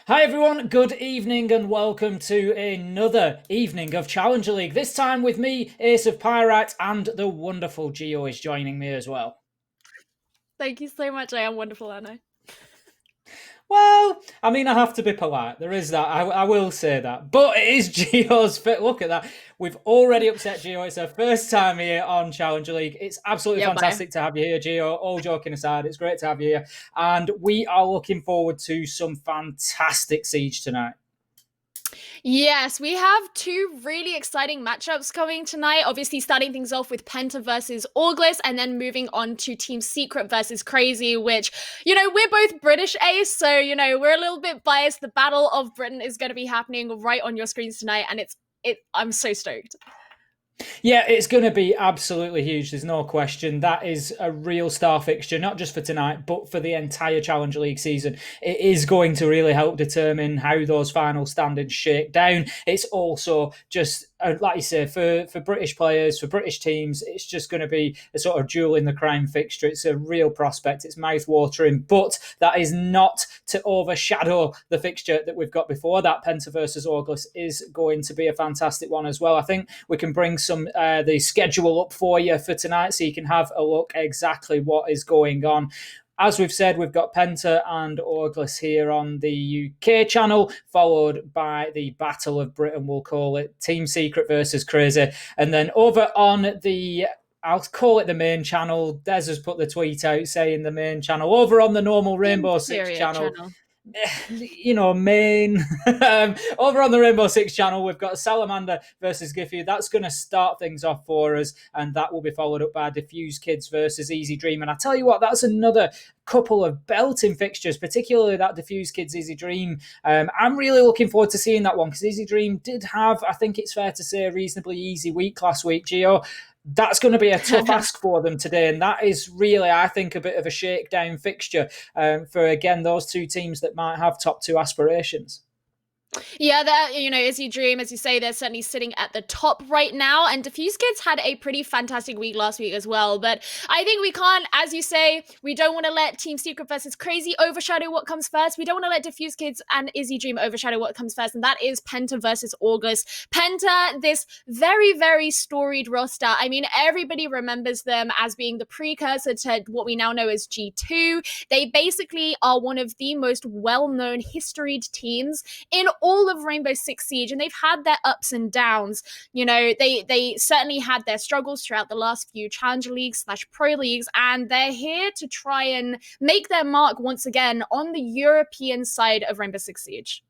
Hi everyone, good evening and welcome to another evening of Challenger League. This time with me, Ace of Pyrite, and the wonderful Geo is joining me as well. Thank you so much. I am wonderful, aren't I? Well, I mean, I have to be polite. There is that. I will say that. But it is Geo's fit. Look at that. We've already upset Geo. It's her first time here on Challenger League. It's absolutely Yeah, bye. fantastic to have you here, Geo. All joking aside, it's great to have you here. And we are looking forward to some fantastic Siege tonight. Yes, we have two really exciting matchups coming tonight. Obviously, starting things off with Penta versus Auglis, and then moving on to Team Secret versus Crazy, which, we're both British, Ace, so, we're a little bit biased. The Battle of Britain is going to be happening right on your screens tonight, and I'm so stoked. Yeah, it's going to be absolutely huge. There's no question. That is a real star fixture, not just for tonight, but for the entire Challenger League season. It is going to really help determine how those final standings shake down. It's also just, like you say, for British players, for British teams, it's just going to be a sort of jewel in the crown fixture. It's a real prospect. It's mouth-watering, but that is not to overshadow the fixture that we've got before that. Penta versus Auglis is going to be a fantastic one as well. I think we can bring the schedule up for you for tonight so you can have a look exactly what is going on. As we've said, we've got Penta and Auglis here on the UK channel, followed by the Battle of Britain, we'll call it, Team Secret versus Crazy. And then over on I'll call it the main channel. Des has put the tweet out saying the main channel. Over on the normal Rainbow Six Interior channel, channel. main. Over on the Rainbow Six channel, we've got Salamander versus Giffy. That's going to start things off for us, and that will be followed up by Diffuse Kids versus Easy Dream. And I tell you what, that's another couple of belting fixtures, particularly that Diffuse Kids Easy Dream. I'm really looking forward to seeing that one because Easy Dream did have, I think it's fair to say, a reasonably easy week last week, Gio. That's going to be a tough ask for them today. And that is really, I think, a bit of a shakedown fixture for, again, those two teams that might have top two aspirations. Yeah, that, Izzy Dream, as you say, they're certainly sitting at the top right now. And Diffuse Kids had a pretty fantastic week last week as well. But I think we can't, as you say, we don't want to let Team Secret versus Crazy overshadow what comes first. We don't want to let Diffuse Kids and Izzy Dream overshadow what comes first. And that is Penta versus August. Penta, this very, very storied roster. I mean, everybody remembers them as being the precursor to what we now know as G2. They basically are one of the most well-known historied teams in all of Rainbow Six Siege, and they've had their ups and downs. They certainly had their struggles throughout the last few Challenger Leagues / Pro Leagues, and they're here to try and make their mark once again on the European side of Rainbow Six Siege.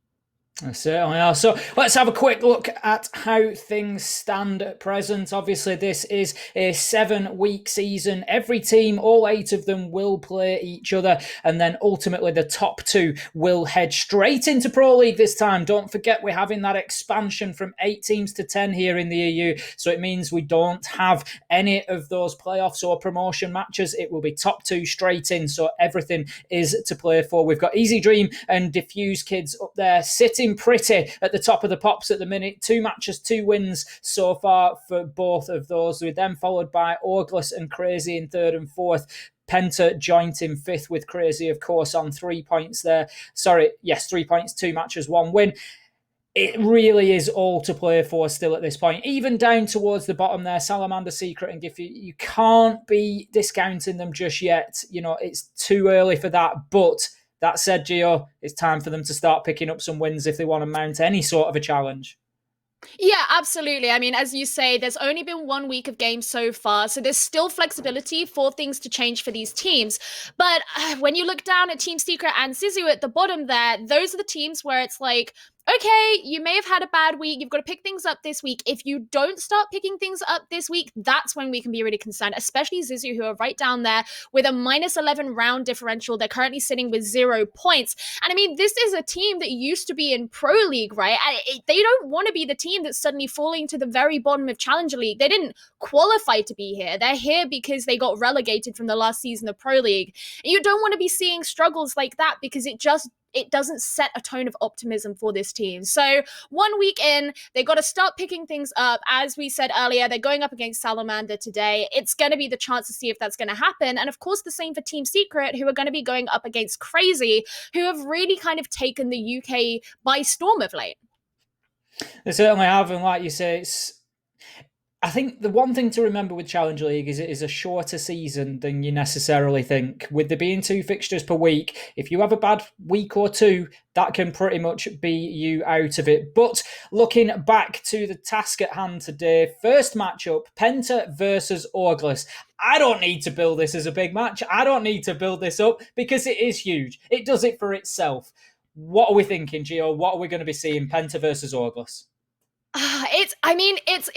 Certainly are. So let's have a quick look at how things stand at present. Obviously, this is a 7-week season. Every team, all 8 of them, will play each other, and then ultimately the top 2 will head straight into Pro League this time. Don't forget, we're having that expansion from 8 teams to 10 here in the EU, so it means we don't have any of those playoffs or promotion matches. It will be top 2 straight in, so everything is to play for. We've got Easy Dream and Diffuse Kids up there sitting pretty at the top of the pops at the minute. 2 matches, 2 wins so far for both of those. We're then followed by Auglis and Crazy in 3rd and 4th. Penta joint in 5th with Crazy, of course, on 3 points there. 3 points, 2 matches, 1 win. It really is all to play for still at this point. Even down towards the bottom there, Salamander, Secret, and Giffy, you can't be discounting them just yet. It's too early for that, but that said, Gio, it's time for them to start picking up some wins if they want to mount any sort of a challenge. Yeah, absolutely. I mean, as you say, there's only been 1 week of games so far, so there's still flexibility for things to change for these teams. But when you look down at Team Secret and Sisu at the bottom there, those are the teams where it's like, okay, you may have had a bad week. You've got to pick things up this week. If you don't start picking things up this week, that's when we can be really concerned, especially Zizu, who are right down there with a -11 round differential. They're currently sitting with 0 points. And I mean, this is a team that used to be in Pro League, right? They don't want to be the team that's suddenly falling to the very bottom of Challenger League. They didn't qualify to be here. They're here because they got relegated from the last season of Pro League. And you don't want to be seeing struggles like that because it just it doesn't set a tone of optimism for this team. So 1 week in, they got to start picking things up. As we said earlier, they're going up against Salamander today. It's going to be the chance to see if that's going to happen. And of course, the same for Team Secret, who are going to be going up against Crazy, who have really kind of taken the UK by storm of late. They certainly have, and like you say, I think the one thing to remember with Challenge League is it is a shorter season than you necessarily think. With there being 2 fixtures per week, if you have a bad week or two, that can pretty much be you out of it. But looking back to the task at hand today, first matchup, Penta versus Orgless. I don't need to build this as a big match. I don't need to build this up because it is huge. It does it for itself. What are we thinking, Gio? What are we going to be seeing? Penta versus Orgless.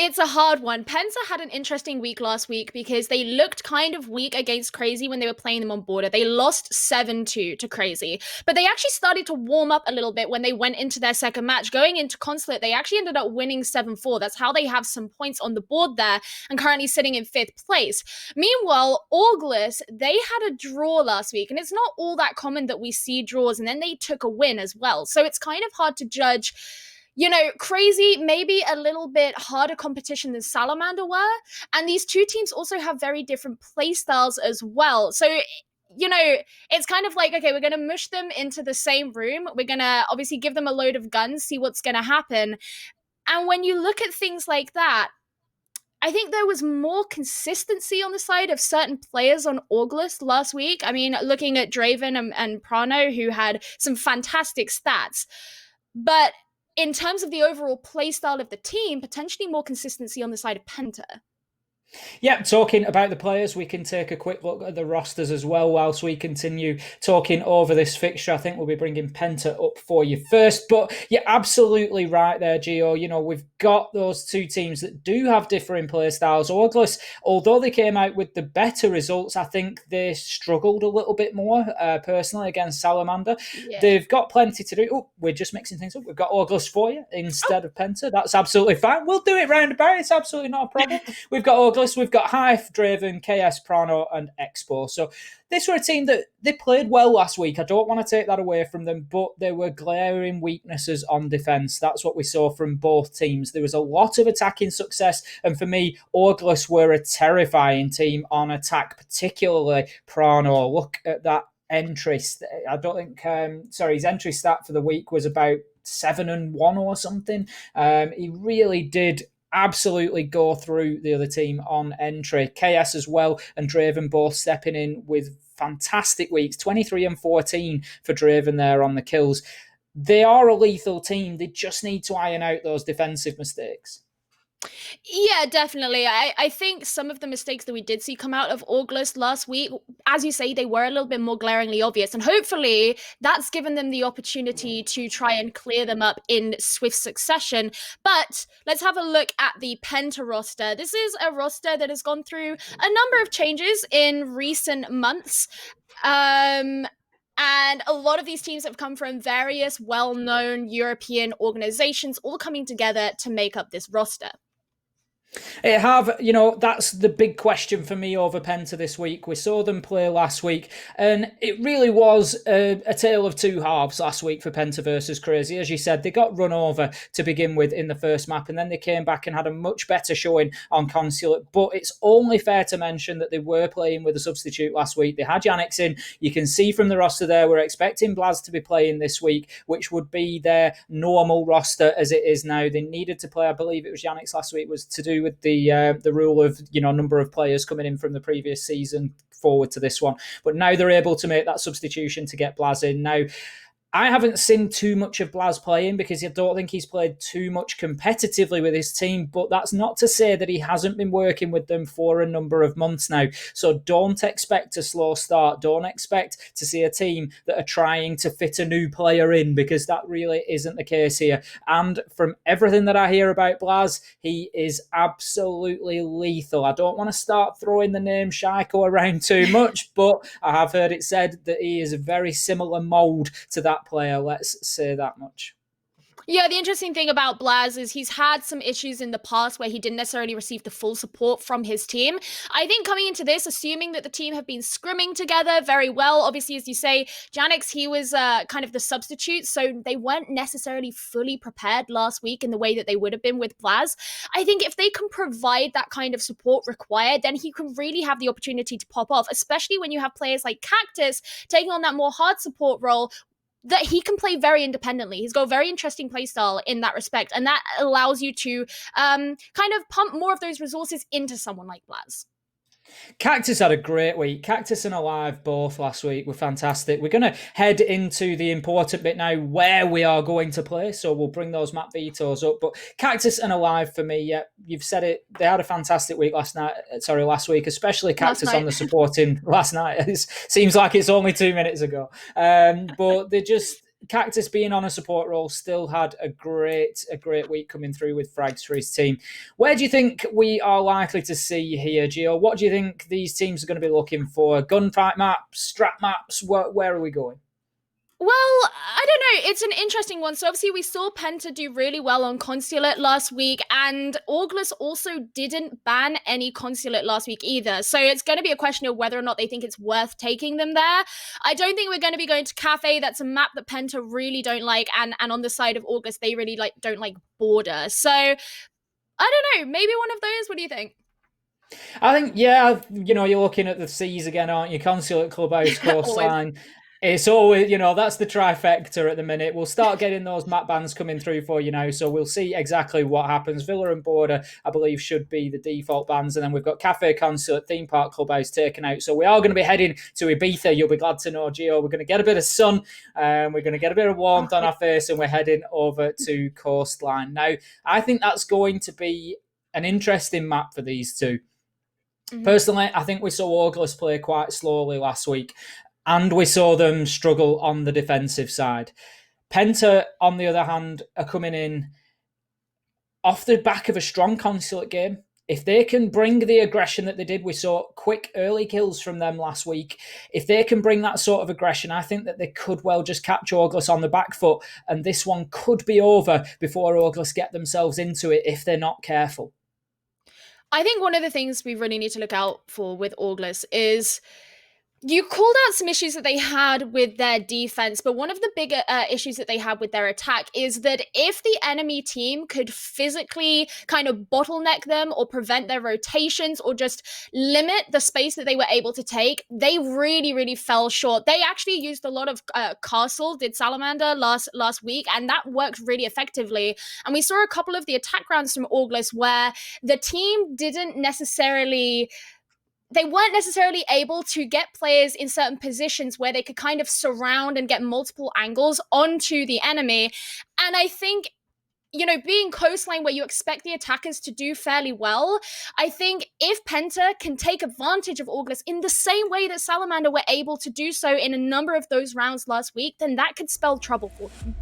It's a hard one. Penta had an interesting week last week because they looked kind of weak against Crazy when they were playing them on border. They lost 7-2 to Crazy, but they actually started to warm up a little bit when they went into their second match. Going into Consulate, they actually ended up winning 7-4. That's how they have some points on the board there and currently sitting in 5th place. Meanwhile, Orgless, they had a draw last week, and it's not all that common that we see draws, and then they took a win as well. So it's kind of hard to judge. Crazy, maybe a little bit harder competition than Salamander were. And these two teams also have very different play styles as well. So, it's kind of like, okay, we're going to mush them into the same room. We're going to obviously give them a load of guns, see what's going to happen. And when you look at things like that, I think there was more consistency on the side of certain players on Orgless last week. I mean, looking at Draven and Prano, who had some fantastic stats. But in terms of the overall play style of the team, potentially more consistency on the side of Penta. Yeah, talking about the players, we can take a quick look at the rosters as well whilst we continue talking over this fixture. I think we'll be bringing Penta up for you first. But you're absolutely right there, Gio. We've got those two teams that do have differing play styles. Orgless, although they came out with the better results, I think they struggled a little bit more, personally, against Salamander. Yeah. They've got plenty to do. Oh, we're just mixing things up. We've got Orgless for you instead of Penta. That's absolutely fine. We'll do it roundabout. It's absolutely not a problem. We've got Orgless. We've got Hive, Draven, KS, Prano, and Expo. So this were a team that they played well last week. I don't want to take that away from them, but there were glaring weaknesses on defence. That's what we saw from both teams. There was a lot of attacking success, and for me, Orgless were a terrifying team on attack, particularly Prano. Look at that entry. I don't think, his entry stat for the week was about 7-1 or something. He really did absolutely go through the other team on entry. KS as well and Draven both stepping in with fantastic weeks. 23 and 14 for Draven there on the kills. They are a lethal team. They just need to iron out those defensive mistakes. Yeah, definitely. I think some of the mistakes that we did see come out of Orgless last week, as you say, they were a little bit more glaringly obvious. And hopefully that's given them the opportunity to try and clear them up in swift succession. But let's have a look at the Penta roster. This is a roster that has gone through a number of changes in recent months. And a lot of these teams have come from various well-known European organizations all coming together to make up this roster. That's the big question for me over Penta this week. We saw them play last week, and it really was a tale of two halves last week for Penta versus Crazy. As you said, they got run over to begin with in the first map, and then they came back and had a much better showing on Consulate. But it's only fair to mention that they were playing with a substitute last week. They had Yannick's in. You can see from the roster there, we're expecting Blaz to be playing this week, which would be their normal roster as it is now. They needed to play, I believe it was Yannick's last week, was to do with the rule of number of players coming in from the previous season forward to this one, but now they're able to make that substitution to get Blaz in. Now I haven't seen too much of Blaz playing because I don't think he's played too much competitively with his team, but that's not to say that he hasn't been working with them for a number of months now. So don't expect a slow start. Don't expect to see a team that are trying to fit a new player in, because that really isn't the case here. And from everything that I hear about Blaz, he is absolutely lethal. I don't want to start throwing the name Shaiko around too much, but I have heard it said that he is a very similar mould to that player, let's say that much. Yeah, the interesting thing about Blaz is he's had some issues in the past where he didn't necessarily receive the full support from his team. I think coming into this, assuming that the team have been scrimming together very well, obviously, as you say, Janix, he was kind of the substitute, so they weren't necessarily fully prepared last week in the way that they would have been with Blaz. I think if they can provide that kind of support required, then he can really have the opportunity to pop off, especially when you have players like Cactus taking on that more hard support role that he can play very independently. He's got a very interesting play style in that respect, and that allows you to kind of pump more of those resources into someone like Blaz. Cactus had a great week. Cactus and Alive both last week were fantastic. We're going to head into the important bit now, where we are going to play. So we'll bring those map vetoes up. But Cactus and Alive for me, yeah, you've said it. They had a fantastic week last week, especially Cactus on the supporting last night. It seems like it's only 2 minutes ago. But they just Cactus being on a support role still had a great week coming through with frags for his team. Where do you think we are likely to see here, Gio? What do you think these teams are going to be looking for? Gunfight maps, strat maps? Where are we going? Well, I don't know. It's an interesting one. So obviously we saw Penta do really well on Consulate last week, and Auglis also didn't ban any Consulate last week either. So it's going to be a question of whether or not they think it's worth taking them there. I don't think we're going to be going to Cafe. That's a map that Penta really don't like, and on the side of Auglis, they really don't like Border. So I don't know. Maybe one of those. What do you think? I think, yeah, you're looking at the C's again, aren't you? Consulate, Clubhouse, Coastline. It's always, that's the trifecta at the minute. We'll start getting those map bans coming through for you now, so we'll see exactly what happens. Villa and Border, I believe, should be the default bans, and then we've got Cafe, Consulate, Theme Park, Clubhouse taken out. So we are going to be heading to Ibiza. You'll be glad to know, Gio. We're going to get a bit of sun, we're going to get a bit of warmth on our face, and we're heading over to Coastline. Now, I think that's going to be an interesting map for these two. Mm-hmm. Personally, I think we saw Auglis play quite slowly last week, and we saw them struggle on the defensive side. Penta, on the other hand, are coming in off the back of a strong Consulate game. If they can bring the aggression that they did, we saw quick early kills from them last week. If they can bring that sort of aggression, I think that they could well just catch Auglis on the back foot, and this one could be over before Auglis get themselves into it if they're not careful. I think one of the things we really need to look out for with Auglis is, you called out some issues that they had with their defense, but one of the bigger issues that they had with their attack is that if the enemy team could physically kind of bottleneck them or prevent their rotations or just limit the space that they were able to take, they really, really fell short. They actually used a lot of Castle, did Salamander last week, and that worked really effectively. And we saw a couple of the attack rounds from Auglis where the team they weren't necessarily able to get players in certain positions where they could kind of surround and get multiple angles onto the enemy. And I think, being coastline where you expect the attackers to do fairly well, I think if Penta can take advantage of Auglis in the same way that Salamander were able to do so in a number of those rounds last week, then that could spell trouble for them.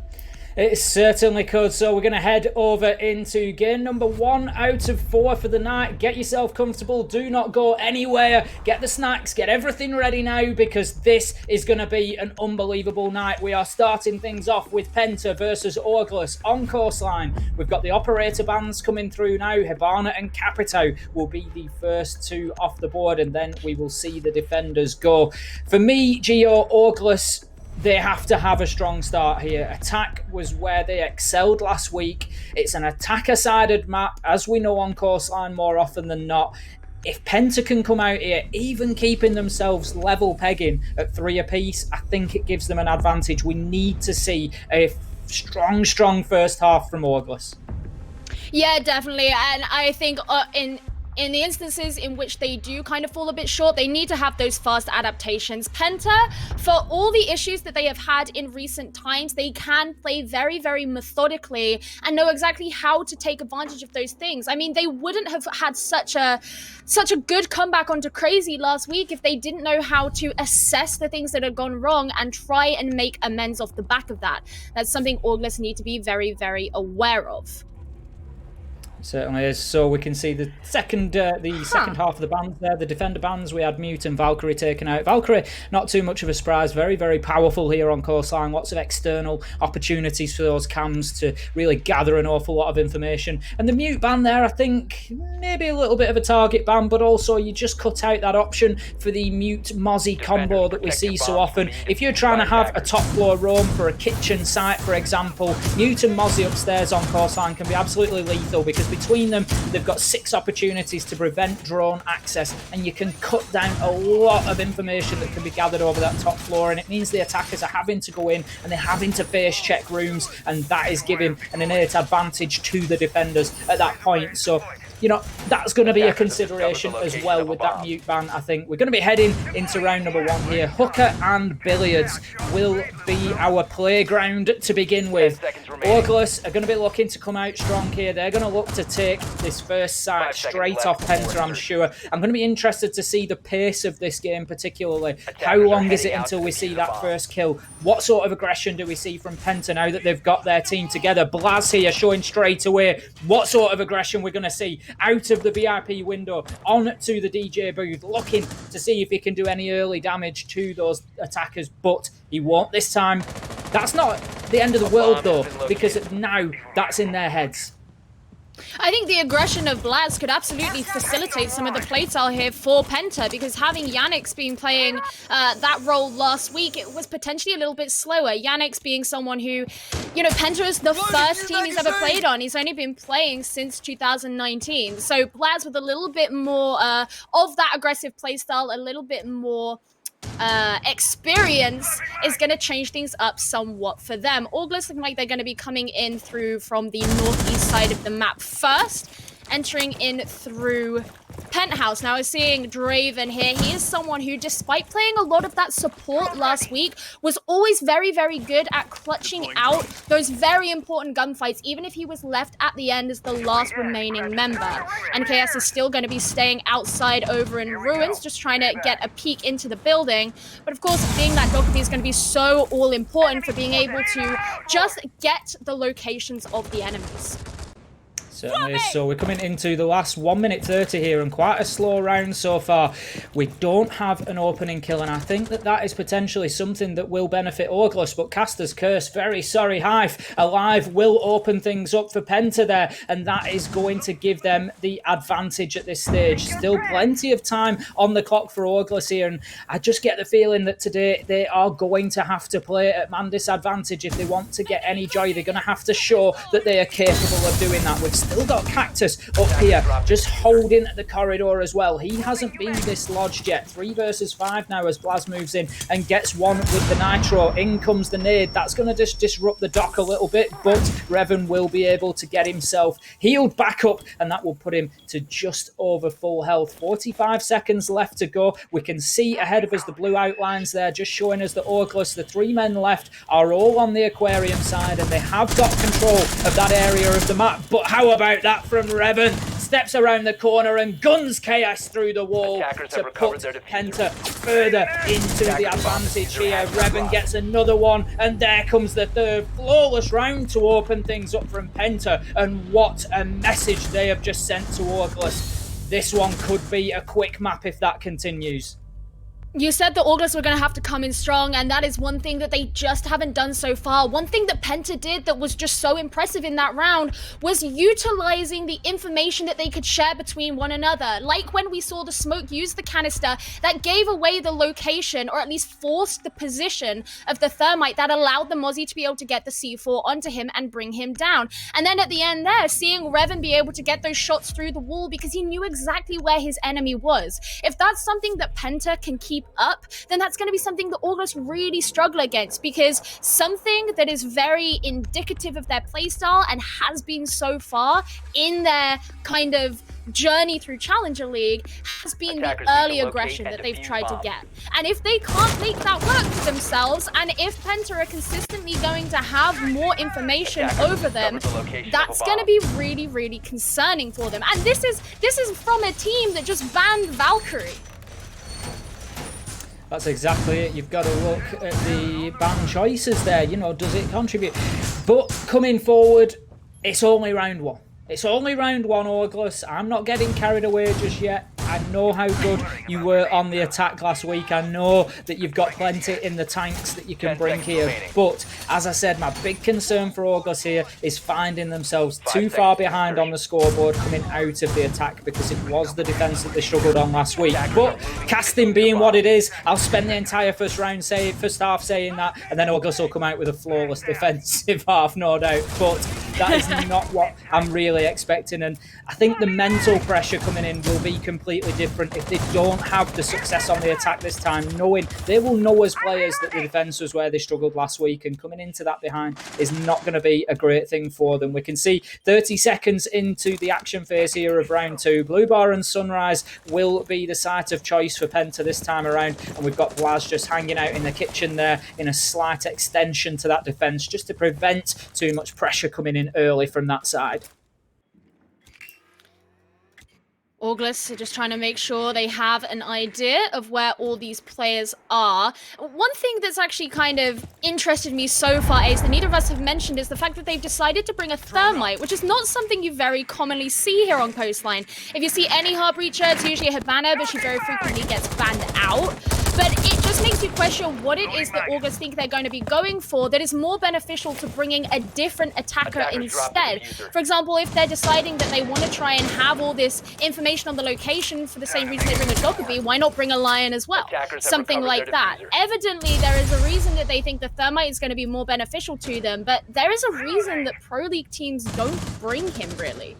It certainly could. So we're going to head over into game number 1 out of 4 for the night. Get yourself comfortable. Do not go anywhere. Get the snacks. Get everything ready now, because this is going to be an unbelievable night. We are starting things off with Penta versus Auglis on Coastline. We've got the operator bands coming through now. Hibana and Capito will be the first two off the board, and then we will see the defenders go. For me, Gio, Auglis, they have to have a strong start here. Attack was where they excelled last week. It's an attacker-sided map, as we know on Coastline more often than not. If Penta can come out here, even keeping themselves level pegging at 3 apiece, I think it gives them an advantage. We need to see a strong first half from Auglis. Yeah, definitely. And I think in the instances in which they do kind of fall a bit short, they need to have those fast adaptations. Penta, for all the issues that they have had in recent times, they can play very, very methodically and know exactly how to take advantage of those things. I mean, they wouldn't have had such a good comeback onto Crazy last week if they didn't know how to assess the things that had gone wrong and try and make amends off the back of that. That's something Auglis need to be very, very aware of. Certainly is. So we can see the second second half of the bands there, the defender bands. We had Mute and Valkyrie taken out. Valkyrie, not too much of a surprise, very, very powerful here on Coastline. Lots of external opportunities for those cams to really gather an awful lot of information. And the Mute ban there, I think, maybe a little bit of a target ban, but also you just cut out that option for the Mute Mozzie combo that we see so often. If you're trying to have a top floor roam for a kitchen site, for example, Mute and Mozzie upstairs on Coastline can be absolutely lethal, because between them, they've got 6 opportunities to prevent drone access, and you can cut down a lot of information that can be gathered over that top floor, and it means the attackers are having to go in and they're having to face check rooms, and that is giving an innate advantage to the defenders at that point. So, you know, that's going to be a consideration as well with that Mute ban, I think. We're going to be heading into round number 1 here. Hooker and Billiards will be our playground to begin with. Orgless are going to be looking to come out strong here. They're going to look to take this first site straight off Penta, I'm sure. I'm going to be interested to see the pace of this game particularly. How long is it until we see that first kill? What sort of aggression do we see from Penta now that they've got their team together? Blaz here showing straight away what sort of aggression we're going to see out of the VIP window on to the DJ booth, looking to see if he can do any early damage to those attackers, but he won't this time. That's not the end of the world though, because now that's in their heads. I think the aggression of Blaz could absolutely facilitate some of the playstyle here for Penta, because having Yannick's been playing that role last week, it was potentially a little bit slower. Yannick's being someone who, you know, Penta is the first team he's ever played on. He's only been playing since 2019. So Blaz with a little bit more of that aggressive playstyle, a little bit more experience is going to change things up somewhat for them. Orgless looking like they're going to be coming in through from the northeast side of the map first, entering in through Penthouse. Now, we're seeing Draven here. He is someone who, despite playing a lot of that support last week, was always very, very good at clutching out those very important gunfights, even if he was left at the end as the last remaining member. And KS is still going to be staying outside over in Ruins, just trying to get a peek into the building. But of course, being that Dokkaebi is going to be so all-important for being able to just get the locations of the enemies. Certainly is. So we're coming into the last 1 minute 30 here, and quite a slow round so far. We don't have an opening kill, and I think that that is potentially something that will benefit Orgless, but Caster's Curse, very sorry, Hive Alive will open things up for Penta there, and that is going to give them the advantage at this stage. Still plenty of time on the clock for Orgless here, and I just get the feeling that today they are going to have to play at man disadvantage if they want to get any joy. They're going to have to show that they are capable of doing that. We've still got Cactus up here, just holding the corridor as well. He hasn't been dislodged yet. 3 versus 5 now as Blaz moves in and gets one with the Nitro. In comes the nade. That's going to just disrupt the dock a little bit, but Revan will be able to get himself healed back up, and that will put him to just over full health. 45 seconds left to go. We can see ahead of us the blue outlines there, just showing us that Orgless, the 3 men left, are all on the aquarium side, and they have got control of that area of the map. But how about that from Revan? Steps around the corner and guns Chaos through the wall to put Penta further into the advantage here. Revan gets another one, and there comes the third. Flawless round to open things up from Penta, and what a message they have just sent to Orgless. This one could be a quick map if that continues. You said the Orgless were going to have to come in strong, and that is one thing that they just haven't done so far. One thing that Penta did that was just so impressive in that round was utilizing the information that they could share between one another. Like when we saw the smoke use the canister, that gave away the location, or at least forced the position of the thermite that allowed the Mozzie to be able to get the C4 onto him and bring him down. And then at the end there, seeing Revan be able to get those shots through the wall because he knew exactly where his enemy was. If that's something that Penta can keep up, then that's going to be something that Orgless really struggle against, because something that is very indicative of their playstyle and has been so far in their kind of journey through Challenger League has been the early aggression that they've tried to get. And if they can't make that work for themselves, and if Penta are consistently going to have more information over them, that's going to be really, really concerning for them. And this is from a team that just banned Valkyrie. That's exactly it. You've got to look at the ban choices there. You know, does it contribute? But coming forward, it's only round 1. It's only round one, August. I'm not getting carried away just yet. I know how good you were on the attack last week. I know that you've got plenty in the tanks that you can bring here. But as I said, my big concern for August here is finding themselves too far behind on the scoreboard coming out of the attack, because it was the defense that they struggled on last week. But casting being what it is, I'll spend the entire first half saying that, and then August will come out with a flawless defensive half, no doubt. But that is not what I'm really expecting. And I think the mental pressure coming in will be completely different if they don't have the success on the attack this time, knowing they will know as players that the defence was where they struggled last week, and coming into that behind is not going to be a great thing for them. We can see 30 seconds into the action phase here of round two. Blue Bar and Sunrise will be the site of choice for Penta this time around, and we've got Blaz just hanging out in the kitchen there in a slight extension to that defence, just to prevent too much pressure coming in early from that side. August are just trying to make sure they have an idea of where all these players are. One thing that's actually kind of interested me so far, Ace, that neither of us have mentioned, is the fact that they've decided to bring a thermite, which is not something you very commonly see here on Coastline. If you see any Heartbreacher, it's usually a Hibana, but she very frequently gets banned out. But it just makes you question what it is that August think they're going to be going for that is more beneficial to bringing a different attacker instead. For example, if they're deciding that they want to try and have all this information on the location for the same reason they bring a Dokkaebi, why not bring a Lion as well? Something like that. Evidently, there is a reason that they think the Thermite is going to be more beneficial to them, but there is a reason that Pro League teams don't bring him, really.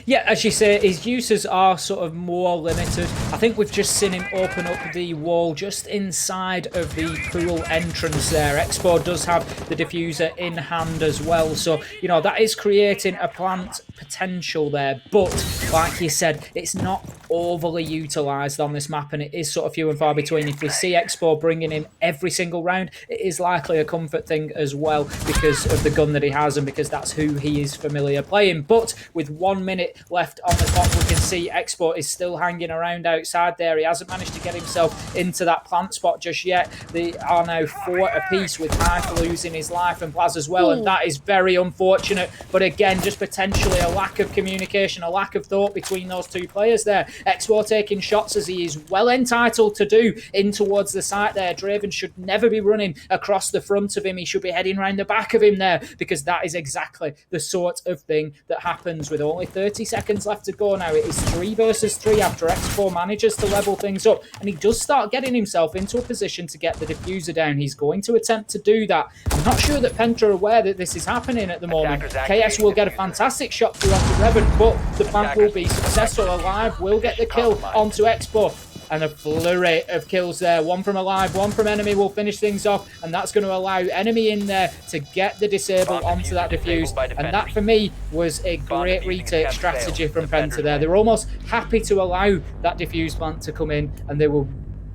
Yeah, as you say, his uses are sort of more limited. I think we've just seen him open up the wall just inside of the pool entrance there. Expo does have the diffuser in hand as well. So, you know, that is creating a plant potential there. But, like you said, it's not overly utilised on this map, and it is sort of few and far between. If we see Expo bringing him every single round, it is likely a comfort thing as well because of the gun that he has and because that's who he is familiar playing. But with 1 minute left on the clock, we can see Expo is still hanging around outside there. He hasn't managed to get himself into that plant spot just yet. They are now 4 apiece, with Hype losing his life and Plaz as well, and that is very unfortunate. But again, just potentially a lack of communication, a lack of thought between those two players there. Expo taking shots, as he is well entitled to do, in towards the site there. Draven should never be running across the front of him. He should be heading around the back of him there, because that is exactly the sort of thing that happens with only 30 seconds left to go now. It is 3 versus 3 after X4 manages to level things up, and he does start getting himself into a position to get the diffuser down. He's going to attempt to do that. I'm not sure that Penta are aware that this is happening at the moment. KS will get a fantastic shot through onto Revan, but the plant will be successful. Alive will get the kill onto Expo, and a flurry of kills there. 1 from Alive, 1 from Enemy will finish things off, and that's going to allow Enemy in there to get the disable onto that diffuse. And that, for me, was a great retake strategy from Penta there. They were almost happy to allow that diffuse plant to come in, and they were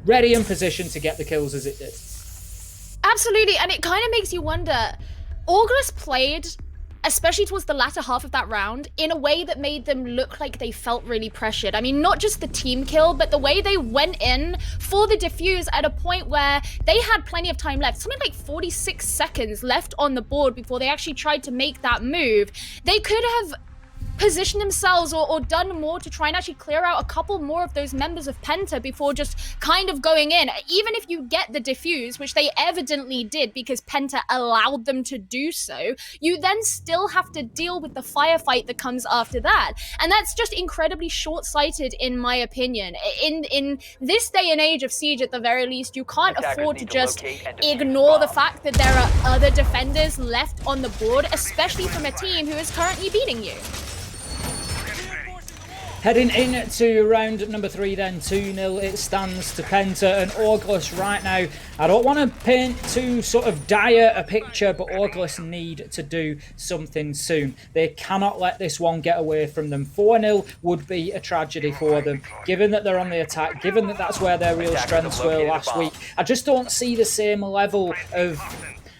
ready and positioned to get the kills as it did. Absolutely, and it kind of makes you wonder, August played, especially towards the latter half of that round, in a way that made them look like they felt really pressured. I mean, not just the team kill, but the way they went in for the defuse at a point where they had plenty of time left, something like 46 seconds left on the board before they actually tried to make that move. They could have position themselves or done more to try and actually clear out a couple more of those members of Penta before just kind of going in. Even if you get the diffuse, which they evidently did because Penta allowed them to do so, you then still have to deal with the firefight that comes after that. And that's just incredibly short-sighted in my opinion. In this day and age of Siege, at the very least, you can't afford to just ignore the fact that there are other defenders left on the board, especially from a team who is currently beating you. Heading into round number 3 then, 2-0 it stands to Penta and August right now. I don't want to paint too sort of dire a picture, but August need to do something soon. They cannot let this one get away from them. 4-0 would be a tragedy for them, given that they're on the attack, given that that's where their real strengths were last week. I just don't see the same level of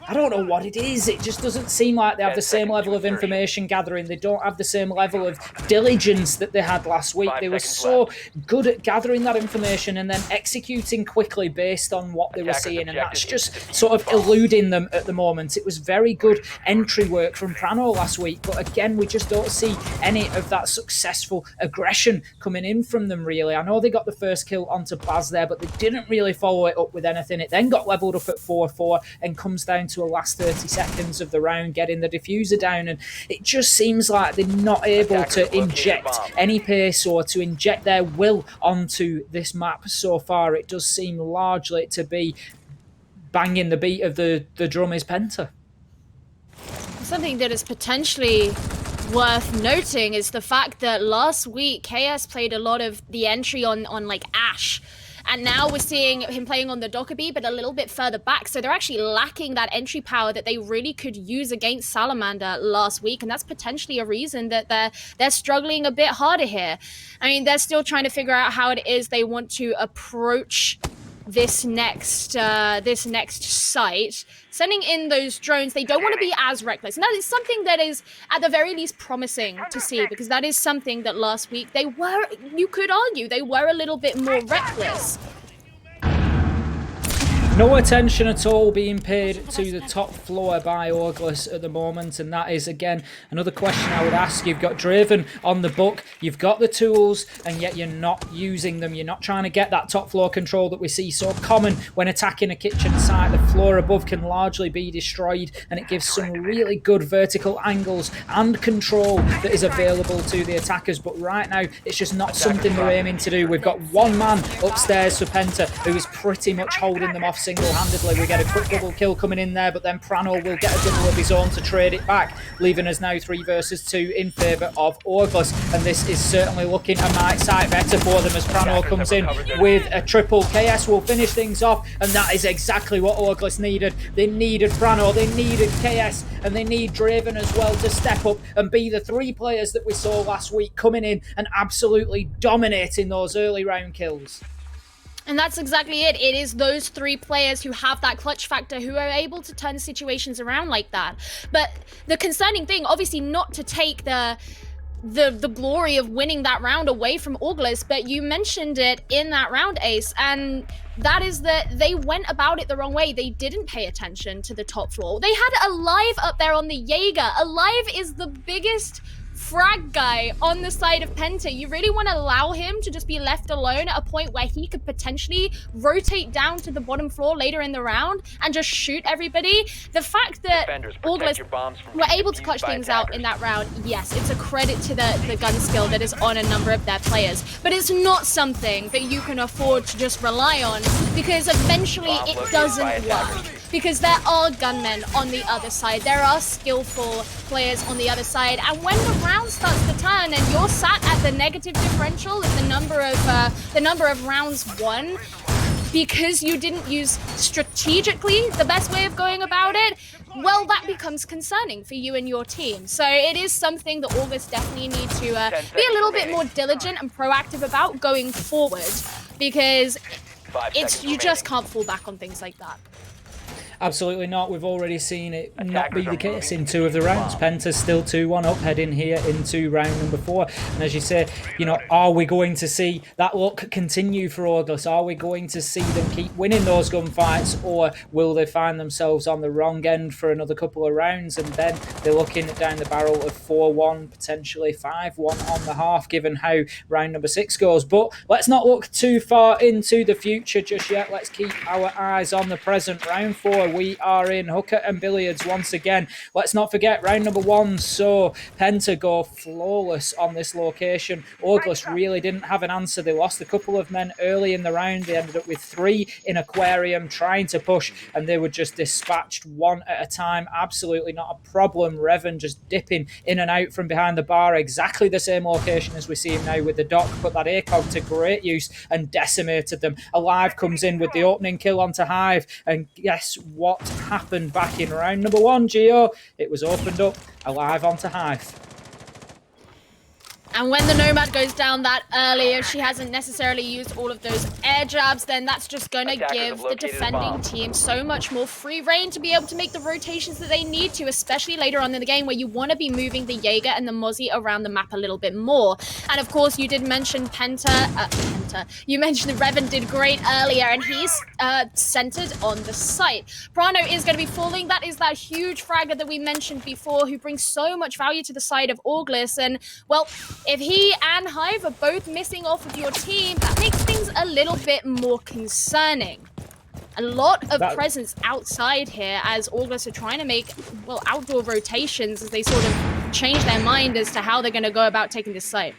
I don't know what it is. It just doesn't seem like they have the same level of information gathering. They don't have the same level of diligence that they had last week. They were so good at gathering that information and then executing quickly based on what they were seeing, and that's just sort of eluding them at the moment. It was very good entry work from Prano last week, but again, we just don't see any of that successful aggression coming in from them, really. I know they got the first kill onto Baz there, but they didn't really follow it up with anything. It then got leveled up at 4-4 and comes down to a last 30 seconds of the round, getting the diffuser down, and it just seems like they're not able to inject any pace or to inject their will onto this map so far. It does seem largely to be banging the beat of the drum is Penta. Something that is potentially worth noting is the fact that last week KS played a lot of the entry on like Ashe. And now we're seeing him playing on the Dokkaebi, but a little bit further back. So they're actually lacking that entry power that they really could use against Salamander last week. And that's potentially a reason that they're struggling a bit harder here. I mean, they're still trying to figure out how it is they want to approach this next site. Sending in those drones, they don't want to be as reckless. And that is something that is, at the very least, promising to see, because that is something that last week they were, you could argue, they were a little bit more reckless. No attention at all being paid to the top floor by Auglis at the moment, and that is, again, another question I would ask. You've got Draven on the book, you've got the tools, and yet you're not using them. You're not trying to get that top floor control that we see so common when attacking a kitchen site. The floor above can largely be destroyed, and it gives some really good vertical angles and control that is available to the attackers, but right now it's just not something they're aiming to do. We've got one man upstairs for Penta who is pretty much holding them off single-handedly. We get a quick double kill coming in there, but then Prano will get a double of his own to trade it back, leaving us now 3 versus 2 in favour of Auglis, and this is certainly looking a might sight better for them as Prano comes in with a triple. KS will finish things off, and that is exactly what Auglis needed. They needed Prano, they needed KS, and they need Draven as well to step up and be the 3 players that we saw last week coming in and absolutely dominating those early round kills. And that's exactly it. It is those 3 players who have that clutch factor, who are able to turn situations around like that. But the concerning thing, obviously not to take the glory of winning that round away from Auglis, but you mentioned it in that round, Ace, and that is that they went about it the wrong way. They didn't pay attention to the top floor. They had Alive up there on the Jaeger. Alive is the biggest frag guy on the side of Penta. You really want to allow him to just be left alone at a point where he could potentially rotate down to the bottom floor later in the round and just shoot everybody. The fact that Auglis were able to clutch things out in that round, yes, it's a credit to the gun skill that is on a number of their players, but it's not something that you can afford to just rely on, because eventually it doesn't work. Because there are gunmen on the other side, there are skillful players on the other side, and when the round starts to turn and you're sat at the negative differential of the number of rounds won, because you didn't use strategically the best way of going about it, well, that becomes concerning for you and your team. So it is something that Auglis definitely need to be a little bit more diligent and proactive about going forward, because you just can't fall back on things like that. Absolutely not. We've already seen it not be the case in 2 of the rounds. Penta's still 2-1 up, heading here into round number 4. And as you say, you know, are we going to see that luck continue for Auglis? Are we going to see them keep winning those gunfights, or will they find themselves on the wrong end for another couple of rounds, and then they're looking down the barrel of 4-1, potentially 5-1 on the half, given how round number 6 goes? But let's not look too far into the future just yet. Let's keep our eyes on the present. Round 4, we are in hooker and billiards once again. Let's not forget round number 1 saw Penta go flawless on this location. Auglis really didn't have an answer. They lost a couple of men early in the round. They ended up with 3 in Aquarium trying to push, and they were just dispatched one at a time. Absolutely not a problem. Revan just dipping in and out from behind the bar, exactly the same location as we see him now with the dock. Put that ACOG to great use and decimated them. Alive comes in with the opening kill onto Hive, and guess what happened back in round number 1, Gio? It was opened up. Alive onto Hive. And when the Nomad goes down that early, if she hasn't necessarily used all of those air jabs, then that's just going to give the defending team so much more free reign to be able to make the rotations that they need to, especially later on in the game where you want to be moving the Jaeger and the Mozzie around the map a little bit more. And of course, you did mention Penta. You mentioned that Revan did great earlier, and he's centered on the site. Prano is going to be falling. That is that huge fragger that we mentioned before, who brings so much value to the side of Auglis. And, well, if he and Hive are both missing off of your team, that makes things a little bit more concerning. A lot of presence outside here as Auglis are trying to make, well, outdoor rotations as they sort of change their mind as to how they're going to go about taking this site.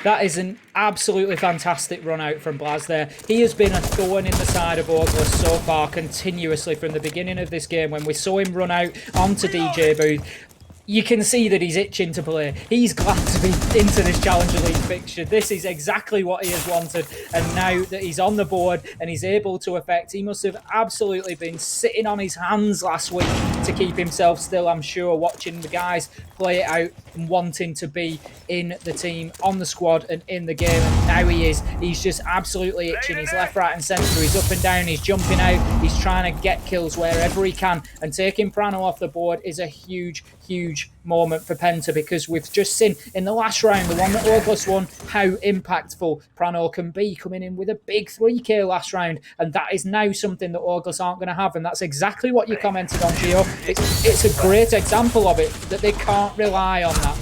That is an absolutely fantastic run out from Blaz there. He has been a thorn in the side of Auglis so far, continuously from the beginning of this game. When we saw him run out onto DJ Booth, you can see that he's itching to play. He's glad to be into this Challenger League fixture. This is exactly what he has wanted. And now that he's on the board and he's able to affect, he must have absolutely been sitting on his hands last week to keep himself still, I'm sure, watching the guys play it out and wanting to be in the team, on the squad and in the game. And now he is. He's just absolutely itching. He's left, right and centre. He's up and down. He's jumping out. He's trying to get kills wherever he can. And taking Prano off the board is a huge moment for Penta, because we've just seen in the last round, the one that Auglis won, how impactful Prano can be, coming in with a big 3k last round, and that is now something that Auglis aren't going to have, and that's exactly what you commented on, Gio. It's a great example of it, that they can't rely on that.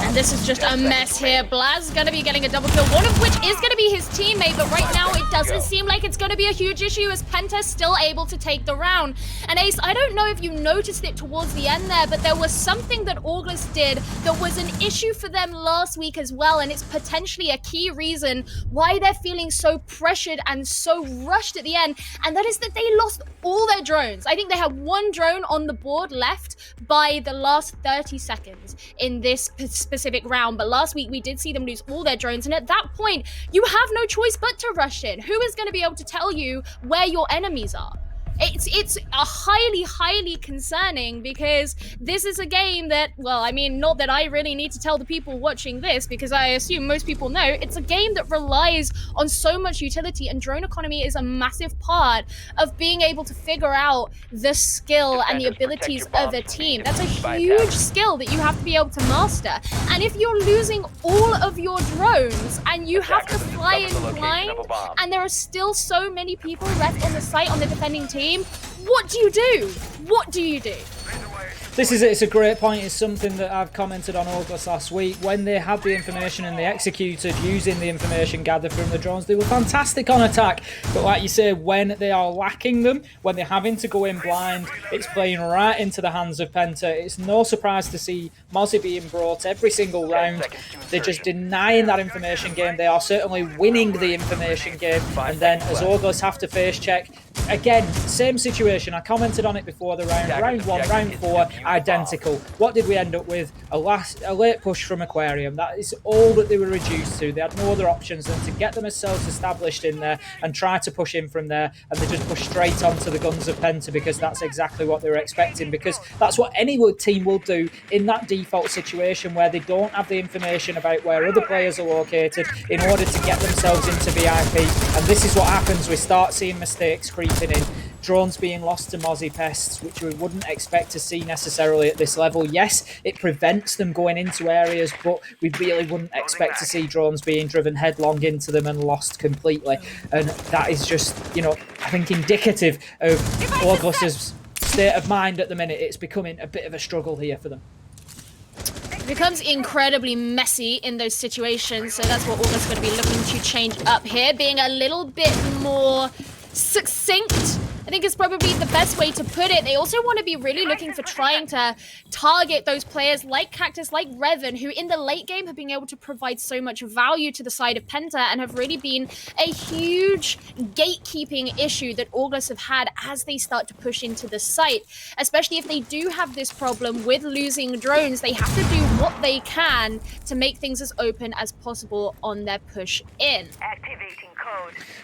And this is just a mess here. Blaz is going to be getting a double kill, one of which is going to be his teammate, but right now it doesn't seem like it's going to be a huge issue as Penta's still able to take the round. And Ace, I don't know if you noticed it towards the end there, but there was something that Auglis did that was an issue for them last week as well, and it's potentially a key reason why they're feeling so pressured and so rushed at the end, and that is that they lost all their drones. I think they had one drone on the board left by the last 30 seconds in this specific round, but last week we did see them lose all their drones, and at that point you have no choice but to rush in. Who is going to be able to tell you where your enemies are? It's a highly concerning, because this is a game that, well, I mean, not that I really need to tell the people watching this, because I assume most people know, it's a game that relies on so much utility, and drone economy is a massive part of being able to figure out the skill and the abilities of a team. That's a huge skill that you have to be able to master. And if you're losing all of your drones and you have to fly in blind, and there are still so many people left on the site on the defending team, what do you do? What do you do? It's a great point. It's something that I've commented on Auglis last week. When they had the information and they executed using the information gathered from the drones, they were fantastic on attack. But like you say, when they are lacking them, when they're having to go in blind, it's playing right into the hands of Penta. It's no surprise to see Mozzie being brought every single round. They're just denying that information game. They are certainly winning the information game. And then as Auglis have to face check, again, same situation. I commented on it before the round. Round 1, round 4, identical. What did we end up with? A late push from Aquarium. That is all that they were reduced to. They had no other options than to get themselves established in there and try to push in from there, and they just pushed straight onto the guns of Penta, because that's exactly what they were expecting, because that's what any team will do in that default situation where they don't have the information about where other players are located in order to get themselves into VIP. And this is what happens. We start seeing mistakes creeping in. Drones being lost to Mozzie pests, which we wouldn't expect to see necessarily at this level. Yes, it prevents them going into areas, but we really wouldn't expect to see drones being driven headlong into them and lost completely. And that is just, I think indicative of Auglis's state of mind at the minute. It's becoming a bit of a struggle here for them. It becomes incredibly messy in those situations, so that's what Auglis is going to be looking to change up here, being a little bit more succinct, I think is probably the best way to put it. They also want to be really looking for trying to target those players like Cactus, like Revan, who in the late game have been able to provide so much value to the side of Penta and have really been a huge gatekeeping issue that Auglis have had as they start to push into the site. Especially if they do have this problem with losing drones, they have to do what they can to make things as open as possible on their push in.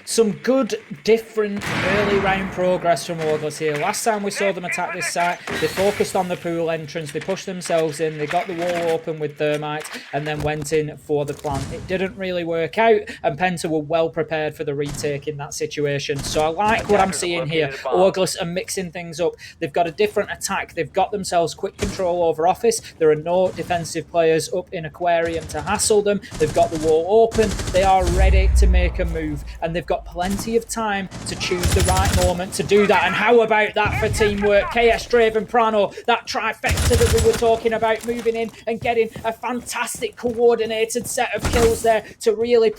Some good, different early round progress from August here. Last time we saw them attack this site, they focused on the pool entrance, they pushed themselves in, they got the wall open with thermite, and then went in for the plant. It didn't really work out, and Penta were well prepared for the retake in that situation. So I like what I'm seeing here. August are mixing things up. They've got a different attack. They've got themselves quick control over office. There are no defensive players up in Aquarium to hassle them. They've got the wall open. They are ready to make a move, and they've got plenty of time to choose the right moment to do that. And how about that for teamwork? KS, Draven, Prano, that trifecta that we were talking about, moving in and getting a fantastic coordinated set of kills there to really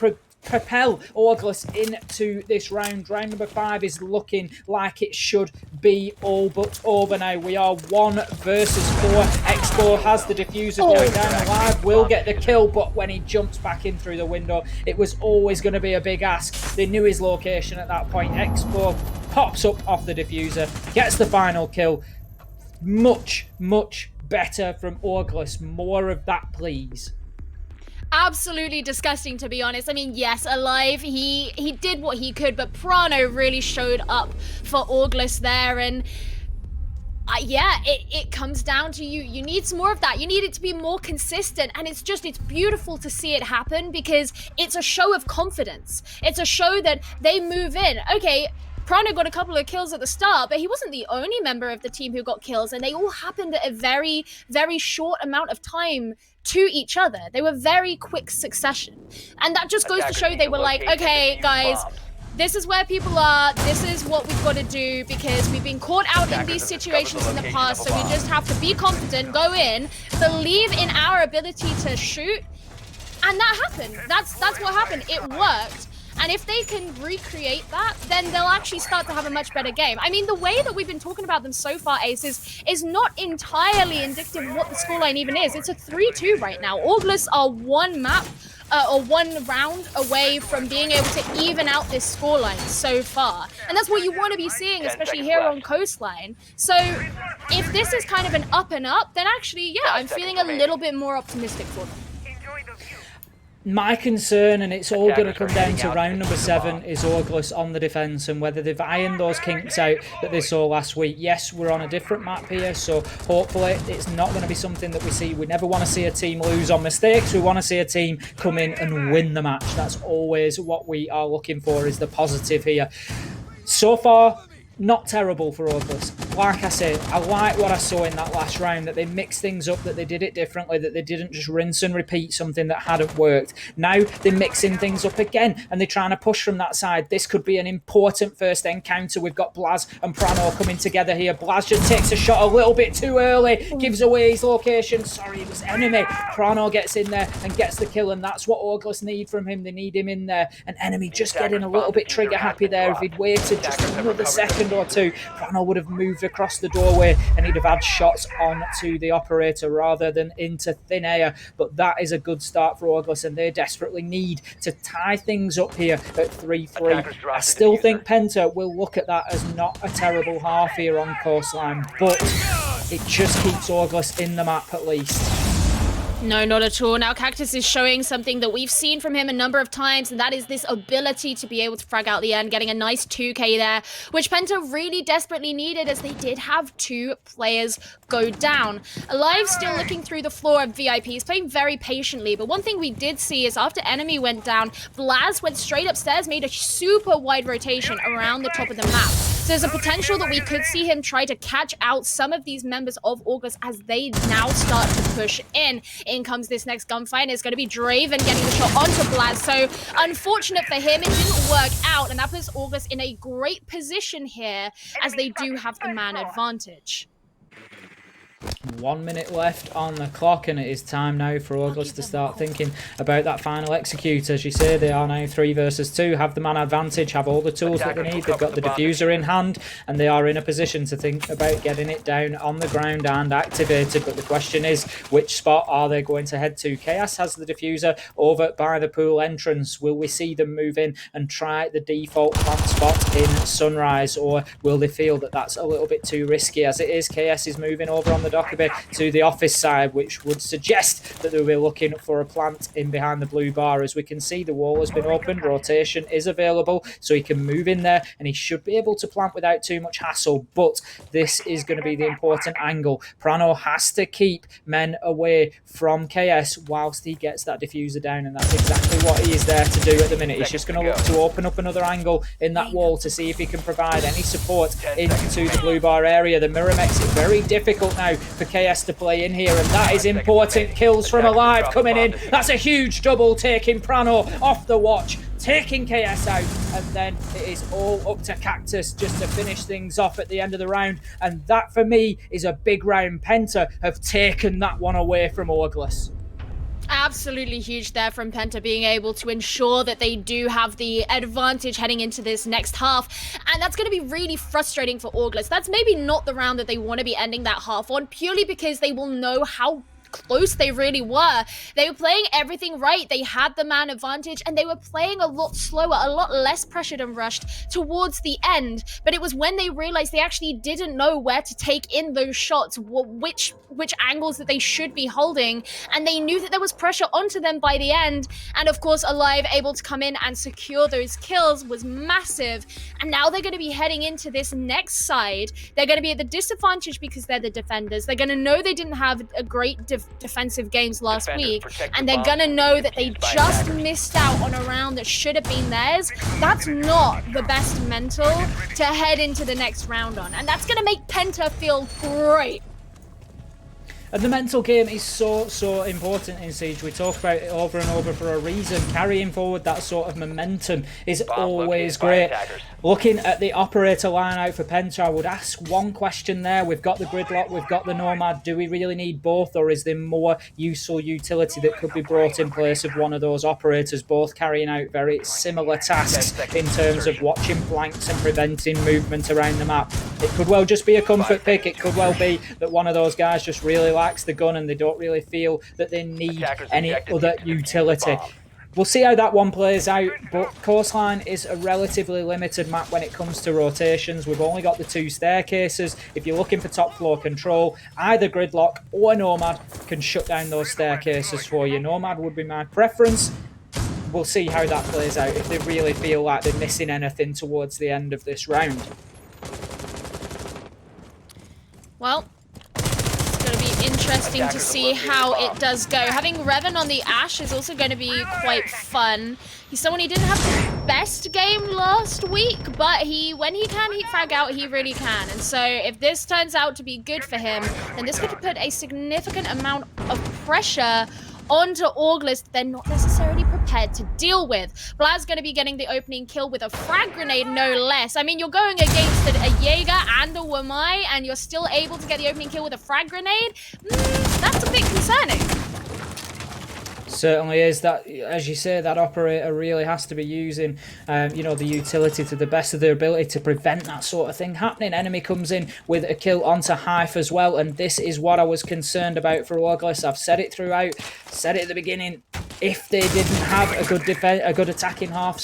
propel August into this round. Round number 5 is looking like it should be all but over now. We are 1 versus 4. Expo has the diffuser going down alive, will get the kill, but when he jumps back in through the window, it was always going to be a big ask. They knew his location at that point. Expo pops up off the diffuser, gets the final kill. Much, much better from August. More of that, please. Absolutely disgusting, to be honest. I mean, yes, Alive, he did what he could, but Prano really showed up for August there, and yeah, it comes down to you need some more of that. You need it to be more consistent, and it's beautiful to see it happen because it's a show of confidence. It's a show that they move in. Okay, Prano got a couple of kills at the start, but he wasn't the only member of the team who got kills, and they all happened at a very, very short amount of time to each other. They were very quick succession. And that just goes to show they were like, okay, guys, this is where people are, this is what we've got to do, because we've been caught out in these situations in the past, so we just have to be confident, go in, believe in our ability to shoot, and that happened. That's what happened. It worked. And if they can recreate that, then they'll actually start to have a much better game. I mean, the way that we've been talking about them so far, Ace, is not entirely indicative of what the scoreline even is. It's a 3-2 right now. August are one map or one round away from being able to even out this scoreline so far. And that's what you want to be seeing, especially here on Coastline. So if this is kind of an up and up, then actually, yeah, I'm feeling a little bit more optimistic for them. My concern, and it's all going to come down to round number 7, is August on the defence and whether they've ironed those kinks out that they saw last week. Yes, we're on a different map here, so hopefully it's not going to be something that we see. We never want to see a team lose on mistakes. We want to see a team come in and win the match. That's always what we are looking for, is the positive here. So far, not terrible for August. Like I said, I like what I saw in that last round, that they mixed things up, that they did it differently, that they didn't just rinse and repeat something that hadn't worked. Now they're mixing things up again, and they're trying to push from that side. This could be an important first encounter. We've got Blaz and Prano coming together here. Blaz just takes a shot a little bit too early, gives away his location. Sorry, it was enemy. Prano gets in there and gets the kill, and that's what August need from him. They need him in there. And enemy just getting a little bit trigger happy there. If he'd waited just another second or two, Prano would have moved across the doorway and he'd have had shots on to the operator rather than into thin air. But that is a good start for August, and they desperately need to tie things up here at 3-3. I still think Penta will look at that as not a terrible half here on Coastline, but it just keeps August in the map at least. No, not at all. Now, Cactus is showing something that we've seen from him a number of times, and that is this ability to be able to frag out the end, getting a nice 2k there, which Penta really desperately needed, as they did have 2 players go down. Alive still looking through the floor of VIPs, playing very patiently, but one thing we did see is after enemy went down, Blaz went straight upstairs, made a super wide rotation around the top of the map. So there's a potential that we could see him try to catch out some of these members of August as they now start to push in. In comes this next gunfight, and it's going to be Draven getting the shot onto Blaz. So unfortunate for him, it didn't work out, and that puts August in a great position here as they do have the man advantage. 1 minute left on the clock, and it is time now for August to start thinking about that final execute. As you say, they are now 3 versus 2, have the man advantage, have all the tools that they need. They've got the diffuser in hand, and they are in a position to think about getting it down on the ground and activated. But the question is, which spot are they going to head to? Chaos has the diffuser over by the pool entrance. Will we see them move in and try the default plant spot in Sunrise, or will they feel that that's a little bit too risky? As it is, KS is moving over on the dock Jacoby to the office side, which would suggest that they'll be looking for a plant in behind the blue bar. As we can see, the wall has been opened, rotation is available, so he can move in there, and he should be able to plant without too much hassle. But this is going to be the important angle. Prano has to keep men away from KS whilst he gets that diffuser down, and that's exactly what he is there to do at the minute. He's just going to look to open up another angle in that wall to see if he can provide any support into the blue bar area. The mirror makes it very difficult now for KS to play in here, and that is important. Kills from Alive coming in. That's a huge double, taking Prano off the watch, taking KS out, and then it is all up to Cactus just to finish things off at the end of the round. And that for me is a big round. Penta have taken that one away from Orglis. Absolutely huge there from Penta, being able to ensure that they do have the advantage heading into this next half. And that's going to be really frustrating for Orglis. That's maybe not the round that they want to be ending that half on, purely because they will know how close they really were. They were playing everything right. They had the man advantage, and they were playing a lot slower, a lot less pressured and rushed towards the end. But it was when they realized they actually didn't know where to take in those shots, which angles that they should be holding, and they knew that there was pressure onto them by the end. And of course, Alive able to come in and secure those kills was massive. And now they're going to be heading into this next side. They're going to be at the disadvantage because they're the defenders. They're going to know they didn't have a great defensive games last week, and they're gonna know that they just missed out on a round that should have been theirs. That's not the best mental to head into the next round on, and that's gonna make Penta feel great. And the mental game is so important in Siege. We talk about it over and over for a reason. Carrying forward that sort of momentum is always great. Looking at the operator line out for Penta, I would ask one question there. We've got the gridlock, we've got the Nomad. Do we really need both, or is there more useful utility that could be brought in place of one of those operators, both carrying out very similar tasks in terms of watching flanks and preventing movement around the map? It could well just be a comfort pick. It could well be that one of those guys just really likes the gun and they don't really feel that they need any other utility. We'll see how that one plays out, but Coastline is a relatively limited map when it comes to rotations. We've only got the 2 staircases. If you're looking for top floor control, either Gridlock or Nomad can shut down those staircases for you. Nomad would be my preference. We'll see how that plays out if they really feel like they're missing anything towards the end of this round. Well, going to be interesting to see how it does go. Having Revan on the Ash is also going to be quite fun. He's someone who didn't have the best game last week, but when he can heat frag out, he really can. And so if this turns out to be good for him, then this could put a significant amount of pressure onto Orglis they're not necessarily prepared to deal with. Vlad's going to be getting the opening kill with a frag grenade, no less. I mean, you're going against a Jaeger and a Wamai, and you're still able to get the opening kill with a frag grenade? That's a bit concerning. Certainly is. That, as you say, that operator really has to be using the utility to the best of their ability to prevent that sort of thing happening. Enemy comes in with a kill onto Hive as well, and this is what I was concerned about for Orglis. I've said it throughout, said it at the beginning. If they didn't have a good attacking half,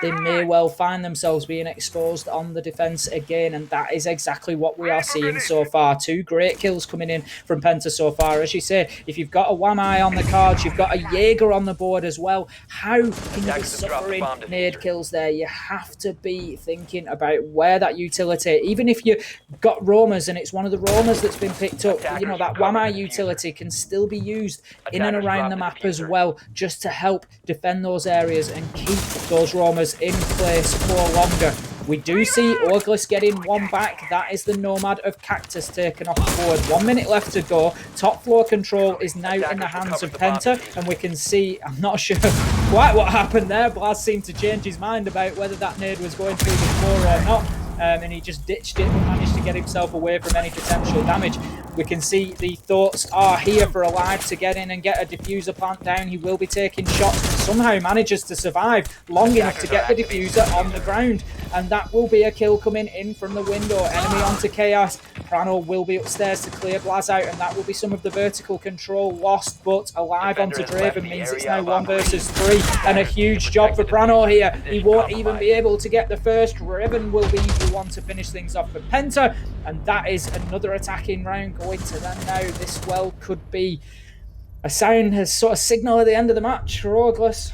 they may well find themselves being exposed on the defense again, and that is exactly what we are seeing so far. 2 great kills coming in from Penta so far. As you say, if you've got a Wamai on the cards, you've got a Jaeger on the board as well. How can you be suffering nade kills there? You have to be thinking about where that utility, even if you got roamers and it's one of the roamers that's been picked up, that Wamai utility can still be used in and around the map as well, just to help defend those areas and keep those roamers in place for longer. We do see Orglis getting one back. That is the Nomad of Cactus taken off the board. 1 minute left to go. Top floor control is now in the hands of Penta, and we can see, I'm not sure quite what happened there. Blaz seemed to change his mind about whether that nade was going through the floor or not. And he just ditched it and managed to get himself away from any potential damage. We can see the thoughts are here for Alive to get in and get a diffuser plant down. He will be taking shots, but somehow manages to survive long enough to get the diffuser on the ground. And that will be a kill coming in from the window. Enemy onto Chaos. Prano will be upstairs to clear Blaz out, and that will be some of the vertical control lost. But Alive onto Draven means it's now 1 versus 3, and a huge job for Prano here. He won't even be able to get the first. Riven will be the one to finish things off for Penta, and that is another attacking round going to them now. This well could be a sign, a sort of signal at the end of the match for Auglis.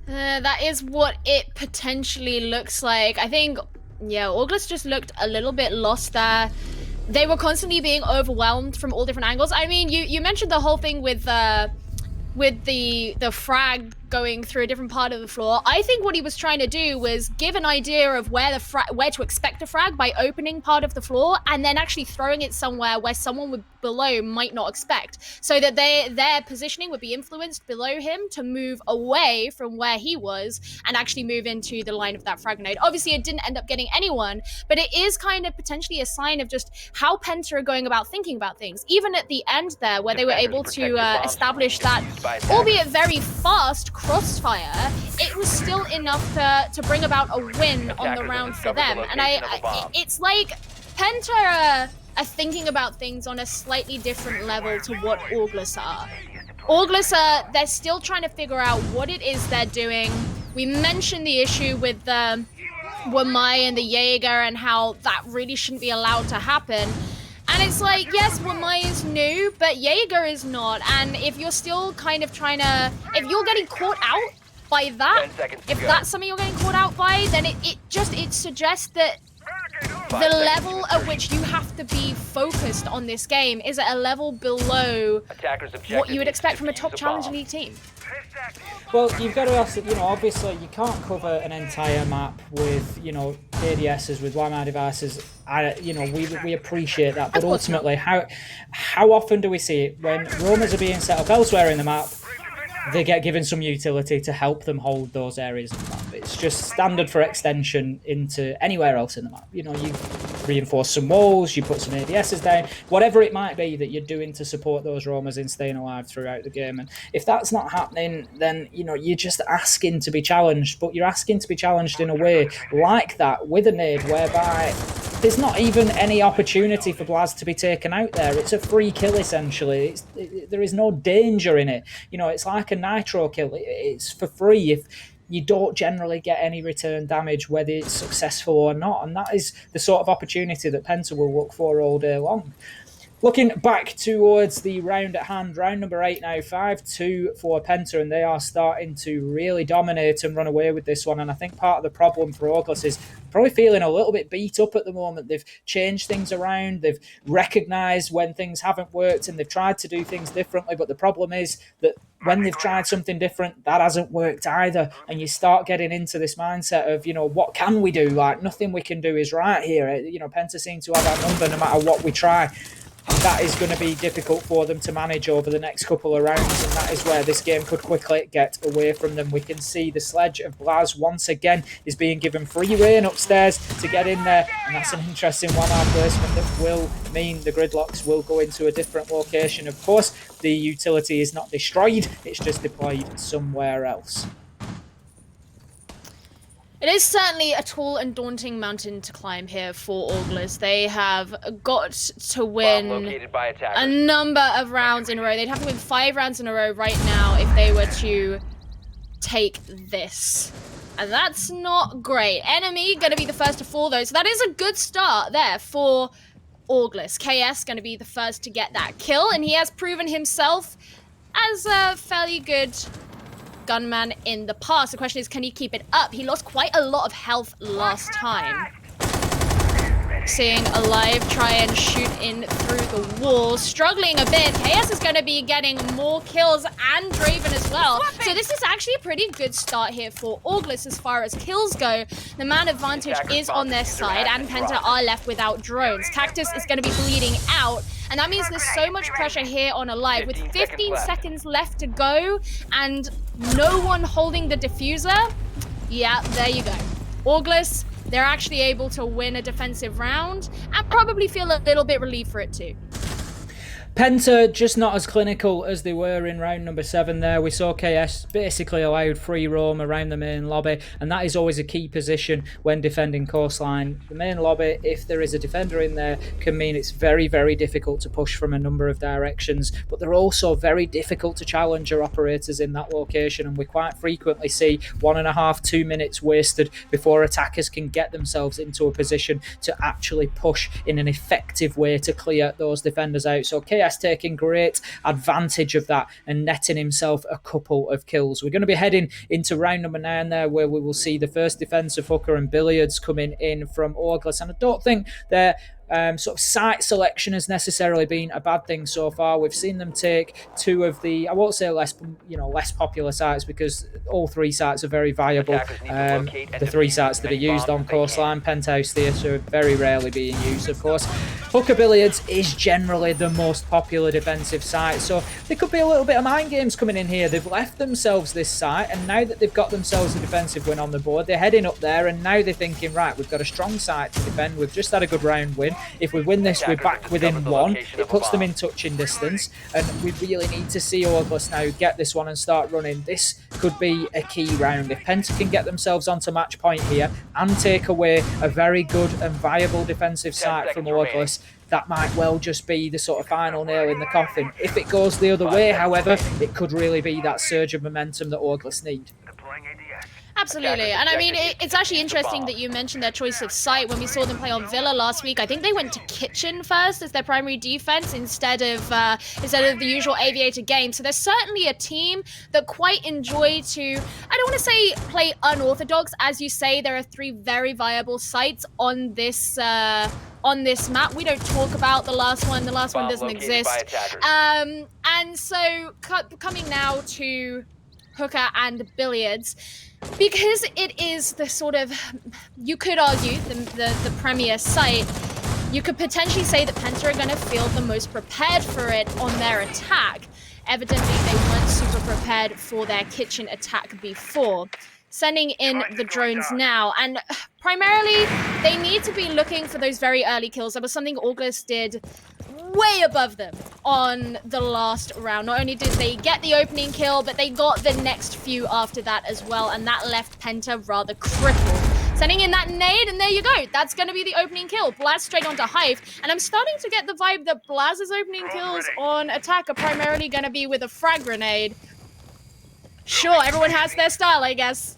That is what it potentially looks like. I think, yeah, Auglis just looked a little bit lost there. They were constantly being overwhelmed from all different angles. I mean, you mentioned the whole thing with the frag going through a different part of the floor. I think what he was trying to do was give an idea of where to expect a frag by opening part of the floor and then actually throwing it somewhere where someone below might not expect, so that their positioning would be influenced below him to move away from where he was and actually move into the line of that frag grenade. Obviously, it didn't end up getting anyone, but it is kind of potentially a sign of just how Penta are going about thinking about things. Even at the end there, where they were able to establish that, albeit very fast, crossfire, it was still enough to bring about a win on the round for them. And it's like Penta are thinking about things on a slightly different level to what Auglis are. Auglis they're still trying to figure out what it is they're doing. We mentioned the issue with the Wamai and the Jaeger and how that really shouldn't be allowed to happen. And it's like, yes, Wamai is new, but Jaeger is not. And if you're still kind of trying to, if you're getting caught out by that, if that's something you're getting caught out by, then it suggests that the level at which you have to be focused on this game is at a level below what you would expect from a top Challenge League team. Well, you've got to ask that, obviously you can't cover an entire map with, ADSs, with Wi-Fi devices. We appreciate that, but ultimately, how often do we see it when roamers are being set up elsewhere in the map? They get given some utility to help them hold those areas of the map. It's just standard for extension into anywhere else in the map. You reinforce some walls, you put some ADSs down, whatever it might be that you're doing to support those roamers in staying alive throughout the game. And if that's not happening, then, you're just asking to be challenged, but you're asking to be challenged in a way like that with a nade, whereby there's not even any opportunity for Blaz to be taken out there. It's a free kill, essentially. There is no danger in it. It's like a nitro kill. It's for free if you don't generally get any return damage, whether it's successful or not. And that is the sort of opportunity that Penta will look for all day long. Looking back towards the round at hand, round number 8 now, 5-2 for Penta, and they are starting to really dominate and run away with this one. And I think part of the problem for Auglis is probably feeling a little bit beat up at the moment. They've changed things around, they've recognised when things haven't worked, and they've tried to do things differently. But the problem is that when they've tried something different, that hasn't worked either. And you start getting into this mindset of, what can we do? Like, nothing we can do is right here. Penta seem to have our number no matter what we try. And that is going to be difficult for them to manage over the next couple of rounds, and that is where this game could quickly get away from them. We can see the sledge of Blaz once again is being given free rein upstairs to get in there, and that's an interesting one-arm placement that will mean the gridlocks will go into a different location. Of course, the utility is not destroyed, it's just deployed somewhere else. It is certainly a tall and daunting mountain to climb here for Auglis. They have got to win a number of rounds in a row. They'd have to win 5 rounds in a row right now if they were to take this. And that's not great. Enemy going to be the first to fall, though. So that is a good start there for Auglis. KS going to be the first to get that kill. And he has proven himself as a fairly good gunman in the past. The question is, can he keep it up? He lost quite a lot of health last time. Seeing Alive try and shoot in through the wall, struggling a bit. KS is going to be getting more kills, and Draven as well. So this is actually a pretty good start here for Auglis as far as kills go. The man advantage is on their side, and Penta are left without drones. Cactus is going to be bleeding out, and that means there's so much pressure here on Alive. With 15 seconds left to go, and no one holding the diffuser. Yeah, there you go. Auglis, they're actually able to win a defensive round and probably feel a little bit relieved for it too. Penta just not as clinical as they were in round number 7 there. We saw KS basically allowed free roam around the main lobby, and that is always a key position when defending coastline. The main lobby, if there is a defender in there, can mean it's very, very difficult to push from a number of directions, but they're also very difficult to challenge your operators in that location, and we quite frequently see 1.5, 2 minutes wasted before attackers can get themselves into a position to actually push in an effective way to clear those defenders out. So KS taking great advantage of that and netting himself a couple of kills. We're going to be heading into round number 9 there, where we will see the first defense of Hooker and Billiards coming in from Orglis, and I don't think they're sort of site selection has necessarily been a bad thing so far. We've seen them take 2 of the, I won't say less popular sites, because all 3 sites are very viable. The 3 sites that are used on coastline, Penthouse Theatre, are very rarely being used, of course. Hooker Billiards is generally the most popular defensive site, so there could be a little bit of mind games coming in here. They've left themselves this site, and now that they've got themselves a defensive win on the board, they're heading up there, and now they're thinking, right, we've got a strong site to defend. We've just had a good round win. If we win this, we're back within 1. It puts them in touching distance, and we really need to see Orglis now get this one and start running. This could be a key round. If Penta can get themselves onto match point here and take away a very good and viable defensive site from Orglis, that might well just be the sort of final nail in the coffin. If it goes the other way, however, it could really be that surge of momentum that Orglis need. Absolutely. And I mean, it's actually interesting that you mentioned their choice of site. When we saw them play on Villa last week, I think they went to Kitchen first as their primary defense instead of the usual Aviator game. So there's certainly a team that quite enjoy to, I don't want to say play unorthodox. As you say, there are 3 very viable sites on this map. We don't talk about the last one. The last one doesn't exist. And so coming now to Hooker and Billiards, because it is the sort of, you could argue, the premier site, you could potentially say that Penta are going to feel the most prepared for it on their attack. Evidently, they weren't super prepared for their kitchen attack before. Sending in the drones now, and primarily, they need to be looking for those very early kills. That was something August did way above them on the last round. Not only did they get the opening kill, but they got the next few after that as well, and that left Penta rather crippled. Sending in that nade, and there you go. That's going to be the opening kill. Blast straight onto Hive, and I'm starting to get the vibe that Blaz's opening kills on attack are primarily going to be with a frag grenade. Sure, everyone has their style, I guess.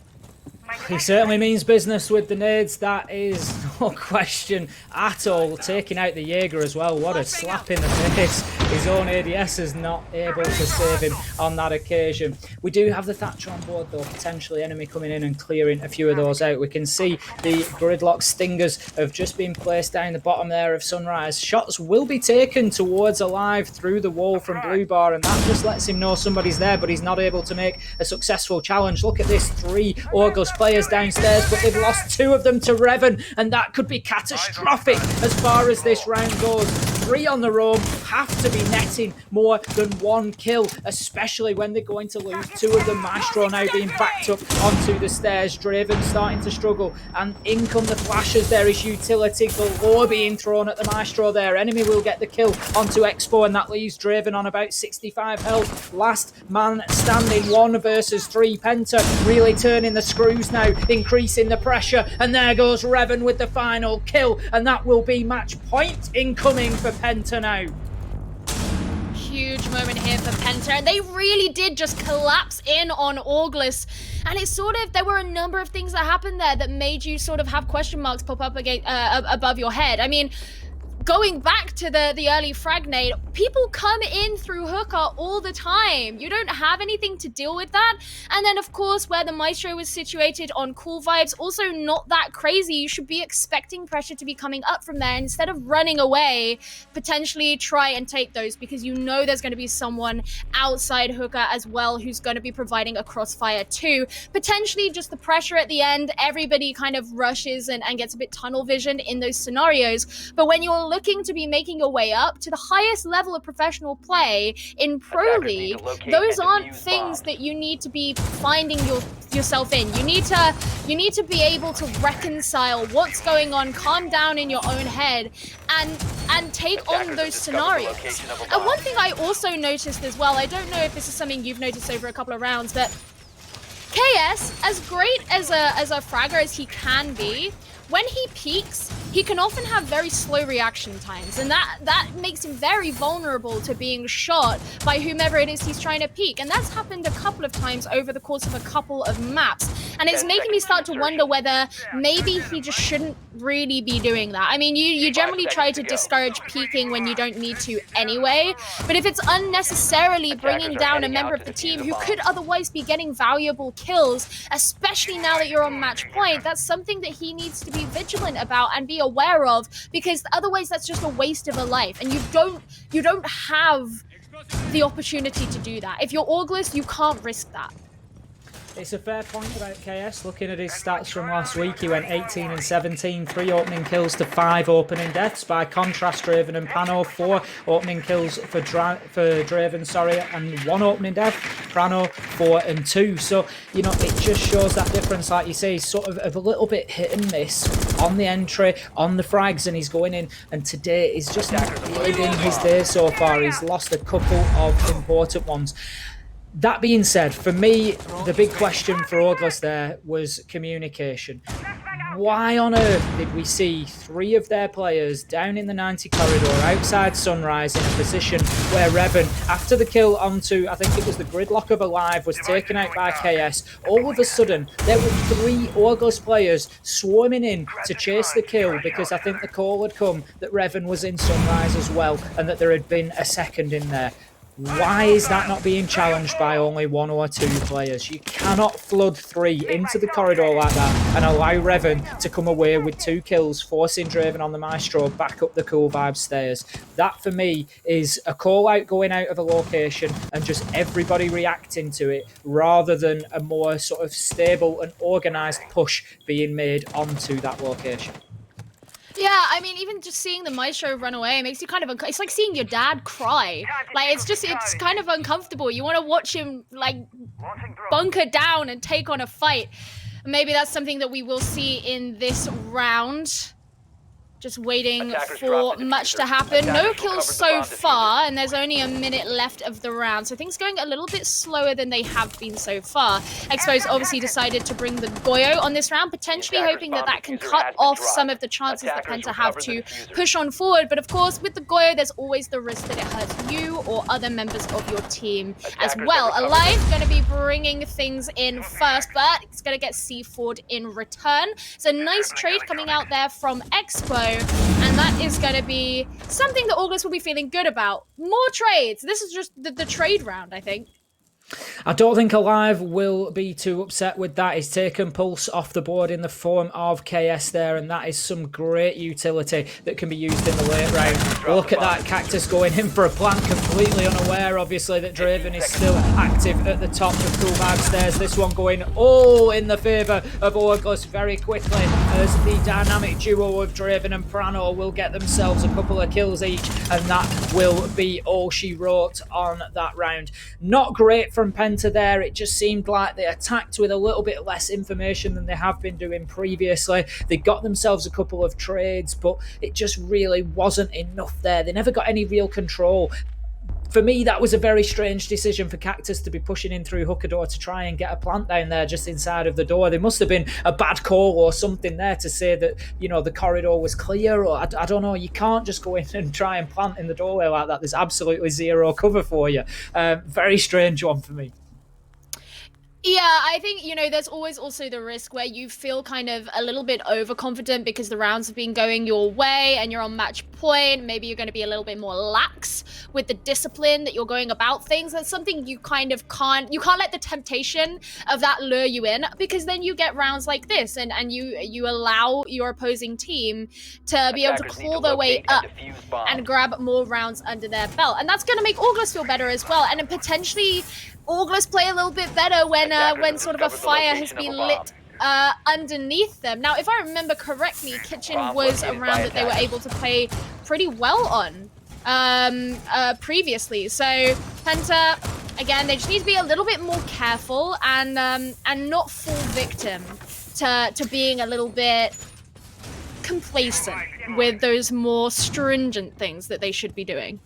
He certainly means business with the nades, that is no question at all. Taking out the Jaeger as well, what a slap in the face. His own ADS is not able to save him on that occasion. We do have the Thatcher on board though, potentially enemy coming in and clearing a few of those out. We can see the gridlock stingers have just been placed down the bottom there of Sunrise. Shots will be taken towards Alive through the wall from Blue Bar, and that just lets him know somebody's there, but he's not able to make a successful challenge. Look at this, 3 Orglis players downstairs, but they've lost 2 of them to Revan, and that could be catastrophic as far as this round goes. 3 on the roam, have to be netting more than 1 kill, especially when they're going to lose 2 of them. Maestro now being backed up onto the stairs. Draven starting to struggle, and in come the flashes. There is utility galore being thrown at the Maestro there. Enemy will get the kill onto Expo, and that leaves Draven on about 65 health. Last man standing, 1 versus 3. Penta really turning the screws now, increasing the pressure, and there goes Revan with the final kill, and that will be match point incoming for Penta now. Huge moment here for Penta, and they really did just collapse in on Orglis, and it's sort of, there were a number of things that happened there that made you sort of have question marks pop up above your head. I mean, going back to the early frag nade, people come in through Hooker all the time. You don't have anything to deal with that. And then, of course, where the Maestro was situated on Cool Vibes, also not that crazy. You should be expecting pressure to be coming up from there. And instead of running away, potentially try and take those, because you know there's going to be someone outside Hooker as well who's going to be providing a crossfire too. Potentially just the pressure at the end. Everybody kind of rushes and gets a bit tunnel vision in those scenarios. But when you're looking to be making your way up to the highest level of professional play in Pro League, those aren't things that you need to be finding yourself in. You need to be able to reconcile what's going on, calm down in your own head, and take on those scenarios. And one thing I also noticed as well, I don't know if this is something you've noticed over a couple of rounds, but KS, as great as a fragger as he can be, when he peaks, he can often have very slow reaction times, and that makes him very vulnerable to being shot by whomever it is he's trying to peak. And that's happened a couple of times over the course of a couple of maps. And it's making me start to wonder whether maybe he just shouldn't really be doing that. I mean, you generally try to discourage peaking when you don't need to anyway, but if it's unnecessarily bringing down a member of the team who could otherwise be getting valuable kills, especially now that you're on match point, that's something that he needs to be vigilant about and be aware of, because otherwise that's just a waste of a life, and you don't have the opportunity to do that. If you're August, you can't risk that. It's a fair point about KS. Looking at his stats from last week, he went 18 and 17, 3 opening kills to 5 opening deaths. By contrast, Draven and Prano, 4 opening kills for Draven, and 1 opening death. Prano, 4 and 2. So, you know, it just shows that difference, like you say, sort of a little bit hit and miss on the entry, on the frags, and he's going in. And today is just not really been his day so far. He's lost a couple of important ones. That being said, for me, the big question for August there was communication. Why on earth did we see 3 of their players down in the 90 corridor outside Sunrise in a position where Revan, after the kill onto, I think it was the gridlock of Alive, was taken out by KS, all of a sudden there were 3 August players swarming in to chase the kill, because I think the call had come that Revan was in Sunrise as well and that there had been a second in there. Why is that not being challenged by only 1 or 2 players? You cannot flood 3 into the corridor like that and allow Revan to come away with 2 kills, forcing Draven on the Maestro back up the Cool Vibes stairs. That, for me, is a call-out going out of a location and just everybody reacting to it, rather than a more sort of stable and organised push being made onto that location. Yeah, I mean, even just seeing the Maestro run away makes you kind of it's like seeing your dad cry. Like, it's kind of uncomfortable. You want to watch him, like, bunker down and take on a fight. Maybe that's something that we will see in this round. Just waiting for much to happen. No kills so far, and there's only a minute left of the round, so things going a little bit slower than they have been so far. Expos obviously decided to bring the Goyo on this round, potentially hoping that that can cut off some of the chances that Penta have to push on forward. But of course, with the Goyo, there's always the risk that it hurts you or other members of your team as well. Alive going to be bringing things in first, but it's going to get C4'd in return. So nice trade coming out there from Expo. And that is going to be something that August will be feeling good about. More trades. This is just the trade round, I think. I don't think Alive will be too upset with that. He's taken Pulse off the board in the form of KS there, and that is some great utility that can be used in the late round. Look at that, Cactus going in for a plant, completely unaware, obviously, that Draven is still active at the top of Cool Vibe stairs. This one going all in the favour of August very quickly, as the dynamic duo of Draven and Prano will get themselves a couple of kills each, and that will be all she wrote on that round. Not great from Penta there. It just seemed like they attacked with a little bit less information than they have been doing previously. They got themselves a couple of trades, but it just really wasn't enough there. They never got any real control. For me, that was a very strange decision for Cactus to be pushing in through Hookador to try and get a plant down there just inside of the door. There must have been a bad call or something there to say that, you know, the corridor was clear, or I don't know. You can't just go in and try and plant in the doorway like that. There's absolutely zero cover for you. Very strange one for me. Yeah, I think, you know, there's always also the risk where you feel kind of a little bit overconfident because the rounds have been going your way and you're on match point. Maybe you're going to be a little bit more lax with the discipline that you're going about things. That's something you kind of can't let the temptation of that lure you in, because then you get rounds like this and you allow your opposing team to be able to claw their way up and grab more rounds under their belt. And that's going to make August feel better as well, and then potentially August play a little bit better when sort of a fire has been lit underneath them. Now, if I remember correctly, Kitchen was around that they were able to play pretty well on previously. So Penta, again, they just need to be a little bit more careful and not fall victim to being a little bit complacent with those more stringent things that they should be doing.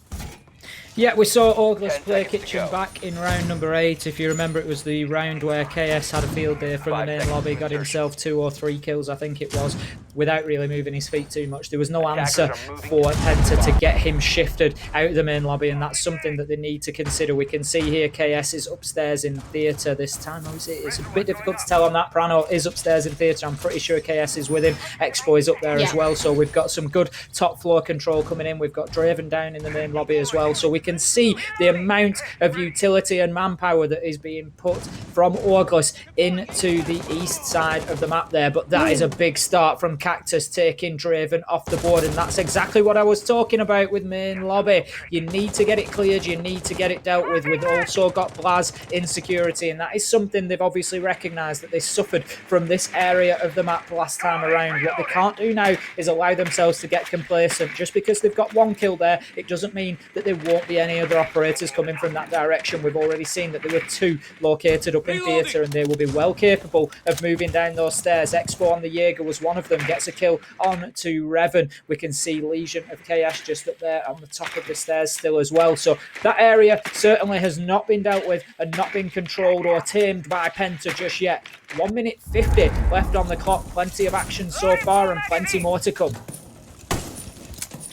Yeah, we saw August play Kitchen back in round number 8. If you remember, it was the round where KS had a field day from the main lobby, got himself 2 or 3 kills, I think it was, without really moving his feet too much. There was no answer for Penta to get him shifted out of the main lobby, and that's something that they need to consider. We can see here KS is upstairs in theatre this time. It's a bit difficult to tell on that. Prano is upstairs in theatre. I'm pretty sure KS is with him. Expo is up there as well, so we've got some good top floor control coming in. We've got Draven down in the main lobby as well, so we can see the amount of utility and manpower that is being put from Orglis into the east side of the map there. But that is a big start from Cactus, taking Draven off the board, and that's exactly what I was talking about with main lobby. You need to get it cleared, you need to get it dealt with. We've also got Blaz insecurity, and that is something they've obviously recognised, that they suffered from this area of the map last time around. What they can't do now is allow themselves to get complacent. Just because they've got 1 kill there, it doesn't mean that there won't be any other operators coming from that direction. We've already seen that there were 2 located up in theatre, and they will be well capable of moving down those stairs. Expo on the Jaeger was one of them, gets a kill on to Revan. We can see Legion of KS just up there on the top of the stairs still as well. So that area certainly has not been dealt with and not been controlled or tamed by Penta just yet. 1 minute 50 left on the clock. Plenty of action so far and plenty more to come.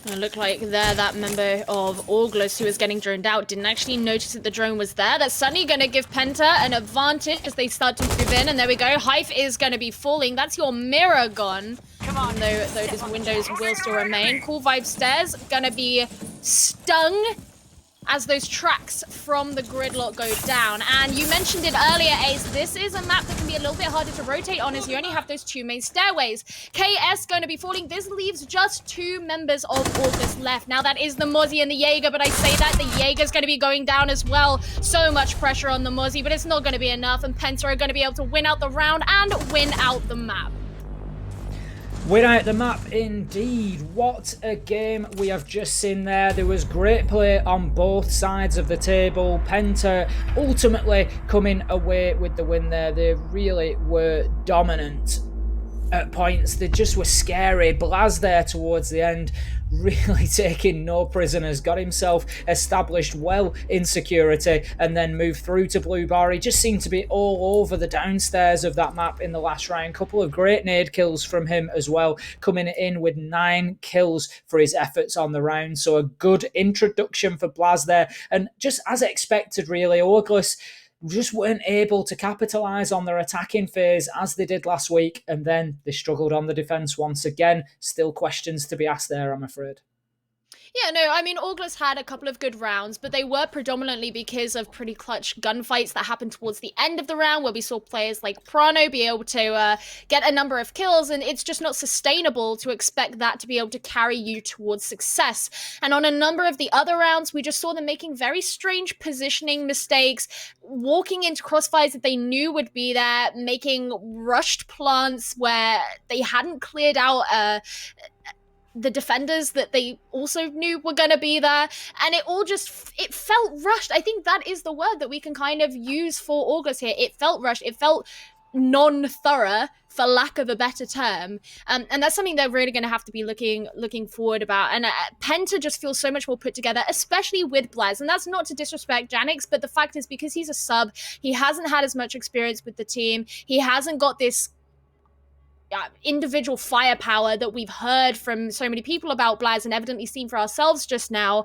It looked like there that member of August who was getting droned out didn't actually notice that the drone was there. That's suddenly going to give Penta an advantage as they start to move in. And there we go. Hive is going to be falling. That's your mirror gone. Come on. Though his windows will still remain. Cool Vibe Stairs going to be stung as those tracks from the gridlock go down. And you mentioned it earlier, Ace, this is a map that can be a little bit harder to rotate on as you only have those 2 main stairways. KS going to be falling. This leaves just 2 members of August left. Now that is the Mozzie and the Jaeger, but I say that the Jaeger's going to be going down as well. So much pressure on the Mozzie, but it's not going to be enough, and Penta are going to be able to win out the round and win out the map. Win out the map indeed. What a game we have just seen there. There was great play on both sides of the table. Penta ultimately coming away with the win there. They really were dominant at points. They just were scary. Blaz there towards the end, really taking no prisoners, got himself established well in security, and then moved through to Blue Bar. He just seemed to be all over the downstairs of that map in the last round. Couple of great nade kills from him as well, coming in with 9 kills for his efforts on the round. So a good introduction for Blaz there, and just as expected really, Orglis just weren't able to capitalise on their attacking phase as they did last week, and then they struggled on the defence once again. Still questions to be asked there, I'm afraid. Yeah, no, I mean, August had a couple of good rounds, but they were predominantly because of pretty clutch gunfights that happened towards the end of the round, where we saw players like Prano be able to get a number of kills, and it's just not sustainable to expect that to be able to carry you towards success. And on a number of the other rounds, we just saw them making very strange positioning mistakes, walking into crossfires that they knew would be there, making rushed plants where they hadn't cleared out the defenders that they also knew were going to be there, and it felt rushed. I think that is the word that we can kind of use for August here. It felt rushed. It felt non-thorough, for lack of a better term, and that's something they're really going to have to be looking forward about. And Penta just feels so much more put together, especially with Blaz. And that's not to disrespect Janix, but the fact is, because he's a sub, he hasn't had as much experience with the team. He hasn't got this individual firepower that we've heard from so many people about Blaz and evidently seen for ourselves just now.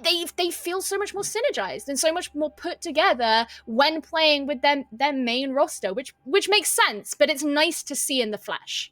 They feel so much more synergized and so much more put together when playing with their main roster, which makes sense, but it's nice to see in the flesh.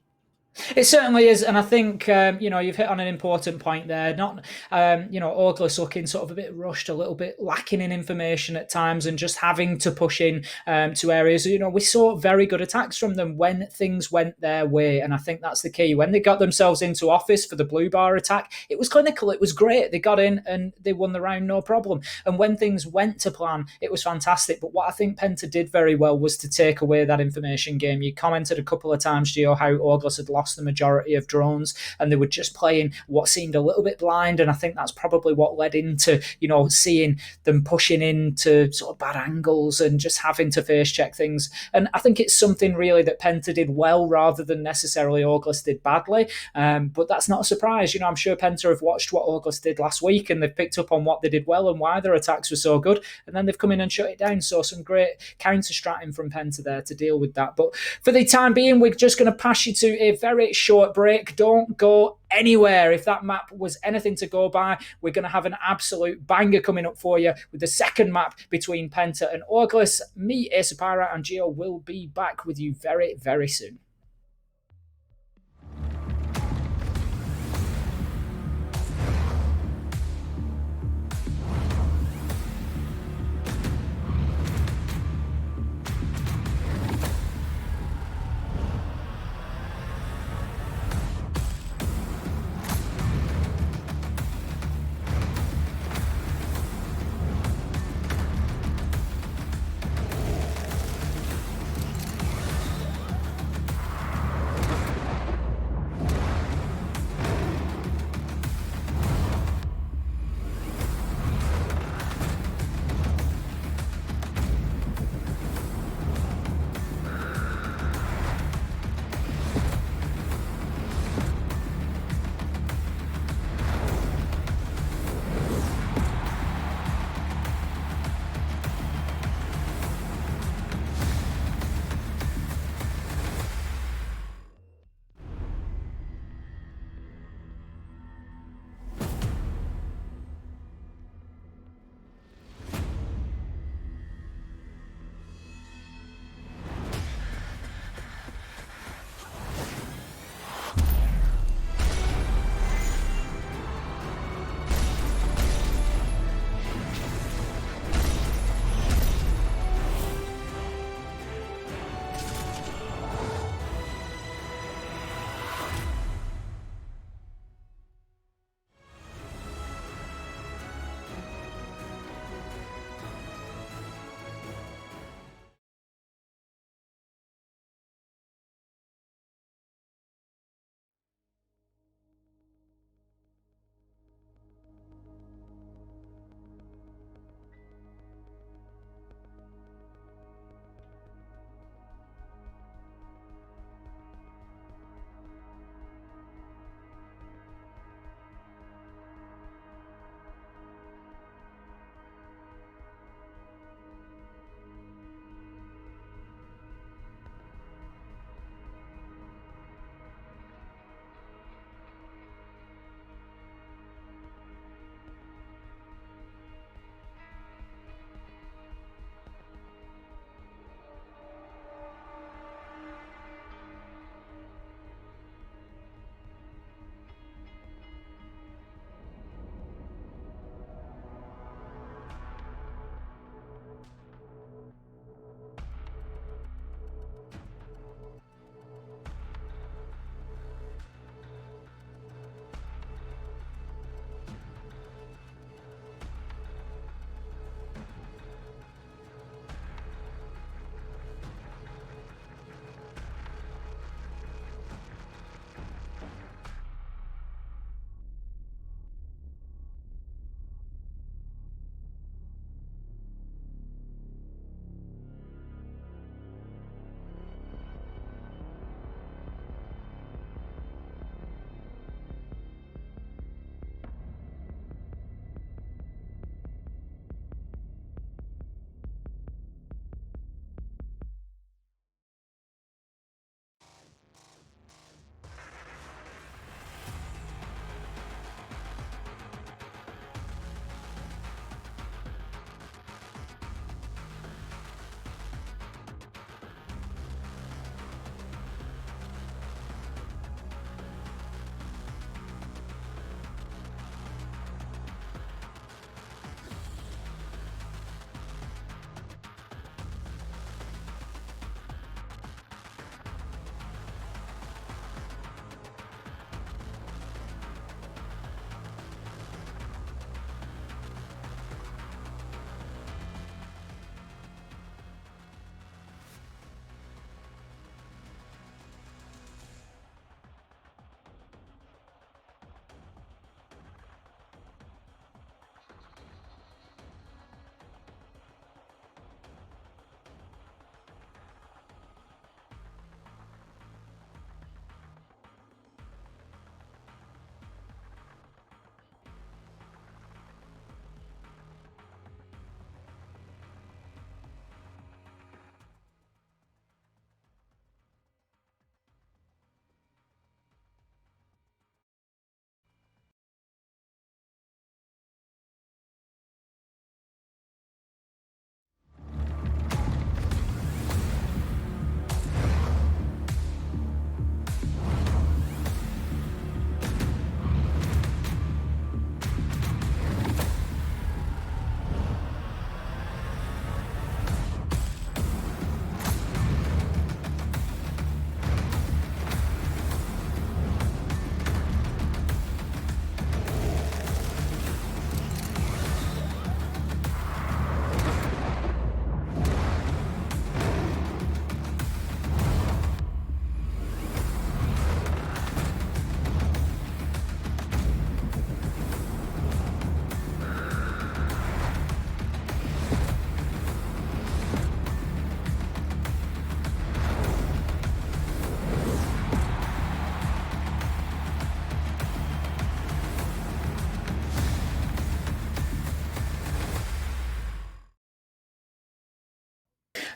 It certainly is, and I think you've hit on an important point there. Not Auglis looking sort of a bit rushed, a little bit lacking in information at times, and just having to push in to areas. We saw very good attacks from them when things went their way, and I think that's the key. When they got themselves into office for the Blue Bar attack, it was clinical, it was great. They got in and they won the round, no problem. And when things went to plan, it was fantastic. But what I think Penta did very well was to take away that information game. You commented a couple of times, Gio, how Auglis had lost lost the majority of drones, and they were just playing what seemed a little bit blind. And I think that's probably what led into, seeing them pushing into sort of bad angles and just having to face check things. And I think it's something really that Penta did well rather than necessarily August did badly. But that's not a surprise. I'm sure Penta have watched what August did last week, and they've picked up on what they did well and why their attacks were so good. And then they've come in and shut it down. So some great counter-stratting from Penta there to deal with that. But for the time being, we're just going to pass you to a very short break. Don't go anywhere. If that map was anything to go by, we're going to have an absolute banger coming up for you with the second map between Penta and August. Me, Asapira, and Gio will be back with you very, very soon.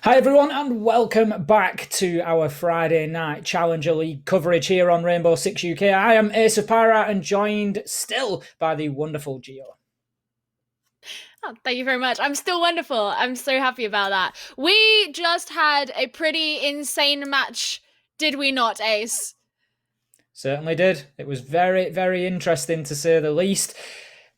Hi, everyone, and welcome back to our Friday night Challenger League coverage here on Rainbow Six UK. I am Ace of Pyra and joined still by the wonderful Geo. Oh, thank you very much. I'm still wonderful. I'm so happy about that. We just had a pretty insane match, did we not, Ace? Certainly did. It was very, very interesting to say the least.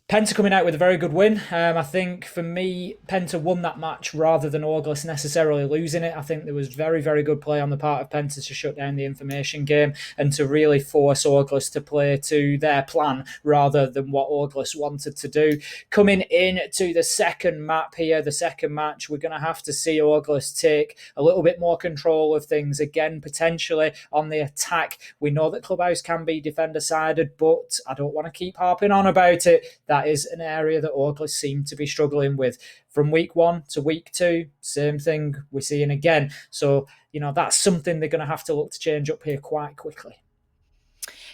Penta coming out with a very good win. I think for me, Penta won that match rather than August necessarily losing it. I think there was very, very good play on the part of Penta to shut down the information game and to really force August to play to their plan rather than what August wanted to do. Coming in to the second map here, the second match, we're going to have to see August take a little bit more control of things again, potentially on the attack. We know that Clubhouse can be defender-sided, but I don't want to keep harping on about it. That is an area that August seem to be struggling with. From week 1 to week 2, same thing we're seeing again. So, that's something they're going to have to look to change up here quite quickly.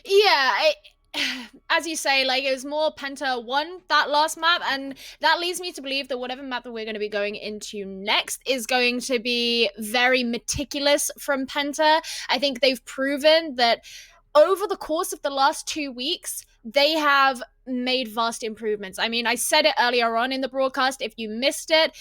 Yeah, as you say, it was more Penta won that last map, and that leads me to believe that whatever map that we're going to be going into next is going to be very meticulous from Penta. I think they've proven that over the course of the last 2 weeks, they have made vast improvements. I mean, I said it earlier on in the broadcast. If you missed it,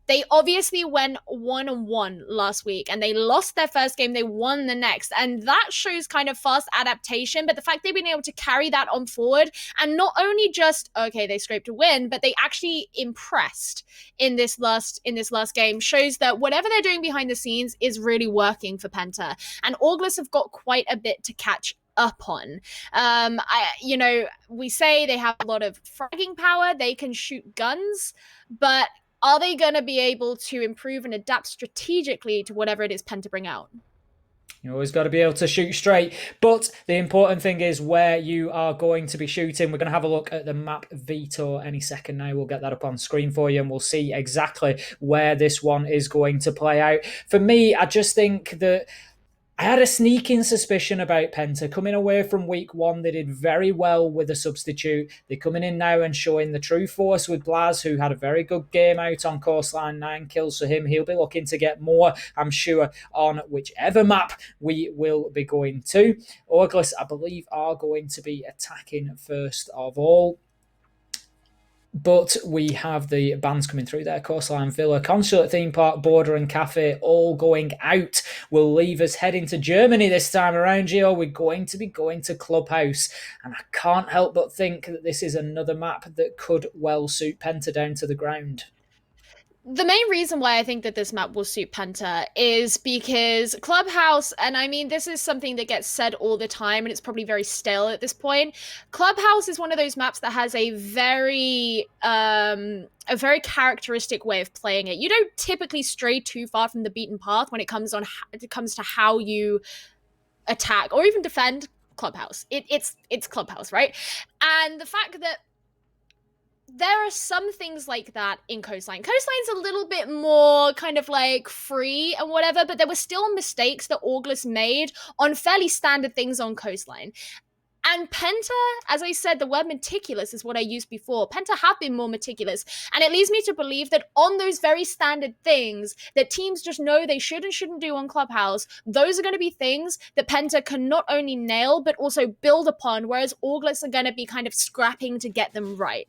they obviously went 1-1 last week and they lost their first game. They won the next. And that shows kind of fast adaptation. But the fact they've been able to carry that on forward and not only just, okay, they scraped a win, but they actually impressed in this last game shows that whatever they're doing behind the scenes is really working for Penta. And August have got quite a bit to catch up on. We say they have a lot of fragging power, they can shoot guns, but are they going to be able to improve and adapt strategically to whatever it is Penta bring out? You always got to be able to shoot straight. But the important thing is where you are going to be shooting. We're going to have a look at the map veto any second now. We'll get that up on screen for you and we'll see exactly where this one is going to play out. For me, I just think that I had a sneaking suspicion about Penta. Coming away from week 1, they did very well with a substitute. They're coming in now and showing the true force with Blaz, who had a very good game out on Coastline, 9 kills for him. He'll be looking to get more, I'm sure, on whichever map we will be going to. August, I believe, are going to be attacking first of all. But we have the bands coming through there. Coastline Villa, Consulate Theme Park, Border and Cafe all going out. Will leave us heading to Germany this time around, Gio. We're going to be going to Clubhouse. And I can't help but think that this is another map that could well suit Penta down to the ground. The main reason why I think that this map will suit Penta is because Clubhouse, and I mean, this is something that gets said all the time, and it's probably very stale at this point. Clubhouse is one of those maps that has a very characteristic way of playing it. You don't typically stray too far from the beaten path when it comes to how you attack or even defend Clubhouse. It's Clubhouse, right? And the fact that there are some things like that in Coastline. Coastline's a little bit more kind of free and whatever, but there were still mistakes that August made on fairly standard things on Coastline. And Penta, as I said, the word meticulous is what I used before. Penta have been more meticulous. And it leads me to believe that on those very standard things that teams just know they should and shouldn't do on Clubhouse, those are going to be things that Penta can not only nail, but also build upon, whereas August are going to be kind of scrapping to get them right.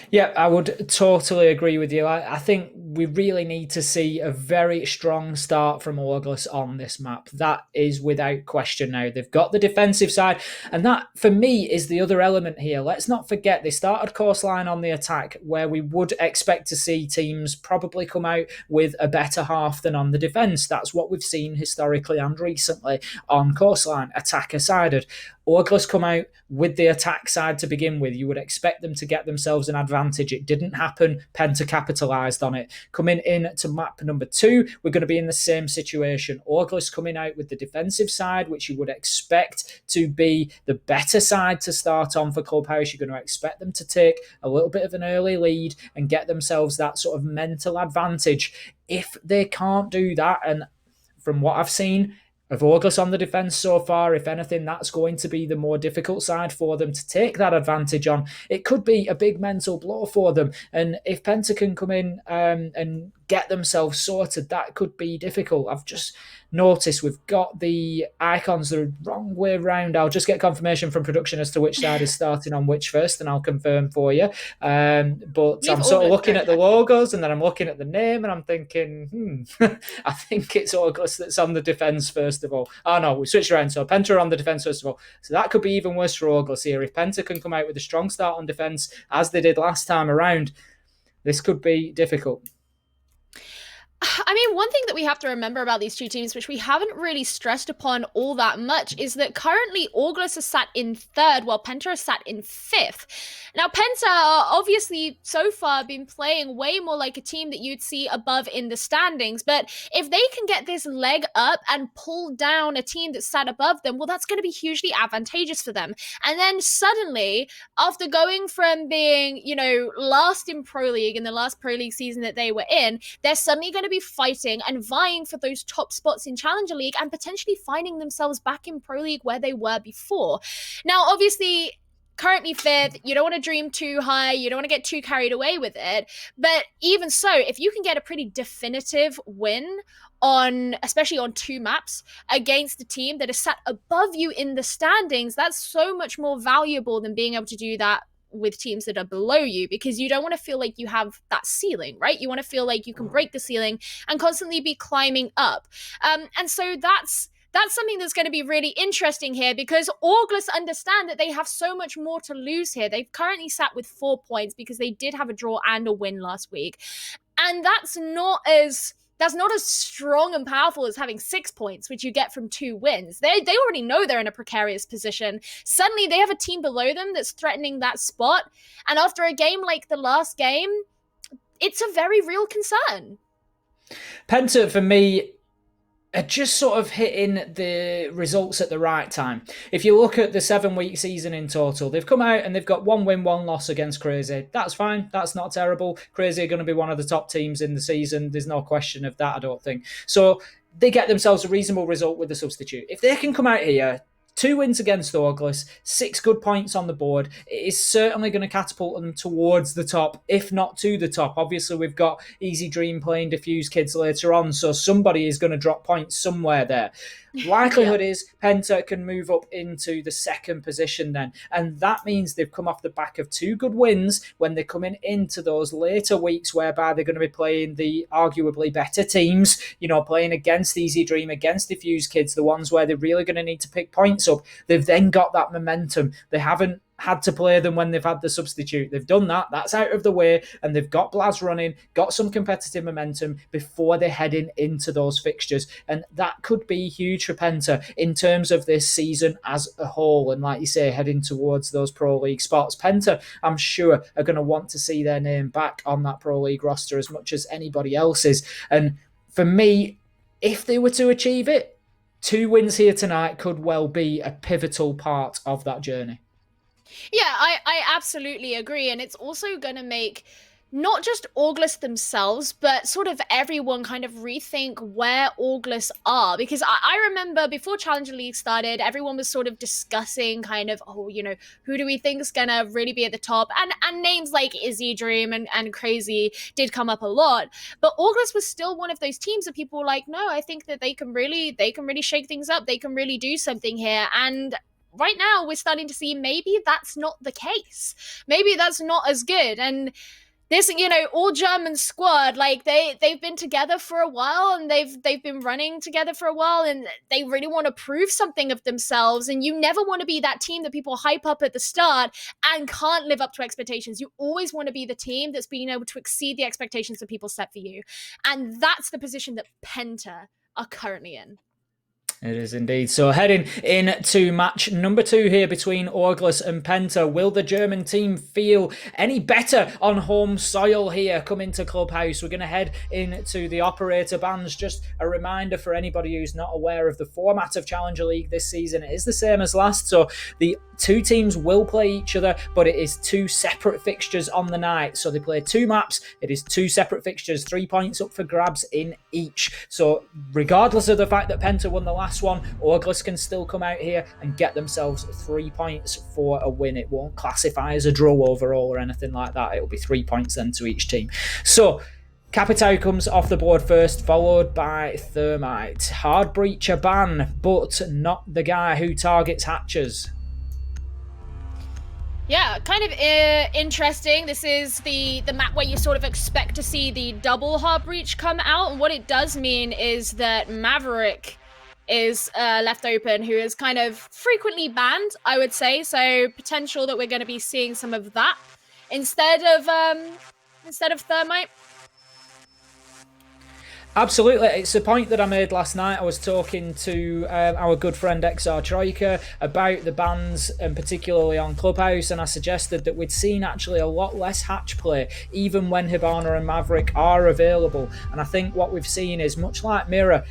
Yeah, I would totally agree with you. I think we really need to see a very strong start from August on this map. That is without question now. They've got the defensive side, and that, for me, is the other element here. Let's not forget, they started Coastline on the attack, where we would expect to see teams probably come out with a better half than on the defence. That's what we've seen historically and recently on Coastline, attacker-sided. August come out with the attack side to begin with. You would expect them to get themselves an advantage. It didn't happen. Penta capitalised on it. Coming in to map number 2, we're going to be in the same situation. August coming out with the defensive side, which you would expect to be the better side to start on for Clubhouse. You're going to expect them to take a little bit of an early lead and get themselves that sort of mental advantage. If they can't do that, and from what I've seen of August on the defence so far, if anything, that's going to be the more difficult side for them to take that advantage on. It could be a big mental blow for them. And if Penta can come in and get themselves sorted, that could be difficult. I've just noticed we've got the icons the wrong way around. I'll just get confirmation from production as to which side is starting on which first, and I'll confirm for you. But We've I'm all sort of been looking very at the happy. logos, and then I'm looking at the name, and I'm thinking, I think it's August that's on the defence first of all. Oh no, we switched around. So Penta are on the defence first of all. So that could be even worse for August here. If Penta can come out with a strong start on defence, as they did last time around, this could be difficult. I mean, one thing that we have to remember about these two teams, which we haven't really stressed upon all that much, is that currently August is sat in third, while Penta is sat in fifth. Now, Penta are obviously so far been playing way more like a team that you'd see above in the standings, but if they can get this leg up and pull down a team that's sat above them, well, that's going to be hugely advantageous for them. And then suddenly, after going from being, last in Pro League in the last Pro League season that they were in, they're suddenly going to be fighting and vying for those top spots in Challenger League and potentially finding themselves back in Pro League where they were before. Now, obviously, currently fifth, you don't want to dream too high, you don't want to get too carried away with it, but even so, if you can get a pretty definitive win especially on two maps against a team that is sat above you in the standings, that's so much more valuable than being able to do that with teams that are below you, because you don't want to feel like you have that ceiling, right? You want to feel like you can break the ceiling and constantly be climbing up. And so that's something that's going to be really interesting here, because August understand that they have so much more to lose here. They've currently sat with 4 points because they did have a draw and a win last week. And that's not as strong and powerful as having 6 points, which you get from 2 wins. They already know they're in a precarious position. Suddenly they have a team below them that's threatening that spot. And after a game like the last game, it's a very real concern. Penta, for me, are just sort of hitting the results at the right time. If you look at the 7-week season in total, they've come out and they've got 1 win, 1 loss against Crazy. That's fine. That's not terrible. Crazy are going to be one of the top teams in the season. There's no question of that, I don't think. So they get themselves a reasonable result with the substitute. If they can come out here, 2 wins against Douglas, 6 good points on the board, it is certainly going to catapult them towards the top, if not to the top. Obviously, we've got Easy Dream playing Diffuse Kids later on, so somebody is going to drop points somewhere there. Likelihood is Penta can move up into the second position then. And that means they've come off the back of 2 good wins when they're coming into those later weeks whereby they're going to be playing the arguably better teams, playing against Easy Dream, against Diffuse Kids, the ones where they're really going to need to pick points up. They've then got that momentum. They haven't had to play them when they've had the substitute. They've done that. That's out of the way. And they've got Blaz running, got some competitive momentum before they're heading into those fixtures. And that could be huge for Penta in terms of this season as a whole. And like you say, heading towards those Pro League spots. Penta, I'm sure, are going to want to see their name back on that Pro League roster as much as anybody else's. And for me, if they were to achieve it, 2 wins here tonight could well be a pivotal part of that journey. Yeah, I absolutely agree. And it's also going to make not just August themselves, but sort of everyone kind of rethink where August are. Because I remember before Challenger League started, everyone was sort of discussing kind of, who do we think is going to really be at the top? And names like Izzy Dream and Crazy did come up a lot. But August was still one of those teams that people were like, no, I think that they can really shake things up. They can really do something here. And right now we're starting to see maybe that's not the case. Maybe that's not as good. And this, all German squad, like they've been together for a while and they've been running together for a while and they really want to prove something of themselves. And you never want to be that team that people hype up at the start and can't live up to expectations. You always want to be the team that's being able to exceed the expectations that people set for you. And that's the position that Penta are currently in. It is indeed. So heading into match number 2 here between August and Penta. Will the German team feel any better on home soil here coming to Clubhouse? We're going to head into the operator bands. Just a reminder for anybody who's not aware of the format of Challenger League this season. It is the same as last. So the 2 teams will play each other, but it is 2 separate fixtures on the night. So they play 2 maps. It is 2 separate fixtures, 3 points up for grabs in each. So regardless of the fact that Penta won the last one, August can still come out here and get themselves 3 points for a win. It won't classify as a draw overall or anything like that. It'll be 3 points then to each team. So Capitao comes off the board first, followed by Thermite. Hard Breacher ban, but not the guy who targets hatches. Yeah, kind of interesting. This is the map where you sort of expect to see the double hard breach come out, and what it does mean is that Maverick is left open, who is kind of frequently banned, I would say. So potential that we're going to be seeing some of that instead of Thermite. Absolutely. It's a point that I made last night. I was talking to our good friend XR Troika about the bans, and particularly on Clubhouse, and I suggested that we'd seen actually a lot less hatch play, even when Hibana and Maverick are available. And I think what we've seen is, much like Mirror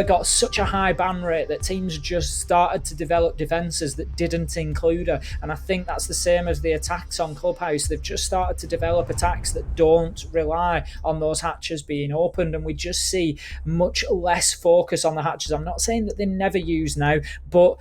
got such a high ban rate that teams just started to develop defences that didn't include her. And I think that's the same as the attacks on Clubhouse. They've just started to develop attacks that don't rely on those hatches being opened, and we just see much less focus on the hatches. I'm not saying that they never use now, but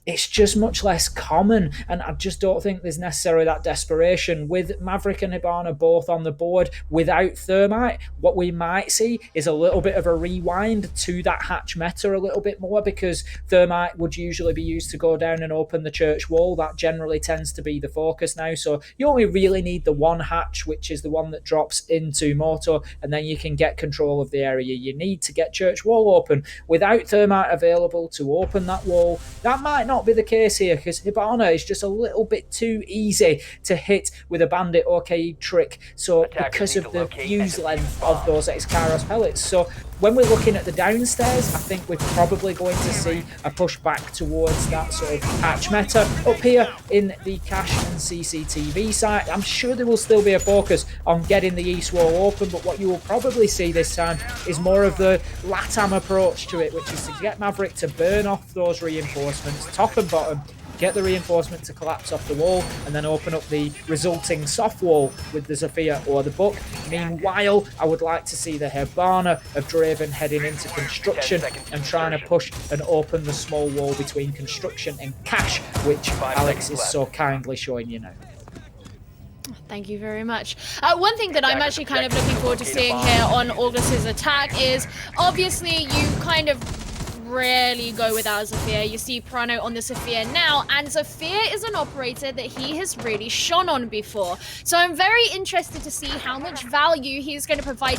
it's just much less common, and I just don't think there's necessarily that desperation. With Maverick and Hibana both on the board without Thermite, what we might see is a little bit of a rewind to that hatch meta a little bit more, because Thermite would usually be used to go down and open the church wall. That generally tends to be the focus now, so you only really need the one hatch, which is the one that drops into Moto, and then you can get control of the area you need to get church wall open. Without Thermite available to open that wall, that might not be the case here, because Hibana is just a little bit too easy to hit with a bandit or Kaid trick, so because of the fuse length of those X-Kairos pellets. So when we're looking at the downstairs, I think we're probably going to see a push back towards that sort of hatch meta. Up here in the cache and CCTV site, I'm sure there will still be a focus on getting the east wall open, but what you will probably see this time is more of the LATAM approach to it, which is to get Maverick to burn off those reinforcements, top and bottom, get the reinforcement to collapse off the wall, and then open up the resulting soft wall with the Zofia or the Book. Meanwhile, I would like to see the Hibana of Draven heading into construction and trying to push and open the small wall between construction and cache, which Alex is so kindly showing you now. Thank you very much. One thing that I'm actually kind of looking forward to seeing here on Augus's attack is, obviously, you kind of rarely go without Zofia. You see Prano on the Zofia now, and Zofia is an operator that he has really shone on before. So I'm very interested to see how much value he's going to provide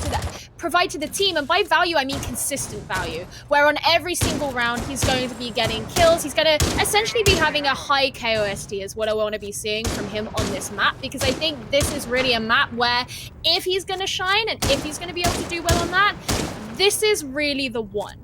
to the team, and by value I mean consistent value, where on every single round he's going to be getting kills. He's going to essentially be having a high KOST is what I want to be seeing from him on this map, because I think this is really a map where if he's going to shine and if he's going to be able to do well on that, this is really the one.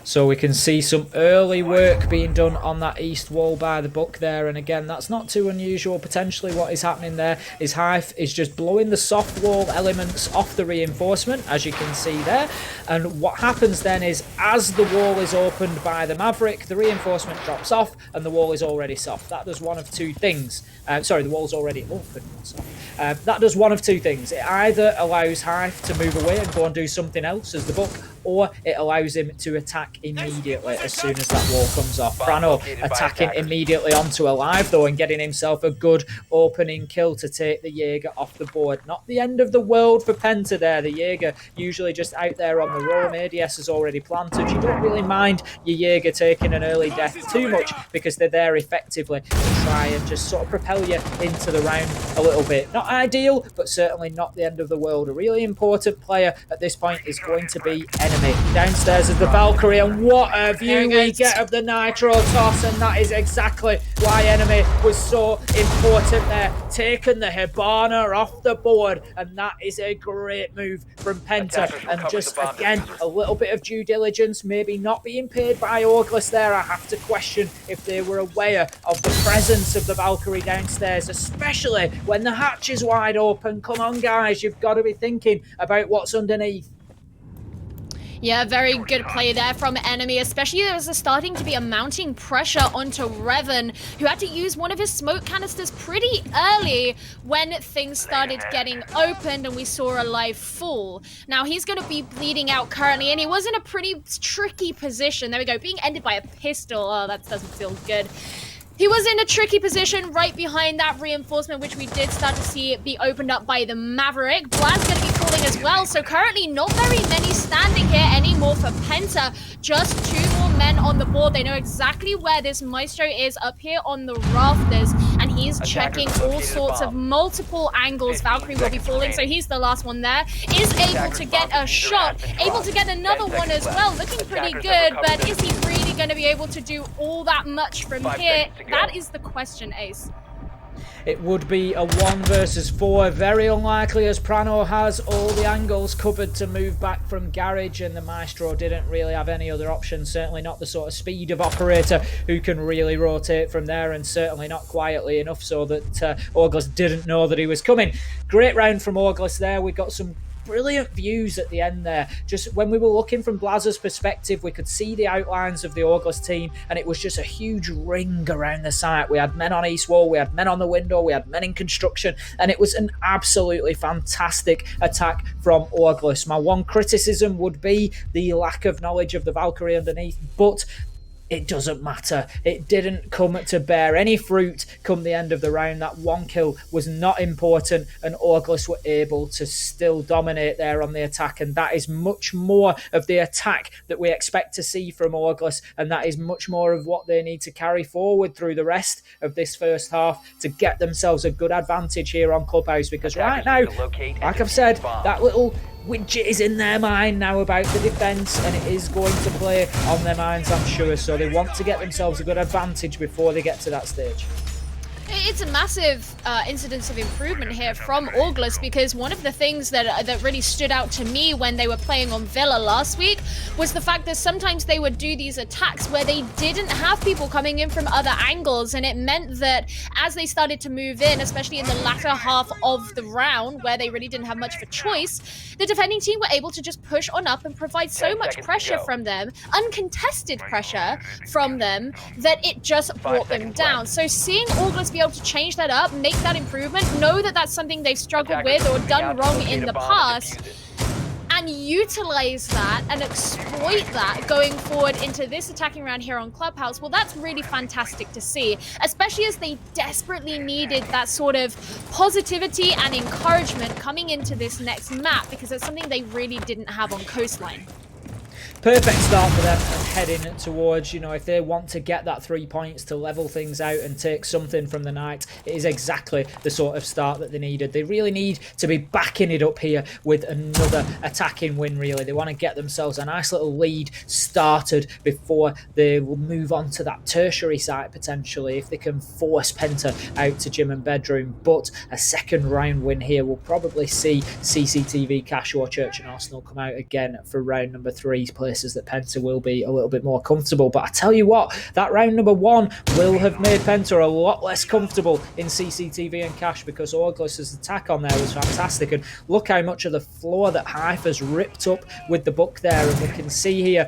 So we can see some early work being done on that east wall by the Book there, and again, that's not too unusual. Potentially what is happening there is Hive is just blowing the soft wall elements off the reinforcement, as you can see there, and what happens then is, as the wall is opened by the Maverick, the reinforcement drops off and the wall is already soft. That does one of two things. Sorry, the wall's already open, not soft. That does one of two things. It either allows Hive to move away and go and do something else as the Book, or it allows him to attack immediately as soon as that wall comes off. Prano attacking immediately onto Alive though, and getting himself a good opening kill to take the Jaeger off the board. Not the end of the world for Penta there. The Jaeger usually just out there on the roam. ADS is already planted. You don't really mind your Jaeger taking an early death too much, because they're there effectively to try and just sort of propel you into the round a little bit. Not ideal, but certainly not the end of the world. A really important player at this point is going to be Enemy. Downstairs is the Valkyrie, and what a view we get of the Nitro toss, and that is exactly why Enemy was so important there, taking the Hibana off the board, and that is a great move from Penta. And just again, a little bit of due diligence, maybe not being paid by August there. I have to question if they were aware of the presence of the Valkyrie downstairs, especially when the hatch is wide open. Come on guys, you've got to be thinking about what's underneath. Yeah, very good play there from Enemy, especially there was starting to be a mounting pressure onto Revan, who had to use one of his smoke canisters pretty early when things started getting opened and we saw Alive fall. Now he's going to be bleeding out currently, and he was in a pretty tricky position. There we go, being ended by a pistol. Oh, that doesn't feel good. He was in a tricky position right behind that reinforcement, which we did start to see it be opened up by the Maverick. Vlad's going to be falling as well, so currently not very many standing here anymore for Penta. Just 2 more men on the board. They know exactly where this Maestro is up here on the rafters, and he's checking all sorts of multiple angles. Valkyrie will be falling, so he's the last one there. Is able to get a shot, able to get another one as well. Looking pretty good, but is he really going to be able to do all that much from here? That is the question, Ace. It would be a 1 versus 4. Very unlikely, as Prano has all the angles covered to move back from Garage, and the Maestro didn't really have any other options. Certainly not the sort of speed of operator who can really rotate from there, and certainly not quietly enough so that August didn't know that he was coming. Great round from August there. We got some brilliant views at the end there. Just when we were looking from Blazer's perspective, we could see the outlines of the August team, and it was just a huge ring around the site. We had men on east wall, we had men on the window, we had men in construction, and it was an absolutely fantastic attack from August. My one criticism would be the lack of knowledge of the Valkyrie underneath, but it doesn't matter. It didn't come to bear any fruit come the end of the round. That 1 kill was not important, and August were able to still dominate there on the attack, and that is much more of the attack that we expect to see from August, and that is much more of what they need to carry forward through the rest of this first half to get themselves a good advantage here on Clubhouse, because right now, like I've said, that little widget is in their mind now about the defence, and it is going to play on their minds, I'm sure. So they want to get themselves a good advantage before they get to that stage. It's a massive incidence of improvement here from August, because one of the things that really stood out to me when they were playing on Villa last week was the fact that sometimes they would do these attacks where they didn't have people coming in from other angles, and it meant that as they started to move in, especially in the latter half of the round where they really didn't have much of a choice, the defending team were able to just push on up and provide so much pressure from them, uncontested pressure from them, that it just brought them down. So seeing August be able to change that up, make that improvement, know that that's something they've struggled with or done wrong in the past, and utilize that and exploit that going forward into this attacking round here on Clubhouse, well, that's really fantastic to see, especially as they desperately needed that sort of positivity and encouragement coming into this next map, because it's something they really didn't have on Coastline. Perfect start for them and heading towards, if they want to get that 3 points to level things out and take something from the night, it is exactly the sort of start that they needed. They really need to be backing it up here with another attacking win, really. They want to get themselves a nice little lead started before they will move on to that tertiary site, potentially, if they can force Penta out to gym and bedroom. But a second round win here will probably see CCTV, Cashua, Church and Arsenal come out again for round number 3, places that Penta will be a little bit more comfortable. But I tell you what, that round number 1 will have made Penta a lot less comfortable in CCTV and Cash, because August's attack on there was fantastic. And look how much of the floor that Hive has ripped up with the book there. And we can see here,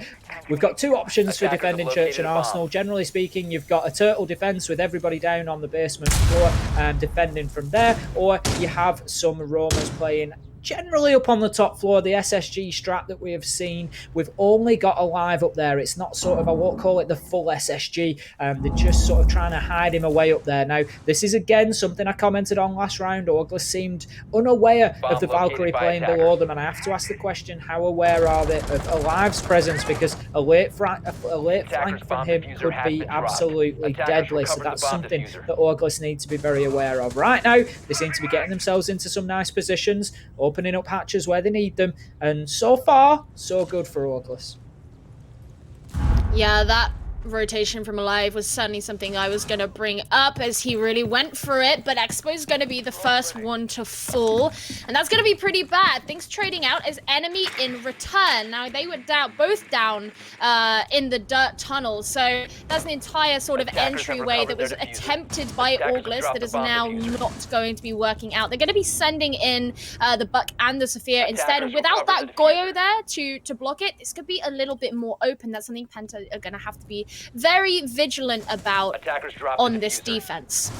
we've got 2 options for defending Church and Arsenal. Generally speaking, you've got a turtle defence with everybody down on the basement floor and defending from there, or you have some roamers playing generally up on the top floor. The SSG strat that we have seen, we've only got Alive up there. It's not sort of, I won't call it the full SSG. They're just sort of trying to hide him away up there. Now, this is again something I commented on last round. August seemed unaware of the Valkyrie playing below them, and I have to ask the question, how aware are they of Alive's presence? Because a late flank from him could be absolutely deadly. So that's something that August need to be very aware of. Right now, they seem to be getting themselves into some nice positions, opening up hatches where they need them, and so far, so good for August. Yeah, that rotation from Alive was certainly something I was going to bring up, as he really went for it, but Expo's going to be the first one to fall, and that's going to be pretty bad. Things trading out as enemy in return. Now, they were both down in the dirt tunnel, so that's an entire sort of entryway that was attempted by August that is now not going to be working out. They're going to be sending in the Buck and the Sophia instead, and without that Goyo there to block it, this could be a little bit more open. That's something Penta are going to have to be very vigilant about on this defense.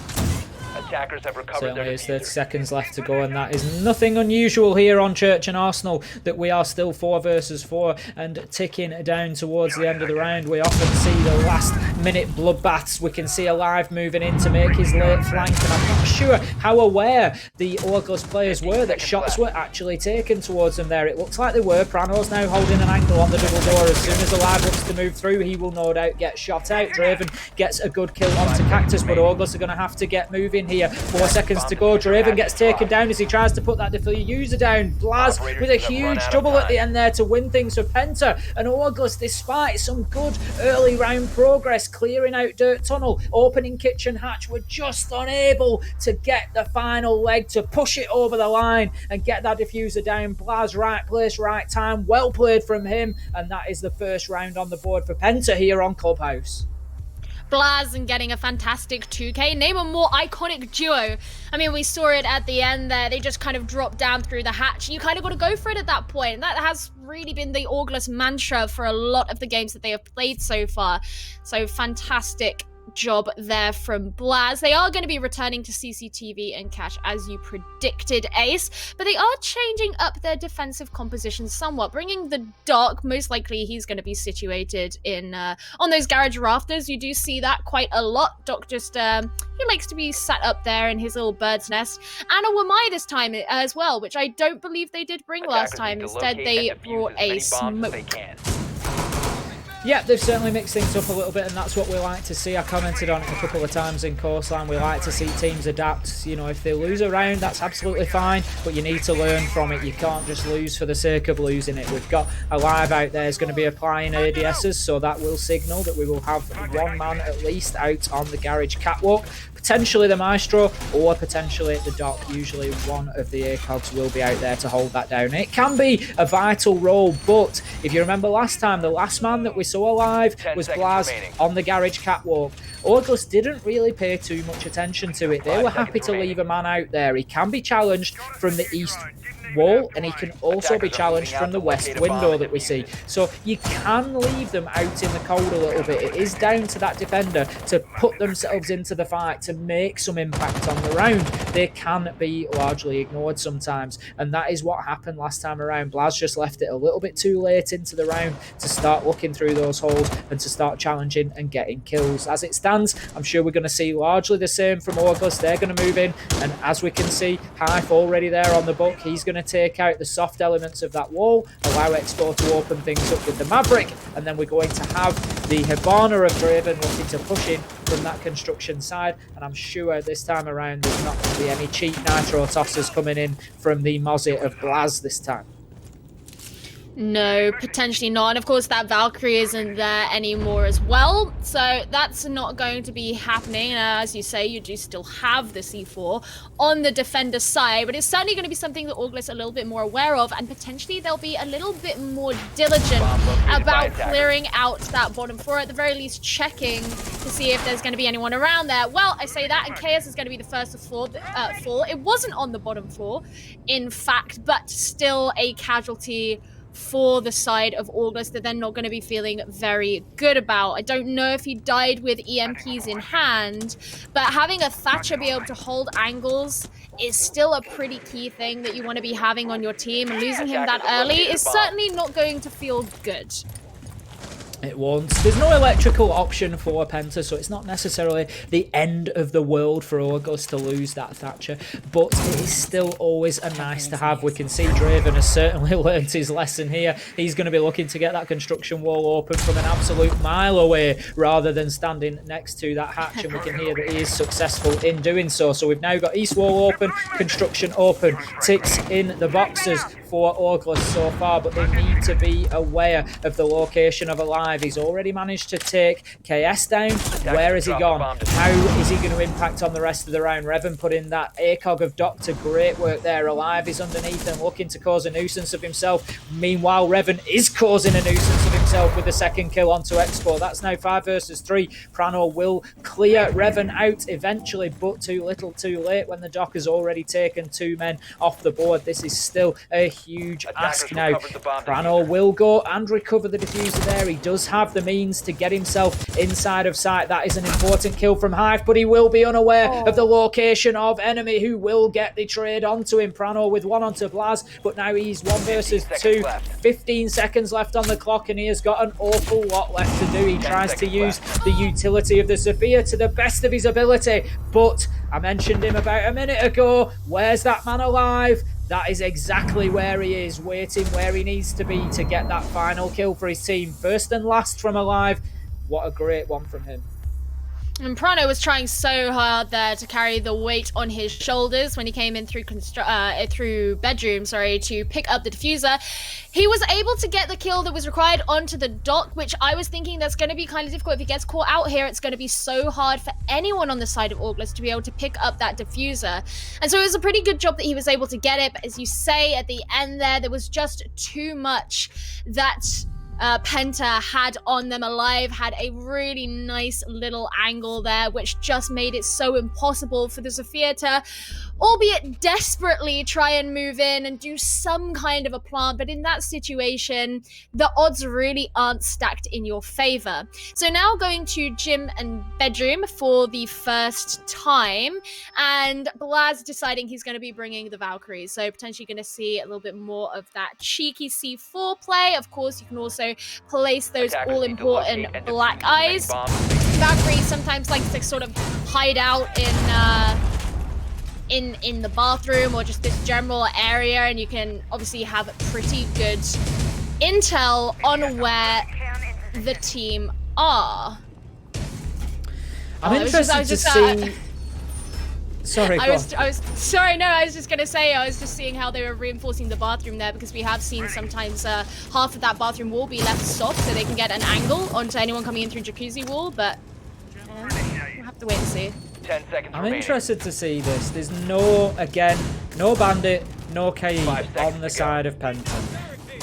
Attackers have recovered Certainly their is 30 diffuser. seconds left to go, and that is nothing unusual here on Church and Arsenal, that we are still 4 versus 4 and ticking down towards the end of the round. We often see the last minute bloodbaths. We can see Alive moving in to make his late flank, and I'm not sure how aware the Orgulous players were that shots were actually taken towards them there. It looks like they were. Prano's now holding an angle on the double door. As soon as Alive looks to move through, he will no doubt get shot out. Draven gets a good kill onto Cactus, but Orgulous are going to have to get moving here. 4 seconds to go. Draven gets taken down as he tries to put that diffuser down. Blaz with a huge double at the end there to win things for Penta. And Orgulous, despite some good early round progress, clearing out Dirt Tunnel, opening Kitchen Hatch, were just unable to get the final leg to push it over the line and get that diffuser down. Blaz, right place, right time. Well played from him. And that is the first round on the board for Penta here on Clubhouse. Blaz and getting a fantastic 2k. Name a more iconic duo. I mean, we saw it at the end there. They just kind of dropped down through the hatch. You kind of got to go for it at that point. That has really been the Orgulous mantra for a lot of the games that they have played so far. So fantastic job there from Blaz. They are going to be returning to CCTV and Cash as you predicted, Ace, but they are changing up their defensive composition somewhat, bringing the Doc. Most likely he's going to be situated in on those garage rafters. You do see that quite a lot. Doc just he likes to be sat up there in his little bird's nest. And a Wamai this time as well, which I don't believe they did bring last time. Instead they brought a smoke. Yeah, they've certainly mixed things up a little bit, and that's what we like to see. I commented on it a couple of times in Coastline. We like to see teams adapt. You know, if they lose a round, that's absolutely fine, but you need to learn from it. You can't just lose for the sake of losing it. We've got Alive out there is going to be applying ADSs, so that will signal that we will have one man at least out on the garage catwalk. Potentially the Maestro, or potentially the Doc. Usually one of the ACOGs will be out there to hold that down. It can be a vital role, but if you remember last time, the last man that we saw alive was Blaz on the garage catwalk. Orgulous didn't really pay too much attention to it. They were happy to leave a man out there. He can be challenged from the east wall, and he can also be challenged from the west window that we see. So you can leave them out in the cold a little bit. It is down to that defender to put themselves into the fight, to make some impact on the round. They can be largely ignored sometimes, and that is what happened last time around. Blaz just left it a little bit too late into the round to start looking through those holes and to start challenging and getting kills. As it stands, I'm sure we're going to see largely the same from Orgulous. They're going to move in, and as we can see, Hive already there on the book. He's going to take out the soft elements of that wall, allow Expo to open things up with the Maverick, and then we're going to have the Hibana of Draven looking to push in from that construction side. And I'm sure this time around there's not going to be any cheap nitro tossers coming in from the Mozzie of Blaz this time. No, potentially not. And of course, that Valkyrie isn't there anymore as well. So that's not going to be happening. As you say, you do still have the C4 on the defender side, but it's certainly going to be something that Orgulous are a little bit more aware of, and potentially they'll be a little bit more diligent about clearing out that bottom floor, at the very least checking to see if there's going to be anyone around there. Well, I say that, and Chaos is going to be the first to fall. It wasn't on the bottom floor, in fact, but still a casualty for the side of Orgulous that they're not going to be feeling very good about. I don't know if he died with EMPs in hand, but having a Thatcher be able to hold angles is still a pretty key thing that you want to be having on your team, and losing him that early is certainly not going to feel good. It won't. There's no electrical option for Penta, so it's not necessarily the end of the world for Orgulous to lose that Thatcher, but it is still always a nice to have. We can see Draven has certainly learned his lesson here. He's going to be looking to get that construction wall open from an absolute mile away rather than standing next to that hatch, and we can hear that he is successful in doing so. So we've now got east wall open, construction open, ticks in the boxes for Orgulous so far, but they need to be aware of the location of Alive. He's already managed to take KS down. Where has he gone? How is he going to impact on the rest of the round? Revan put in that ACOG of Doctor. Great work there. Alive is underneath and looking to cause a nuisance of himself. Meanwhile, Revan is causing a nuisance of himself with the second kill onto Expo. That's now 5 versus 3. Prano will clear Revan out eventually, but too little too late when the Doc has already taken 2 men off the board. This is still a huge ask now. Prano will go and recover the diffuser there. He does have the means to get himself inside of sight. That is an important kill from Hive, but he will be unaware of the location of enemy who will get the trade onto him. Prano with one onto Blaz, but now he's 1 versus 2. 15 seconds left on the clock, and he has got an awful lot left to do. He tries to use the utility of the Sophia to the best of his ability, but I mentioned him about a minute ago. Where's that man alive? That is exactly where he is, waiting where he needs to be to get that final kill for his team. First and last from alive. What a great one from him. And Prano was trying so hard there to carry the weight on his shoulders when he came in through bedroom, to pick up the diffuser. He was able to get the kill that was required onto the dock, which I was thinking that's going to be kind of difficult. If he gets caught out here, it's going to be so hard for anyone on the side of August to be able to pick up that diffuser. And so it was a pretty good job that he was able to get it. But as you say, at the end there was just too much that Penta had on them alive, had a really nice little angle there, which just made it so impossible for the Sophia to, albeit desperately, try and move in and do some kind of a plant. But in that situation, the odds really aren't stacked in your favor. So now going to gym and bedroom for the first time, and Blaz deciding he's going to be bringing the Valkyries. So potentially going to see a little bit more of that cheeky C4 play. Of course, you can also place those all-important black eyes. Valkyrie sometimes likes to sort of hide out in the bathroom or just this general area, and you can obviously have pretty good intel on where the team are. I'm interested to see. Sorry, I was just gonna say I was just seeing how they were reinforcing the bathroom there, because we have seen sometimes half of that bathroom wall be left soft so they can get an angle onto anyone coming in through jacuzzi wall, but we'll have to wait and see. 10 seconds I'm remaining. interested to see this. There's no bandit, no KE on the side of Penta.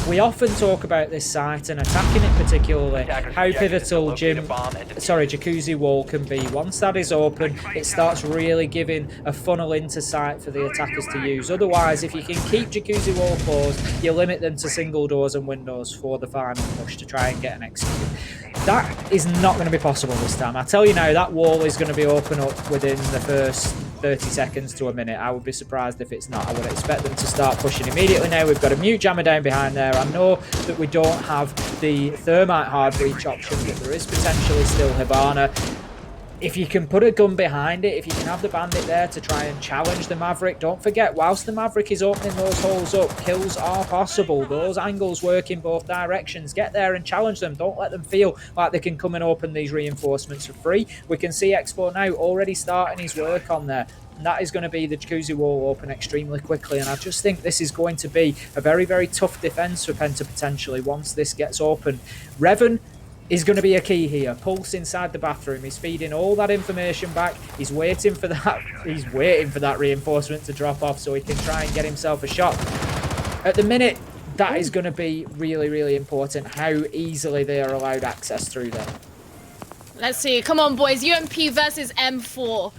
We often talk about this site and attacking it particularly, how pivotal jacuzzi wall can be. Once that is open, it starts really giving a funnel into sight for the attackers to use. Otherwise, if you can keep jacuzzi wall closed, you limit them to single doors and windows for the final push to try and get an execute. That is not going to be possible this time. I tell you now, that wall is going to be open up within the first 30 seconds to a minute. I would be surprised if it's not. I would expect them to start pushing immediately now. We've got a mute jammer down behind there. I know that we don't have the thermite hard breach option, but there is potentially still Hibana. If you can put a gun behind it, if you can have the bandit there to try and challenge the Maverick, don't forget, whilst the Maverick is opening those holes up, kills are possible. Those angles work in both directions. Get there and challenge them. Don't let them feel like they can come and open these reinforcements for free. We can see Expo now already starting his work on there. And that is going to be the jacuzzi wall open extremely quickly, and I just think this is going to be a very, very tough defense for Penta potentially once this gets open. Revan is going to be a key here. Pulse inside the bathroom. He's feeding all that information back. He's waiting for that. He's waiting for that reinforcement to drop off so he can try and get himself a shot. At the minute, that is going to be really, really important, how easily they are allowed access through there. Let's see. Come on, boys. UMP versus M4.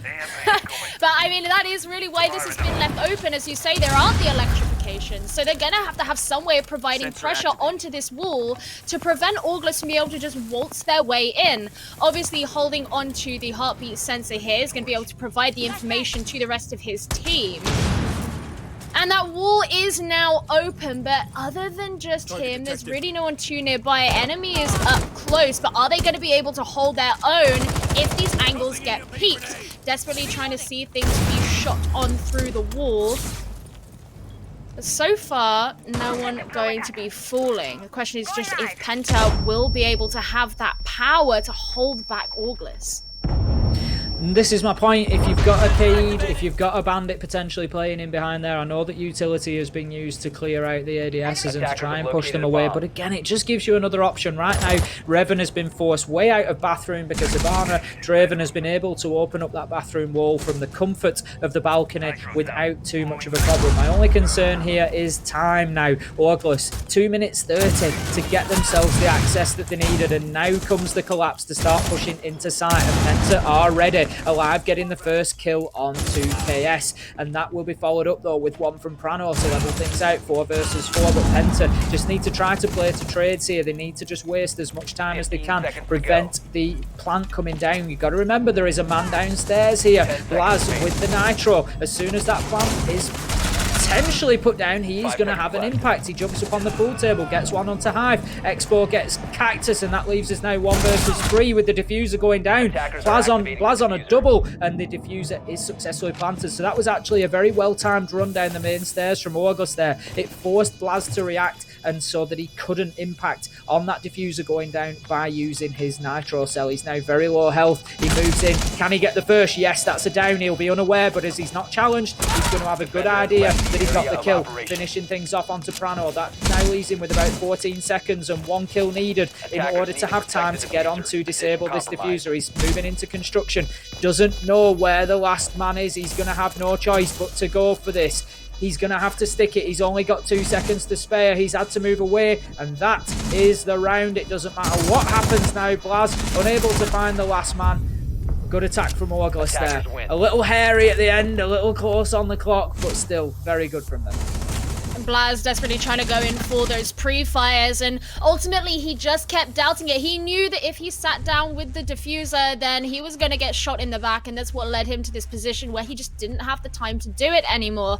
But, I mean, that is really why this has been left open. As you say, there aren't the electrifications. So they're going to have some way of providing pressure onto this wall to prevent August from being able to just waltz their way in. Obviously, holding onto the heartbeat sensor here is going to be able to provide the information to the rest of his team. And that wall is now open, but other than just him, there's really no one too nearby. Enemy is up close, but are they going to be able to hold their own if these angles get peaked? Desperately trying to see things be shot on through the wall. But so far, no one going to be falling. The question is just if Penta will be able to have that power to hold back August. This is my point. If you've got a Cade, if you've got a bandit potentially playing in behind there, I know that utility has been used to clear out the ADSs and to try and push them away, but again, it just gives you another option. Right now, Revan has been forced way out of bathroom because Hibana Draven has been able to open up that bathroom wall from the comfort of the balcony without too much of a problem. My only concern here is time now. Orgless, 2 minutes 30 to get themselves the access that they needed, and now comes the collapse to start pushing into sight, and Penta are ready. alive, getting the first kill onto KS. And that will be followed up, though, with one from Prano to level things out, 4 versus 4. But Penta just need to try to play to trades here. They need to just waste as much time as they can, prevent the plant coming down. You've got to remember there is a man downstairs here. Blaz with the nitro. As soon as that plant is potentially put down, he's going to have an impact. He jumps up on the pool table, gets one onto Hive. Expo gets Cactus, and that leaves us now 1 versus 3 with the diffuser going down. Blaz on a double, and the diffuser is successfully planted. So that was actually a very well-timed run down the main stairs from August there. It forced Blaz to react, and so that he couldn't impact on that diffuser going down by using his nitro cell. He's now very low health. He moves in. Can he get the first? Yes, that's a down. He'll be unaware, but as he's not challenged, he's going to have a good idea that he's got the kill. Finishing things off onto Prano. That now leaves him with about 14 seconds and 1 kill needed in order to have time to get on to disable this diffuser. He's moving into construction. Doesn't know where the last man is. He's going to have no choice but to go for this. He's going to have to stick it. He's only got 2 seconds to spare. He's had to move away, and that is the round. It doesn't matter what happens now. Blaz unable to find the last man. Good attack from Orglis there. A little hairy at the end, a little close on the clock, but still very good from them. Blaz desperately trying to go in for those pre-fires, and ultimately he just kept doubting it. He knew that if he sat down with the diffuser, then he was going to get shot in the back, and that's what led him to this position where he just didn't have the time to do it anymore.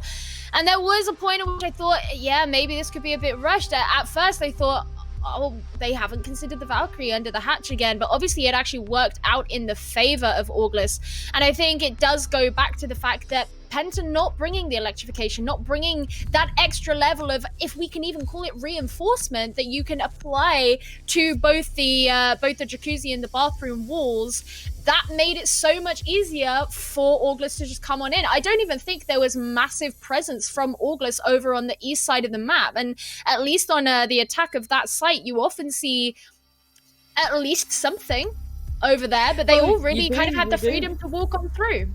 And there was a point at which I thought, yeah, maybe this could be a bit rushed. At first I thought, oh, they haven't considered the Valkyrie under the hatch again, but obviously it actually worked out in the favor of Auglis. And I think it does go back to the fact that Penta not bringing the electrification, not bringing that extra level of, if we can even call it reinforcement, that you can apply to both the jacuzzi and the bathroom walls, that made it so much easier for Auglis to just come on in. I don't even think there was massive presence from Auglis over on the east side of the map, and at least on the attack of that site, you often see at least something over there, but they all really kind of had the freedom to walk on through.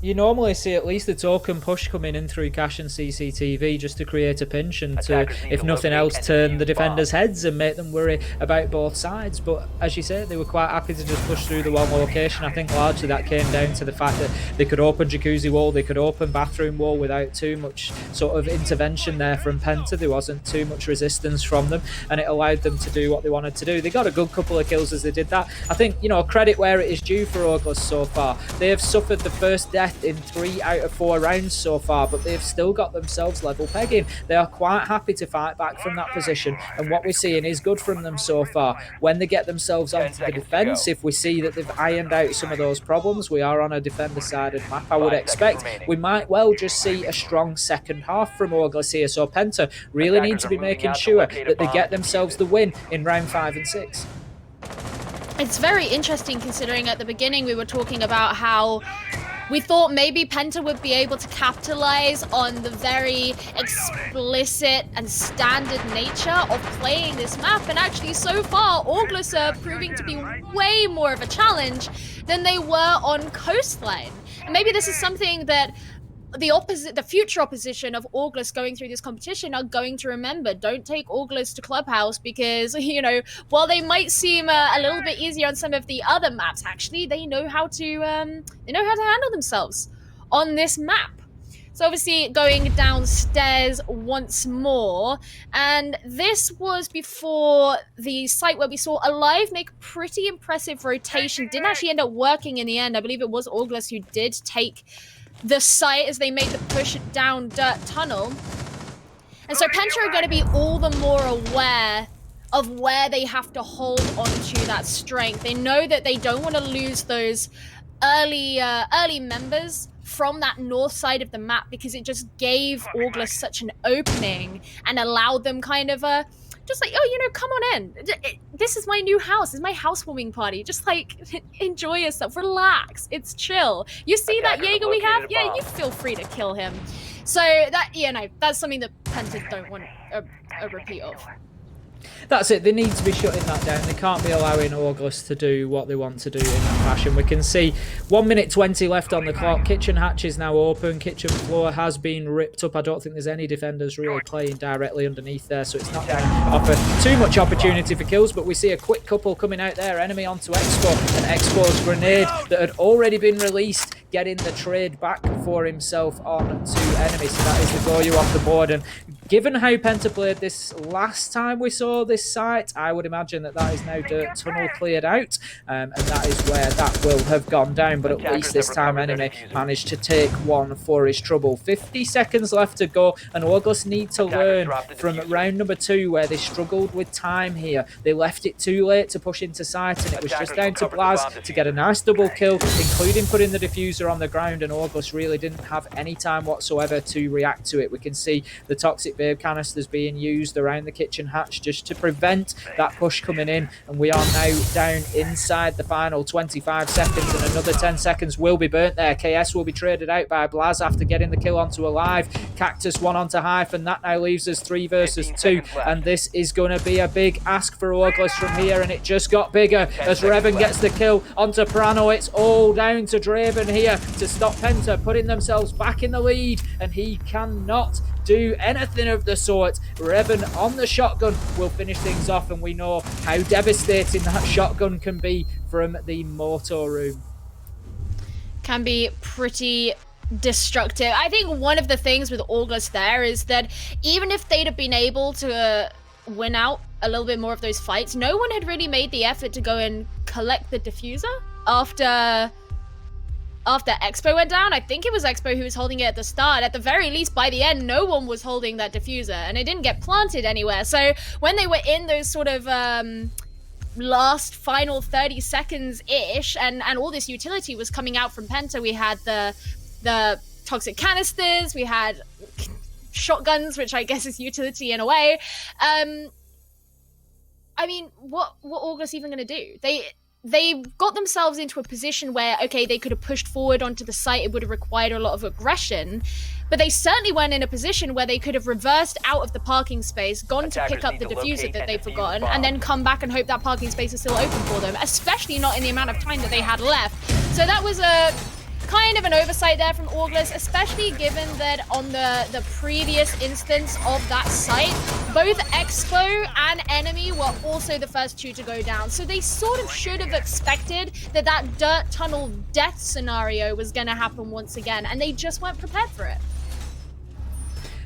You normally see at least a token push coming in through cache and CCTV just to create a pinch and to, if nothing else, turn the defenders' heads and make them worry about both sides. But as you say, they were quite happy to just push through the one location. I think largely that came down to the fact that they could open jacuzzi wall, they could open bathroom wall without too much sort of intervention there from Penta. There wasn't too much resistance from them, and it allowed them to do what they wanted to do. They got a good couple of kills as they did that. I think, you know, credit where it is due for August so far. They have suffered the first death in 3 out of 4 rounds so far, but they've still got themselves level pegging. They are quite happy to fight back from that position, and what we're seeing is good from them so far. When they get themselves onto the defence, if we see that they've ironed out some of those problems, we are on a defender-sided map, I would expect we might well just see a strong second half from Auglis here. So Penta really need to be making sure that they get themselves the win in round 5 and 6. It's very interesting considering at the beginning we were talking about how we thought maybe Penta would be able to capitalize on the very explicit and standard nature of playing this map, and actually so far Auglis are proving to be way more of a challenge than they were on Coastline. And maybe this is something that the future opposition of Auglis going through this competition are going to remember. Don't take Auglis to Clubhouse, because, you know, while they might seem a little bit easier on some of the other maps, actually they know how to handle themselves on this map. So obviously going downstairs once more, and this was before the site where we saw Alive make a pretty impressive rotation. Didn't actually end up working in the end. I believe it was Auglis who did take the site as they made the push down Dirt Tunnel. And so Penta are going to be all the more aware of where they have to hold on to that strength. They know that they don't want to lose those early members from that north side of the map, because it just gave Auglis such an opening and allowed them kind of just like, oh, you know, come on in. This is my new house. This is my housewarming party. Just like, enjoy yourself. Relax. It's chill. You see that Jaeger we have? Yeah, you feel free to kill him. So that, you know, that's something that Penta don't want a repeat of. That's it. They need to be shutting that down. They can't be allowing August to do what they want to do in that fashion. We can see 1 minute 20 left on the clock. Kitchen hatch is now open. Kitchen floor has been ripped up. I don't think there's any defenders really playing directly underneath there, so it's not going to offer too much opportunity for kills, but we see a quick couple coming out there. Enemy onto Expo, and Expo's grenade that had already been released getting the trade back for himself on to enemy. So that is the Goyu off the board, and given how Penta played this last time we saw this site, I would imagine that that is now dirt tunnel cleared out, and that is where that will have gone down. But at least this time enemy managed to take one for his trouble. 50 seconds left to go, and August need to learn from round number 2 where they struggled with time here. They left it too late to push into site, and it was just down to Blaz to get a nice double kill, including putting the diffuser on the ground, and August really didn't have any time whatsoever to react to it. We can see the toxic babe canisters being used around the kitchen hatch just to prevent that push coming in, and we are now down inside the final 25 seconds, and another 10 seconds will be burnt there. KS will be traded out by Blaz after getting the kill onto Alive. Cactus 1 onto Hive, and that now leaves us 3 versus 2, and this is going to be a big ask for August from here, and it just got bigger as Revan gets the kill onto Prano. It's all down to Draven here to stop Penta, putting themselves back in the lead, and he cannot do anything of the sort. Revan on the shotgun will finish things off, and we know how devastating that shotgun can be from the Mortar room. Can be pretty destructive. I think one of the things with August there is that even if they'd have been able to win out a little bit more of those fights, no one had really made the effort to go and collect the diffuser after Expo went down. I think it was Expo who was holding it at the start. At the very least, by the end, no one was holding that diffuser, and it didn't get planted anywhere. So when they were in those sort of last final 30 seconds-ish, and all this utility was coming out from Penta, we had the toxic canisters, we had shotguns, which I guess is utility in a way. I mean, what August even going to do? They got themselves into a position where, okay, they could have pushed forward onto the site. It would have required a lot of aggression, but they certainly weren't in a position where they could have reversed out of the parking space, gone to pick up the diffuser that they've forgotten, and then come back and hope that parking space is still open for them, especially not in the amount of time that they had left. So that was a kind of an oversight there from August, especially given that on the previous instance of that site, both Expo and Enemy were also the first 2 to go down. So they sort of should have expected that dirt tunnel death scenario was going to happen once again, and they just weren't prepared for it.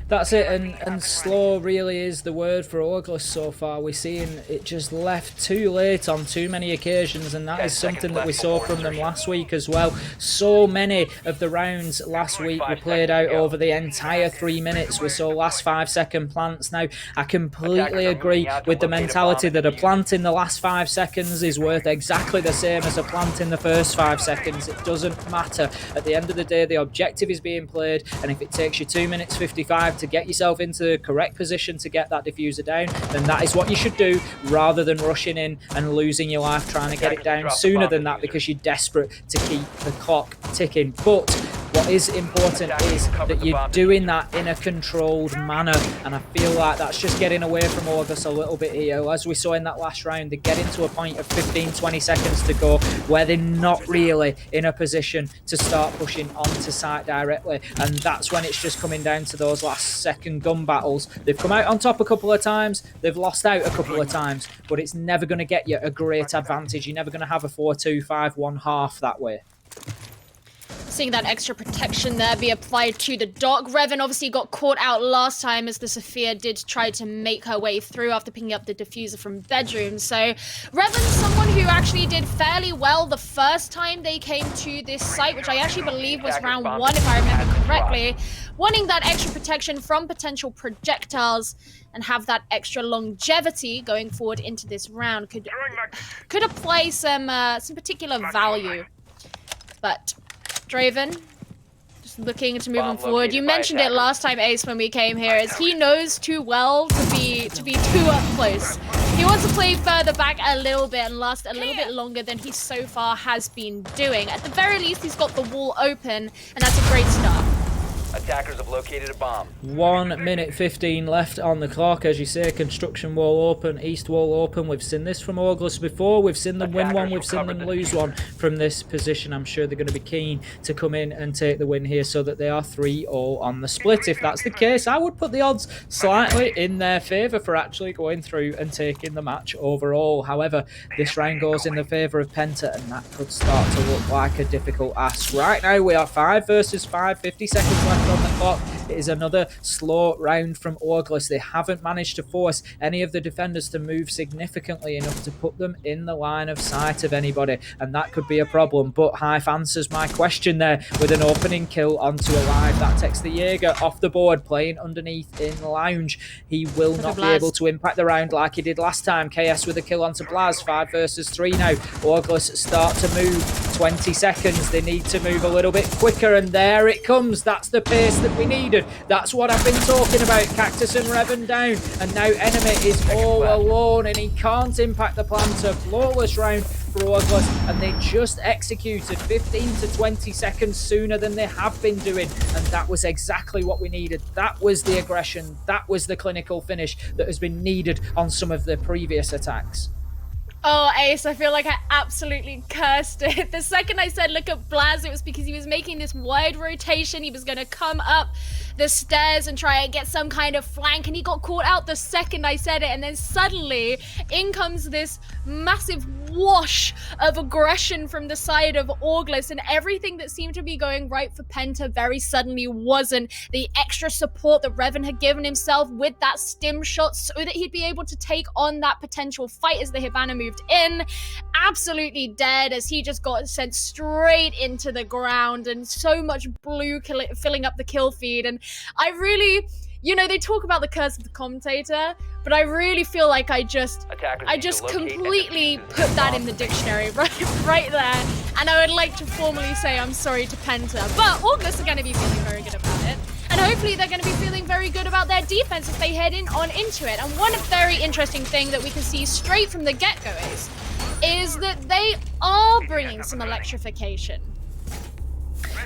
That's it, and slow really is the word for August so far. We're seeing it just left too late on too many occasions, and that is something that we saw from them last week as well. So many of the rounds last week were played out over the entire 3 minutes. We saw last 5-second plants. Now, I completely agree with the mentality that a plant in the last 5 seconds is worth exactly the same as a plant in the first 5 seconds. It doesn't matter. At the end of the day, the objective is being played, and if it takes you 2 minutes 55 to get yourself into the correct position to get that diffuser down, then that is what you should do, rather than rushing in and losing your life trying to get it down sooner than that because you're desperate to keep the clock ticking. But what is important is that you're doing that in a controlled manner, and I feel like that's just getting away from August a little bit here. As we saw in that last round, they get into a point of 15-20 seconds to go where they're not really in a position to start pushing onto site directly, and that's when it's just coming down to those last second gun battles. They've come out on top a couple of times, they've lost out a couple of times, but it's never going to get you a great advantage. You're never going to have a 4-2, 5-1 half that way. Seeing that extra protection there be applied to the dock. Revan obviously got caught out last time as the Sophia did try to make her way through after picking up the diffuser from bedroom. So Revan's someone who actually did fairly well the first time they came to this site, which I actually believe was round 1 if I remember correctly. Wanting that extra protection from potential projectiles and have that extra longevity going forward into this round could apply some particular value. But Draven, just looking to move him forward. You mentioned it last time, Ace, when we came here, is he knows too well to be too up close. He wants to play further back a little bit and last a little bit longer than he so far has been doing. At the very least, he's got the wall open, and that's a great start. Attackers have located a bomb. 1 minute 15 left on the clock. As you say, construction wall open, east wall open. We've seen this from August before. We've seen them win one, we've seen them lose one from this position. I'm sure they're going to be keen to come in and take the win here so that they are 3-all on the split. If that's the case, I would put the odds slightly in their favour for actually going through and taking the match overall. However, this round goes in the favour of Penta, and that could start to look like a difficult ask. Right now, we are 5 versus 5, 50 seconds left on the clock. It is another slow round from August. They haven't managed to force any of the defenders to move significantly enough to put them in the line of sight of anybody, and that could be a problem. But Hive answers my question there with an opening kill onto Alive. That takes the Jaeger off the board, playing underneath in Lounge. He will not be able to impact the round like he did last time. KS with a kill onto Blaz. 5 versus 3 now. August start to move. 20 seconds. They need to move a little bit quicker, and there it comes. That's the pace that we needed. That's what I've been talking about. Cactus and Revan down, and now Enemy is all alone, and he can't impact the planter. Flawless round for August, and they just executed 15 to 20 seconds sooner than they have been doing, and that was exactly what we needed. That was the aggression. That was the clinical finish that has been needed on some of the previous attacks. Oh, Ace, I feel like I absolutely cursed it. The second I said look at Blaz, it was because he was making this wide rotation. He was going to come up the stairs and try and get some kind of flank, and he got caught out the second I said it, and then suddenly in comes this massive wash of aggression from the side of August, and everything that seemed to be going right for Penta very suddenly wasn't. The extra support that Revan had given himself with that stim shot so that he'd be able to take on that potential fight as the Hibana moved in, absolutely dead as he just got sent straight into the ground, and so much blue filling up the kill feed. And I really, you know, they talk about the curse of the commentator, but I really feel like I just completely put that in the dictionary right there. And I would like to formally say I'm sorry to Penta, but August are going to be feeling very good about it. And hopefully they're going to be feeling very good about their defense as they head into it. And one very interesting thing that we can see straight from the get-go is that they are bringing some electrification.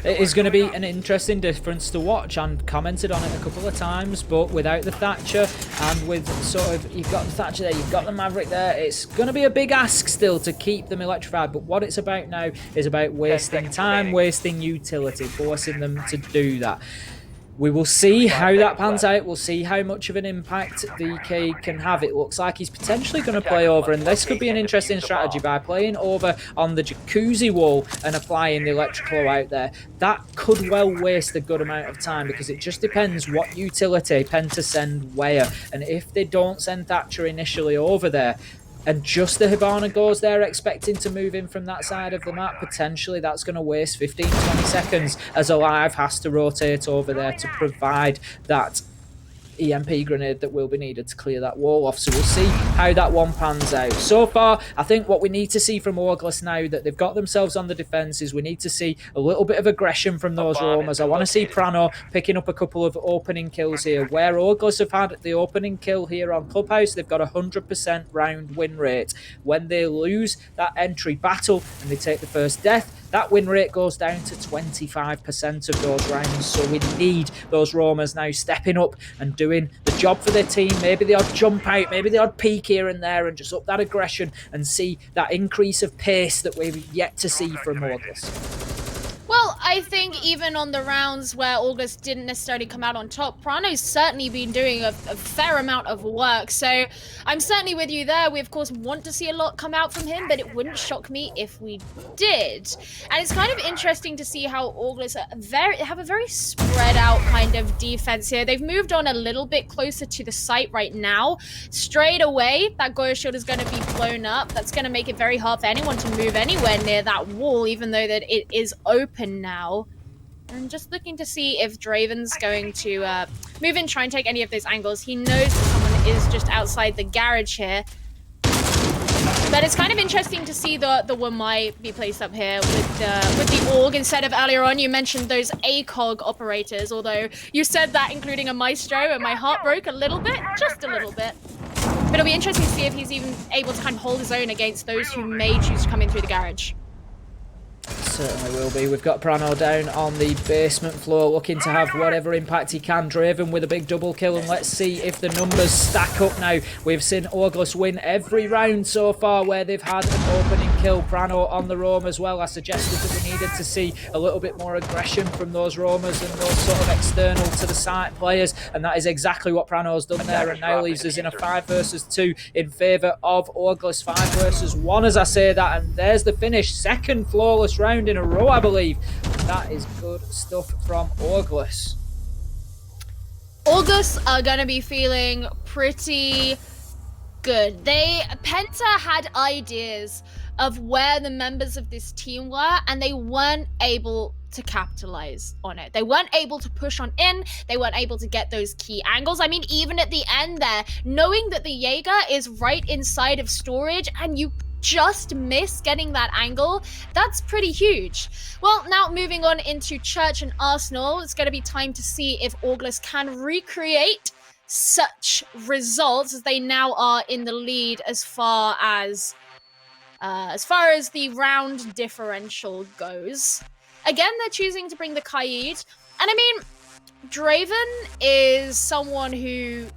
It is going to be an interesting difference to watch, and commented on it a couple of times, but without the Thatcher and with sort of, you've got the Thatcher there, you've got the Maverick there, it's going to be a big ask still to keep them electrified. But what it's about now is about wasting time, wasting utility, forcing them to do that. We will see how that pans out. We'll see how much of an impact VK can have. It looks like he's potentially going to play over, and this could be an interesting strategy by playing over on the jacuzzi wall and applying the electrical out there. That could well waste a good amount of time, because it just depends what utility Penta send where. And if they don't send Thatcher initially over there, and just the Hibana goes there expecting to move in from that side of the map, potentially that's going to waste 15-20 seconds as Alive has to rotate over there to provide that EMP grenade that will be needed to clear that wall off. So we'll see how that one pans out. So far, I think what we need to see from August now that they've got themselves on the defense is we need to see a little bit of aggression from those roamers. I want to see Prano picking up a couple of opening kills here. Where August have had the opening kill here on Clubhouse, they've got a 100% round win rate. When they lose that entry battle and they take the first death, that win rate goes down to 25% of those rounds. So we need those roamers now stepping up and doing the job for their team. Maybe the odd jump out, maybe the odd peek here and there, and just up that aggression and see that increase of pace that we've yet to see from August. Well, I think even on the rounds where August didn't necessarily come out on top, Prano's certainly been doing a fair amount of work. So I'm certainly with you there. We, of course, want to see a lot come out from him, but it wouldn't shock me if we did. And it's kind of interesting to see how August have a very spread out kind of defense here. They've moved on a little bit closer to the site right now. Straight away, that Goyo shield is going to be blown up. That's going to make it very hard for anyone to move anywhere near that wall, even though that it is open now. I'm just looking to see if Draven's going to move in, try and take any of those angles. He knows that someone is just outside the garage here. But it's kind of interesting to see the Wamai be placed up here with the Org instead of earlier on. You mentioned those ACOG operators, although you said that including a Maestro, and my heart broke a little bit, just a little bit. But it'll be interesting to see if he's even able to kind of hold his own against those who may choose to come in through the garage. Certainly will be. We've got Prano down on the basement floor looking to have whatever impact he can. Draven with a big double kill, and let's see if the numbers stack up now. We've seen August win every round so far where they've had an opening kill. Prano on the roam as well. I suggested that we needed to see a little bit more aggression from those roamers and those sort of external to the site players, and that is exactly what Prano's done there, and now leaves us in a 5 versus 2 in favour of August. 5 versus 1 as I say that, and there's the finish. Second flawless round in a row, I believe. That is good stuff from August. August are going to be feeling pretty good. Penta had ideas of where the members of this team were, and they weren't able to capitalize on it. They weren't able to push on in. They weren't able to get those key angles. I mean, even at the end there, knowing that the Jaeger is right inside of storage and you just miss getting that angle, that's pretty huge. Well, now moving on into Church and Arsenal, it's going to be time to see if August can recreate such results, as they now are in the lead as far as the round differential goes. Again, they're choosing to bring the Kaid, and I mean, Draven is someone who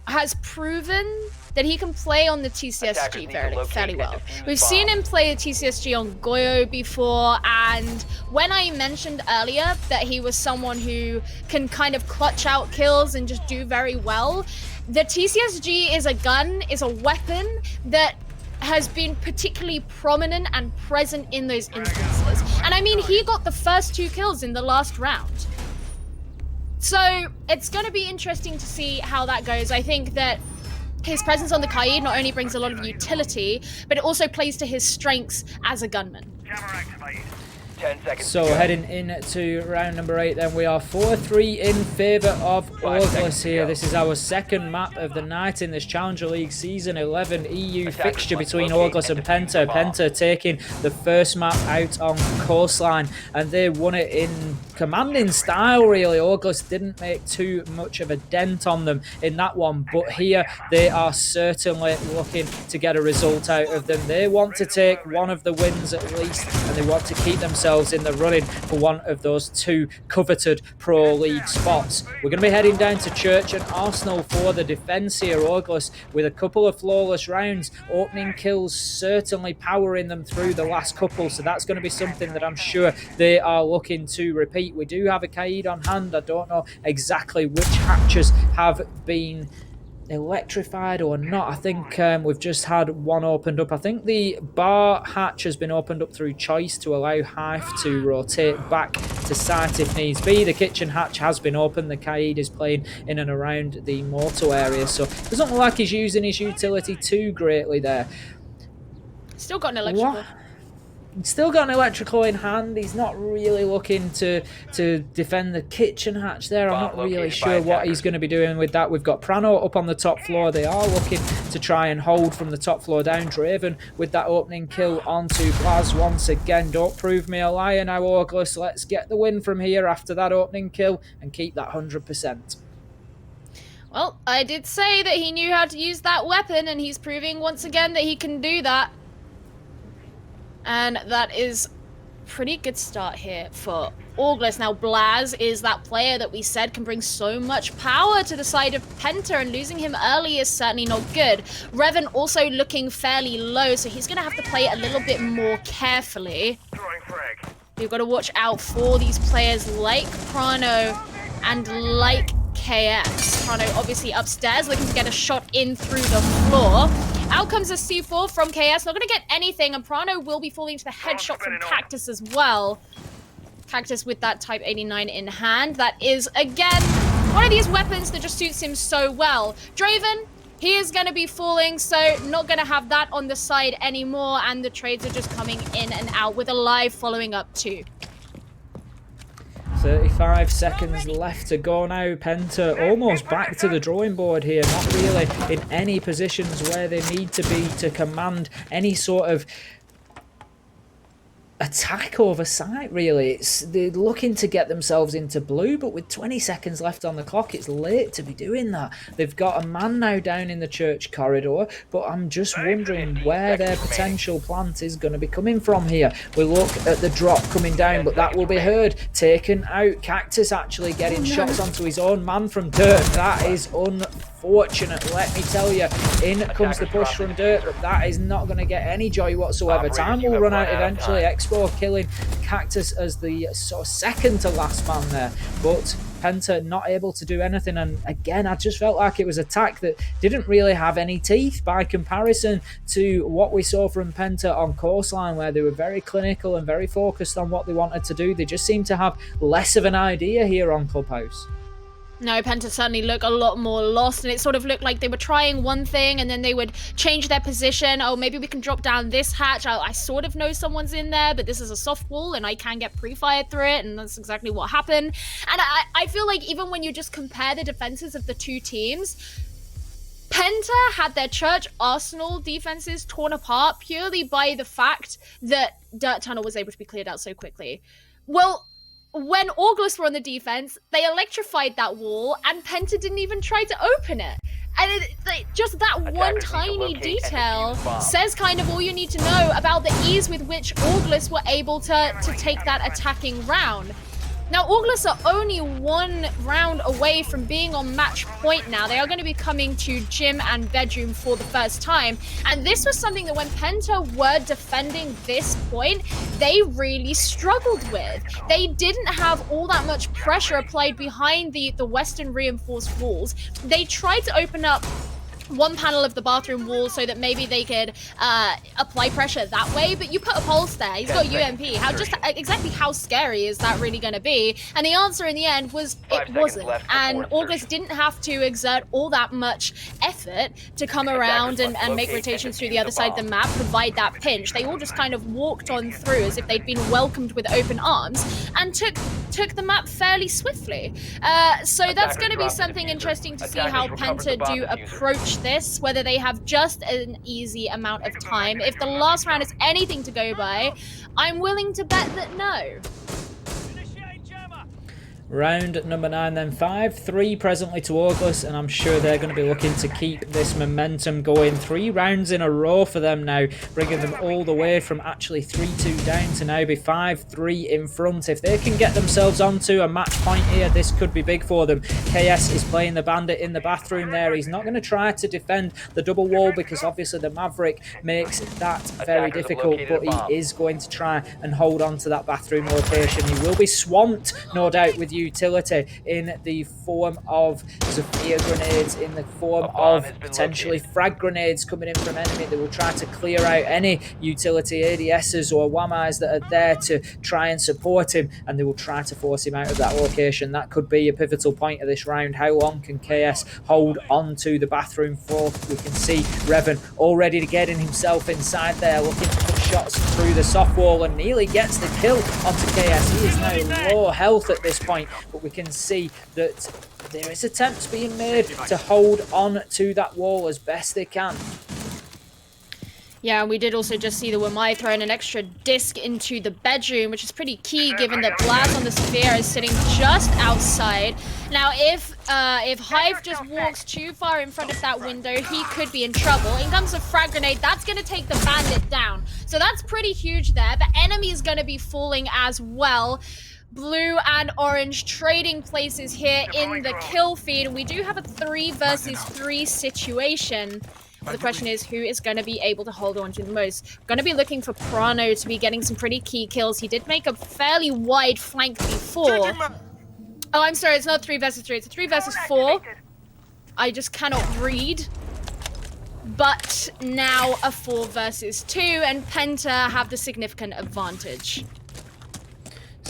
has proven that he can play on the TCSG fairly well. We've seen him play the TCSG on Goyo before, and when I mentioned earlier that he was someone who can kind of clutch out kills and just do very well, the TCSG is a weapon that has been particularly prominent and present in those instances. And I mean, he got the first 2 kills in the last round. So it's going to be interesting to see how that goes. I think that his presence on the Kaid not only brings a lot of utility, but it also plays to his strengths as a gunman. 10 seconds. So heading into round number 8 then, we are 4-3 in favour of August here. This is our second map of the night in this Challenger League Season 11 EU fixture between August and Penta. Penta taking the first map out on Coastline, and they won it in commanding style really. August didn't make too much of a dent on them in that one, but here they are certainly looking to get a result out of them. They want to take one of the wins at least, and they want to keep themselves in the running for one of those 2 coveted Pro League spots. We're going to be heading down to Church and Arsenal for the defence here. August with a couple of flawless rounds, opening kills certainly powering them through the last couple, so that's going to be something that I'm sure they are looking to repeat. We do have a Kaid on hand. I don't know exactly which hatches have been electrified or not. I think we've just had one opened up. I think the bar hatch has been opened up through choice to allow Hive to rotate back to site if needs be. The kitchen hatch has been opened. The Kaid is playing in and around the mortal area, so it doesn't look like he's using his utility too greatly there. Still got an electrical. What? Still got an electrical in hand. He's not really looking to defend the kitchen hatch there. I'm not really sure what he's going to be doing with that. We've got Prano up on the top floor. They are looking to try and hold from the top floor down. Draven with that opening kill onto Plaz once again. Don't prove me a liar now, August. Let's get the win from here after that opening kill and keep that 100%. Well, I did say that he knew how to use that weapon, and he's proving once again that he can do that. And that is pretty good start here for August. Now, Blaz is that player that we said can bring so much power to the side of Penta, and losing him early is certainly not good. Revan also looking fairly low, so he's going to have to play a little bit more carefully. You've got to watch out for these players like Prano and like KS. Prano obviously upstairs looking to get a shot in through the floor. Out comes a C4 from KS. Not going to get anything, and Prano will be falling to the headshot from Cactus as well. Cactus with that Type 89 in hand. That is, again, one of these weapons that just suits him so well. Draven, he is going to be falling, so not going to have that on the side anymore, and the trades are just coming in and out with a live following up too. 35 seconds left to go now. Penta almost back to the drawing board here. Not really in any positions where they need to be to command any sort of attack over sight, really. They're looking to get themselves into blue, but with 20 seconds left on the clock, it's late to be doing that. They've got a man now down in the church corridor, but I'm just wondering where their potential plant is going to be coming from here. We look at the drop coming down, but that will be heard. Taken out. Cactus actually getting shots onto his own man from Dirt. That is unfortunate, let me tell you. In comes the push from Dirt, but that is not going to get any joy whatsoever. Time will run out eventually. Expo killing Cactus as the sort of second to last man there, but Penta not able to do anything. And again, I just felt like it was attack that didn't really have any teeth by comparison to what we saw from Penta on Coastline, where they were very clinical and very focused on what they wanted to do. They just seemed to have less of an idea here on Clubhouse. No, Penta certainly looked a lot more lost, and it sort of looked like they were trying one thing and then they would change their position. Oh, maybe we can drop down this hatch. I sort of know someone's in there, but this is a soft wall and I can get pre-fired through it, and that's exactly what happened. And I feel like even when you just compare the defenses of the two teams, Penta had their Church Arsenal defenses torn apart purely by the fact that Dirt Tunnel was able to be cleared out so quickly. Well, when August were on the defense, they electrified that wall, and Penta didn't even try to open it. And just that one tiny detail says kind of all you need to know about the ease with which August were able to take that attacking round. Now, August are only one round away from being on match point now. They are going to be coming to gym and bedroom for the first time. And this was something that when Penta were defending this point, they really struggled with. They didn't have all that much pressure applied behind the western reinforced walls. They tried to open up one panel of the bathroom wall so that maybe they could apply pressure that way, but you put a pulse there, he's got UMP. Exactly how scary is that really going to be? And the answer in the end was it wasn't. And August didn't have to exert all that much effort to come around and make rotations through the other side of the map, provide that pinch. They all just kind of walked on through as if they'd been welcomed with open arms and took the map fairly swiftly. So that's going to be something interesting to see how Penta do approach this, whether they have just an easy amount of time. If the last round is anything to go by, I'm willing to bet that no. Round number 9 then, 5-3 presently to August, and I'm sure they're going to be looking to keep this momentum going. 3 rounds in a row for them now, bringing them all the way from actually 3-2 down to now be 5-3 in front. If they can get themselves onto a match point here, this could be big for them. KS is playing the Bandit in the bathroom there. He's not going to try to defend the double wall because obviously the Maverick makes that very difficult, but he is going to try and hold on to that bathroom location. He will be swamped, no doubt, with utility in the form of Zephyr grenades, in the form of potentially frag grenades coming in from enemy. They will try to clear out any utility ADSs or WAMIs that are there to try and support him, and they will try to force him out of that location. That could be a pivotal point of this round. How long can KS hold on to the bathroom for? We can see Revan already getting himself inside there, looking to put shots through the soft wall, and nearly gets the kill onto KS. He is now low health at this point, but we can see that there is attempts being made to hold on to that wall as best they can. Yeah, we did also just see the Wamai throwing an extra disc into the bedroom, which is pretty key given that Blast on the Sphere is sitting just outside. Now, if Hive just walks too far in front of that window, he could be in trouble. In comes a frag grenade, that's going to take the Bandit down. So that's pretty huge there. The enemy is going to be falling as well. Blue and orange trading places here in the kill feed. And we do have a 3 versus 3 situation. The question is, who is going to be able to hold on to the most? Going to be looking for Prano to be getting some pretty key kills. He did make a fairly wide flank before. Oh, I'm sorry, it's not 3 versus 3. It's a 3 versus 4. I just cannot read. But now a 4 versus 2, and Penta have the significant advantage.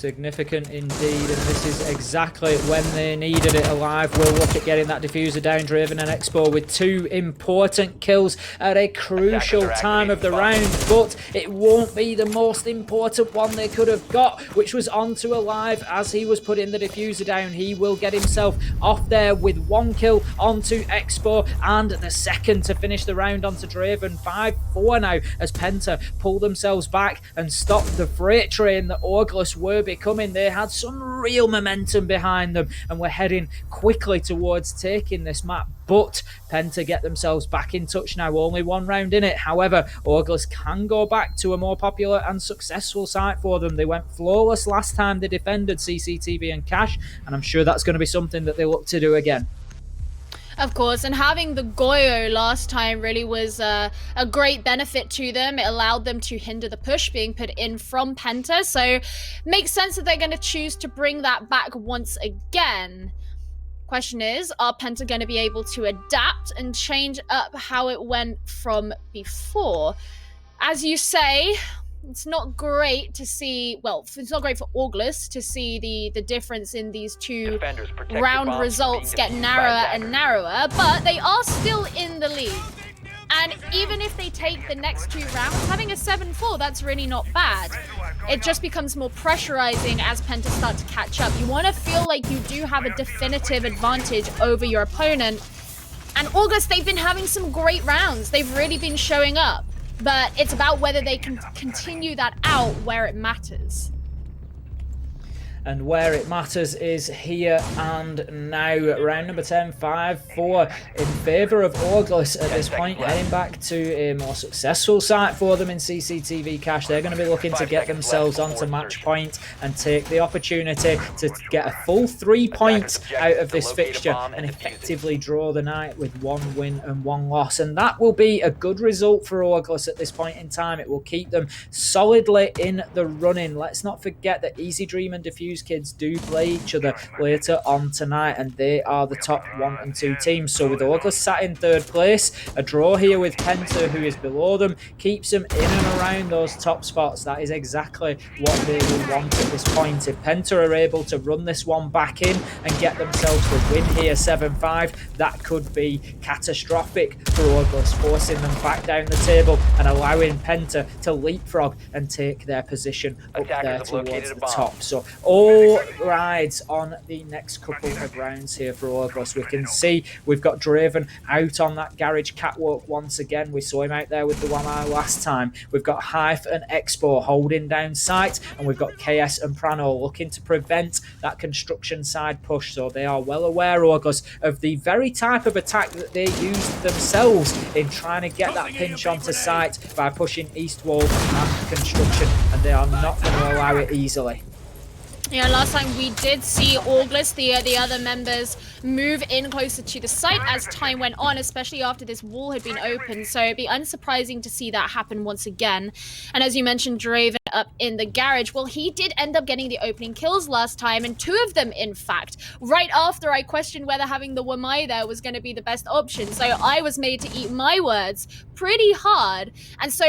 Significant indeed, and this is exactly when they needed it. Alive will look at getting that diffuser down. Draven and Expo with 2 important kills at a crucial time of the round, but it won't be the most important one they could have got, which was onto Alive as he was putting the diffuser down. He will get himself off there with 1 kill onto Expo, and the second to finish the round onto Draven. 5-4 now as Penta pull themselves back and stop the freight train that August were becoming. They had some real momentum behind them and were heading quickly towards taking this map, but Penta get themselves back in touch now. Only 1 round in it. However, August can go back to a more popular and successful site for them. They went flawless last time they defended CCTV and Cash, and I'm sure that's going to be something that they look to do again. Of course, and having the Goyo last time really was a great benefit to them. It allowed them to hinder the push being put in from Penta, so makes sense that they're going to choose to bring that back once again. Question is, are Penta going to be able to adapt and change up how it went from before? As you say, it's not great to see, well, it's not great for August to see the difference in these 2 round results get narrower and narrower, but they are still in the lead. And even if they take the next 2 rounds, having a 7-4, that's really not bad. It just becomes more pressurizing as Penta start to catch up. You want to feel like you do have a definitive advantage over your opponent. And August, they've been having some great rounds. They've really been showing up. But it's about whether they can continue that out where it matters. And where it matters is here and now. Round number 10, 5-4 in favour of August at this point, heading back to a more successful site for them in CCTV Cash. They're going to be looking to get themselves onto match point and take the opportunity to get a full 3 points out of this fixture and effectively draw the night with 1 win and 1 loss. And that will be a good result for August at this point in time. It will keep them solidly in the running. Let's not forget that Easy Dream and Diffuse Kids do play each other later on tonight, and they are the top 1 and 2 teams. So with August sat in 3rd place, a draw here with Penta, who is below them, keeps them in and around those top spots. That is exactly what they will want at this point. If Penta are able to run this one back in and get themselves the win here, 7-5, that could be catastrophic for August, forcing them back down the table and allowing Penta to leapfrog and take their position up there towards the top. So all rides on the next couple of rounds here for August. We can see we've got Draven out on that garage catwalk once again. We saw him out there with the 1 eye last time. We've got Hive and Expo holding down sight, and we've got KS and Prano looking to prevent that construction side push. So they are well aware, August, of the very type of attack that they used themselves in trying to get that pinch onto sight by pushing east wall and construction, and they are not going to allow it easily. Yeah, last time we did see August, the other members, move in closer to the site as time went on, especially after this wall had been opened. So it'd be unsurprising to see that happen once again. And as you mentioned, Draven up in the garage, well, he did end up getting the opening kills last time, and 2 of them, in fact, right after I questioned whether having the Wamai there was going to be the best option. So I was made to eat my words pretty hard. And so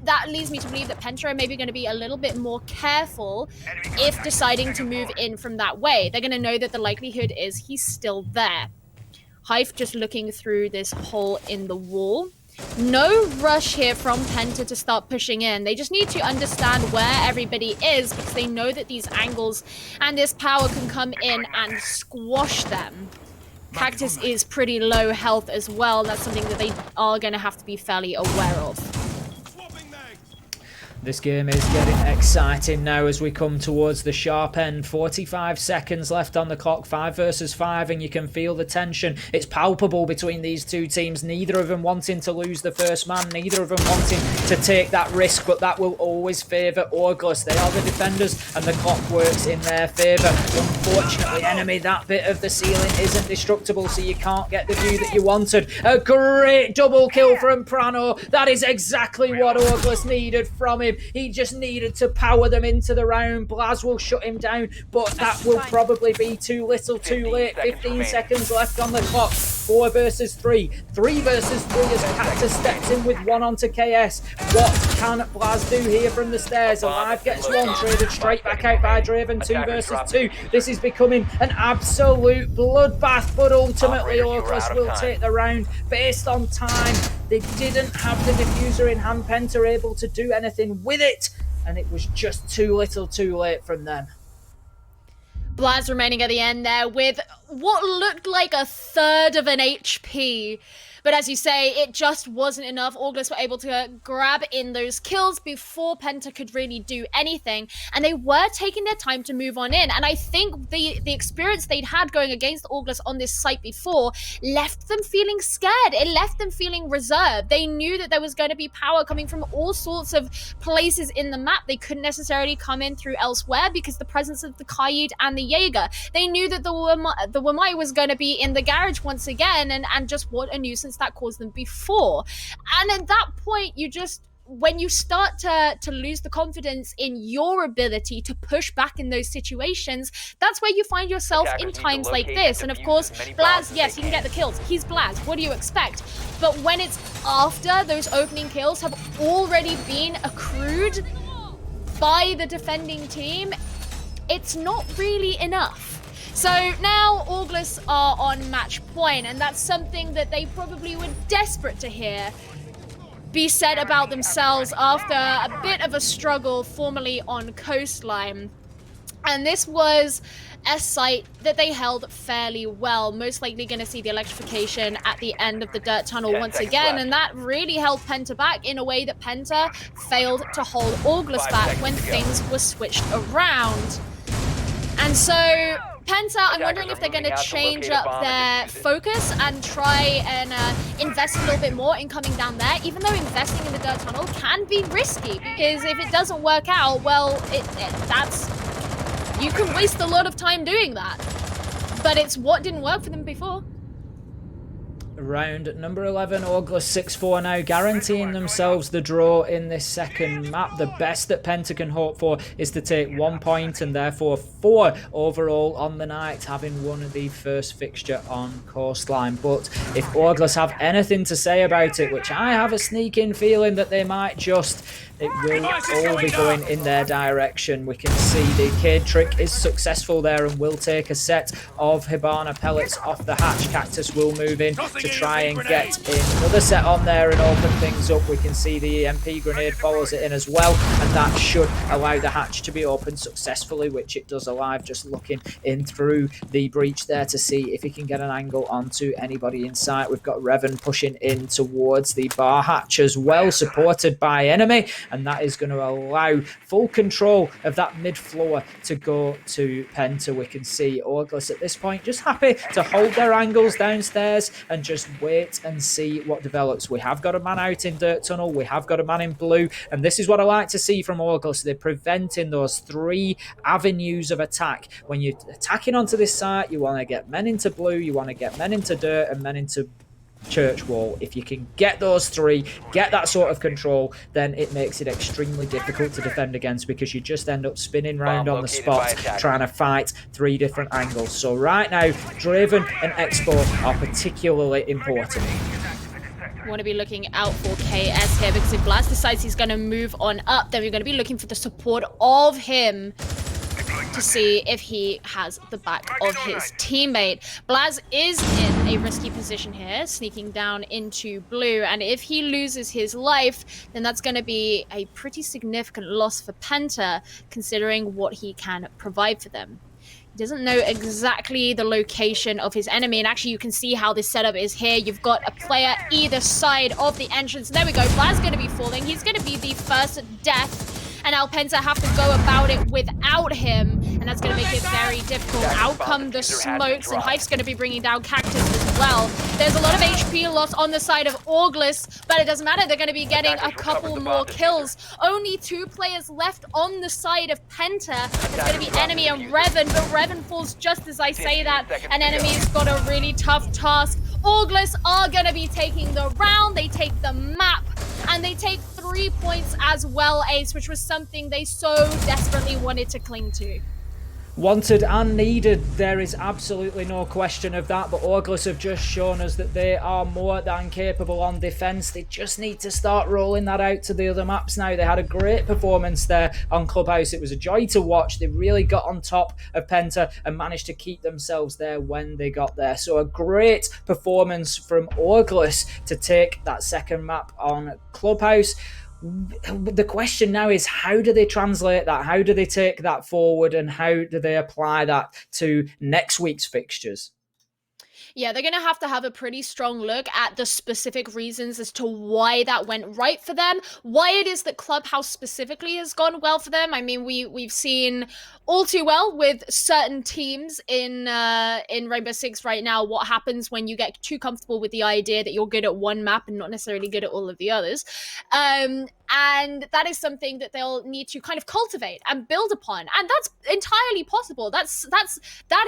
that leads me to believe that Penta are maybe going to be a little bit more careful if deciding to move in from that way. They're going to know that the likelihood is he's still there. Hive just looking through this hole in the wall. No rush here from Penta to start pushing in. They just need to understand where everybody is, because they know that these angles and this power can come in and squash them. Cactus is pretty low health as well. That's something that they are going to have to be fairly aware of. This game is getting exciting now as we come towards the sharp end. 45 seconds left on the clock, 5 versus 5, and you can feel the tension. It's palpable between these 2 teams, neither of them wanting to lose the first man, neither of them wanting to take that risk, but that will always favour August. They are the defenders and the clock works in their favour. Unfortunately, enemy, that bit of the ceiling isn't destructible, so you can't get the view that you wanted. A great double kill from Prano. That is exactly what August needed from him. He just needed to power them into the round. Blaz will shut him down, but that will probably be too little too late. 15 seconds left on the clock. 4 versus 3, 3 versus 3 as Cactus steps in with 1 onto KS. What can Blaz do here from the stairs? Alive gets 1, traded straight back out by Draven, 2 versus 2. This is becoming an absolute bloodbath, but ultimately Orclus will take the round based on time. They didn't have the diffuser in hand. Penta able to do anything with it, and it was just too little too late from them. Blaz remaining at the end there with what looked like a third of an HP. But as you say, it just wasn't enough. Orglis were able to grab in those kills before Penta could really do anything. And they were taking their time to move on in. And I think the experience they'd had going against Orglis on this site before left them feeling scared. It left them feeling reserved. They knew that there was going to be power coming from all sorts of places in the map. They couldn't necessarily come in through elsewhere because the presence of the Kaid and the Jaeger. They knew that the Wamai was going to be in the garage once again, and just what a nuisance that caused them before. And at that point, when you start to lose the confidence in your ability to push back in those situations, that's where you find yourself in times like this. And of course, Blaz, yes, he can get the kills. He's Blaz. What do you expect? But when it's after those opening kills have already been accrued by the defending team, it's not really enough. So now Orglis are on match point, and that's something that they probably were desperate to hear be said about themselves after a bit of a struggle formerly on Coastline. And this was a site that they held fairly well, most likely going to see the electrification at the end of the dirt tunnel once again, and that really held Penta back in a way that Penta failed to hold Orglis back when things were switched around. And so Penta, I'm wondering if they're going to change up their focus and try and invest a little bit more in coming down there, even though investing in the dirt tunnel can be risky, because if it doesn't work out, well, you can waste a lot of time doing that. But it's what didn't work for them before. Round number 11, Orglis 6-4 now, guaranteeing themselves the draw in this second map. The best that Penta can hope for is to take 1 point and therefore 4 overall on the night, having won the first fixture on Coastline. But if Orglis have anything to say about it, which I have a sneaking feeling that they might just, it will all be going in their direction. We can see the Cade trick is successful there and will take a set of Hibana pellets off the hatch. Cactus will move in to try and get another set on there and open things up. We can see the EMP grenade follows it in as well, and that should allow the hatch to be opened successfully, which it does. Alive just looking in through the breach there to see if he can get an angle onto anybody in sight. We've got Revan pushing in towards the bar hatch as well, supported by enemy, and that is going to allow full control of that mid floor to go to Penta. We can see Orglis at this point just happy to hold their angles downstairs and just wait and see what develops. We have got a man out in dirt tunnel, we have got a man in blue, and this is what I like to see from Orglis. They're preventing those 3 avenues of attack. When you're attacking onto this site, you want to get men into blue, you want to get men into dirt, and men into church wall. If you can get those 3, get that sort of control, then it makes it extremely difficult to defend against, because you just end up spinning round on the spot trying to fight 3 different angles. So right now, Draven and Expo are particularly important. Want to be looking out for KS here, because if Blaz decides he's going to move on up, then we're going to be looking for the support of him to see if he has the back of his teammate. Blaz is in a risky position here, sneaking down into blue, and if he loses his life, then that's going to be a pretty significant loss for Penta, considering what he can provide for them. He doesn't know exactly the location of his enemy, and actually you can see how this setup is here. You've got a player either side of the entrance. There we go. Blaz going to be falling. He's going to be the first death, and now Penta have to go about it without him, and that's going to make it very difficult. Out come the smokes, and Hype's going to be bringing down Cactus as well. There's a lot of HP loss on the side of Orglis, but it doesn't matter. They're going to be getting a couple more kills. Only 2 players left on the side of Penta. There's going to be enemy and Revan, but Revan falls just as I say that, and enemy's got a really tough task. Orglis are going to be taking the round. They take the map, and they take 3 points as well, Ace, which was something they so desperately wanted to cling to. Wanted and needed, there is absolutely no question of that, but Orglis have just shown us that they are more than capable on defence. They just need to start rolling that out to the other maps now. They had a great performance there on Clubhouse. It was a joy to watch. They really got on top of Penta and managed to keep themselves there when they got there. So a great performance from Orglis to take that second map on Clubhouse. The question now is, how do they translate that? How do they take that forward, and how do they apply that to next week's fixtures? Yeah, they're going to have a pretty strong look at the specific reasons as to why that went right for them, why it is that Clubhouse specifically has gone well for them. I mean, we've seen all too well with certain teams in Rainbow Six right now what happens when you get too comfortable with the idea that you're good at one map and not necessarily good at all of the others. And that is something that they'll need to kind of cultivate and build upon, and that's entirely possible. That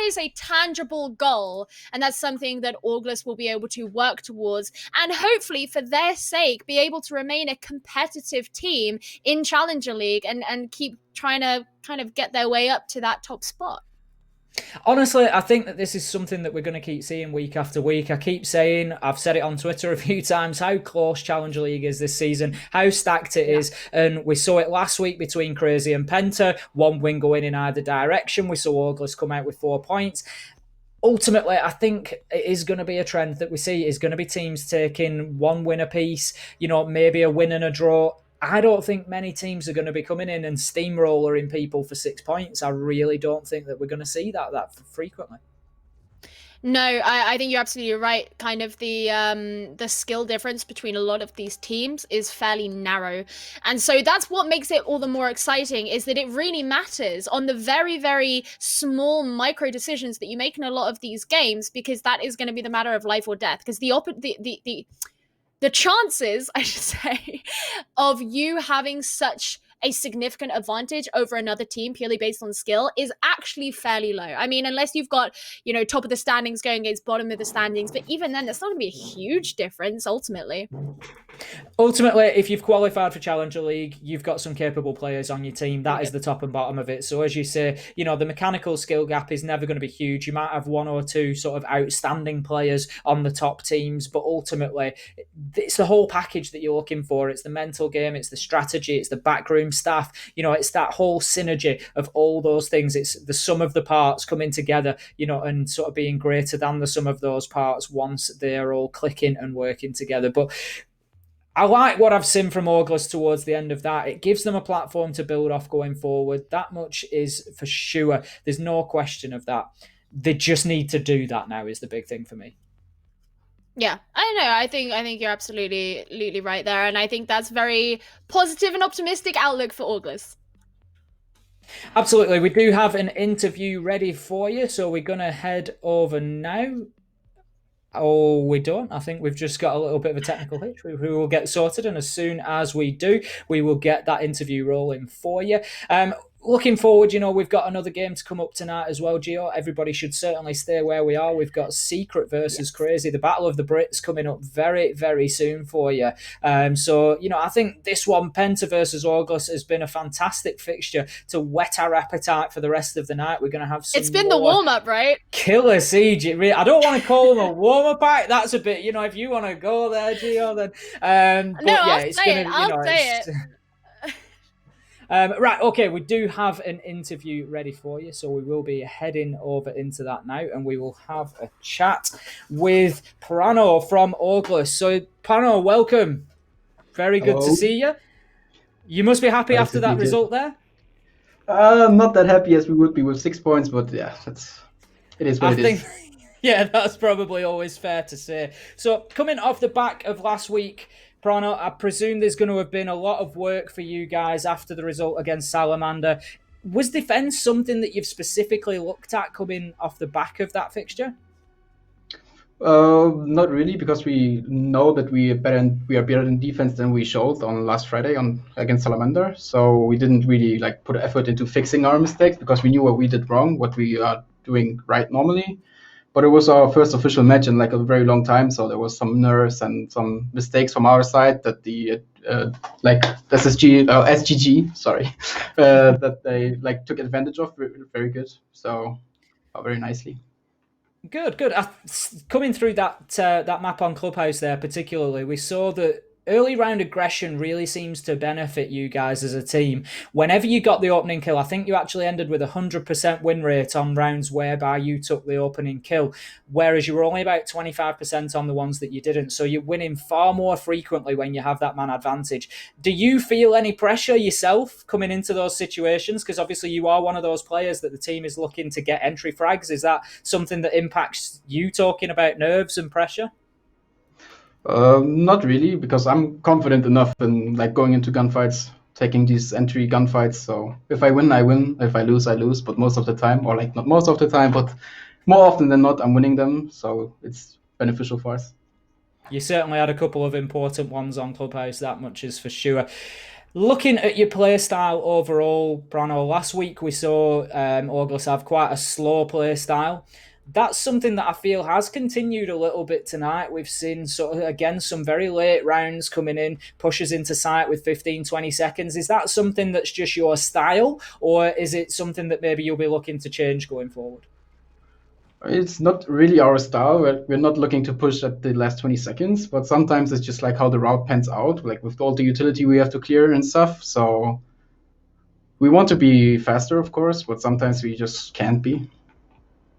is a tangible goal, and that's something that Orglis will be able to work towards, and hopefully for their sake be able to remain a competitive team in Challenger League and keep trying to kind of get their way up to that top spot. Honestly, I think that this is something that we're going to keep seeing week after week. I keep saying, I've said it on Twitter a few times, how close Challenger League is this season, how stacked it is. And we saw it last week between Crazy and Penta, one win going in either direction. We saw Orglis come out with 4 points. Ultimately, I think it is going to be a trend that we see. Is going to be teams taking 1 win apiece, maybe a win and a draw. I don't think many teams are going to be coming in and steamrolling people for 6 points. I really don't think that we're going to see that frequently. No, I think you're absolutely right. Kind of the skill difference between a lot of these teams is fairly narrow. And so that's what makes it all the more exciting, is that it really matters on the very, very small micro decisions that you make in a lot of these games, because that is going to be the matter of life or death. Because the chances, I should say, of you having such a significant advantage over another team purely based on skill is actually fairly low. I mean, unless you've got, top of the standings going against bottom of the standings, but even then, that's not going to be a huge difference ultimately. Ultimately, if you've qualified for Challenger League, you've got some capable players on your team. That is the top and bottom of it. So as you say, the mechanical skill gap is never going to be huge. You might have 1 or 2 sort of outstanding players on the top teams, but ultimately, it's the whole package that you're looking for. It's the mental game, it's the strategy, it's the backroom staff. It's that whole synergy of all those things. It's the sum of the parts coming together, and sort of being greater than the sum of those parts once they're all clicking and working together. But I like what I've seen from Orglis towards the end of that. It gives them a platform to build off going forward. That much is for sure. There's no question of that. They just need to do that now is the big thing for me. Yeah, I know. I think you're absolutely right there. And I think that's very positive and optimistic outlook for Orglis. Absolutely. We do have an interview ready for you. So we're going to head over now. Oh, we don't. I think we've just got a little bit of a technical hitch. We will get sorted, and as soon as we do, we will get that interview rolling for you. Looking forward, we've got another game to come up tonight as well, Gio. Everybody should certainly stay where we are. We've got Secret versus Crazy, the Battle of the Brits, coming up very, very soon for you. So, I think this one, Penta versus Orglis, has been a fantastic fixture to whet our appetite for the rest of the night. We're going to have some It's been the warm-up, right? Killer Siege. I don't want to call them a warm-up act. That's a bit, if you want to go there, Gio, then... no, yeah, I'll say it. Right, okay, we do have an interview ready for you, so we will be heading over into that now, and we will have a chat with Prano from Orglis. So, Prano, welcome. Very good to see you. You must be happy after that result there? Not that happy as we would be with 6 points, but yeah, it is what it is. Yeah, that's probably always fair to say. So, coming off the back of last week, Prano, I presume there's going to have been a lot of work for you guys after the result against Salamander. Was defence something that you've specifically looked at coming off the back of that fixture? Not really, because we know that we are better in defense than we showed on last Friday against Salamander. So we didn't really put effort into fixing our mistakes, because we knew what we did wrong, what we are doing right normally. but it was our first official match in like a very long time, so there was some nerves and some mistakes from our side that the like SGG, sorry, that they like took advantage of very good. So very nicely. Good, good. Coming through that map on Clubhouse there, particularly, we saw that early round aggression really seems to benefit you guys as a team. Whenever you got the opening kill, I think you actually ended with 100% win rate on rounds whereby you took the opening kill, whereas you were only about 25% on the ones that you didn't. So you're winning far more frequently when you have that man advantage. Do you feel any pressure yourself coming into those situations? Because obviously you are one of those players that the team is looking to get entry frags. Is that something that impacts you, talking about nerves and pressure? Not really, because I'm confident enough in like going into gunfights, taking these entry gunfights. So if I win, I win. If I lose, I lose. But most of the time, or like not most of the time, but more often than not, I'm winning them. So it's beneficial for us. You certainly had a couple of important ones on Clubhouse, that much is for sure. Looking at your play style overall, Brano, last week we saw August have quite a slow play style. That's something that I feel has continued a little bit tonight. We've seen sort of, again, some very late rounds coming in, pushes into sight with 15, 20 seconds. Is that something that's just your style, or is it something that maybe you'll be looking to change going forward? It's not really our style. We're not looking to push at the last 20 seconds, but sometimes it's just like how the route pans out, like with all the utility we have to clear and stuff. So we want to be faster, of course, but sometimes we just can't be.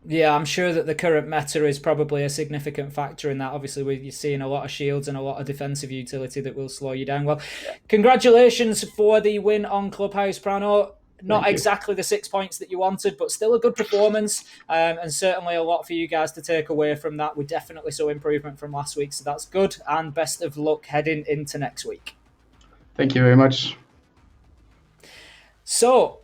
Yeah, I'm sure that the current meta is probably a significant factor in that. Obviously, you're seeing a lot of shields and a lot of defensive utility that will slow you down. Well, congratulations for the win on Clubhouse, Prano. Not exactly the 6 points that you wanted, but still a good performance, and certainly a lot for you guys to take away from that. We definitely saw improvement from last week, so that's good, and best of luck heading into next week. Thank you very much. So,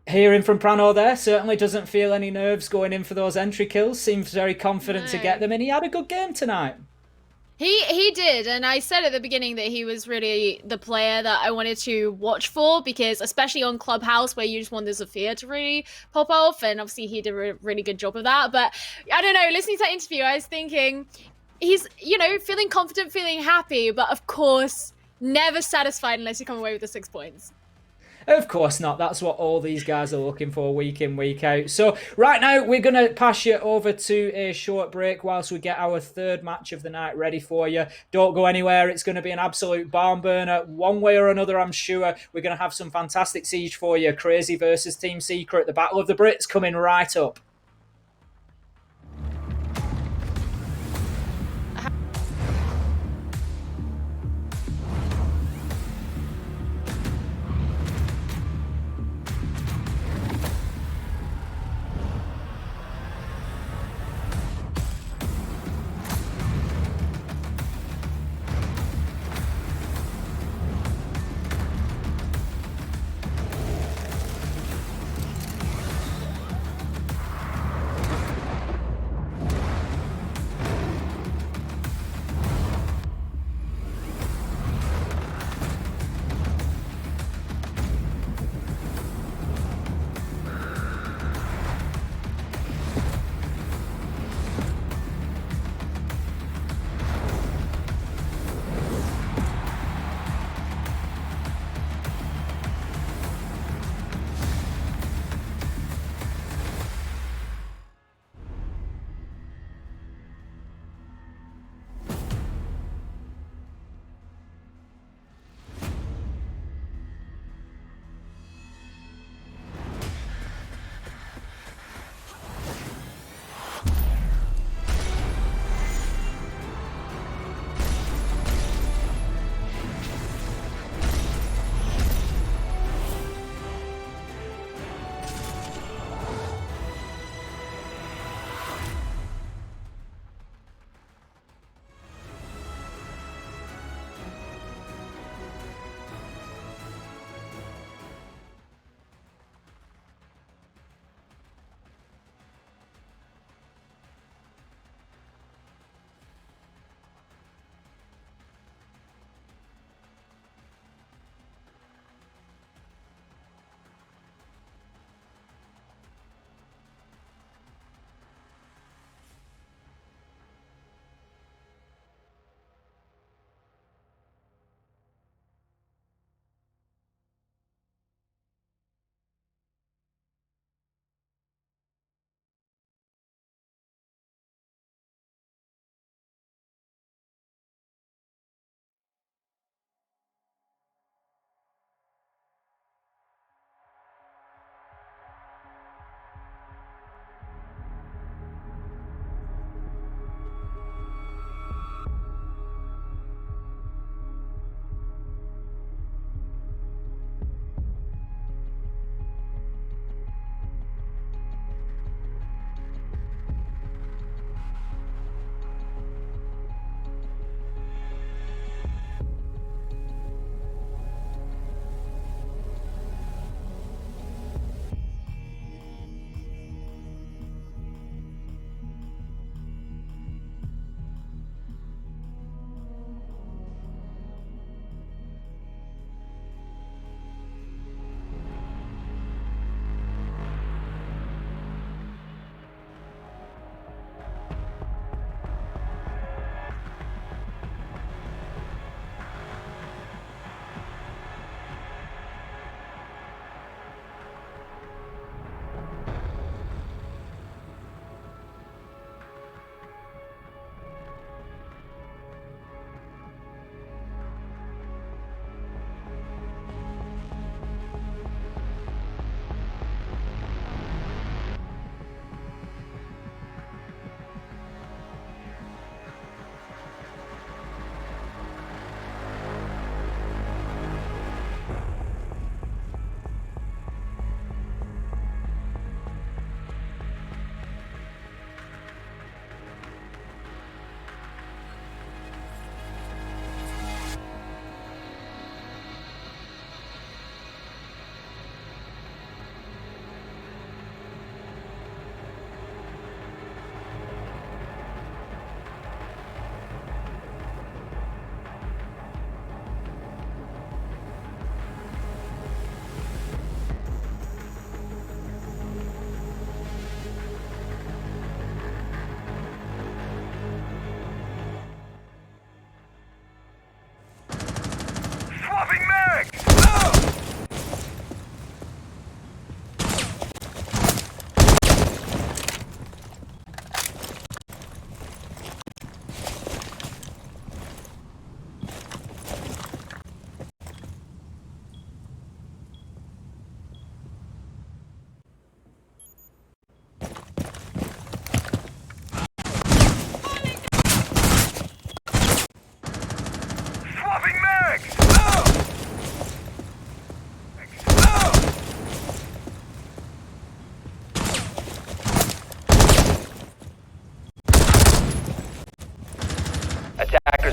hearing from Prano there, certainly doesn't feel any nerves going in for those entry kills. Seems very confident to get them, and he had a good game tonight. He did, and I said at the beginning that he was really the player that I wanted to watch for, because especially on Clubhouse where you just want the Zofia to really pop off, and obviously he did a really good job of that. But I don't know, listening to that interview, I was thinking he's, feeling confident, feeling happy, but of course never satisfied unless you come away with the 6 points. Of course not. That's what all these guys are looking for week in, week out. So right now, we're going to pass you over to a short break whilst we get our third match of the night ready for you. Don't go anywhere. It's going to be an absolute barn burner. One way or another, I'm sure. We're going to have some fantastic siege for you. Crazy versus Team Secret. The Battle of the Brits coming right up.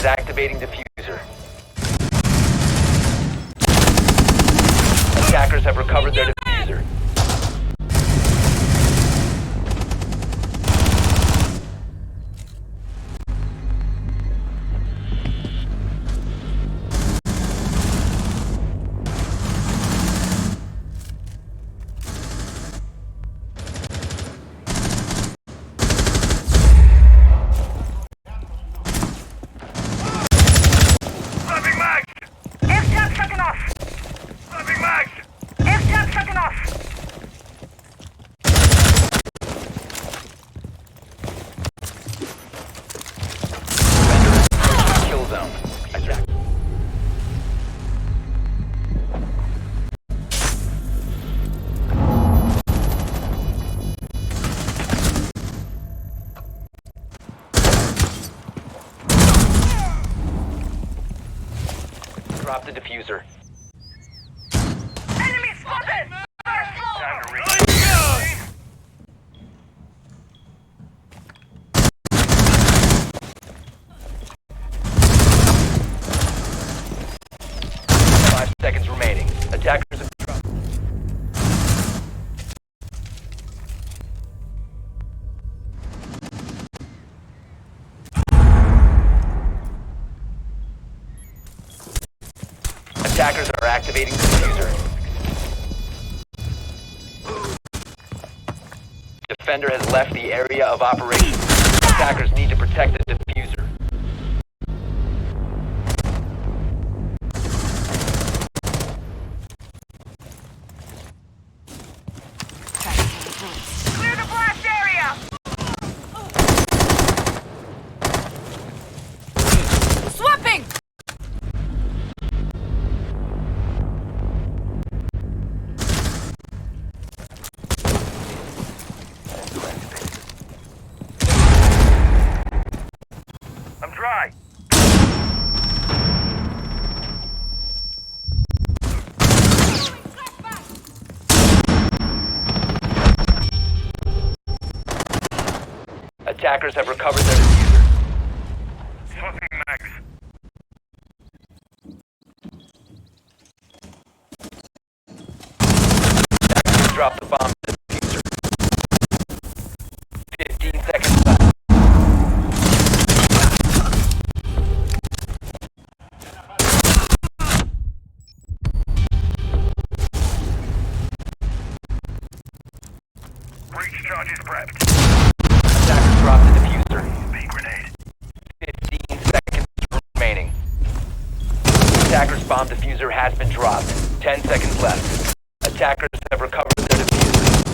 is activating diffuser. Attackers have recovered their diffuser. Slapping mags! Air-jab shutting off! Slapping mags! Air-jab shutting off! Kill zone. Attack. Drop the diffuser. Enemy spotted! Time to reach. 5 seconds remaining. Attackers have dropped. Attackers are activating the diffuser. Defender has left the area of operation. Attackers need to protect the diffuser. Clear the blast area! Swapping! I'm dry. Attackers have recovered their diffuser. Swapping mags. Attackers drop the bomb to the diffuser. 15 seconds left. Breach charges prepped. Attackers drop the diffuser. Big grenade. 15 seconds remaining. Attackers bomb diffuser has been dropped. 10 seconds left. Attackers have recovered their diffuser.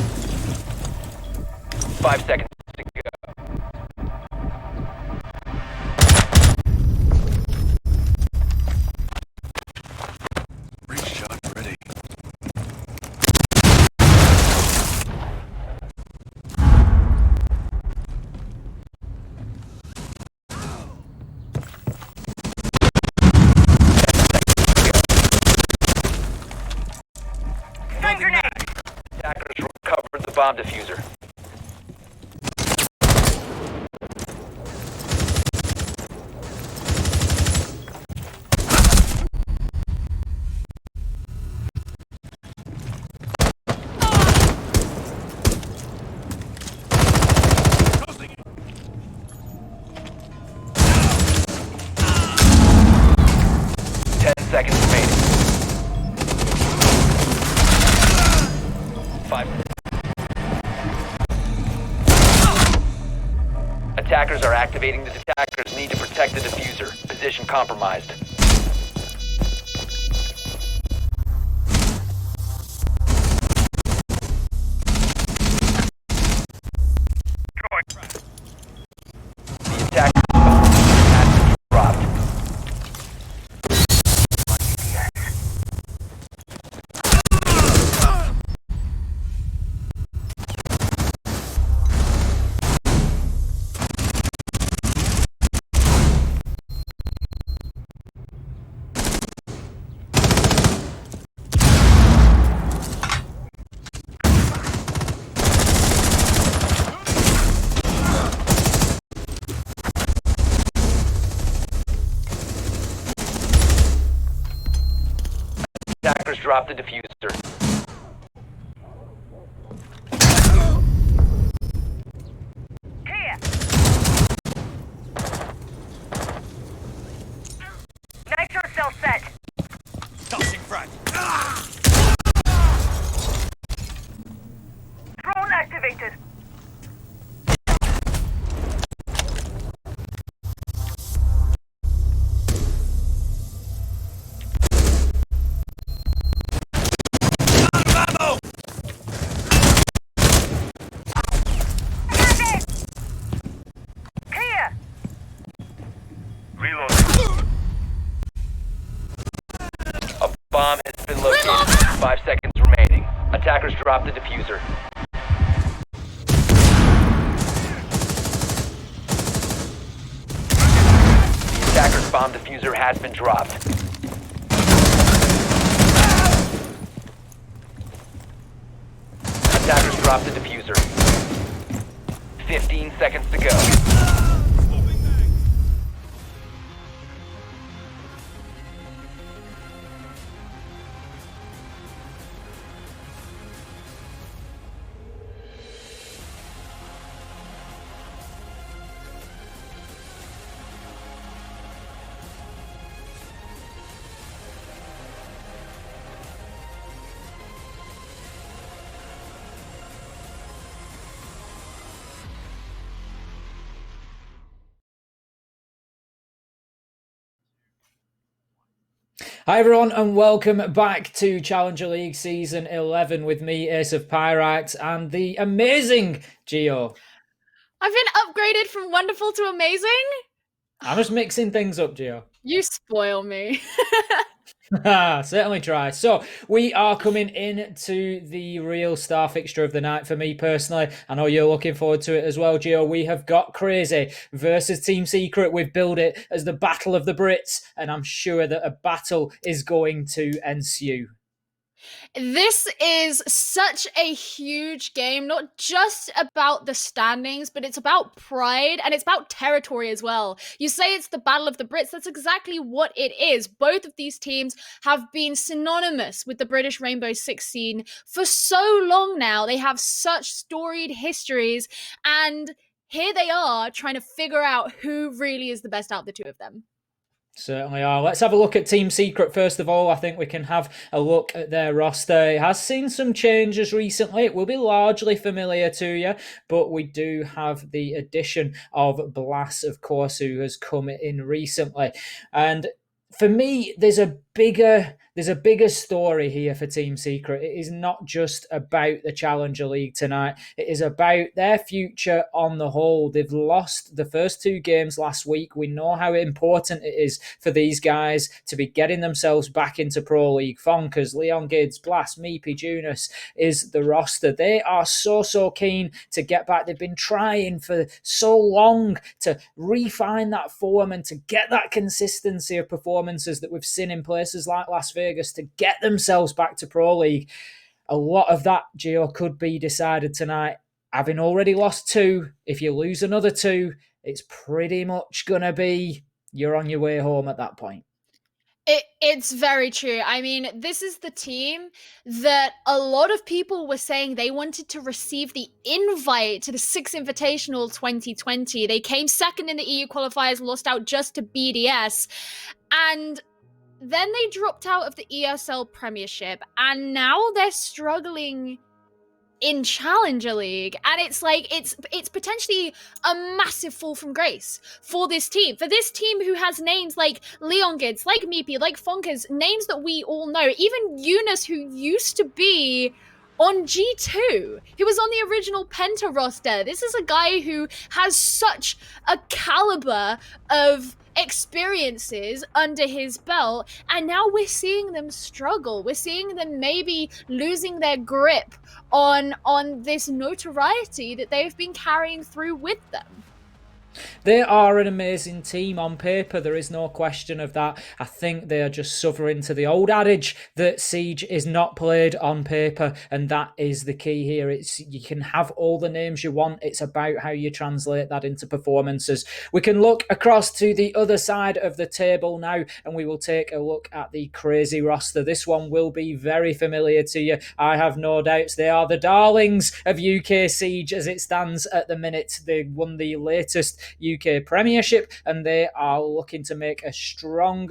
5 seconds to go. Breach shot ready. Stun grenade! Attackers recovered the bomb diffuser. Seconds remaining. 5. Attackers are activating the attackers need to protect the diffuser. Position compromised. The attacker has been dropped. dropped the diffuser. Clear. Nitro cell set. Tossing frag. Drone activated. Ammo! Target. Clear. Reloading. A bomb has been located. 5 seconds remaining. Attackers dropped the diffuser. The attacker's bomb diffuser has been dropped. Attackers dropped the diffuser. 15 seconds to go. Hi everyone and welcome back to Challenger League Season 11 with me, Ace of Pyrax, and the amazing Gio. I've been upgraded from wonderful to amazing. I'm just mixing things up, Gio. You spoil me. Certainly try. So we are coming into the real star fixture of the night for me personally. I know you're looking forward to it as well, Gio. We have got Crazy versus Team Secret. We've billed it as the Battle of the Brits, and I'm sure that a battle is going to ensue. This is such a huge game, not just about the standings, but it's about pride and it's about territory as well. You say it's the Battle of the Brits, that's exactly what it is. Both of these teams have been synonymous with the British Rainbow Six scene for so long now. They have such storied histories, and here they are trying to figure out who really is the best out of the two of them. Certainly are. Let's have a look at Team Secret first of all. I think we can have a look at their roster. It has seen some changes recently. It will be largely familiar to you, but we do have the addition of Blas, of course, who has come in recently. And for me, there's a bigger story here for Team Secret. It is not just about the Challenger League tonight. It is about their future on the whole. They've lost the first 2 games last week. We know how important it is for these guys to be getting themselves back into Pro League. Fonkers, Leon Gids, Blast, Meepy, Junus is the roster. They are so keen to get back. They've been trying for so long to refine that form and to get that consistency of performances that we've seen in places like Las Vegas to get themselves back to Pro League. A lot of that, Gio, could be decided tonight. Having already lost 2, if you lose another 2, it's pretty much going to be you're on your way home at that point. It's very true. I mean, this is the team that a lot of people were saying they wanted to receive the invite to the Six Invitational 2020. They came second in the EU qualifiers, lost out just to BDS. And then they dropped out of the ESL Premiership, and now they're struggling in Challenger League, and it's like it's potentially a massive fall from grace for this team. For this team who has names like Leon Gids, like Meepy, like Fonkers, names that we all know, even Eunice, who used to be on G2, who was on the original Penta roster. This is a guy who has such a caliber of experiences under his belt, and now we're seeing them struggle. We're seeing them maybe losing their grip on this notoriety that they've been carrying through with them. They are an amazing team on paper. There is no question of that. I think they are just suffering to the old adage that Siege is not played on paper, and that is the key here. It's you can have all the names you want. It's about how you translate that into performances. We can look across to the other side of the table now, and we will take a look at the crazy roster. This one will be very familiar to you. I have no doubts. They are the darlings of UK Siege as it stands at the minute. They won the latest UK Premiership, and they are looking to make a strong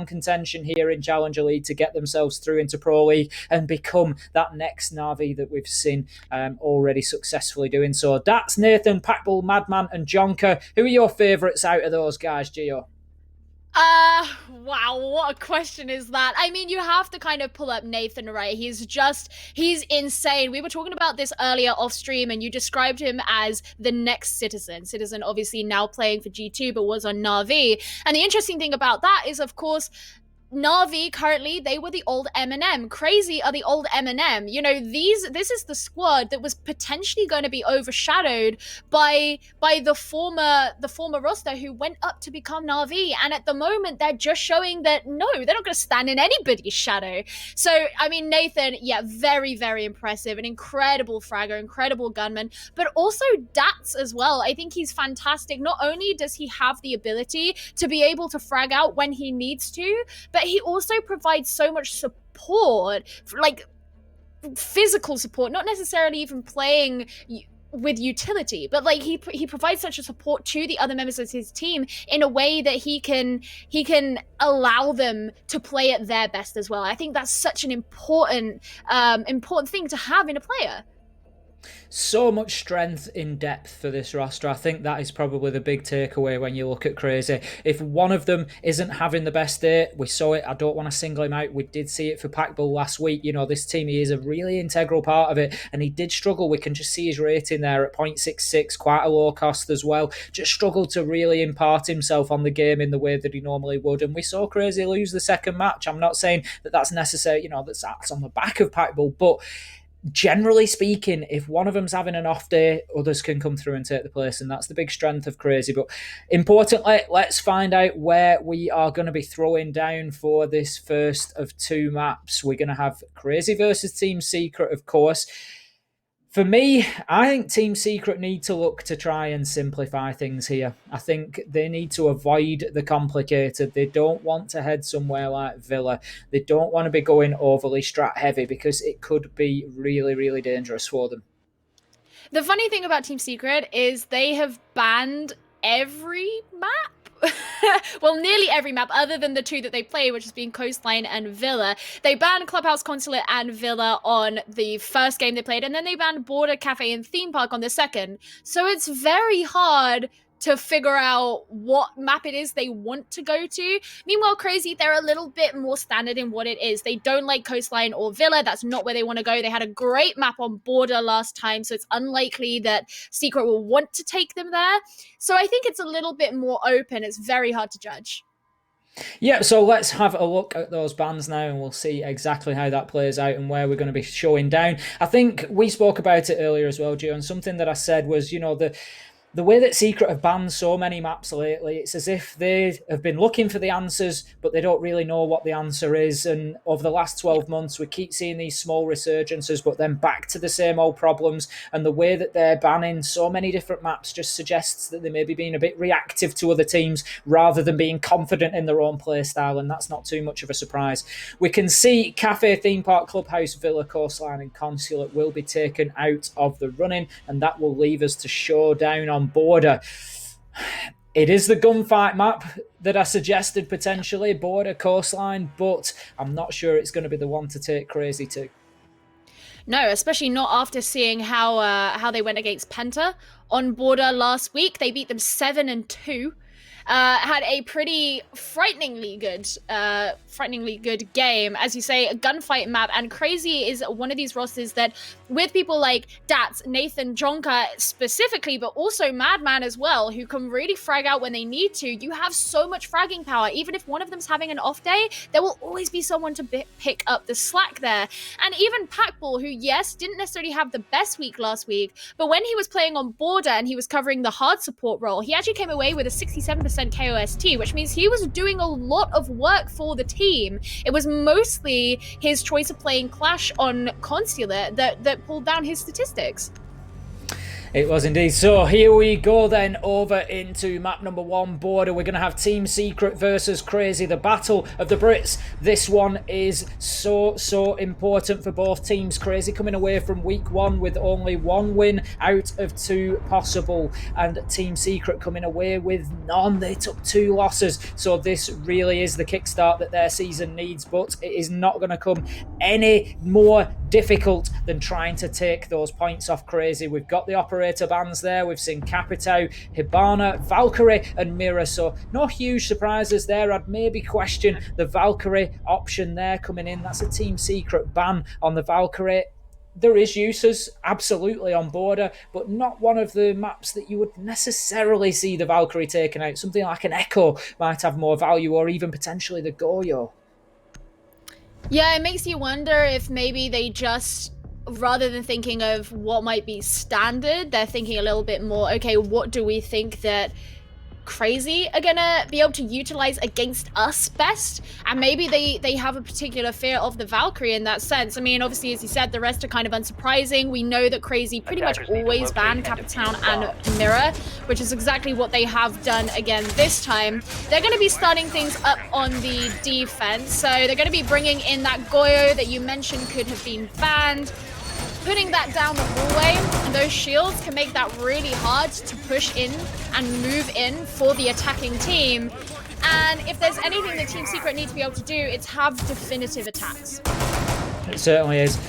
contention here in Challenger League to get themselves through into Pro League and become that next Navi that we've seen already successfully doing so. That's Nathan, Packbull, Madman, and Jonker. Who are your favourites out of those guys, Gio? Wow, what a question is that? I mean, you have to kind of pull up Nathan, right? He's insane. We were talking about this earlier off stream, and you described him as the next Citizen. Citizen obviously now playing for G2, but was on Na'Vi. And the interesting thing about that is, of course, Na'Vi currently, they were the old M&M. Crazy are the old M&M. You know, this is the squad that was potentially going to be overshadowed by the former roster who went up to become Na'Vi. And at the moment, they're just showing that no, they're not going to stand in anybody's shadow. So, I mean, Nathan, yeah, very, very impressive. An incredible fragger, incredible gunman, but also Dats as well. I think he's fantastic. Not only does he have the ability to be able to frag out when he needs to, but he also provides so much support, like physical support, not necessarily even playing with utility, but like he provides such a support to the other members of his team in a way that he can allow them to play at their best as well. I think that's such an important thing to have in a player. So much strength in depth for this roster. I think that is probably the big takeaway when you look at Crazy. If one of them isn't having the best day, we saw it. I don't want to single him out. We did see it for Packbull last week. You know, this team, he is a really integral part of it, and he did struggle. We can just see his rating there at 0.66, quite a low cost as well. Just struggled to really impart himself on the game in the way that he normally would, and we saw Crazy lose the second match. I'm not saying that that's necessary, you know, that's on the back of Packbull, but generally speaking, if one of them's having an off day, others can come through and take the place, and that's the big strength of Crazy. But importantly, let's find out where we are going to be throwing down for this first of two maps. We're going to have Crazy versus Team Secret, of course. For me, I think Team Secret need to look to try and simplify things here. I think they need to avoid the complicated. They don't want to head somewhere like Villa. They don't want to be going overly strat heavy because it could be really, really dangerous for them. The funny thing about Team Secret is they have banned every map. Well, nearly every map other than the two that they play, which has been Coastline and Villa. They banned Clubhouse Consulate and Villa on the first game they played, and then they banned Border Cafe and Theme Park on the second. So it's very hard to figure out what map it is they want to go to. Meanwhile, Crazy, they're a little bit more standard in what it is. They don't like Coastline or Villa. That's not where they want to go. They had a great map on Border last time, so it's unlikely that Secret will want to take them there. So I think it's a little bit more open. It's very hard to judge. Yeah, so let's have a look at those bans now, and we'll see exactly how that plays out and where we're going to be showing down. I think we spoke about it earlier as well, Gio, and something that I said was, you know, the way that Secret have banned so many maps lately, it's as if they have been looking for the answers, but they don't really know what the answer is. And over the last 12 months, we keep seeing these small resurgences, but then back to the same old problems. And the way that they're banning so many different maps just suggests that they may be being a bit reactive to other teams rather than being confident in their own play style. And that's not too much of a surprise. We can see Cafe, Theme Park, Clubhouse, Villa, Coastline and Consulate will be taken out of the running, and that will leave us to show down on Border. It is the gunfight map that I suggested potentially, Border, Coastline, but I'm not sure it's going to be the one to take Crazy to. No, especially not after seeing how they went against Penta on Border last week. They beat them 7-2. Had a pretty frighteningly good game. As you say, a gunfight map, and Crazy is one of these rosters that with people like Dats, Nathan, Jonka specifically, but also Madman as well, who can really frag out when they need to, you have so much fragging power. Even if one of them's having an off day, there will always be someone to pick up the slack there. And even Packball, who, yes, didn't necessarily have the best week last week, but when he was playing on Border and he was covering the hard support role, he actually came away with a 67% KOST, which means he was doing a lot of work for the team. It was mostly his choice of playing Clash on Consulate that pulled down his statistics. It was indeed. So here we go then over into map number 1, Border. We're going to have Team Secret versus Crazy, the battle of the Brits. This one is so important for both teams. Crazy coming away from week 1 with only 1 win out of 2 possible, and Team Secret coming away with none. They took 2 losses, so this really is the kickstart that their season needs, but it is not going to come any more difficult than trying to take those points off Crazy. We've got the operator bans there. We've seen Capitao, Hibana, Valkyrie and Mirror, so no huge surprises there. I'd maybe question the Valkyrie option there coming in. That's a Team Secret ban on the Valkyrie. There is uses absolutely on Border, but not one of the maps that you would necessarily see the Valkyrie taken out. Something like an Echo might have more value, or even potentially the Goyo. Yeah, it makes you wonder if maybe they just, rather than thinking of what might be standard, they're thinking a little bit more, okay, what do we think that Crazy are gonna be able to utilize against us best? And maybe they have a particular fear of the Valkyrie in that sense. I mean, obviously, as you said, the rest are kind of unsurprising. We know that Crazy pretty much always ban Capitao and Mirror, which is exactly what they have done again this time. They're going to be starting things up on the defense, so they're going to be bringing in that Goyo that you mentioned could have been banned, putting that down the hallway, and those shields can make that really hard to push in and move in for the attacking team. And if there's anything that Team Secret need to be able to do, it's have definitive attacks. It certainly is.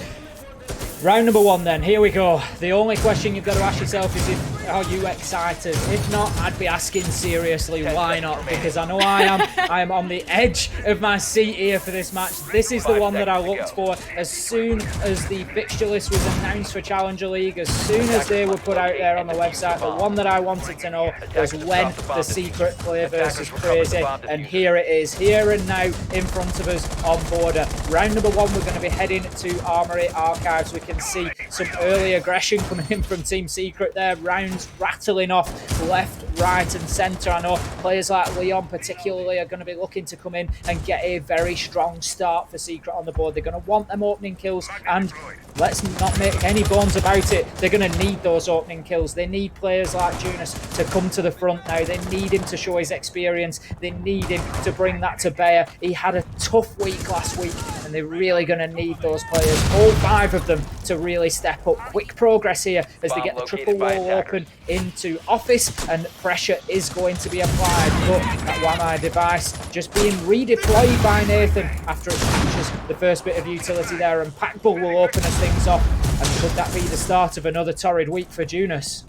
Round number 1 then, here we go. The only question you've got to ask yourself is, are you excited? If not, I'd be asking seriously, why not? Because I know I am. I am on the edge of my seat here for this match. This is the one that I looked for as soon as the fixture list was announced for Challenger League, as soon as they were put out there on the website. The one that I wanted to know was when the Secret play versus Crazy, and here it is, here and now in front of us on Border. Round number 1, we're going to be heading to Armory Archives. We can see some early aggression coming in from Team Secret there. Rounds rattling off left, right and centre. I know players like Leon particularly are going to be looking to come in and get a very strong start for Secret on the board. They're going to want them opening kills, and let's not make any bones about it, they're going to need those opening kills. They need players like Junus to come to the front now. They need him to show his experience. They need him to bring that to bear. He had a tough week last week, and they're really going to need those players, all 5 of them, to really step up. Quick progress here as they get the triple wall open into Office, and pressure is going to be applied. But that WAMI device just being redeployed by Nathan after it catches the first bit of utility there, and Packball will open us things off. And could that be the start of another torrid week for Junus?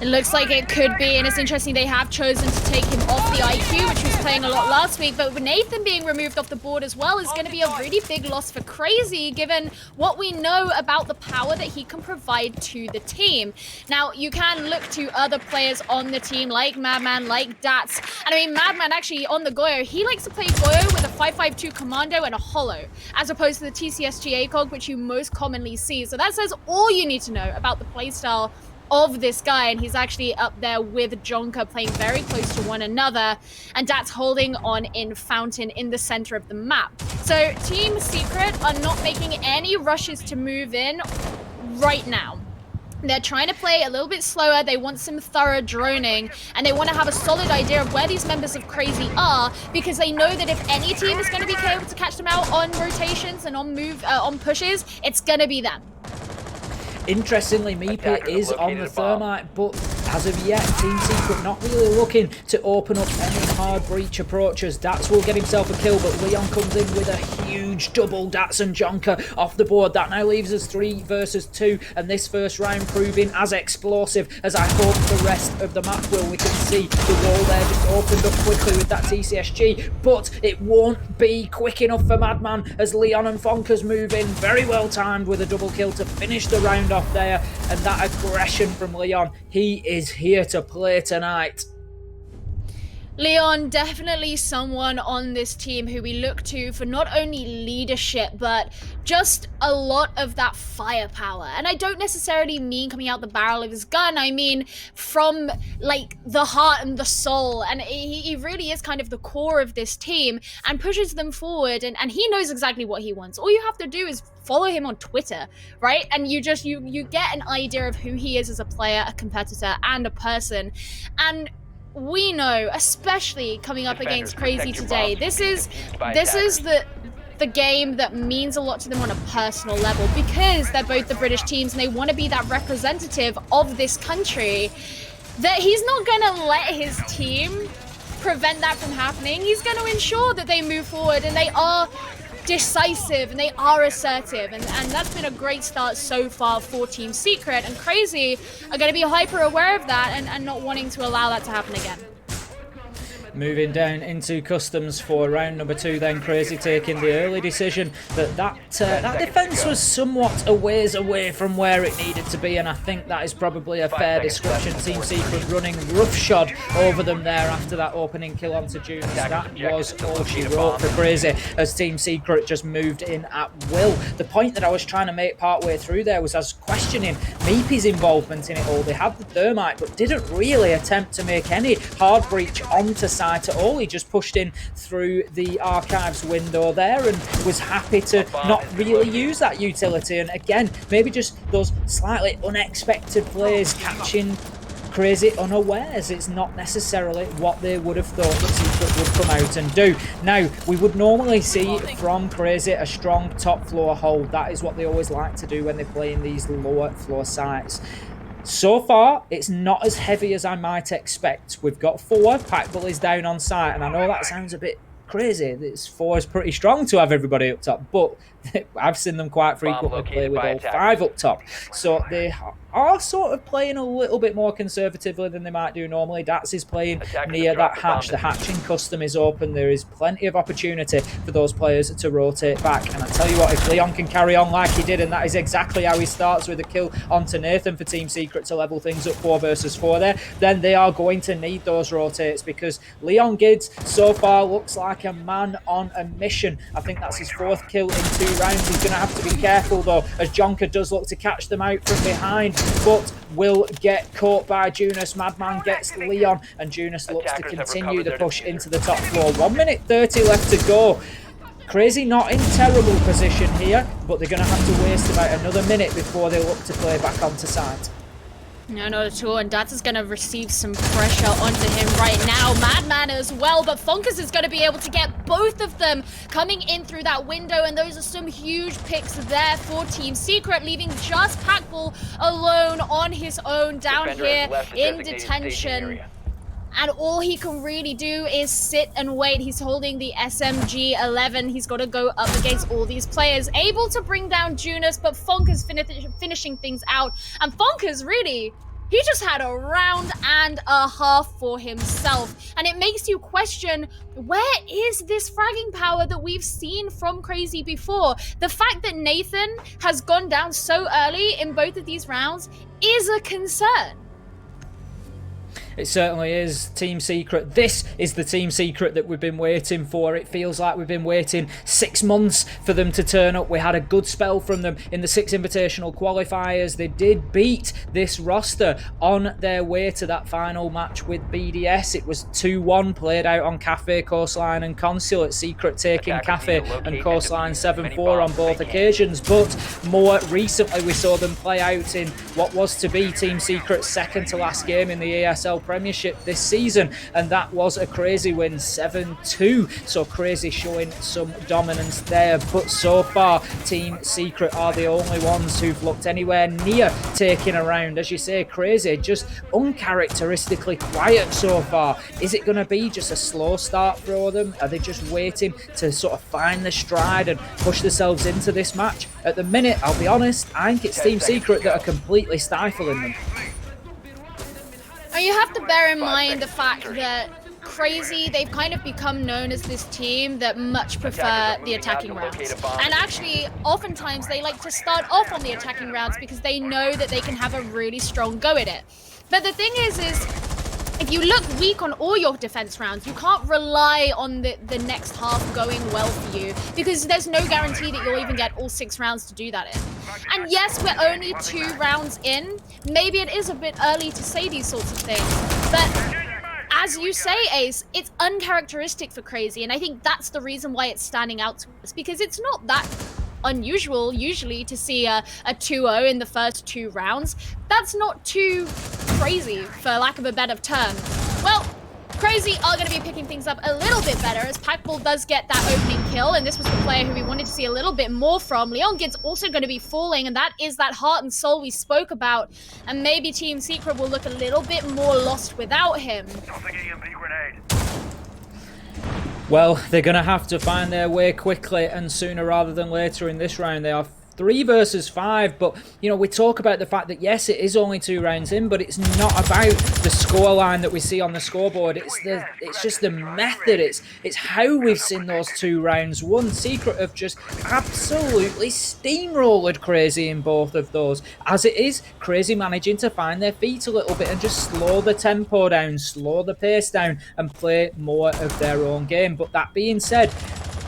It looks like it could be, and it's interesting they have chosen to take him off the IQ, which was playing a lot last week, but with Nathan being removed off the board as well is going to be a really big loss for Crazy, given what we know about the power that he can provide to the team. Now, you can look to other players on the team, like Madman, like Dats, and I mean, Madman actually on the Goyo, he likes to play Goyo with a 5.52 Commando and a Hollow, as opposed to the TCSG ACOG, which you most commonly see. So that says all you need to know about the playstyle of this guy, and he's actually up there with Jonka, playing very close to one another, and Dat's holding on in Fountain in the center of the map. So Team Secret are not making any rushes to move in right now. They're trying to play a little bit slower. They want some thorough droning, and they want to have a solid idea of where these members of Crazy are, because they know that if any team is going to be able to catch them out on rotations and on pushes, it's going to be them. Interestingly, Meepa is on the Thermite, but as of yet, Team Secret not really looking to open up any hard breach approaches. Dats will get himself a kill, but Leon comes in with a huge double. Dats and Jonker off the board. That now leaves us 3 versus 2, and this first round proving as explosive as I hope the rest of the map will. We can see the wall there just opened up quickly with that TCSG, but it won't be quick enough for Madman as Leon and Fonkers move in. Very well timed with a double kill to finish the round off there, and that aggression from Leon. He is here to play tonight. Leon, definitely someone on this team who we look to for not only leadership, but just a lot of that firepower. And I don't necessarily mean coming out the barrel of his gun, I mean from like the heart and the soul. And he really is kind of the core of this team and pushes them forward, and he knows exactly what he wants. All you have to do is follow him on Twitter, right? And you get an idea of who he is as a player, a competitor, and a person. And we know, especially coming up against Crazy today, this is the game that means a lot to them on a personal level, because they're both the British teams and they want to be that representative of this country, that he's not going to let his team prevent that from happening. He's going to ensure that they move forward and they are decisive and they are assertive, and that's been a great start so far for Team Secret, and Crazy are going to be hyper aware of that and not wanting to allow that to happen again. Moving down into customs for round number 2, then Crazy taking the early decision that defence was somewhat a ways away from where it needed to be, and I think that is probably a fair description. Team Secret running roughshod over them there after that opening kill onto June. That was all she wrote for Crazy as Team Secret just moved in at will. The point that I was trying to make partway through there was I was questioning Meepy's involvement in it all. They had the thermite but didn't really attempt to make any hard breach onto site at all. He just pushed in through the archives window there and was happy to not really use that utility, and again maybe just those slightly unexpected plays catching Crazy unawares. It's not necessarily what they would have thought that Secret would come out and do. Now, we would normally see from Crazy a strong top floor hold. That is what they always like to do when they play in these lower floor sites. So far, it's not as heavy as I might expect. We've got 4 pack bullies down on site, and I know that sounds a bit crazy. This 4 is pretty strong to have everybody up top, but I've seen them quite frequently play with all 5 up top. So they are sort of playing a little bit more conservatively than they might do normally. Dats is playing near that hatch. The hatch in custom is open. There is plenty of opportunity for those players to rotate back. And I tell you what, if Leon can carry on like he did, and that is exactly how he starts with a kill onto Nathan for Team Secret to level things up 4 versus 4 there, then they are going to need those rotates, because Leon Gids so far looks like a man on a mission. I think that's his 4th kill in 2 rounds. He's going to have to be careful though, as Jonker does look to catch them out from behind, but will get caught by Junus. Madman gets Leon, and Junus looks to continue the push into the top floor. 1 minute 30 left to go. Crazy not in terrible position here, but they're going to have to waste about another minute before they look to play back onto site. No, not at all, and Dats is going to receive some pressure onto him right now. Madman as well, but Fonkers is going to be able to get both of them coming in through that window, and those are some huge picks there for Team Secret, leaving just Packbull alone on his own down here in detention. And all he can really do is sit and wait. He's holding the SMG-11. He's got to go up against all these players. Able to bring down Junus, but Fonkers finishing things out. And Fonkers, really, he just had a round and a half for himself. And it makes you question, where is this fragging power that we've seen from Crazy before? The fact that Nathan has gone down so early in both of these rounds is a concern. It certainly is. Team Secret. This is the Team Secret that we've been waiting for. It feels like we've been waiting 6 months for them to turn up. We had a good spell from them in the 6 Invitational qualifiers. They did beat this roster on their way to that final match with BDS. It was 2-1 played out on Cafe, Coastline and Consulate. Secret taking Cafe and Coastline 7-4 on both occasions. But more recently we saw them play out in what was to be Team Secret's second to last game in the ASL Premiership this season, and that was a Crazy win, 7-2. So Crazy showing some dominance there, but so far Team Secret are the only ones who've looked anywhere near taking a round. As you say, Crazy just uncharacteristically quiet so far. Is it going to be just a slow start for them? Are they just waiting to sort of find the stride and push themselves into this match? At the minute, I'll be honest, I think it's Team Secret that are completely stifling them. And you have to bear in mind the fact that Crazy, they've kind of become known as this team that much prefer the attacking rounds. And actually, oftentimes they like to start off on the attacking rounds because they know that they can have a really strong go at it. But the thing is if you look weak on all your defense rounds, you can't rely on the next half going well for you because there's no guarantee that you'll even get all 6 rounds to do that in. And yes, we're only 2 rounds in. Maybe it is a bit early to say these sorts of things, but as you say, Ace, it's uncharacteristic for Crazy, and I think that's the reason why it's standing out to us, because it's not that unusual usually to see a 2-0 in the first 2 rounds. That's not too crazy, for lack of a better term. Well, Crazy are going to be picking things up a little bit better as Packball does get that opening kill, and this was the player who we wanted to see a little bit more from. Leon Gid's also going to be falling, and that is that heart and soul we spoke about, and maybe Team Secret will look a little bit more lost without him. Well, they're going to have to find their way quickly and sooner rather than later in this round. They are 3 versus 5, but you know, we talk about the fact that yes, it is only 2 rounds in, but it's not about the scoreline that we see on the scoreboard. It's just the method. It's how we've seen those 2 rounds won. Secret have just absolutely steamrolled Crazy in both of those. As it is, Crazy managing to find their feet a little bit and just slow the tempo down, slow the pace down, and play more of their own game. But that being said,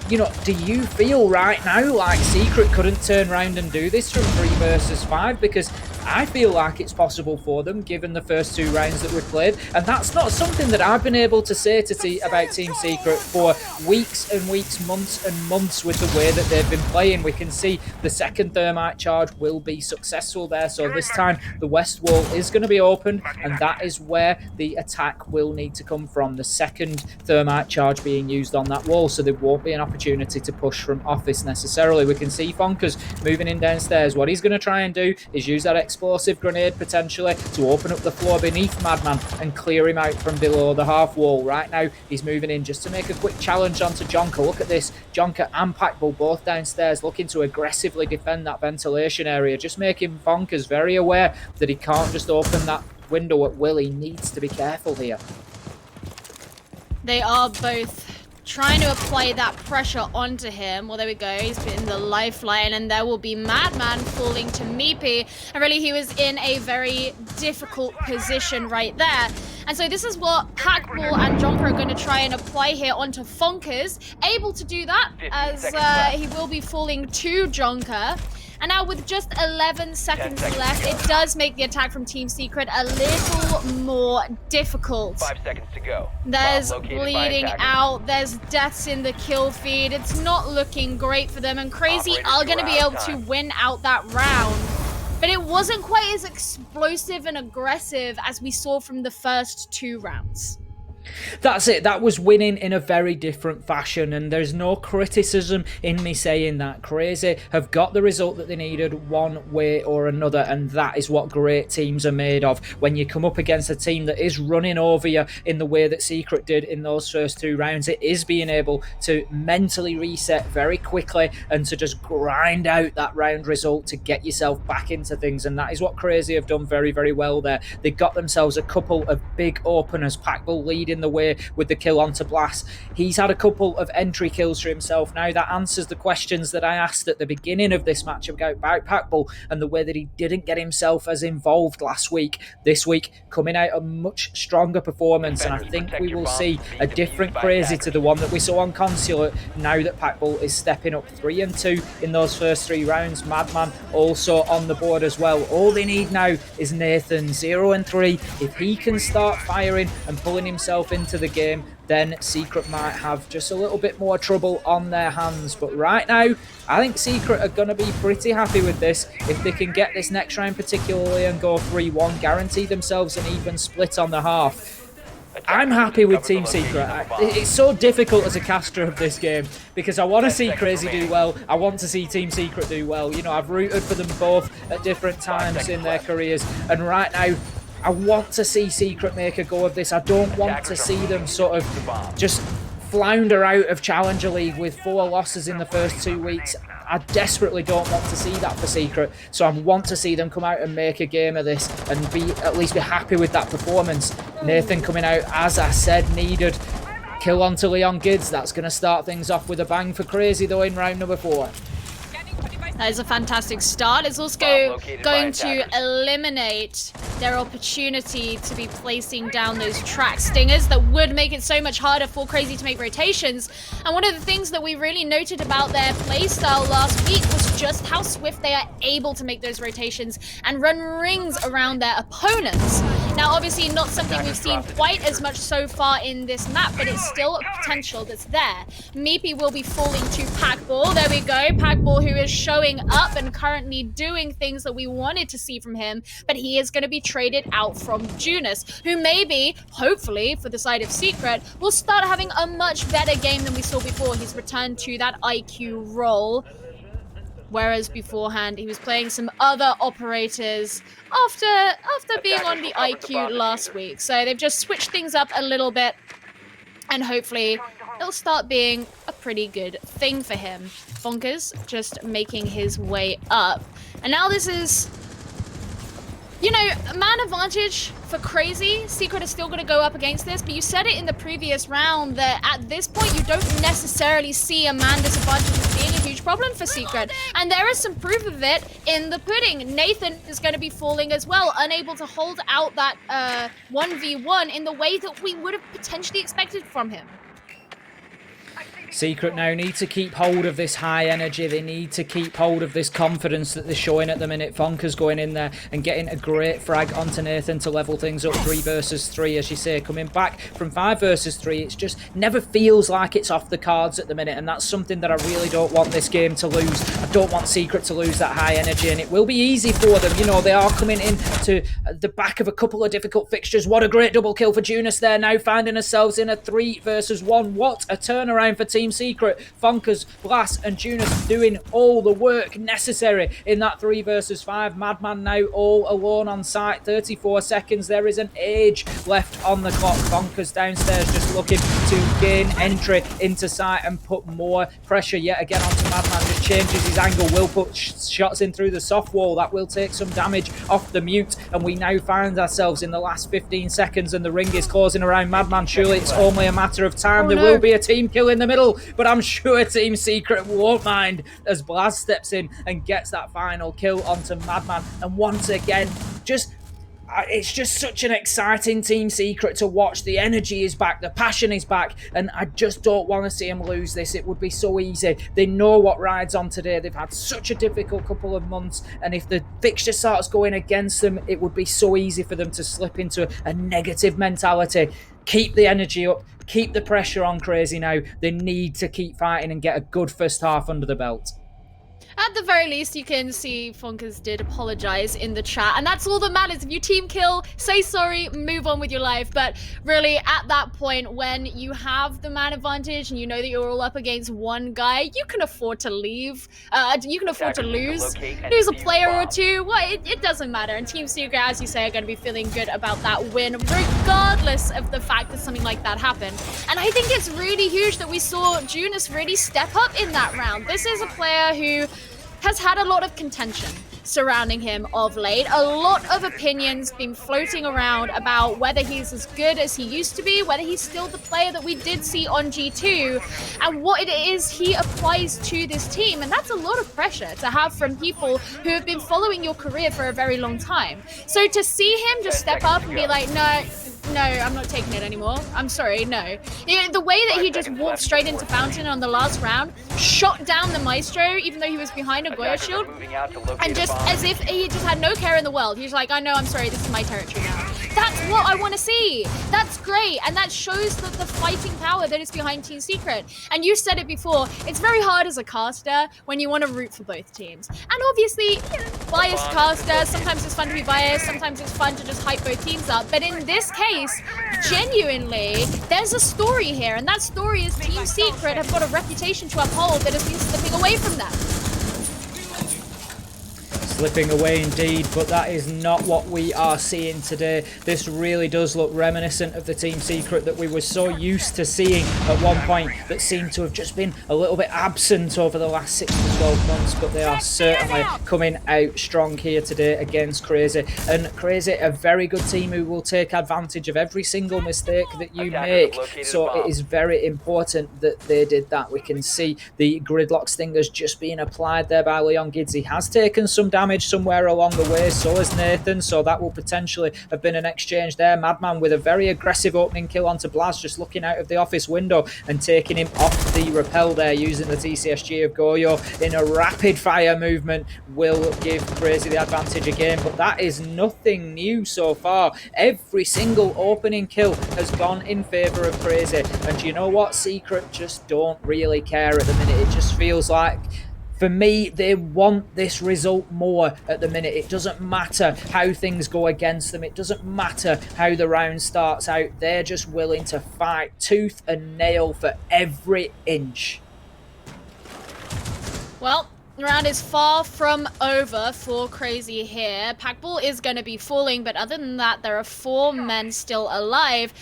you know, do you feel right now like Secret couldn't turn around and do this from 3 versus 5? Because I feel like it's possible for them, given the first 2 rounds that we've played. And that's not something that I've been able to say about Team Secret for weeks and weeks, months and months with the way that they've been playing. We can see the second thermite charge will be successful there. So this time, the west wall is going to be opened, and that is where the attack will need to come from. The second thermite charge being used on that wall, so there won't be an opportunity to push from office necessarily. We can see Fonkers moving in downstairs. What he's going to try and do is use that explosive grenade potentially to open up the floor beneath Madman and clear him out from below the half wall. Right now, he's moving in just to make a quick challenge onto Jonker. Look at this. Jonker and Packbull both downstairs looking to aggressively defend that ventilation area, just making Fonkers very aware that he can't just open that window at will. He needs to be careful here. They are both trying to apply that pressure onto him. Well, there we go. He's been the lifeline, and there will be Madman falling to Meepy. And really, he was in a very difficult position right there. And so this is what Packball and Jonker are going to try and apply here onto Fonkers. Able to do that, as he will be falling to Jonker. And now with just 11 seconds left, it does make the attack from Team Secret a little more difficult. 5 seconds to go. There's bleeding out, there's deaths in the kill feed. It's not looking great for them, and Crazy are going to be able to win out that round. But it wasn't quite as explosive and aggressive as we saw from the first 2 rounds. That's it. That was winning in a very different fashion, and there's no criticism in me saying that. Crazy have got the result that they needed one way or another, and that is what great teams are made of. When you come up against a team that is running over you in the way that Secret did in those first 2 rounds, it is being able to mentally reset very quickly and to just grind out that round result to get yourself back into things, and that is what Crazy have done very, very well there. They got themselves a couple of big openers. Packbull leading the way with the kill onto Blast. He's had a couple of entry kills for himself now. That answers the questions that I asked at the beginning of this match about Packbull and the way that he didn't get himself as involved last week. This week, coming out a much stronger performance, and I think we will see a different Crazy to the one that we saw on Consulate now that Packbull is stepping up 3-2 in those first 3 rounds. Madman also on the board as well. All they need now is Nathan, 0-3. If he can start firing and pulling himself into the game, then Secret might have just a little bit more trouble on their hands. But right now, I think Secret are going to be pretty happy with this. If they can get this next round particularly and go 3-1, guarantee themselves an even split on the half. I'm happy with Team Secret. It's so difficult as a caster of this game because I want to see Crazy do well. I want to see Team Secret do well. You know, I've rooted for them both at different times in their careers. And right now, I want to see Secret make a go of this. I don't want to see them sort of just flounder out of Challenger League with 4 losses in the first 2 weeks. I desperately don't want to see that for Secret, so I want to see them come out and make a game of this and at least be happy with that performance. Nathan coming out, as I said, needed. Kill onto Leon Gids. That's going to start things off with a bang for Crazy though in round number 4. That is a fantastic start. It's also going to eliminate their opportunity to be placing down those track stingers that would make it so much harder for Crazy to make rotations. And one of the things that we really noted about their playstyle last week was just how swift they are able to make those rotations and run rings around their opponents. Now, obviously not something we've seen quite as much so far in this map, but it's still a potential that's there. Meepy will be falling to Packball. There we go. Packball, who is showing up and currently doing things that we wanted to see from him, but he is going to be traded out from Junus, who maybe, hopefully, for the side of Secret, will start having a much better game than we saw before. He's returned to that IQ role. Whereas beforehand, he was playing some other operators after being on the IQ last week. So they've just switched things up a little bit, and hopefully it'll start being a pretty good thing for him. Bonkers just making his way up. And now this is, you know, man advantage for Crazy. Secret is still going to go up against this, but you said it in the previous round that at this point you don't necessarily see a man disadvantage as being a huge problem for Secret. And there is some proof of it in the pudding. Nathan is going to be falling as well, unable to hold out that 1v1 in the way that we would have potentially expected from him. Secret now need to keep hold of this high energy. They need to keep hold of this confidence that they're showing at the minute. Fonka's going in there and getting a great frag onto Nathan to level things up. 3 versus 3, as you say. Coming back from 5 versus 3, it's just never feels like it's off the cards at the minute, and that's something that I really don't want this game to lose. I don't want Secret to lose that high energy, and it will be easy for them. You know, they are coming in to the back of a couple of difficult fixtures. What a great double kill for Junus there, now finding ourselves in a 3 versus 1. What a turnaround for Team Secret. Funkers, Blast and Junus doing all the work necessary in that 3 versus 5. Madman now all alone on site. 34 seconds. There is an age left on the clock. Funkers downstairs just looking to gain entry into site and put more pressure yet again onto Madman. Just changes his angle. Will put shots in through the soft wall. That will take some damage off the mute, and we now find ourselves in the last 15 seconds and the ring is closing around Madman. Surely it's only a matter of time. There will be a team kill in the middle, but I'm sure Team Secret won't mind as Blaz steps in and gets that final kill onto Madman. And once again, it's just such an exciting Team Secret to watch. The energy is back, the passion is back, and I just don't want to see them lose this. It would be so easy. They know what rides on today. They've had such a difficult couple of months, and if the fixture starts going against them, it would be so easy for them to slip into a negative mentality. Keep the energy up, keep the pressure on Crazy now. They need to keep fighting and get a good first half under the belt. At the very least, you can see Funkers did apologize in the chat, and that's all that matters. If you team kill, say sorry, move on with your life. But really, at that point, when you have the man advantage and you know that you're all up against one guy, you can afford to leave. You can afford to lose a player or two. Well, it doesn't matter. And Team Secret, as you say, are going to be feeling good about that win, regardless of the fact that something like that happened. And I think it's really huge that we saw Junus really step up in that round. This is a player who has had a lot of contention surrounding him of late. A lot of opinions being floating around about whether he's as good as he used to be, whether he's still the player that we did see on G2, and what it is he applies to this team. And that's a lot of pressure to have from people who have been following your career for a very long time. So to see him just step up and be like, no, I'm not taking it anymore. I'm sorry, no. You know, the way that he just walked straight into Fountain on the last round, shot down the Maestro, even though he was behind a Goya shield, and just as if he just had no care in the world. He's like, I know, I'm sorry, this is my territory now. That's what I want to see. That's great, and that shows the fighting power that is behind Team Secret. And you said it before, it's very hard as a caster when you want to root for both teams. And obviously, biased caster, sometimes it's fun to be biased, sometimes it's fun to just hype both teams up. But in this case, genuinely, there's a story here, and that story is Team Secret have got a reputation to uphold that has been slipping away from them. Slipping away indeed, but that is not what we are seeing today. This really does look reminiscent of the Team Secret that we were so used to seeing at one point that seemed to have just been a little bit absent over the last 6 to 12 months, but they are certainly coming out strong here today against Crazy. And Crazy, a very good team who will take advantage of every single mistake that you make, so it is very important that they did that. We can see the gridlock stingers just being applied there by Leon Gids. He has taken some damage somewhere along the way, so has Nathan, so that will potentially have been an exchange there. Madman with a very aggressive opening kill onto Blaz, just looking out of the office window and taking him off the rappel there using the TCSG of Goyo in a rapid fire movement will give Crazy the advantage again, but that is nothing new so far. Every single opening kill has gone in favour of Crazy, and you know what? Secret just don't really care at the minute. It just feels like, for me, they want this result more at the minute. It doesn't matter how things go against them. It doesn't matter how the round starts out. They're just willing to fight tooth and nail for every inch. Well, the round is far from over for Crazy here. Packball is going to be falling, but other than that, there are 4 men still alive.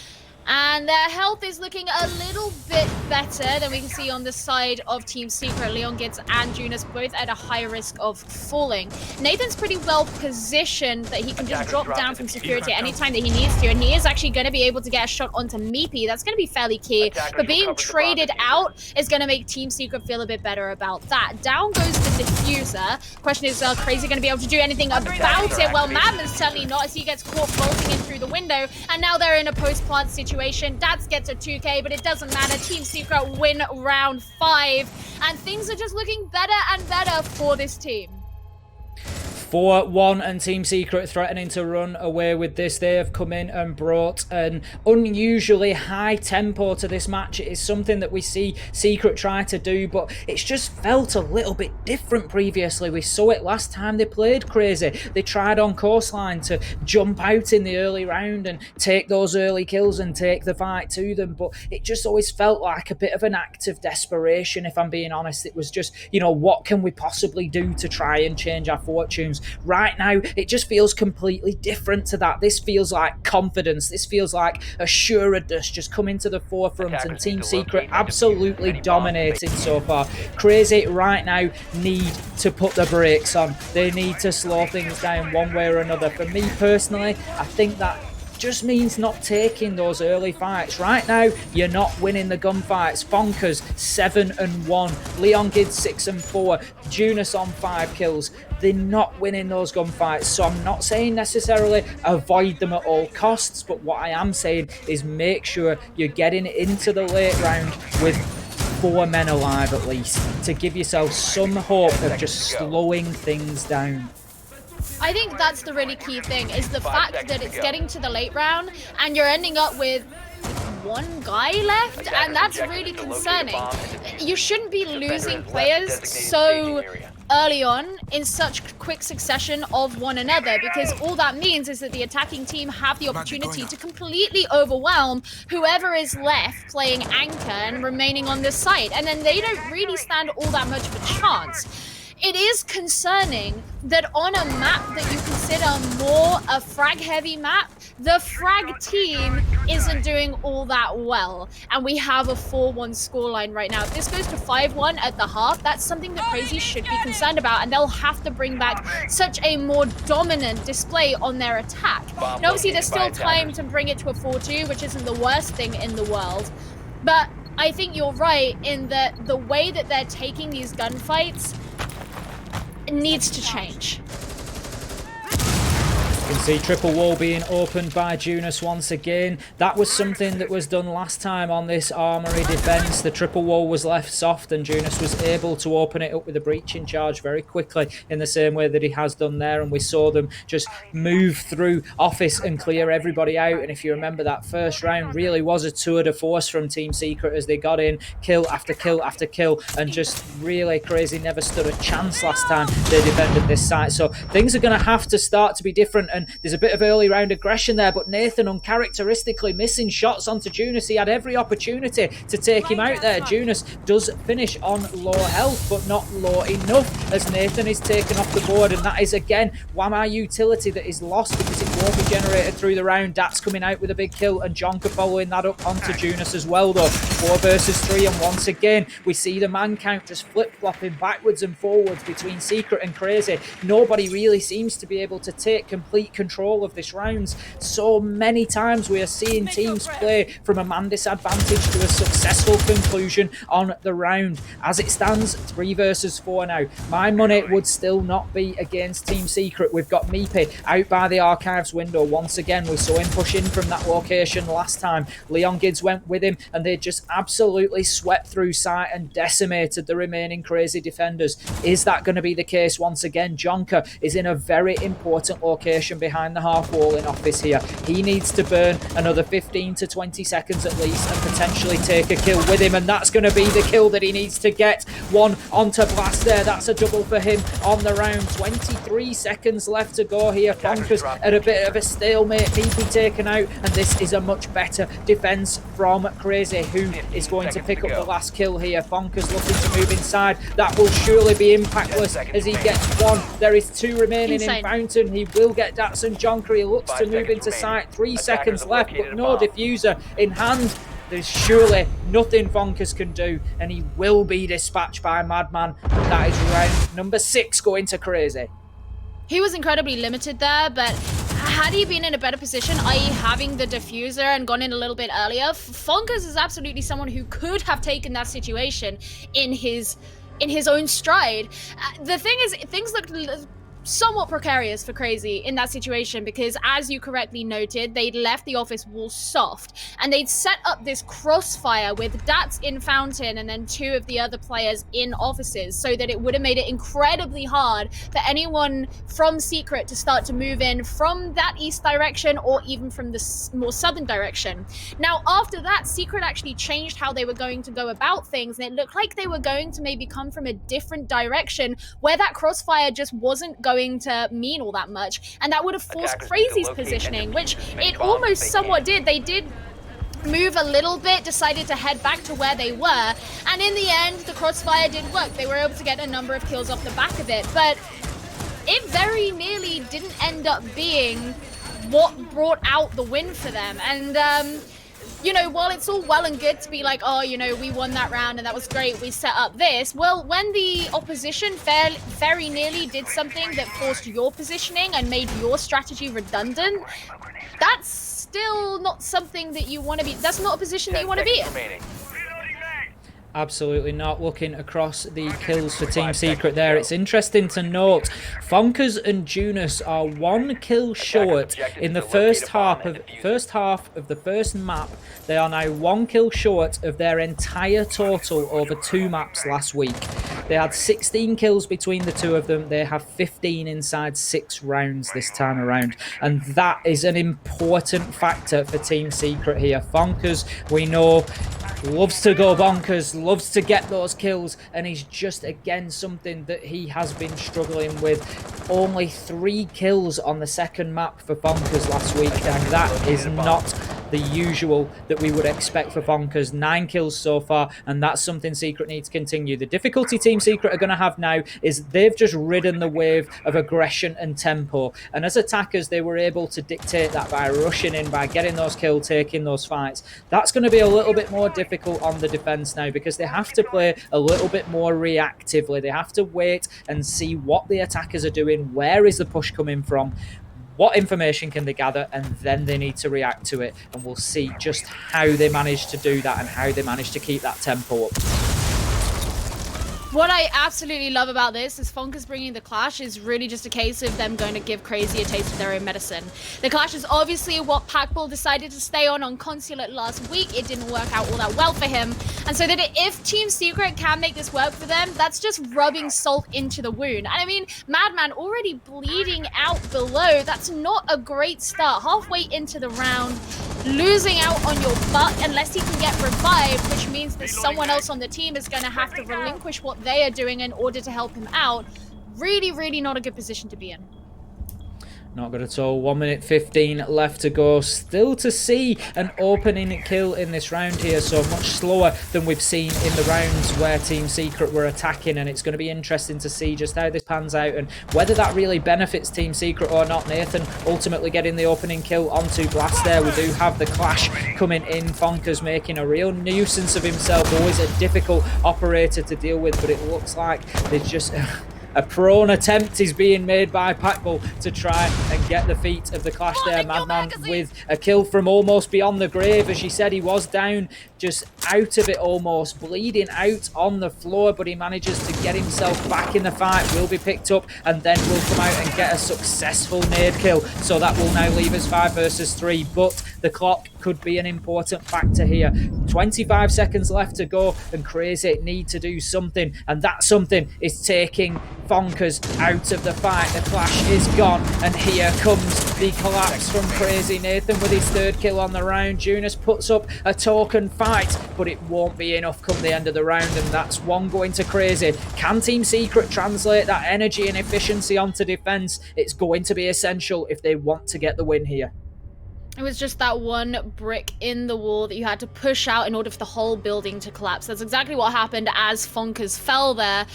And their health is looking a little bit better than we can see on the side of Team Secret. Leon Gids and Junus both at a high risk of falling. Nathan's pretty well positioned that he can just drop down from security at any time that he needs to. And he is actually going to be able to get a shot onto Meepy. That's going to be fairly key. But being traded out is going to make Team Secret feel a bit better about that. Down goes the diffuser. Question is, Crazy going to be able to do anything about it? Well, Madman's certainly not, as he gets caught bolting in through the window. And now they're in a post-plant situation. Dats gets a 2k, but it doesn't matter. Team Secret win round 5, and things are just looking better and better for this team. 4-1 and Team Secret threatening to run away with this. They have come in and brought an unusually high tempo to this match. It is something that we see Secret try to do, but it's just felt a little bit different previously. We saw it last time they played Crazy. They tried on Coastline to jump out in the early round and take those early kills and take the fight to them, but it just always felt like a bit of an act of desperation, if I'm being honest. It was just, you know, what can we possibly do to try and change our fortunes? Right now, it just feels completely different to that. This feels like confidence. This feels like assuredness just coming to the forefront, and Team Secret absolutely dominating so far. Crazy right now need to put the brakes on. They need to slow things down one way or another. For me personally, I think that just means not taking those early fights. Right now, you're not winning the gunfights. Fonkers 7-1, Leon Gids 6-4, Junus on 5 kills. They're not winning those gunfights, so I'm not saying necessarily avoid them at all costs, but what I am saying is make sure you're getting into the late round with 4 men alive at least, to give yourself some hope of just slowing things down. I think that's the really key thing, is the fact that it's getting to the late round and you're ending up with 1 guy left, and that's really concerning. You shouldn't be losing players so early on in such quick succession of one another, because all that means is that the attacking team have the opportunity to completely overwhelm whoever is left playing anchor and remaining on this site, and then they don't really stand all that much of a chance. It is concerning that on a map that you consider more a frag-heavy map, the frag team isn't doing all that well, and we have a 4-1 scoreline right now. If this goes to 5-1 at the half, that's something that Crazy should be concerned about, and they'll have to bring back such a more dominant display on their attack. And obviously, there's still time to bring it to a 4-2, which isn't the worst thing in the world, but I think you're right in that the way that they're taking these gunfights needs to change. can see triple wall being opened by Junus once again. That was something that was done last time on this armory defense. The triple wall was left soft and Junus was able to open it up with a breaching charge very quickly in the same way that he has done there, and we saw them just move through office and clear everybody out. And if you remember, that first round really was a tour de force from Team Secret as they got in kill after kill after kill, and just really crazy never stood a chance last time they defended this site. So things are going to have to start to be different, and there's a bit of early round aggression there, but Nathan uncharacteristically missing shots onto Junus. He had every opportunity to take him out there. Junus does finish on low health, but not low enough as Nathan is taken off the board, and that is again Wamar utility that is lost because it won't be generated through the round. That's coming out with a big kill, and Jonka following that up onto Junus as well though. 4 versus 3, and once again we see the man count just flip-flopping backwards and forwards between Secret and Crazy. Nobody really seems to be able to take complete control of this rounds. So many times we are seeing teams play from a man disadvantage to a successful conclusion on the round. As it stands, 3 versus 4 now. My money would still not be against Team Secret. We've got Meepy out by the archives window. Once again, we saw him push in from that location last time. Leon Gids went with him, and they just absolutely swept through site and decimated the remaining Crazy defenders. Is that going to be the case once again? Jonka is in a very important location behind the half wall in office here. He needs to burn another 15 to 20 seconds at least and potentially take a kill with him, and that's going to be the kill that he needs to get. One onto Blast there. That's a double for him on the round. 23 seconds left to go here. Bonkers at a bit of a stalemate. PP taken out, and this is a much better defense from Crazy, who is going to pick up the last kill here. Bonkers looking to move inside. That will surely be impactless as he gets one. There is 2 remaining in Fountain. He will get Datsun Jonker. He looks to move into sight. 3 seconds left, but no diffuser in hand. There's surely nothing Bonkers can do, and he will be dispatched by Madman. And that is round number 6 going to Crazy. He was incredibly limited there, but had he been in a better position, i.e. having the diffuser and gone in a little bit earlier, Fonkers is absolutely someone who could have taken that situation in his own stride. The thing is, things looked somewhat precarious for Crazy in that situation because, as you correctly noted, they'd left the office wall soft and they'd set up this crossfire with Dats in Fountain and then 2 of the other players in offices, so that it would have made it incredibly hard for anyone from Secret to start to move in from that east direction or even from the more southern direction. Now, after that, Secret actually changed how they were going to go about things, and it looked like they were going to maybe come from a different direction where that crossfire just wasn't going to mean all that much, and that would have forced Crazy's positioning, which it almost somewhat did. They did move a little bit, decided to head back to where they were, and in the end the crossfire did work. They were able to get a number of kills off the back of it, but it very nearly didn't end up being what brought out the win for them. And you know, while it's all well and good to be like, oh, you know, we won that round and that was great, we set up this, well, when the opposition very nearly did something that forced your positioning and made your strategy redundant, that's still not something that you want to be, that's not a position that you want to be in. Absolutely not. Looking across the kills for Team Secret there, it's interesting to note Fonkers and Junus are 1 kill short in the first half of the first map. They are now 1 kill short of their entire total over 2 maps last week. They had 16 kills between the 2 of them. They have 15 inside 6 rounds this time around, and that is an important factor for Team Secret here. Fonkers, we know, loves to go bonkers, loves to get those kills, and he's just again something that he has been struggling with. Only 3 kills on the second map for Bonkers last week, and that is not the usual that we would expect for Bonkers. 9 kills so far, and that's something Secret needs to continue. The difficulty Team Secret are going to have now is they've just ridden the wave of aggression and tempo, and as attackers they were able to dictate that by rushing in, by getting those kills, taking those fights. That's going to be a little bit more difficult on the defense now because they have to play a little bit more reactively. They have to wait and see what the attackers are doing, where is the push coming from, what information can they gather, and then they need to react to it, and we'll see just how they manage to do that and how they manage to keep that tempo up. What I absolutely love about this is Fonka's bringing the Clash is really just a case of them going to give Crazy a taste of their own medicine. The Clash is obviously what Packball decided to stay on Consulate last week. It didn't work out all that well for him. And so that if Team Secret can make this work for them, that's just rubbing salt into the wound. And I mean, Madman already bleeding out below. That's not a great start. Halfway into the round, losing out on your butt unless he can get revived, which means that someone else on the team is going to have to relinquish what they are doing in order to help him out. Really, really not a good position to be in. Not good at all. 1 minute 15 left to go. Still to see an opening kill in this round here, so much slower than we've seen in the rounds where Team Secret were attacking, and it's going to be interesting to see just how this pans out and whether that really benefits Team Secret or not. Nathan ultimately getting the opening kill onto Blast there. We do have the Clash coming in. Fonka's making a real nuisance of himself, always a difficult operator to deal with, but it looks like there's just... a prone attempt is being made by Packball to try and get the feet of the Clash there. Madman with a kill from almost beyond the grave. As you said, he was down, just out of it almost, bleeding out on the floor, but he manages to get himself back in the fight, will be picked up, and then will come out and get a successful nade kill. So that will now leave us 5 versus 3, but the clock could be an important factor here. 25 seconds left to go, and Crazy need to do something, and that something is taking Fonka's out of the fight. The Clash is gone, and here comes the collapse from Crazy. Nathan with his 3rd kill on the round. Junus puts up a token fight, but it won't be enough come the end of the round, and that's one going to Crazy. Can Team Secret translate that energy and efficiency onto defense? It's going to be essential if they want to get the win here. It was just that one brick in the wall that you had to push out in order for the whole building to collapse. That's exactly what happened as Fonka's fell there.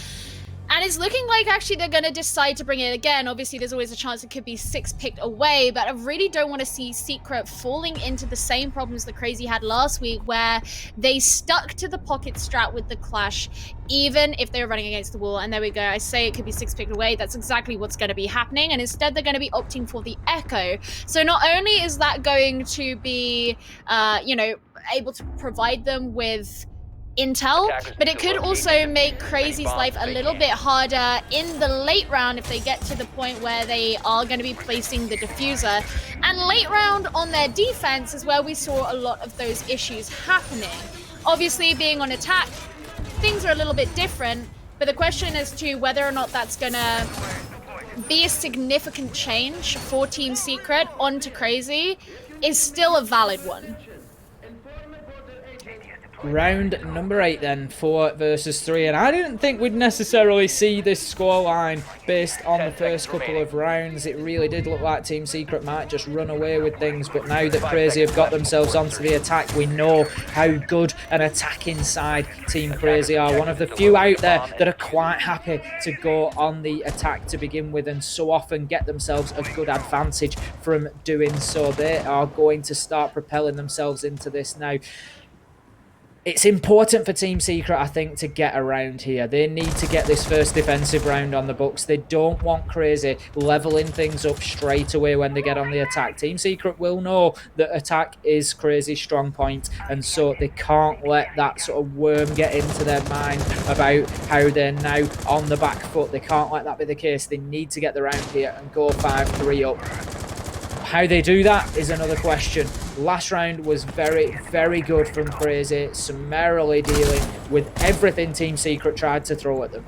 And it's looking like actually they're going to decide to bring it again. Obviously, there's always a chance it could be 6 picked away, but I really don't want to see Secret falling into the same problems that Crazy had last week, where they stuck to the pocket strat with the Clash, even if they were running against the wall. And there we go. I say it could be 6 picked away. That's exactly what's going to be happening. And instead, they're going to be opting for the Echo. So not only is that going to be, able to provide them with intel, but it could also make Crazy's life a little bit harder in the late round if they get to the point where they are going to be placing the diffuser. And late round on their defense is where we saw a lot of those issues happening. Obviously, being on attack, things are a little bit different, but the question as to whether or not that's going to be a significant change for Team Secret onto Crazy is still a valid one. Round number 8 then, 4 versus 3, and I didn't think we'd necessarily see this scoreline based on the first couple of rounds. It really did look like Team Secret might just run away with things, but now that Crazy have got themselves onto the attack, we know how good an attacking side Team Crazy are. One of the few out there that are quite happy to go on the attack to begin with, and so often get themselves a good advantage from doing so. They are going to start propelling themselves into this now. It's important for Team Secret, I think, to get around here. They need to get this first defensive round on the books. They don't want Crazy leveling things up straight away when they get on the attack. Team Secret will know that attack is Crazy's strong point, and so they can't let that sort of worm get into their mind about how they're now on the back foot. They can't let that be the case. They need to get the round here and go 5-3 up. How they do that is another question. Last round was very, very good from Crazy, summarily dealing with everything Team Secret tried to throw at them.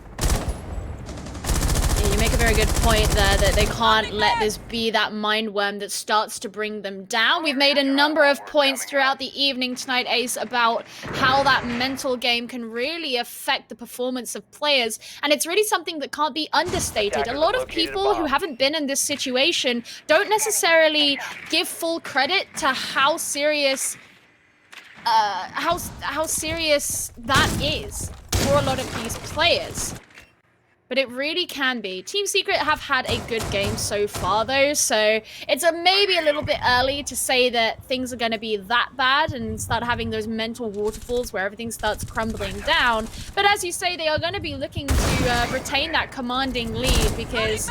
Yeah, you make a very good point there that they can't let this be that mind worm that starts to bring them down. We've made a number of points throughout the evening tonight, Ace, about how that mental game can really affect the performance of players, and it's really something that can't be understated. A lot of people who haven't been in this situation don't necessarily give full credit to how serious how serious that is for a lot of these players. But it really can be. Team Secret have had a good game so far, though, so it's maybe a little bit early to say that things are going to be that bad and start having those mental waterfalls where everything starts crumbling down. But as you say, they are going to be looking to retain that commanding lead because,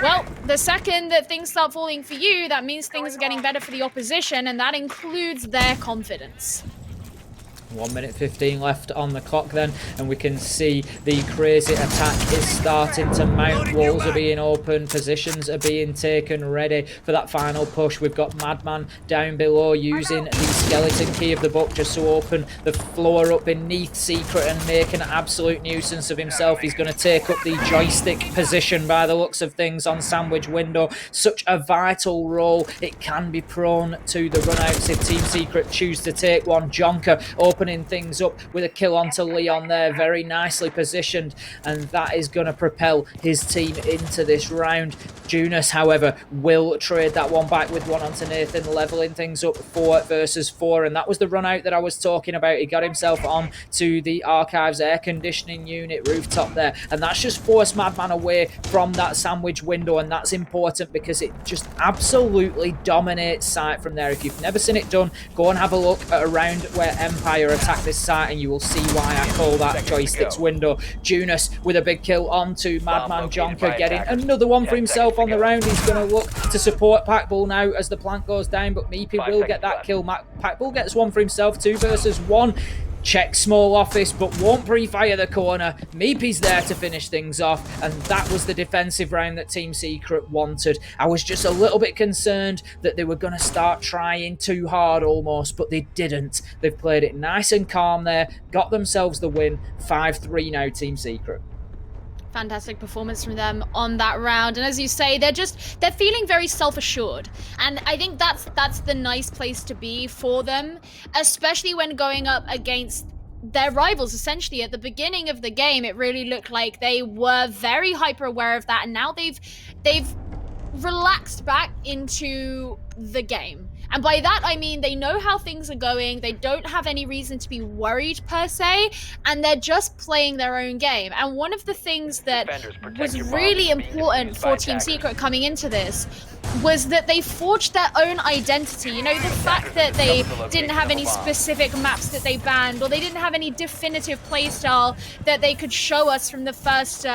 well, the second that things start falling for you, that means things are getting better for the opposition, and that includes their confidence. 1 minute 15 left on the clock then, and we can see the crazy attack is starting to mount. Walls are being opened, positions are being taken, ready for that final push. We've got Madman down below using the skeleton key of the book just to open the floor up beneath Secret and make an absolute nuisance of himself. He's going to take up the joystick position by the looks of things on Sandwich Window. Such a vital role. It can be prone to the runouts if Team Secret choose to take one. Jonker opening things up with a kill onto Leon there, very nicely positioned, and that is going to propel his team into this round. Junus, however, will trade that one back with one onto Nathan, leveling things up 4 versus 4, and that was the run out that I was talking about. He got himself on to the Archives air conditioning unit rooftop there, and that's just forced Madman away from that Sandwich Window, and that's important because it just absolutely dominates site from there. If you've never seen it done, go and have a look at around where Empire attack this site and you will see why I call that joysticks window. Junus with a big kill onto Madman. Jonker getting another one for himself on the round. He's going to look to support Packbull now as the plant goes down, but Meepy will get that kill. Packbull gets one for himself, 2 versus 1. Check small office, but won't pre-fire the corner. Meepy's there to finish things off, and that was the defensive round that Team Secret wanted. I was just a little bit concerned that they were going to start trying too hard almost, but they didn't. They've played it nice and calm there, got themselves the win. 5-3 now, Team Secret. Fantastic performance from them on that round, and as you say, they're feeling very self-assured, and I think that's the nice place to be for them, especially when going up against their rivals. Essentially at the beginning of the game it really looked like they were very hyper aware of that, and now they've relaxed back into the game. And by that I mean they know how things are going, they don't have any reason to be worried per se, and they're just playing their own game. And one of the things that was really important for Team Secret coming into this was that they forged their own identity. You know, the fact that they didn't have any specific maps that they banned, or they didn't have any definitive playstyle that they could show us from the first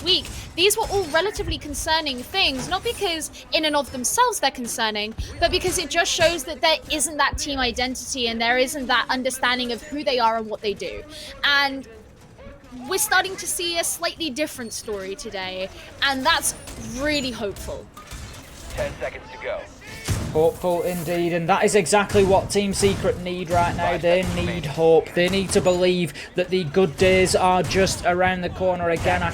week. These were all relatively concerning things, not because in and of themselves they're concerning, but because it just shows that there isn't that team identity and there isn't that understanding of who they are and what they do. And we're starting to see a slightly different story today, and that's really hopeful. 10 seconds to go. Hopeful indeed, and that is exactly what Team Secret need right now. They need hope. They need to believe that the good days are just around the corner again. I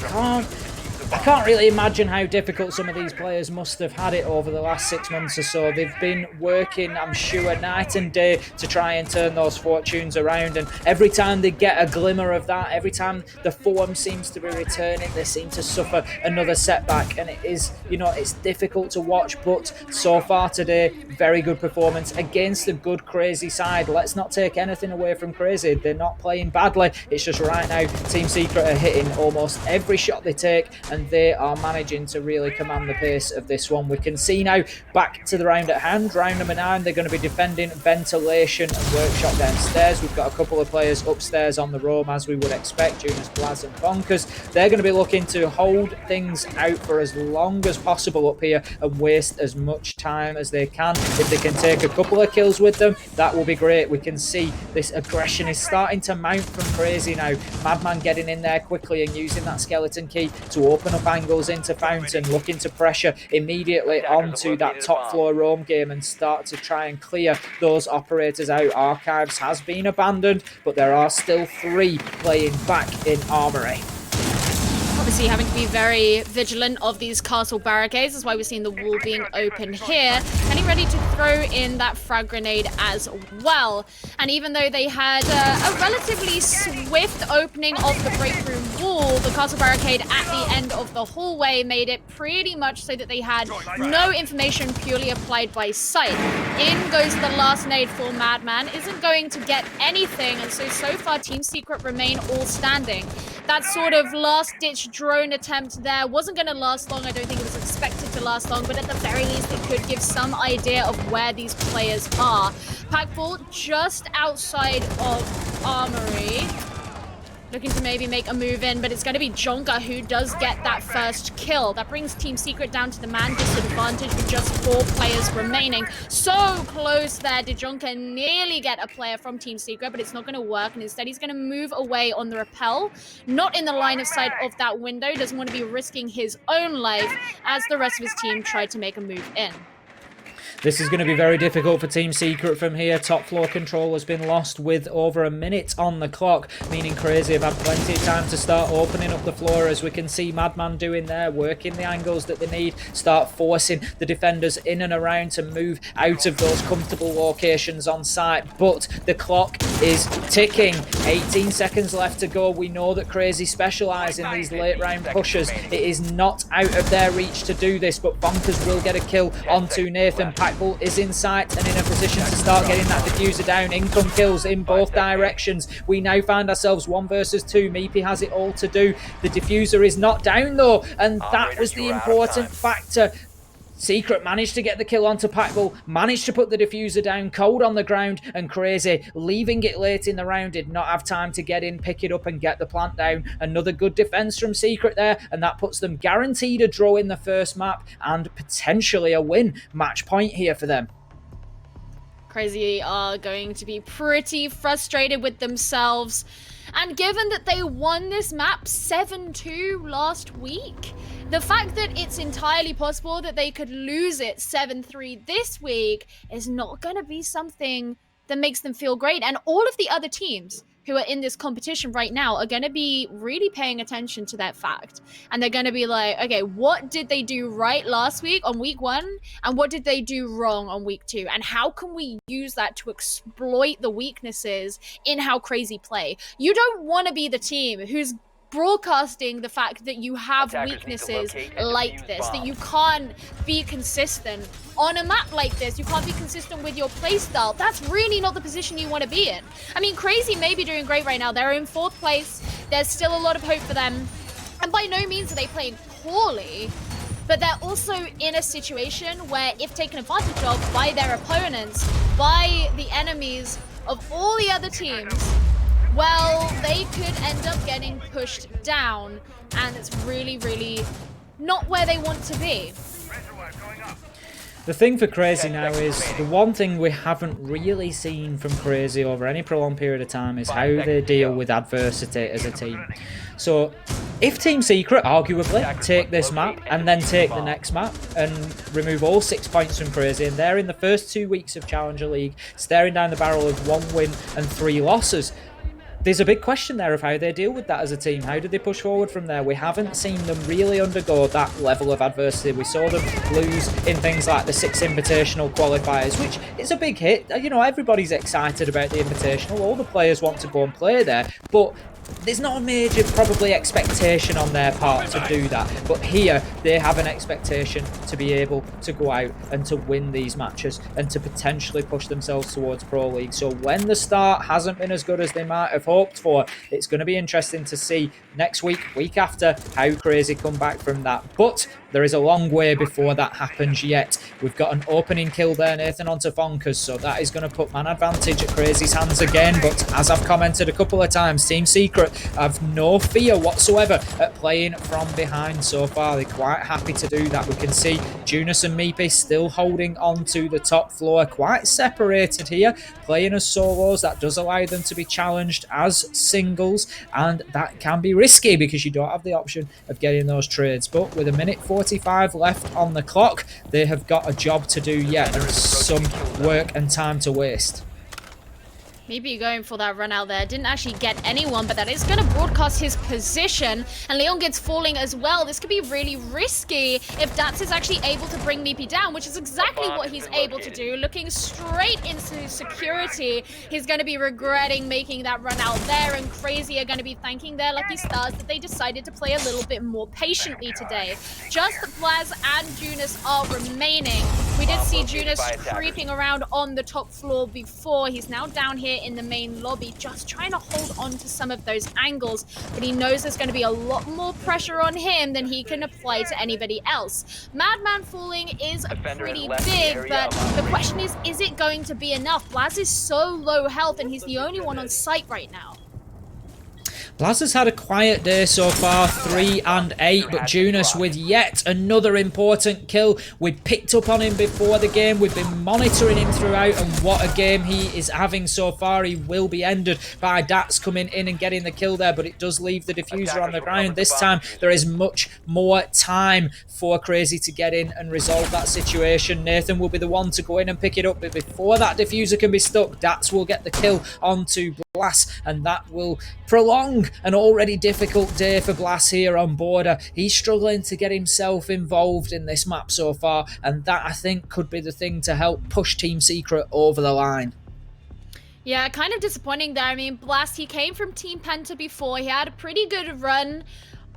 can't really imagine how difficult some of these players must have had it over the last 6 months or so. They've been working, I'm sure, night and day to try and turn those fortunes around, and every time they get a glimmer of that, every time the form seems to be returning, they seem to suffer another setback, and it is, you know, it's difficult to watch, but so far today, very good performance against a good Crazy side. Let's not take anything away from Crazy. They're not playing badly. It's just right now, Team Secret are hitting almost every shot they take, and they are managing to really command the pace of this one. We can see now, back to the round at hand, round number 9, they're going to be defending ventilation and workshop downstairs. We've got a couple of players upstairs on the roam, as we would expect, Jonas, Blaz and Bonkers. They're going to be looking to hold things out for as long as possible up here and waste as much time as they can. If they can take a couple of kills with them, that will be great. We can see this aggression is starting to mount from Crazy now. Madman getting in there quickly and using that skeleton key to open up angles into Fountain, looking to pressure immediately onto that top floor roam game and start to try and clear those operators out. Archives has been abandoned, but there are still 3 playing back in Armory. Obviously having to be very vigilant of these castle barricades. That's why we're seeing the wall being open here. Getting ready to throw in that frag grenade as well. And even though they had a relatively swift opening of the break room wall, the castle barricade at the end of the hallway made it pretty much so that they had no information purely applied by sight. In goes the last nade for Madman. Isn't going to get anything, and so far Team Secret remain all standing. That sort of last-ditch drone attempt there wasn't going to last long. I don't think it was expected to last long, but at the very least it could give some idea of where these players are. Packball just outside of Armory. Looking to maybe make a move in, but it's going to be Jonka who does get that first kill. That brings Team Secret down to the man disadvantage with just 4 players remaining. So close there. Did Jonka nearly get a player from Team Secret, but it's not going to work. And instead, he's going to move away on the rappel. Not in the line of sight of that window. Doesn't want to be risking his own life as the rest of his team tried to make a move in. This is going to be very difficult for Team Secret from here. Top floor control has been lost with over a minute on the clock, meaning Crazy have had plenty of time to start opening up the floor, as we can see Madman doing there, working the angles that they need, start forcing the defenders in and around to move out of those comfortable locations on site. But the clock is ticking. 18 seconds left to go. We know that Crazy specialise in these late round pushes. It is not out of their reach to do this, but Bonkers will get a kill onto Nathan. Packbull is in sight and in a position to start getting that diffuser down. Income kills in both directions. We now find ourselves 1 versus 2. Meepy has it all to do. The diffuser is not down though, and that was the important factor. Secret managed to get the kill onto Packbull, managed to put the diffuser down, cold on the ground, and Crazy, leaving it late in the round, did not have time to get in, pick it up and get the plant down. Another good defense from Secret there, and that puts them guaranteed a draw in the first map and potentially a win. Match point here for them. Crazy are going to be pretty frustrated with themselves. And given that they won this map 7-2 last week, the fact that it's entirely possible that they could lose it 7-3 this week is not going to be something that makes them feel great. And all of the other teams who are in this competition right now are going to be really paying attention to that fact. And they're going to be like, okay, what did they do right last week on week 1? And what did they do wrong on week 2? And how can we use that to exploit the weaknesses in how Crazy play? You don't want to be the team who's broadcasting the fact that you have weaknesses like this, that you can't be consistent on a map like this, you can't be consistent with your playstyle. That's really not the position you want to be in. I mean, Crazy may be doing great right now. They're in 4th place. There's still a lot of hope for them. And by no means are they playing poorly, but they're also in a situation where, if taken advantage of by their opponents, by the enemies of all the other teams, well, they could end up getting pushed down, and it's really, really not where they want to be. The thing for Crazy now is, the one thing we haven't really seen from Crazy over any prolonged period of time is how they deal with adversity as a team. So, if Team Secret, arguably, take this map and then take the next map and remove all 6 points from Crazy, and they're in the first 2 weeks of Challenger League, staring down the barrel of 1 win and 3 losses, there's a big question there of how they deal with that as a team. How do they push forward from there? We haven't seen them really undergo that level of adversity. We saw them lose in things like the 6 Invitational qualifiers, which is a big hit. You know, everybody's excited about the Invitational. All the players want to go and play there, but there's not a major probably expectation on their part to do that. But here they have an expectation to be able to go out and to win these matches and to potentially push themselves towards Pro League. So when the start hasn't been as good as they might have hoped for, it's going to be interesting to see next week, week after, how Crazy come back from that. But there is a long way before that happens yet. We've got an opening kill there, Nathan, onto Bonkers, so that is going to put man advantage at Crazy's hands again. But as I've commented a couple of times, Team Secret have no fear whatsoever at playing from behind so far. They're quite happy to do that. We can see Junus and Meepy still holding on to the top floor, quite separated here, playing as solos. That does allow them to be challenged as singles, and that can be risky because you don't have the option of getting those trades. But with 1:45 left on the clock, they have got a job to do yet and some work and time to waste. Maybe going for that run out there. Didn't actually get anyone, but that is going to broadcast his position. And Leon gets falling as well. This could be really risky if Dats is actually able to bring Meepy down, which is exactly what he's able to do. Looking straight into security. He's going to be regretting making that run out there, and Crazy are going to be thanking their lucky stars that they decided to play a little bit more patiently today. Just Blaz and Junus are remaining. We did see Junus creeping around on the top floor before. He's now down here in the main lobby, just trying to hold on to some of those angles, but he knows there's going to be a lot more pressure on him than he can apply to anybody else. Madman falling is pretty big, but the question is it going to be enough? Blaz is so low health and he's the only one on site right now. Blaz has had a quiet day so far, 3 and 8, but Junus with yet another important kill. We picked up on him before the game, we've been monitoring him throughout, and what a game he is having so far. He will be ended by Dats coming in and getting the kill there, but it does leave the diffuser on the ground. This time there is much more time for Crazy to get in and resolve that situation. Nathan will be the one to go in and pick it up, but before that diffuser can be stuck, Dats will get the kill onto Blaz, and that will prolong an already difficult day for Blaz here on Border. He's struggling to get himself involved in this map so far, and that I think could be the thing to help push Team Secret over the line. Yeah, kind of disappointing there. I mean, Blast, he came from Team Penta before. He had a pretty good run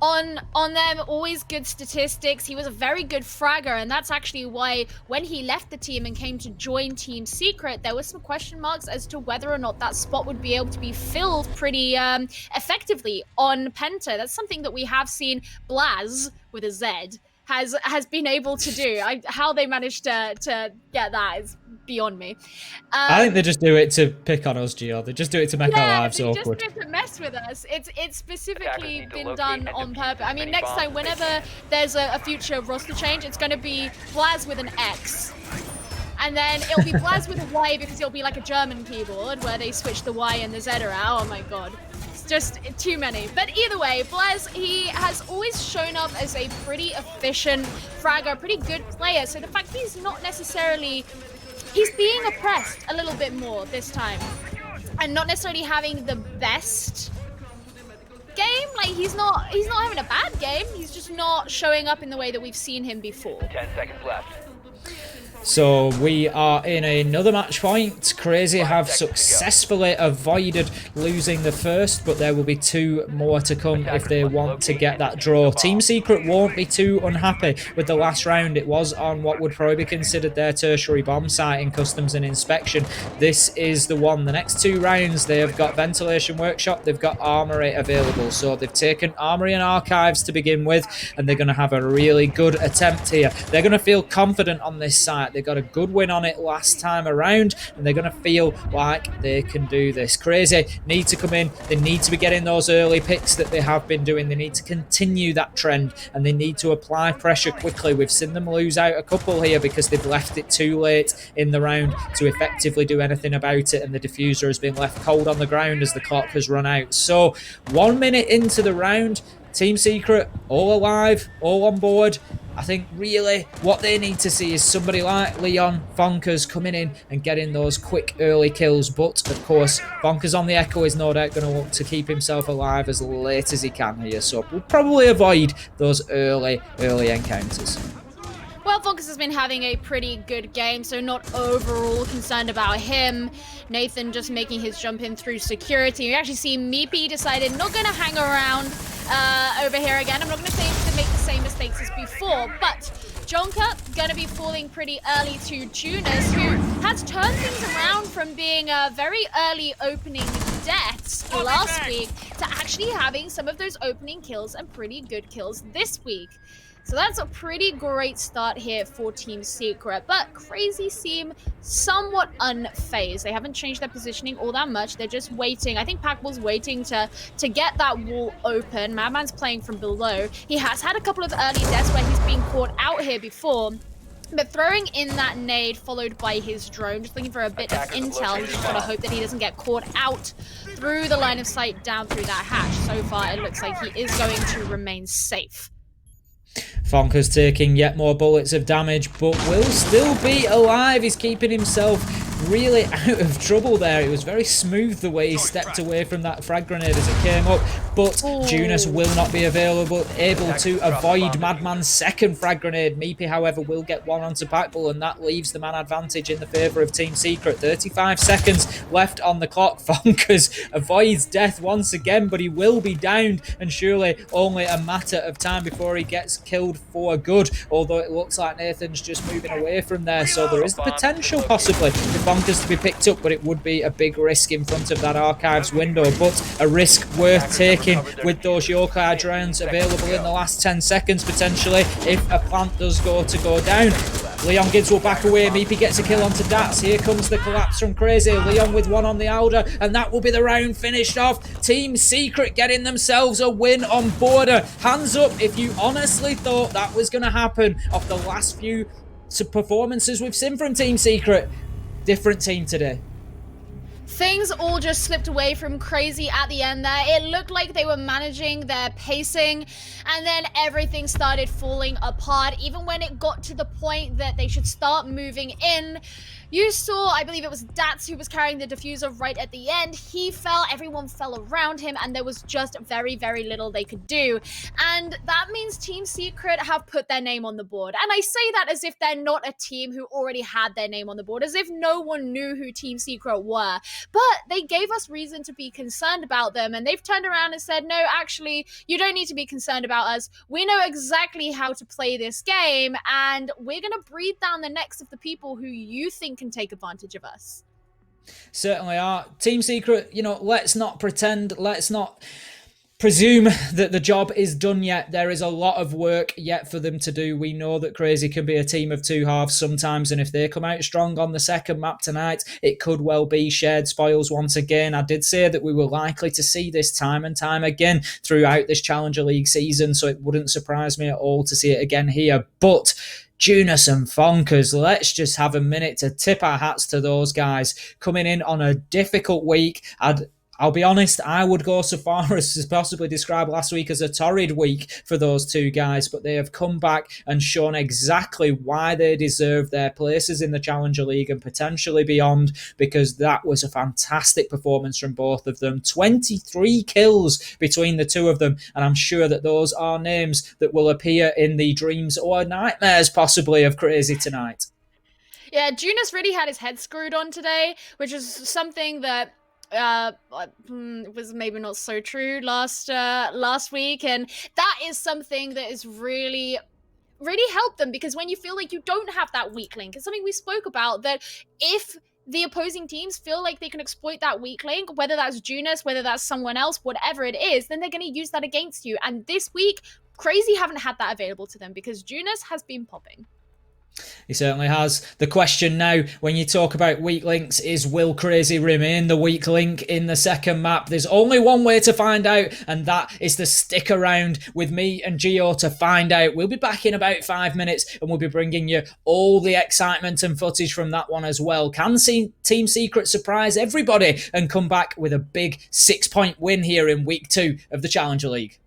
on them, always good statistics. He was a very good fragger, and that's actually why when he left the team and came to join Team Secret, there were some question marks as to whether or not that spot would be able to be filled pretty effectively on Penta. That's something that we have seen Blaz, with a Z, has been able to do. How they managed to get that is beyond me. I think they just do it to pick on us, Gio. They just do it to make our lives awkward. Just to mess with us. It's specifically been done on purpose. I mean, next time, whenever there's a future roster change, it's going to be Blaz with an X. And then it'll be Blaz with a Y, because it'll be like a German keyboard where they switch the Y and the Z around. Oh my god. It's just too many. But either way, Blaz, he has always shown up as a pretty efficient fragger, pretty good player. So the fact he's not necessarily... He's being oppressed a little bit more this time. And not necessarily having the best game. Like, he's not having a bad game. He's just not showing up in the way that we've seen him before. 10 seconds left. So we are in another match point. Crazy have successfully avoided losing the first, but there will be 2 more to come if they want to get that draw. Team Secret won't be too unhappy with the last round. It was on what would probably be considered their tertiary bomb site in Customs and Inspection. This is the one. The next 2 rounds, they have got Ventilation Workshop, they've got Armory available. So they've taken Armory and Archives to begin with, and they're going to have a really good attempt here. They're going to feel confident on this site. They got a good win on it last time around, and they're going to feel like they can do this. Crazy need to come in. They need to be getting those early picks that they have been doing. They need to continue that trend, and they need to apply pressure quickly. We've seen them lose out a couple here because they've left it too late in the round to effectively do anything about it, and the diffuser has been left cold on the ground as the clock has run out. So 1 minute into the round, Team Secret all alive, all on board. I think really what they need to see is somebody like Leon Fonkers coming in and getting those quick early kills. But of course, Fonkers on the Echo is no doubt going to want to keep himself alive as late as he can here. So we'll probably avoid those early encounters. Well, Fonkers has been having a pretty good game, so not overall concerned about him. Nathan just making his jump in through security. You actually see Meepy decided not going to hang around over here again. I'm not going to say to make the same mistakes as before, but Jonka going to be falling pretty early to Junus, who has turned things around from being very early opening deaths last week to actually having some of those opening kills and pretty good kills this week. So that's a pretty great start here for Team Secret, but Crazy seem somewhat unfazed. They haven't changed their positioning all that much. They're just waiting. I think Packball's waiting to get that wall open. Madman's playing from below. He has had a couple of early deaths where he's been caught out here before. But throwing in that nade followed by his drone, just looking for a bit of intel. He's just got to hope that he doesn't get caught out through the line of sight down through that hatch. So far, it looks like he is going to remain safe. Fonker's taking yet more bullets of damage, but will still be alive. He's keeping himself really out of trouble there. It was very smooth the way he stepped away from that frag grenade as it came up, but Junus will not be able to avoid Madman's second frag grenade. Meepy, however, will get one onto Packball, and that leaves the man advantage in the favour of Team Secret. 35 seconds left on the clock. Fonkers avoids death once again, but he will be downed, and surely only a matter of time before he gets killed for good, although it looks like Nathan's just moving away from there, so there is the potential possibly for Fonkers to be picked up, but it would be a big risk in front of that Archives window, but a risk worth taking with those Yokai drones available in the last 10 seconds potentially if a plant does go down. Leon Gibbs will back away. Meepy gets a kill onto Dats. Here comes the collapse from Crazy. Leon with one on the Alder, and that will be the round finished off. Team Secret getting themselves a win on Border. Hands up if you honestly thought that was going to happen off the last few performances we've seen from Team Secret. Different team today. Things all just slipped away from Crazy at the end there. It looked like they were managing their pacing, and then everything started falling apart. Even when it got to the point that they should start moving in, you saw, I believe it was Dats who was carrying the diffuser right at the end. He fell, everyone fell around him, and there was just very, very little they could do. And that means Team Secret have put their name on the board. And I say that as if they're not a team who already had their name on the board, as if no one knew who Team Secret were. But they gave us reason to be concerned about them, and they've turned around and said, no, actually, you don't need to be concerned about us. We know exactly how to play this game, and we're going to breathe down the necks of the people who you think can take advantage of us. Certainly are. Team Secret, let's not pretend, let's not presume that the job is done yet. There is a lot of work yet for them to do. We know that Crazy can be a team of two halves sometimes, and if they come out strong on the second map tonight, it could well be shared spoils once again. I did say that we were likely to see this time and time again throughout this Challenger League season, so it wouldn't surprise me at all to see it again here. But Junus and Fonkers, let's just have a minute to tip our hats to those guys coming in on a difficult week. I'll be honest, I would go so far as to possibly describe last week as a torrid week for those two guys, but they have come back and shown exactly why they deserve their places in the Challenger League and potentially beyond, because that was a fantastic performance from both of them. 23 kills between the two of them, and I'm sure that those are names that will appear in the dreams or nightmares possibly of Crazy tonight. Yeah, Junus really had his head screwed on today, which is something that was maybe not so true last week, and that is something that is really helped them, because when you feel like you don't have that weak link, it's something we spoke about, that if the opposing teams feel like they can exploit that weak link, whether that's Junus, whether that's someone else, whatever it is, then they're going to use that against you. And this week, Crazy haven't had that available to them because Junus has been popping. He certainly has. The question now, when you talk about weak links, is will Crazy remain the weak link in the second map? There's only one way to find out, and that is to stick around with me and Gio to find out. We'll be back in about 5 minutes, and we'll be bringing you all the excitement and footage from that one as well. Can Team Secret surprise everybody and come back with a big 6-point win here in week 2 of the Challenger League?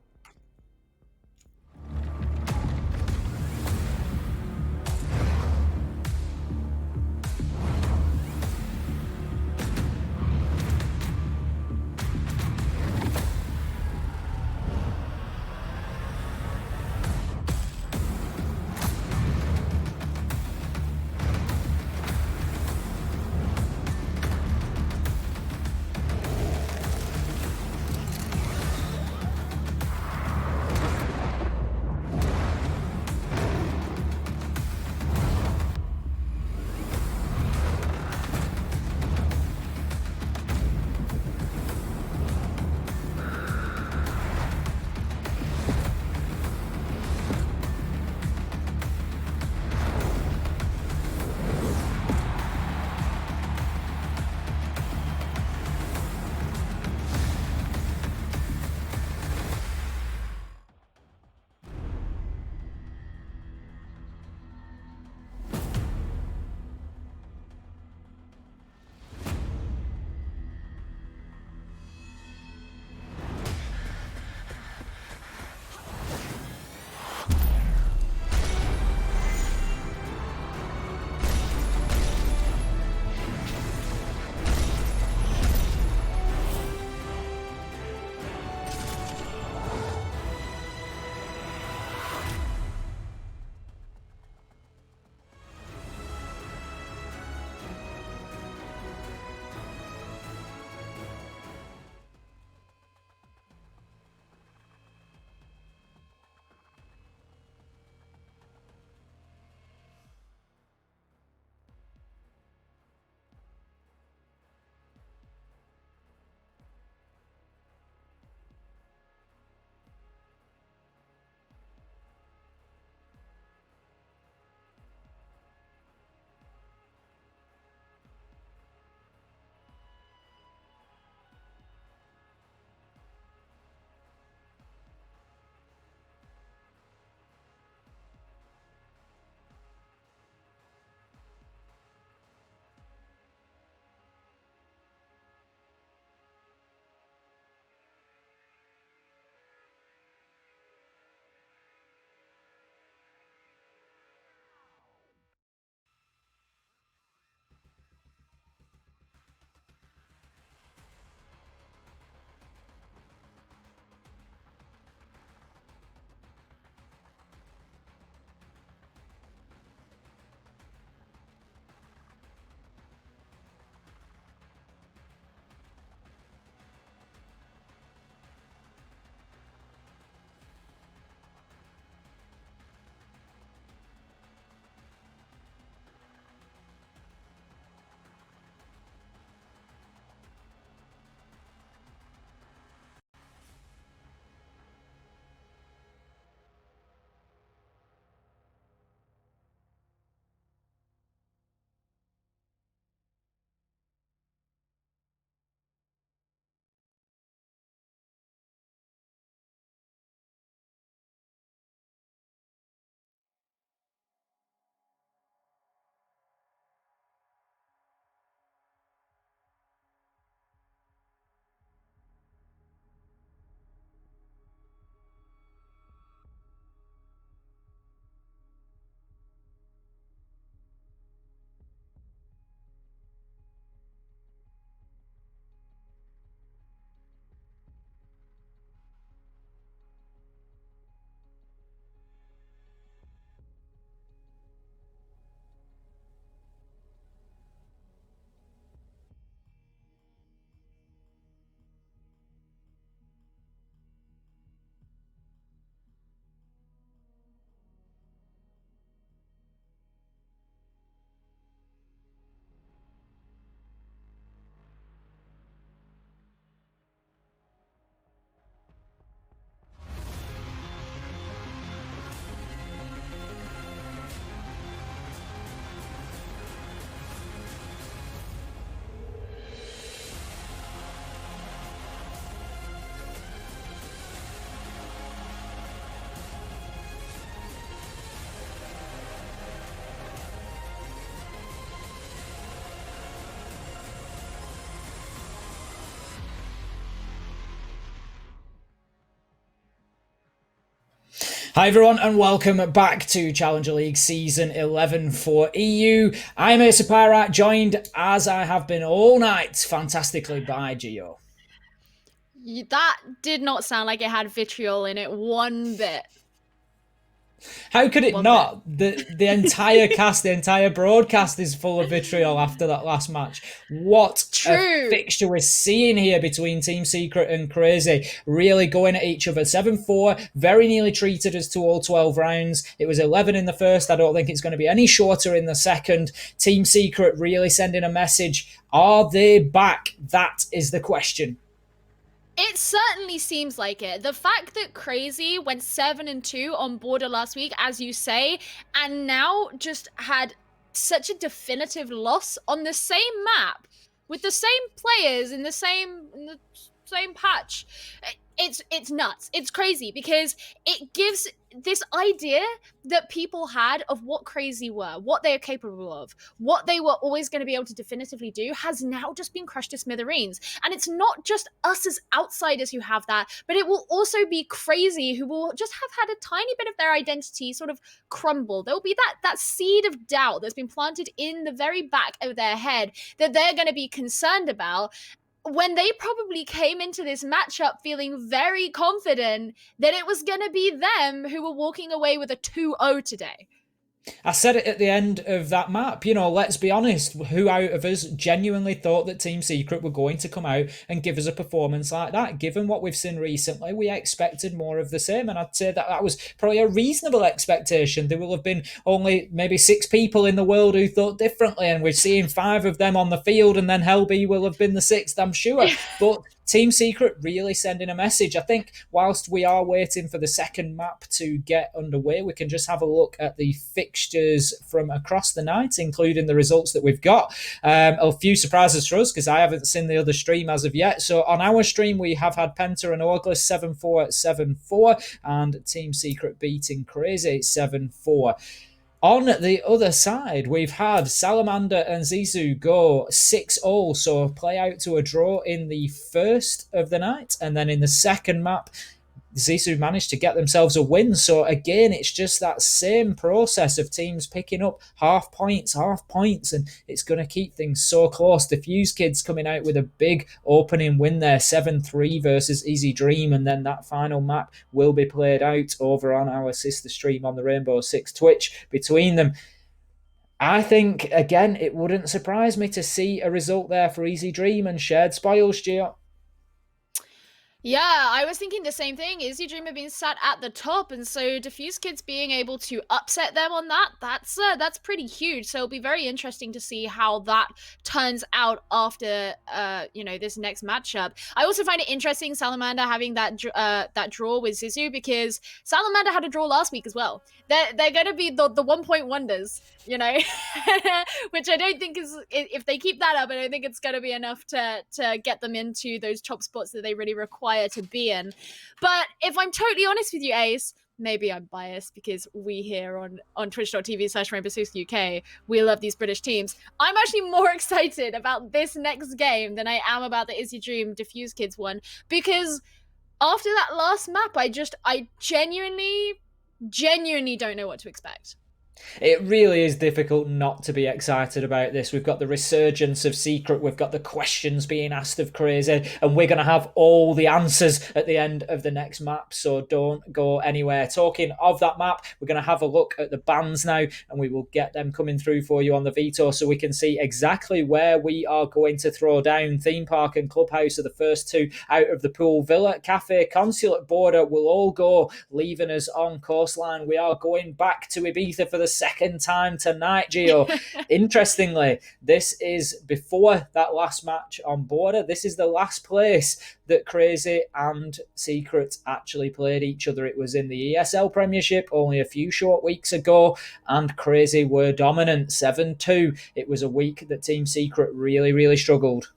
Hi everyone and welcome back to Challenger League Season 11 for EU. I'm Asa Pyrat, joined as I have been all night fantastically by Gio. That did not sound like it had vitriol in it one bit. How could it not? The entire cast, the entire broadcast is full of vitriol after that last match. What a fixture we're seeing here between Team Secret and Crazy, really going at each other. 7-4, very nearly treated us to all 12 rounds. It was 11 in the first. I don't think it's going to be any shorter in the second. Team Secret really sending a message. Are they back? That is the question. It certainly seems like it. The fact that Crazy went 7-2 on Border last week, as you say, and now just had such a definitive loss on the same map with the same players in the same patch. It's nuts. It's crazy because it gives this idea that people had of what Crazy were, what they are capable of, what they were always going to be able to definitively do has now just been crushed to smithereens. And it's not just us as outsiders who have that, but it will also be Crazy who will just have had a tiny bit of their identity sort of crumble. There will be that seed of doubt that's been planted in the very back of their head that they're going to be concerned about, when they probably came into this matchup feeling very confident that it was going to be them who were walking away with a 2-0 today. I said it at the end of that map, let's be honest, who out of us genuinely thought that Team Secret were going to come out and give us a performance like that? Given what we've seen recently, we expected more of the same, and I'd say that was probably a reasonable expectation. There will have been only maybe 6 people in the world who thought differently, and we're seeing 5 of them on the field, and then Helby will have been the 6th, I'm sure. But Team Secret really sending a message. I think whilst we are waiting for the second map to get underway, we can just have a look at the fixtures from across the night, including the results that we've got. A few surprises for us because I haven't seen the other stream as of yet. So on our stream, we have had Penta and August 7-4, 7-4, and Team Secret beating Crazy 7-4. On the other side, we've had Salamander and Zizou go 6-0, so play out to a draw in the first of the night, and then in the second map, Zizou managed to get themselves a win. So again, it's just that same process of teams picking up half points, and it's going to keep things so close. The Fuse Kids coming out with a big opening win there, 7-3 versus Easy Dream, and then that final map will be played out over on our sister stream on the Rainbow Six Twitch between them. I think, again, it wouldn't surprise me to see a result there for Easy Dream and shared spoils, Gio. Yeah, I was thinking the same thing. Easy Dream have been sat at the top, and so Diffuse Kids being able to upset them on that's pretty huge. So it'll be very interesting to see how that turns out after this next matchup. I also find it interesting Salamander having that draw with Zizou, because Salamander had a draw last week as well. They're going to be the 1 point wonders, which I don't think is, if they keep that up, I don't think it's going to be enough to get them into those top spots that they really require to be in. But if I'm totally honest with you, Ace, maybe I'm biased because we here on twitch.tv/Rainbow6UK, we love these British teams. I'm actually more excited about this next game than I am about the Izzy Dream Diffuse Kids one, because after that last map, I genuinely don't know what to expect. It really is difficult not to be excited about this. We've got the resurgence of Secret, we've got the questions being asked of Crazy, and we're going to have all the answers at the end of the next map, so don't go anywhere. Talking of that map, we're going to have a look at the bans now, and we will get them coming through for you on the Veto so we can see exactly where we are going to throw down. Theme Park and Clubhouse are the first 2 out of the pool. Villa, Cafe, Consulate, Border will all go, leaving us on coastline. We are going back to Ibiza for the second time tonight, Gio. Interestingly, this is before that last match on Border. This is the last place that Crazy and Secret actually played each other. It was in the ESL Premiership only a few short weeks ago, and Crazy were dominant 7-2. It was a week that Team Secret really, really struggled.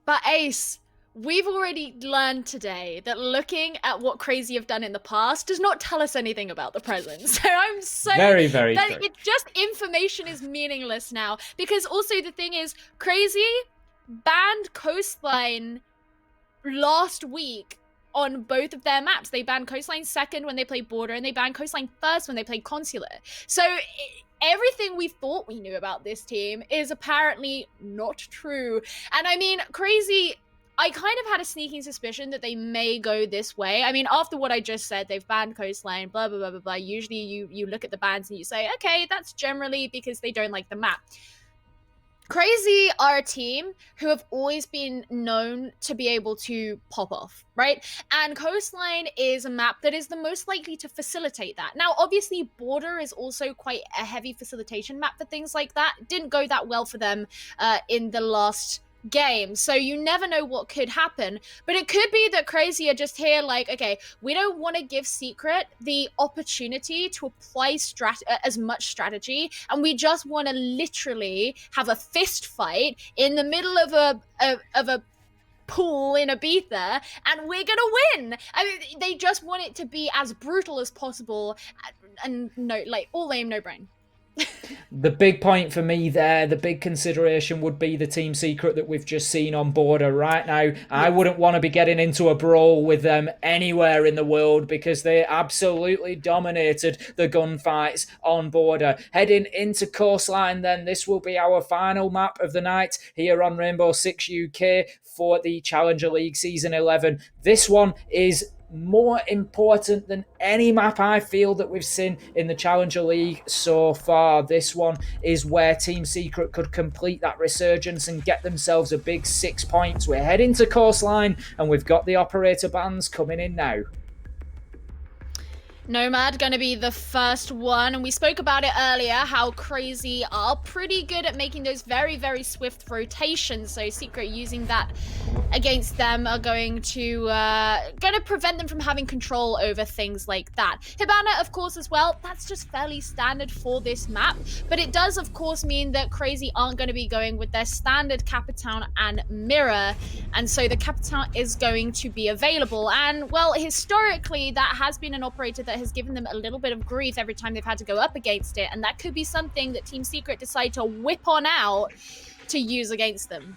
But Ace, we've already learned today that looking at what Crazy have done in the past does not tell us anything about the present. So I'm so very, very true. It just, information is meaningless now, because also the thing is, Crazy banned Coastline last week on both of their maps. They banned Coastline second when they played Border, and they banned Coastline first when they played Consular. So everything we thought we knew about this team is apparently not true. And I mean, crazy. I kind of had a sneaking suspicion that they may go this way. I mean, after what I just said, they've banned Coastline, blah, blah, blah, blah, blah. Usually you look at the bans and you say, okay, that's generally because they don't like the map. Crazy are a team who have always been known to be able to pop off, right? And Coastline is a map that is the most likely to facilitate that. Now, obviously, Border is also quite a heavy facilitation map for things like that. Didn't go that well for them in the last game, so you never know what could happen. But it could be that Crazy are just here like, okay, we don't want to give Secret the opportunity to apply as much strategy, and we just want to literally have a fist fight in the middle of a pool in Ibiza, and we're gonna win. I mean, they just want it to be as brutal as possible, and no, like, all aim, no brain. The big point for me there, the big consideration would be the team secret that we've just seen on Border right now. I wouldn't want to be getting into a brawl with them anywhere in the world because they absolutely dominated the gunfights on Border. Heading into Coastline then, this will be our final map of the night here on Rainbow Six UK for the Challenger League Season 11. This one is more important than any map I feel that we've seen in the Challenger League so far. This one is where Team Secret could complete that resurgence and get themselves a big 6 points. We're heading to Coastline and we've got the operator bands coming in now. Nomad gonna be the first one, and we spoke about it earlier how Crazy are pretty good at making those very, very swift rotations, so Secret using that against them are going to prevent them from having control over things like that. Hibana, of course, as well, that's just fairly standard for this map, but it does, of course, mean that Crazy aren't going to be going with their standard Capitan and Mirror, and so the Capitan is going to be available, and, well, historically, that has been an operator that has given them a little bit of grief every time they've had to go up against it, and that could be something that Team Secret decide to whip on out to use against them.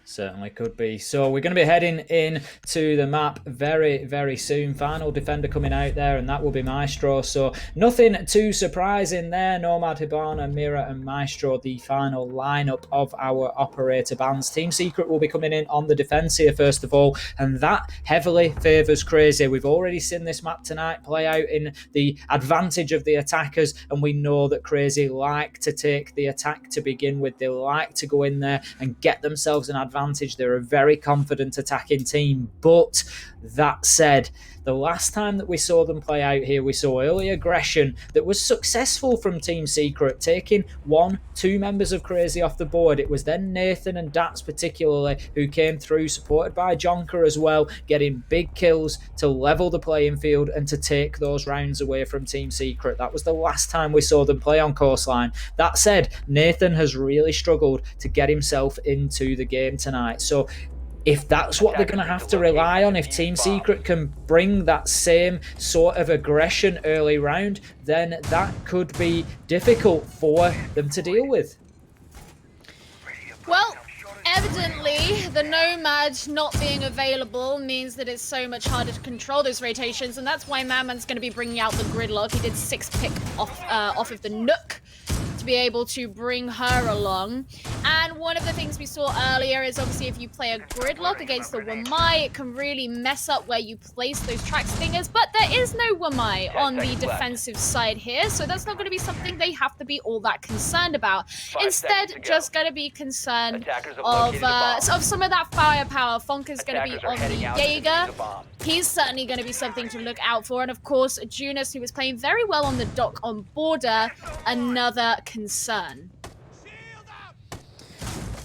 Certainly could be. So we're going to be heading in to the map very, very soon. Final defender coming out there, and that will be Maestro. So nothing too surprising there. Nomad, Hibana, Mira, and Maestro, the final lineup of our operator bands. Team Secret will be coming in on the defense here, first of all, and that heavily favours Crazy. We've already seen this map tonight play out in the advantage of the attackers, and we know that Crazy like to take the attack to begin with. They like to go in there and get themselves an advantage. They're a very confident attacking team, but that said, the last time that we saw them play out here, we saw early aggression that was successful from Team Secret, taking 1-2 members of Crazy off the board. It was then Nathan and Dats particularly who came through, supported by Jonker as well, getting big kills to level the playing field and to take those rounds away from Team Secret. That was the last time we saw them play on Coastline. That said, Nathan has really struggled to get himself into the game tonight. So if that's what they're going to have to rely on, if Team Secret can bring that same sort of aggression early round, then that could be difficult for them to deal with. Well, evidently, the Nomad not being available means that it's so much harder to control those rotations, and that's why Madman's going to be bringing out the Gridlock. He did 6 pick off of the Nook to be able to bring her along. And one of the things we saw earlier is obviously if you play a Gridlock against the Wamai, it can really mess up where you place those track stingers, but there is no Wamai on the defensive side here, so that's not going to be something they have to be all that concerned about. Instead, just going to be concerned of some of that firepower. Fonka's going to be on the Jaeger. He's certainly going to be something to look out for, and of course, Junus, who was playing very well on the dock on Border, another concern.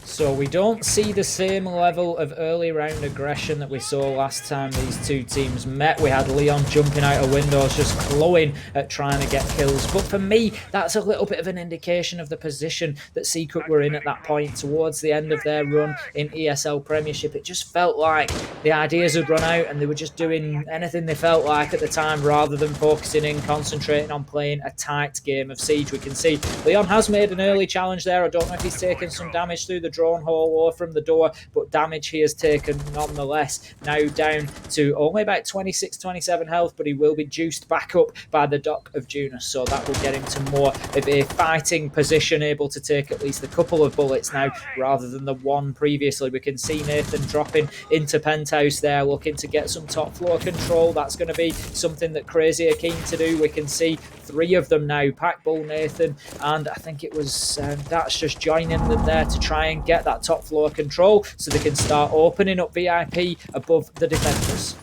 So we don't see the same level of early round aggression that we saw last time these two teams met. We had Leon jumping out of windows, just clawing at trying to get kills. But for me, that's a little bit of an indication of the position that Secret were in at that point towards the end of their run in ESL Premiership. It just felt like the ideas had run out and they were just doing anything they felt like at the time rather than focusing in, concentrating on playing a tight game of Siege. We can see Leon has made an early challenge there. I don't know if he's taken some damage through the draw drone holo from the door, but damage he has taken nonetheless. Now down to only about 26, 27 health, but he will be juiced back up by the Dock of Junus, so that will get him to more of a fighting position, able to take at least a couple of bullets now rather than the one previously. We can see Nathan dropping into Penthouse there, looking to get some top floor control. That's going to be something that Crazy are keen to do. We can see 3 of them now, Packbull, Nathan, and I think it was that's just joining them there to try and get that top floor control so they can start opening up VIP above the defenders.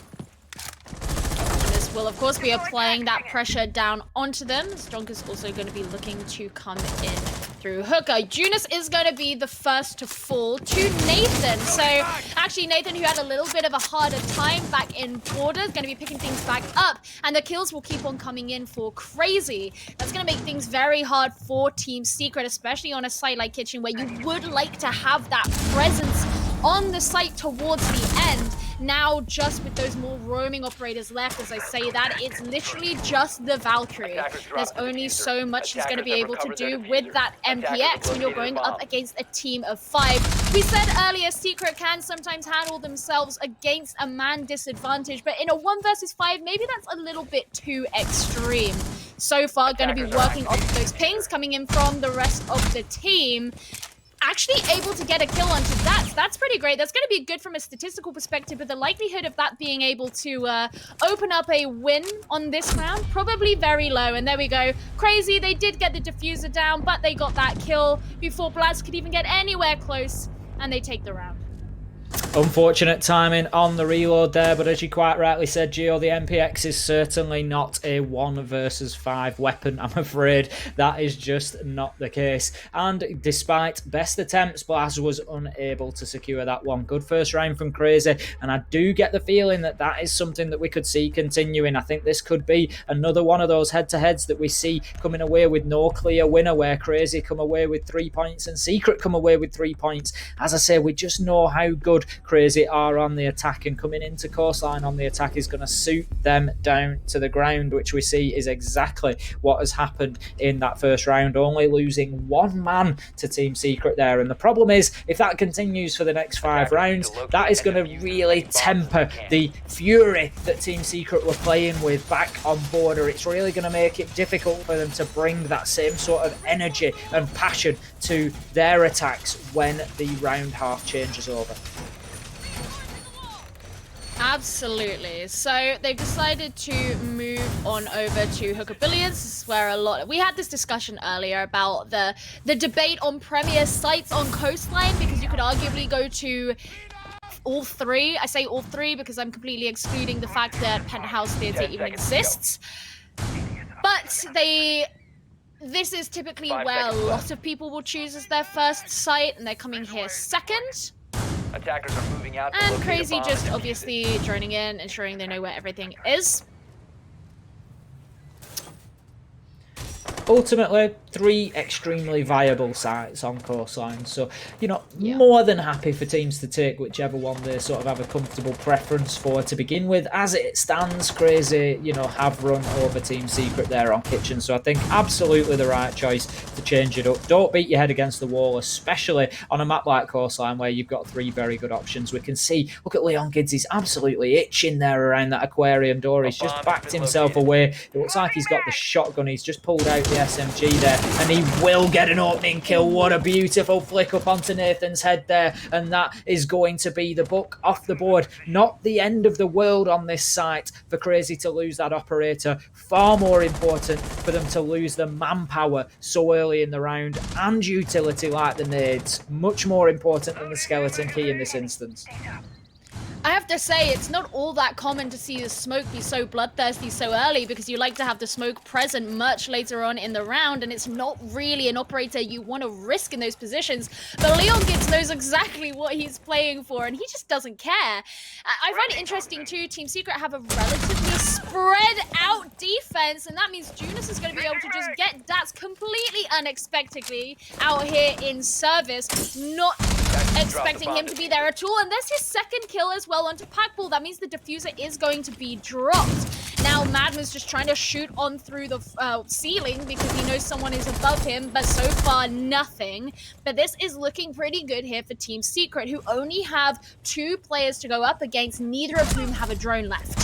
This will, of course, be applying that pressure down onto them. Strunk is also going to be looking to come in through Hooker. Junus is going to be the first to fall to Nathan. So, actually, Nathan, who had a little bit of a harder time back in Border, is going to be picking things back up. And the kills will keep on coming in for Crazy. That's going to make things very hard for Team Secret, especially on a site like Kitchen, where you would like to have that presence on the site towards the end. Now, just with those more roaming operators left, as I say that, it's literally just the Valkyrie. There's only so much he's going to be able to do with that MPX when you're going up against a team of 5. We said earlier, Secret can sometimes handle themselves against a man disadvantage, but in a 1 versus 5, maybe that's a little bit too extreme. So far, going to be working off those pings coming in from the rest of the team. Actually able to get a kill onto that. So that's pretty great. That's going to be good from a statistical perspective, but the likelihood of that being able to open up a win on this round, probably very low. And there we go. Crazy, they did get the diffuser down, but they got that kill before Blast could even get anywhere close, and they take the round. Unfortunate timing on the reload there, but as you quite rightly said, Gio, the MPX is certainly not a 1 versus 5 weapon. I'm afraid that is just not the case. And despite best attempts, Blaz was unable to secure that one. Good first round from Crazy, and I do get the feeling that that is something that we could see continuing. I think this could be another one of those head-to-heads that we see coming away with no clear winner, where Crazy come away with 3 points and Secret come away with 3 points. As I say, we just know how good Crazy are on the attack, and coming into Coastline on the attack is going to suit them down to the ground, which we see is exactly what has happened in that first round, only losing 1 man to Team Secret there. And the problem is, if that continues for the next 5 rounds, that is going to really temper the fury that Team Secret were playing with back on Border. It's really going to make it difficult for them to bring that same sort of energy and passion to their attacks when the round half changes over. Absolutely. So they've decided to move on over to Hooker Billiards. This is where we had this discussion earlier about the debate on premier sites on Coastline, because you could arguably go to all 3. I say all 3 because I'm completely excluding the fact that Penthouse Theatre even exists. But this is typically where a lot of people will choose as their first site, and they're coming here second. Attackers are moving out. And Crazy just obviously droning in, ensuring they know where everything is. Ultimately, 3 extremely viable sites on Coastline, so more than happy for teams to take whichever one they sort of have a comfortable preference for to begin with. As it stands, Crazy have run over Team Secret there on Kitchen, so I think absolutely the right choice to change it up. Don't beat your head against the wall, especially on a map like Coastline where you've got 3 very good options. We can see, look at Leon Gids, he's absolutely itching there around that aquarium door. He's just backed himself away. It looks like he's got the shotgun. He's just pulled out the SMG there, and he will get an opening kill. What a beautiful flick up onto Nathan's head there, and that is going to be the book off the board. Not the end of the world on this site for Crazy to lose that operator. Far more important for them to lose the manpower so early in the round, and utility like the nades. Much more important than the skeleton key in this instance. I have to say, it's not all that common to see the smoke be so bloodthirsty so early, because you like to have the smoke present much later on in the round, and it's not really an operator you want to risk in those positions. But Leon Gids knows exactly what he's playing for, and he just doesn't care. I find it interesting too, Team Secret have a relatively spread out defense, and that means Junus is going to be able to just get Dats completely unexpectedly out here in service, not expecting him to be there at all. And there's his second kill as well onto Packball. That means the diffuser is going to be dropped. Now, now Madman's just trying to shoot on through the ceiling because he knows someone is above him, but so far nothing. But this is looking pretty good here for Team Secret, who only have 2 players to go up against, neither of whom have a drone left.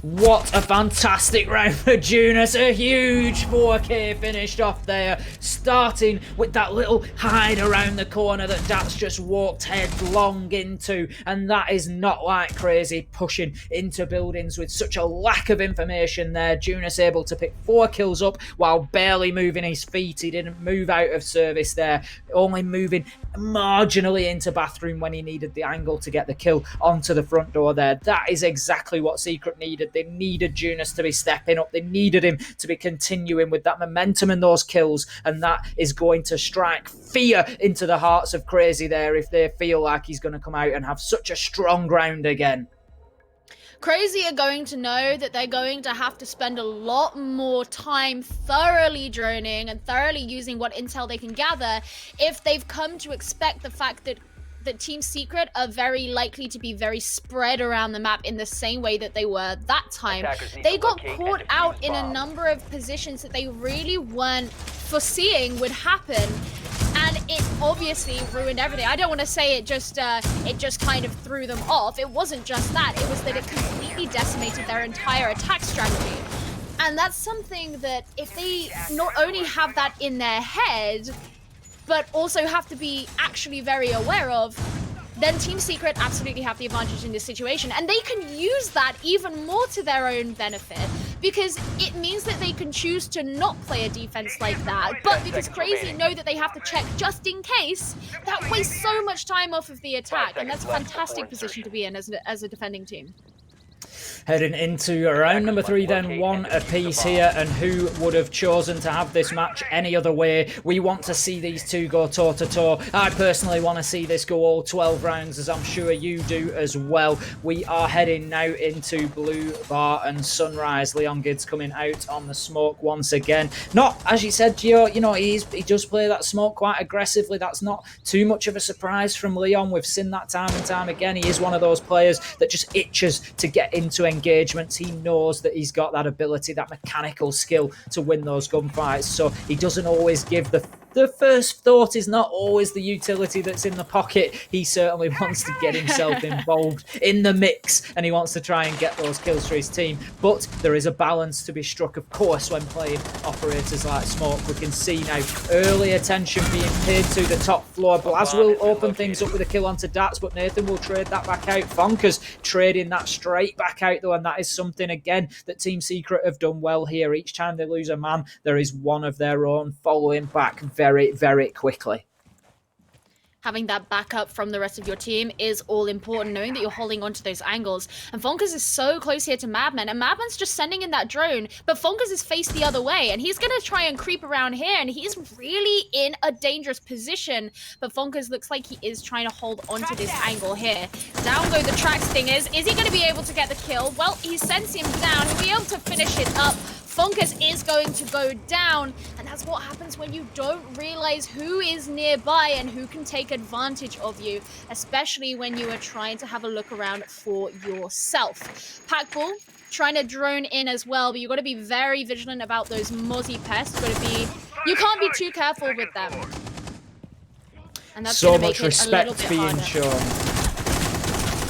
What a fantastic round for Junus. A huge 4K finished off there, starting with that little hide around the corner that Dats just walked headlong into, and that is not like crazy, pushing into buildings with such a lack of information there. Junus able to pick 4 kills up while barely moving his feet. He didn't move out of service there, only moving marginally into bathroom when he needed the angle to get the kill onto the front door there. That is exactly what Secret needed. They needed Junus to be stepping up. They needed him to be continuing with that momentum and those kills, and that is going to strike fear into the hearts of Crazy there if they feel like he's going to come out and have such a strong round again. Crazy are going to know that they're going to have to spend a lot more time thoroughly droning and thoroughly using what intel they can gather if they've come to expect the fact that Team Secret are very likely to be very spread around the map in the same way that they were that time. They got caught out in a number of positions that they really weren't foreseeing would happen, and it obviously ruined everything. I don't want to say it just kind of threw them off. It wasn't just that. It was that it completely decimated their entire attack strategy. And that's something that if they not only have that in their head, but also have to be actually very aware of, then Team Secret absolutely have the advantage in this situation. And they can use that even more to their own benefit, because it means that they can choose to not play a defense like that. But because Crazy know that they have to check just in case, that wastes so much time off of the attack. And that's a fantastic position to be in as a defending team. Heading into round number 3 then, 1 apiece here, and who would have chosen to have this match any other way? We want to see these two go toe-to-toe. I personally want to see this go all 12 rounds, as I'm sure you do as well. We are heading now into Blue Bar and Sunrise. Leon Gidd's coming out on the smoke once again. Not, as you said, Gio, you know, he does play that smoke quite aggressively. That's not too much of a surprise from Leon. We've seen that time and time again. He is one of those players that just itches to get into engagements. He knows that he's got that ability, that mechanical skill to win those gunfights, so he doesn't always give the first thought is not always the utility that's in the pocket. He certainly wants to get himself involved in the mix, and he wants to try and get those kills for his team. But there is a balance to be struck, of course, when playing operators like Smoke. We can see now early attention being paid to the top floor. Blaz will open things up with a kill onto Dats, but Nathan will trade that back out. Fonker's trading that straight back out, though, and that is something, again, that Team Secret have done well here. Each time they lose a man, there is one of their own following back very, very quickly. Having that backup from the rest of your team is all important, knowing that you're holding onto those angles. And Fonkers is so close here to Madman, and Madman's just sending in that drone, but Fonkers is faced the other way, and he's going to try and creep around here, and he's really in a dangerous position. But Fonkers looks like he is trying to hold onto this angle here. Down go the tracks thing is he going to be able to get the kill? Well, he sends him down. He'll be able to finish it up. Fonkers is going to go down, and that's what happens when you don't realize who is nearby and who can take advantage of you, especially when you are trying to have a look around for yourself. Packball trying to drone in as well, but you've got to be very vigilant about those mozzie pests. You can't be too careful with them. And that's so make much it respect being shown.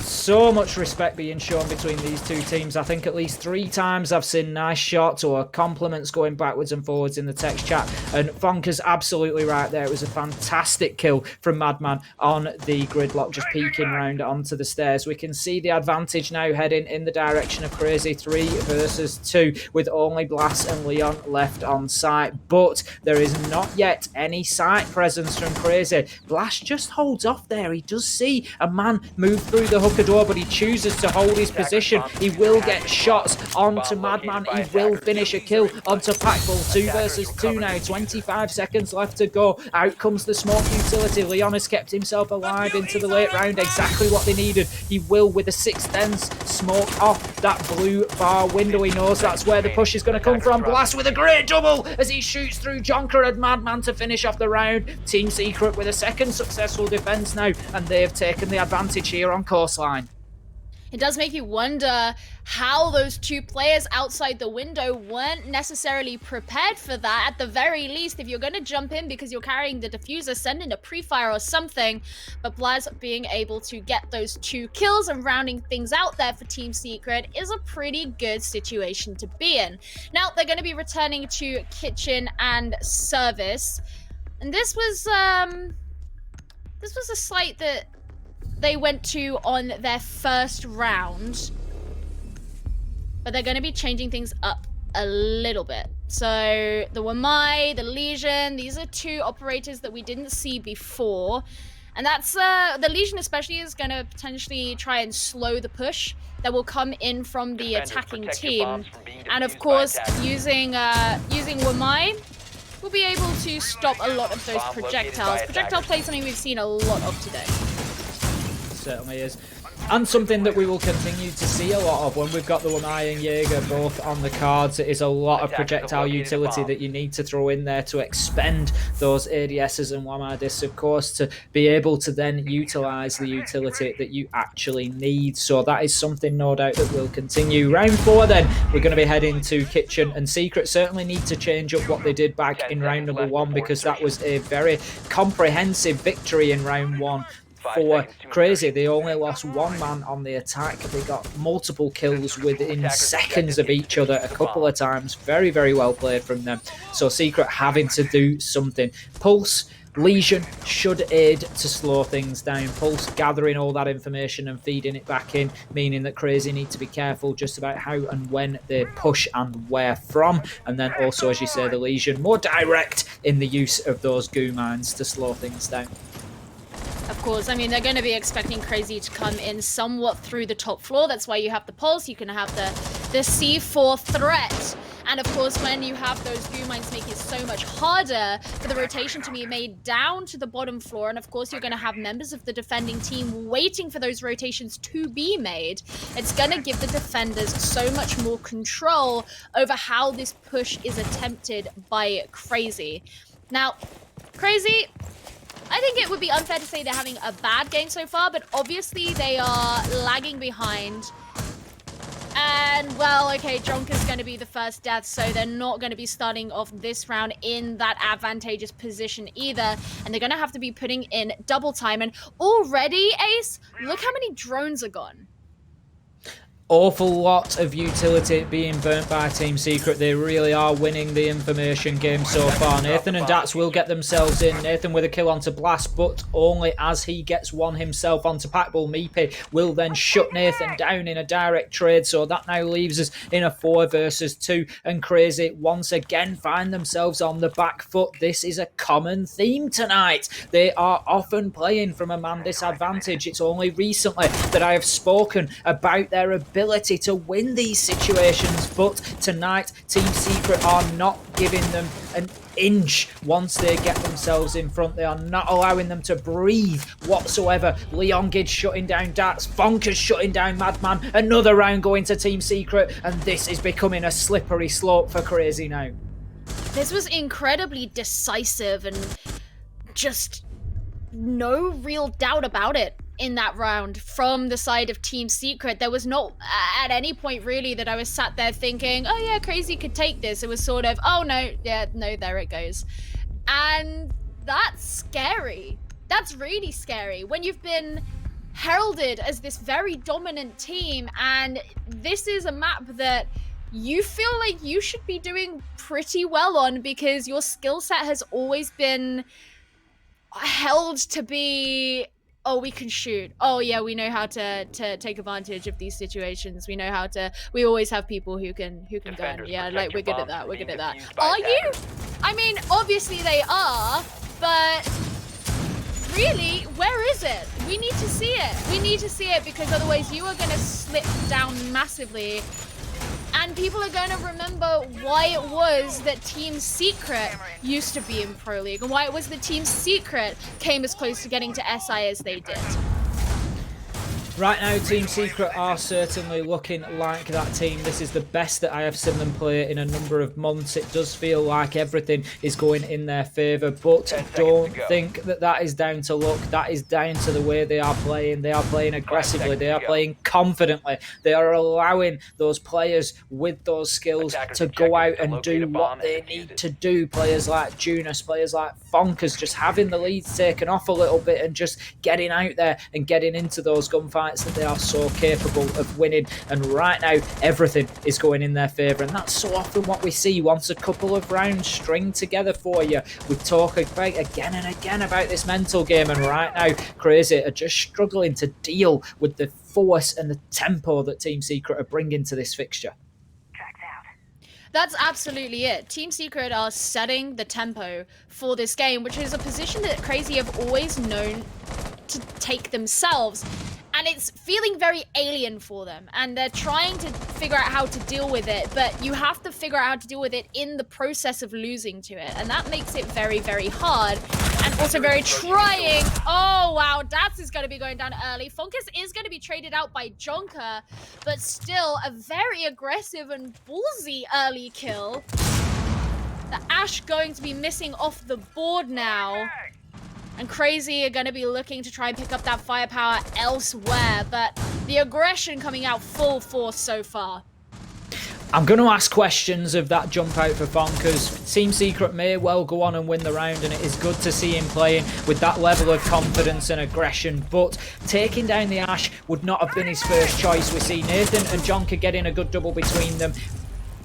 So much respect being shown between these two teams. I think at least 3 times I've seen nice shots or compliments going backwards and forwards in the text chat, and Fonker's absolutely right there. It was a fantastic kill from Madman on the gridlock, just peeking round onto the stairs. We can see the advantage now heading in the direction of Crazy, 3 versus 2, with only Blas and Leon left on site, but there is not yet any site presence from Crazy. Blas just holds off there. He does see a man move through the hooker door, but he chooses to hold his position. He will get shots onto Madman. He will finish a kill onto Packball. 2 versus 2 now. 25 seconds left to go. Out comes the smoke utility. Leon has kept himself alive into the late round. Exactly what they needed. He will, with a 6th smoke off that blue bar window. He knows that's where the push is going to come from. Blast with a great double as he shoots through Jonker and Madman to finish off the round. Team Secret with a 2nd successful defense now, and they have taken the advantage here on coastline. it does make you wonder how those two players outside the window weren't necessarily prepared for that. At the very least, if you're going to jump in because you're carrying the diffuser, send in a pre-fire or something. But Blaz being able to get those 2 kills and rounding things out there for Team Secret is a pretty good situation to be in. Now, they're going to be returning to kitchen and service. And this was a site that they went to on their first round, but they're going to be changing things up a little bit. So the Wamai, the Legion, these are 2 operators that we didn't see before, and that's the Legion especially is going to potentially try and slow the push that will come in from the attacking team. And of course, using Wamai, we'll be able to stop a lot of those projectiles. Projectile play is something we've seen a lot of today. Certainly is. And something that we will continue to see a lot of when we've got the Wamai and Jaeger both on the cards. It is a lot of projectile utility that you need to throw in there to expend those ADSs and Wamai discs, of course, to be able to then utilise the utility that you actually need. So that is something, no doubt, that will continue. Round 4 then, we're going to be heading to Kitchen and Secret. Certainly need to change up what they did back in round number 1, because that was a very comprehensive victory in round 1. For Crazy, they only lost 1 man on the attack. They got multiple kills within seconds of each other a couple of times. Very, very well played from them. So Secret having to do something. Pulse, Legion should aid to slow things down. Pulse gathering all that information and feeding it back in, meaning that Crazy need to be careful just about how and when they push and where from. And then also, as you say, the Legion more direct in the use of those goo mines to slow things down. Of course, I mean, they're going to be expecting Crazy to come in somewhat through the top floor. That's why you have the Pulse, you can have the C4 threat. And of course, when you have those goo mines, make it so much harder for the rotation to be made down to the bottom floor. And of course, you're going to have members of the defending team waiting for those rotations to be made. It's going to give the defenders so much more control over how this push is attempted by Crazy. Now, Crazy, I think it would be unfair to say they're having a bad game so far, but obviously they are lagging behind. And, well, okay, Jonk is going to be the first death, so they're not going to be starting off this round in that advantageous position either. And they're going to have to be putting in double time. And already, Ace, look how many drones are gone. Awful lot of utility being burnt by Team Secret. They really are winning the information game so far. Nathan and Dats will get themselves in. Nathan with a kill onto Blast, but only as he gets one himself onto Packbull. Meepy will then shut Nathan down in a direct trade, so that now leaves us in a 4 versus 2. And Crazy once again find themselves on the back foot. This is a common theme tonight. They are often playing from a man disadvantage. It's only recently that I have spoken about their ability to win these situations, but tonight Team Secret are not giving them an inch once they get themselves in front. They are not allowing them to breathe whatsoever. Leon Gidge shutting down Dats, Fonkers shutting down Madman, another round going to Team Secret, and this is becoming a slippery slope for Crazy now. This was incredibly decisive and just no real doubt about it in that round from the side of Team Secret. There was not at any point really that I was sat there thinking, oh yeah, Crazy could take this. It was sort of, oh no, yeah, no, there it goes. And that's scary. That's really scary when you've been heralded as this very dominant team, and this is a map that you feel like you should be doing pretty well on because your skill set has always been held to be, oh, we can shoot. Oh, yeah, we know how to take advantage of these situations. We know how to. We always have people who can gun. Yeah, like we're good at that. We're good at that. Are you? I mean, obviously they are, but really, where is it? We need to see it. We need to see it because otherwise you are going to slip down massively. And people are going to remember why it was that Team Secret used to be in Pro League and why it was that Team Secret came as close to getting to SI as they did. Right now, Team Secret are certainly looking like that team. This is the best that I have seen them play in a number of months. It does feel like everything is going in their favour, but don't think that that is down to luck. That is down to the way they are playing. They are playing aggressively. They are playing confidently. They are allowing those players with those skills to go out and do what they need to do. Players like Junus, players like Fonkers, just having the leads taken off a little bit and just getting out there and getting into those gunfights that they are so capable of winning. And right now, everything is going in their favour, and that's so often what we see once a couple of rounds string together for you. We talk about again and again about this mental game, and right now, Crazy are just struggling to deal with the force and the tempo that Team Secret are bringing to this fixture. That's absolutely it. Team Secret are setting the tempo for this game, which is a position that Crazy have always known to take themselves. And it's feeling very alien for them, and they're trying to figure out how to deal with it, but you have to figure out how to deal with it in the process of losing to it, and that makes it very, very hard, and also very trying. Oh, wow, Dats is going to be going down early. Funkus is going to be traded out by Jonker, but still a very aggressive and ballsy early kill. The Ash going to be missing off the board now. And Crazy are going to be looking to try and pick up that firepower elsewhere, but the aggression coming out full force so far. I'm going to ask questions of that jump out for Fonkers. Team Secret may well go on and win the round, and it is good to see him playing with that level of confidence and aggression, but taking down the Ash would not have been his first choice. We see Nathan and Jonker getting a good double between them.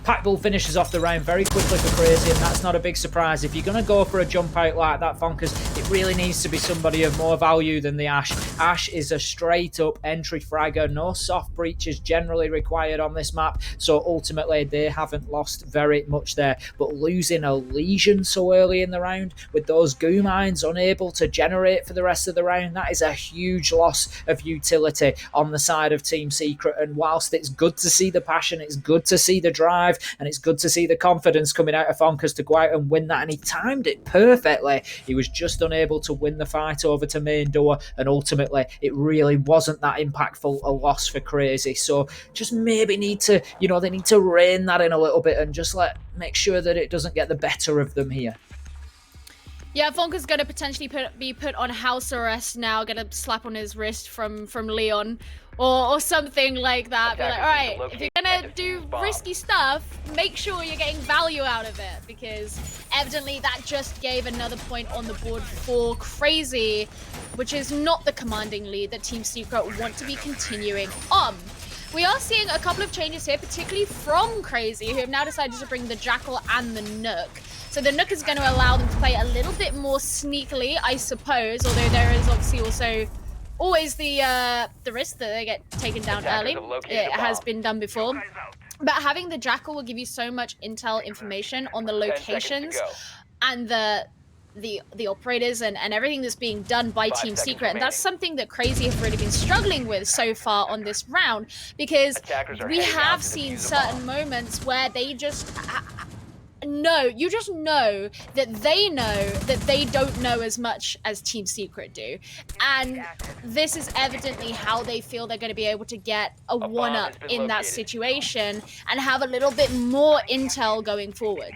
Packbull finishes off the round very quickly for Crazy, and that's not a big surprise. If you're going to go for a jump out like that, Fonkers, it really needs to be somebody of more value than the Ash. Ash is a straight up entry fragger, no soft breaches generally required on this map, so ultimately they haven't lost very much there. But losing a Legion so early in the round, with those goo mines unable to generate for the rest of the round, that is a huge loss of utility on the side of Team Secret. And whilst it's good to see the passion, it's good to see the drive, and it's good to see the confidence coming out of Fonkers to go out and win that, and he timed it perfectly. He was just unable to win the fight over to main door, and ultimately it really wasn't that impactful a loss for Crazy. So just maybe need to, they need to rein that in a little bit and just make sure that it doesn't get the better of them here. Yeah, Fonka's going to potentially be put on house arrest now, get a slap on his wrist from Leon or something like that. Be like, all right, if you're going to do risky stuff, make sure you're getting value out of it, because evidently that just gave another point on the board for Crazy, which is not the commanding lead that Team Secret want to be continuing on. We are seeing a couple of changes here, particularly from Crazy, who have now decided to bring the Jackal and the Nook. So the Nook is going to allow them to play a little bit more sneakily, I suppose, although there is obviously also always the risk that they get taken down early. It has been done before. But having the Jackal will give you so much intel information on the locations and the operators and everything that's being done by Team Secret, and that's something that Crazy have really been struggling with so far on this round, because we have seen certain moments where they just you just know that they don't know as much as Team Secret do, and this is evidently how they feel they're going to be able to get a one-up in that situation and have a little bit more intel going forward.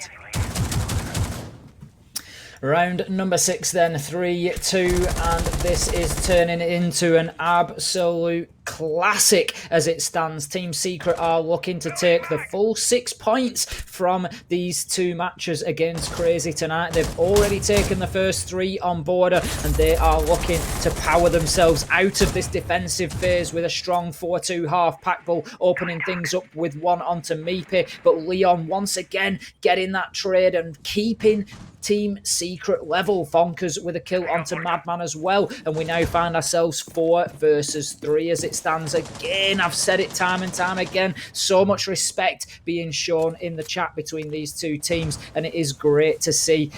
Round number 6 then, 3-2, and this is turning into an absolute classic as it stands. Team Secret are looking to take the full 6 points from these two matches against Crazy tonight. They've already taken the first 3 on border, and they are looking to power themselves out of this defensive phase with a strong 4-2 half. Packbull opening things up with one onto Meepy, but Leon once again getting that trade and keeping Team Secret level. Fonkers with a kill onto Madman as well, and we now find ourselves 4 versus 3 as it stands. Again, I've said it time and time again, so much respect being shown in the chat between these two teams, and it is great to see,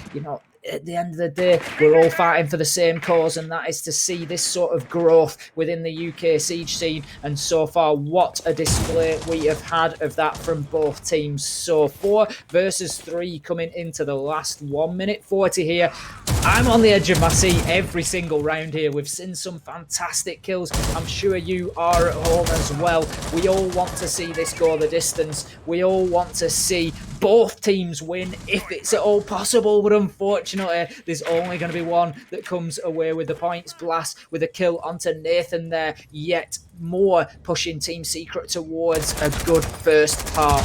at the end of the day, we're all fighting for the same cause, and that is to see this sort of growth within the UK Siege scene. And so far, what a display we have had of that from both teams. So 4 versus 3 coming into the last 1 minute 40 here. I'm on the edge of my seat every single round here. We've seen some fantastic kills. I'm sure you are at home as well. We all want to see this go the distance. We all want to see both teams win if it's at all possible, but unfortunately there's only going to be one that comes away with the points. Blast with a kill onto Nathan there, yet more pushing Team Secret towards a good first half.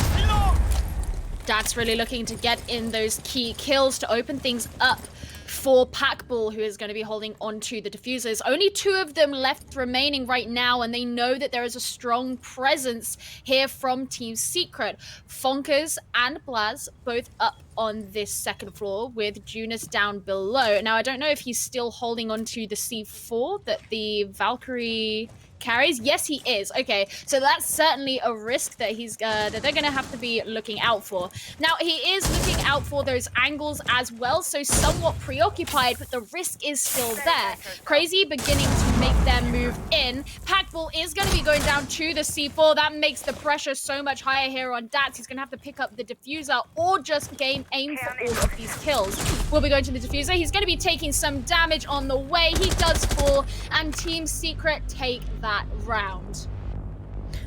That's really looking to get in those key kills to open things up for Packball, who is going to be holding onto the diffusers. Only 2 of them left remaining right now, and they know that there is a strong presence here from Team Secret. Fonkers and Blaz both up on this second floor with Junis down below. Now, I don't know if he's still holding onto the C4 that the Valkyrie carries. Yes, he is. Okay, so that's certainly a risk that that they're going to have to be looking out for. Now, he is looking out for those angles as well, so somewhat preoccupied, but the risk is still there. Crazy beginning to make their move in. Packball is going to be going down to the C4. That makes the pressure so much higher here on Dats. He's going to have to pick up the diffuser or just aim for all of these kills. We'll be going to the diffuser. He's going to be taking some damage on the way. He does fall, and Team Secret take that round.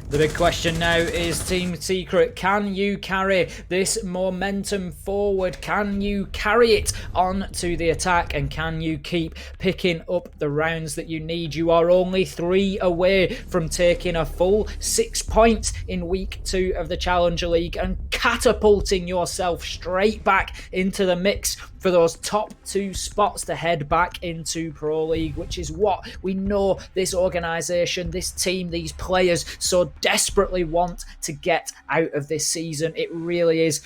The big question now is, Team Secret, can you carry this momentum forward? Can you carry it on to the attack? And can you keep picking up the rounds that you need? You are only 3 away from taking a full 6 points in week 2 of the Challenger League and catapulting yourself straight back into the mix for those top 2 spots to head back into Pro League, which is what we know this organisation, this team, these players so desperately want to get out of this season. It really is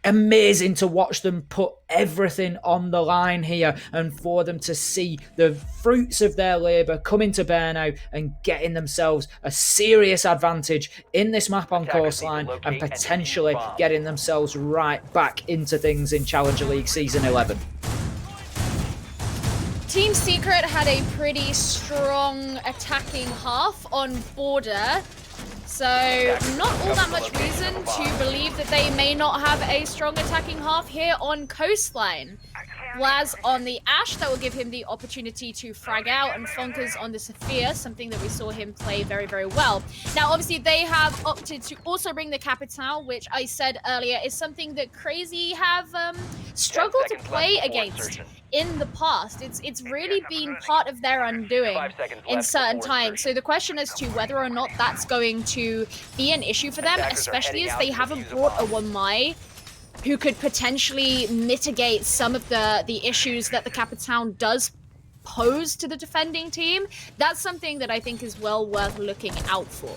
amazing to watch them put everything on the line here, and for them to see the fruits of their labour coming to bear now and getting themselves a serious advantage in this map on Coastline and potentially getting themselves right back into things in Challenger League Season 11. Team Secret had a pretty strong attacking half on border, so not all that much reason to believe that they may not have a strong attacking half here on Coastline. Blaz on the Ash, that will give him the opportunity to frag out, and Fonkers on the Sophia, something that we saw him play very, very well. Now, obviously, they have opted to also bring the Capitão, which I said earlier is something that Crazy have struggled to play against in the past. It's really been part of their undoing in certain times. So the question as to whether or not that's going to be an issue for them, especially as they haven't brought a Wamai who could potentially mitigate some of the issues that the Capitão does pose to the defending team. That's something that I think is well worth looking out for.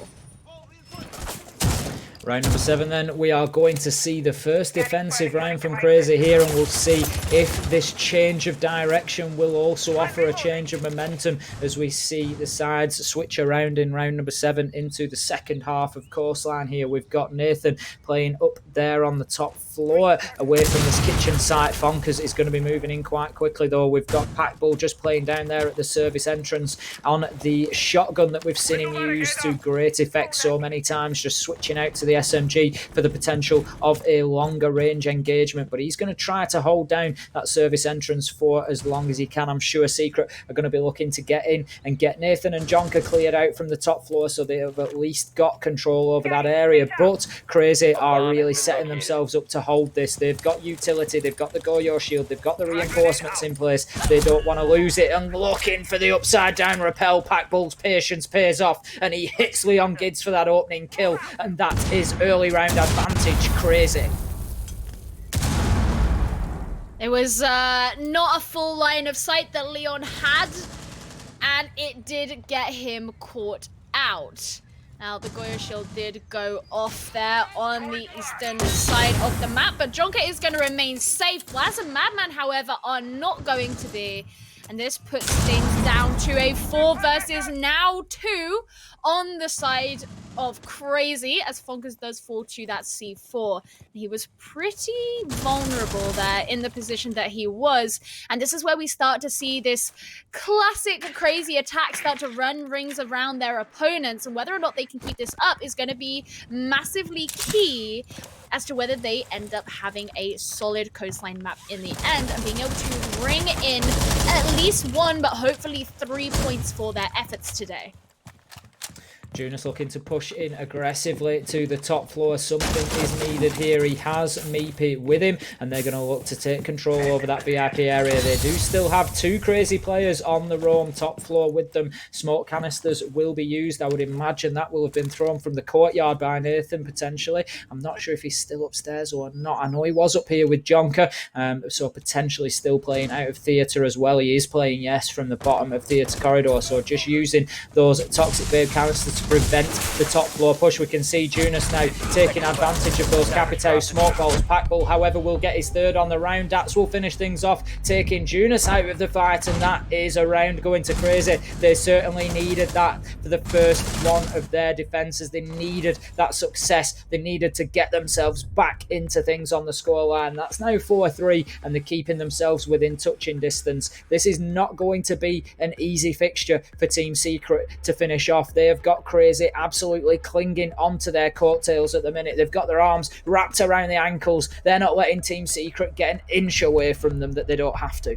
Round number 7 then, we are going to see the first defensive round from Crazy here, and we'll see if this change of direction will also offer a change of momentum as we see the sides switch around in round number 7 into the second half of Coastline here. We've got Nathan playing up there on the top floor away from this kitchen site. Fonkers is going to be moving in quite quickly though. We've got Packball just playing down there at the service entrance on the shotgun that we've seen him use to great effect so many times, just switching out to the SMG for the potential of a longer range engagement, but he's going to try to hold down that service entrance for as long as he can. I'm sure Secret are going to be looking to get in and get Nathan and Jonka cleared out from the top floor, so they have at least got control over that area, but Crazy are really setting themselves up to hold this. They've got utility, they've got the Goyo shield, they've got the reinforcements in place, they don't want to lose it, and looking for the upside down rappel. Packball's patience pays off and he hits Leon Gids for that opening kill, and that is early round advantage. Crazy. It was not a full line of sight that Leon had, and it did get him caught out. Now, the Goyo shield did go off there on the eastern side of the map, but Jonka is going to remain safe. Blaz and Madman, however, are not going to be, and this puts things down to a 4 versus now 2 on the side of Crazy, as Fonkers does fall to that C4. He was pretty vulnerable there in the position that he was, and this is where we start to see this classic Crazy attack start to run rings around their opponents, and whether or not they can keep this up is going to be massively key as to whether they end up having a solid coastline map in the end and being able to bring in at least 1, but hopefully 3 points for their efforts today. Jonas looking to push in aggressively to the top floor. Something is needed here. He has Meepy with him, and they're going to look to take control over that VIP area. They do still have 2 crazy players on the roam top floor with them. Smoke canisters will be used. I would imagine that will have been thrown from the courtyard by Nathan, potentially. I'm not sure if he's still upstairs or not. I know he was up here with Jonker, so potentially still playing out of theatre as well. He is playing, yes, from the bottom of theatre corridor, so just using those toxic babe canisters to prevent the top floor push. We can see Jonas now taking advantage of those Capitao smoke balls. Packbull, however, will get his 3rd on the round. Dats will finish things off, taking Jonas out of the fight, and that is a round going to crazy. They certainly needed that for the first one of their defences. They needed that success. They needed to get themselves back into things on the scoreline. That's now 4-3, and they're keeping themselves within touching distance. This is not going to be an easy fixture for Team Secret to finish off. They have got Crazy absolutely clinging onto their coattails at the minute. They've got their arms wrapped around the ankles. They're not letting Team Secret get an inch away from them that they don't have to.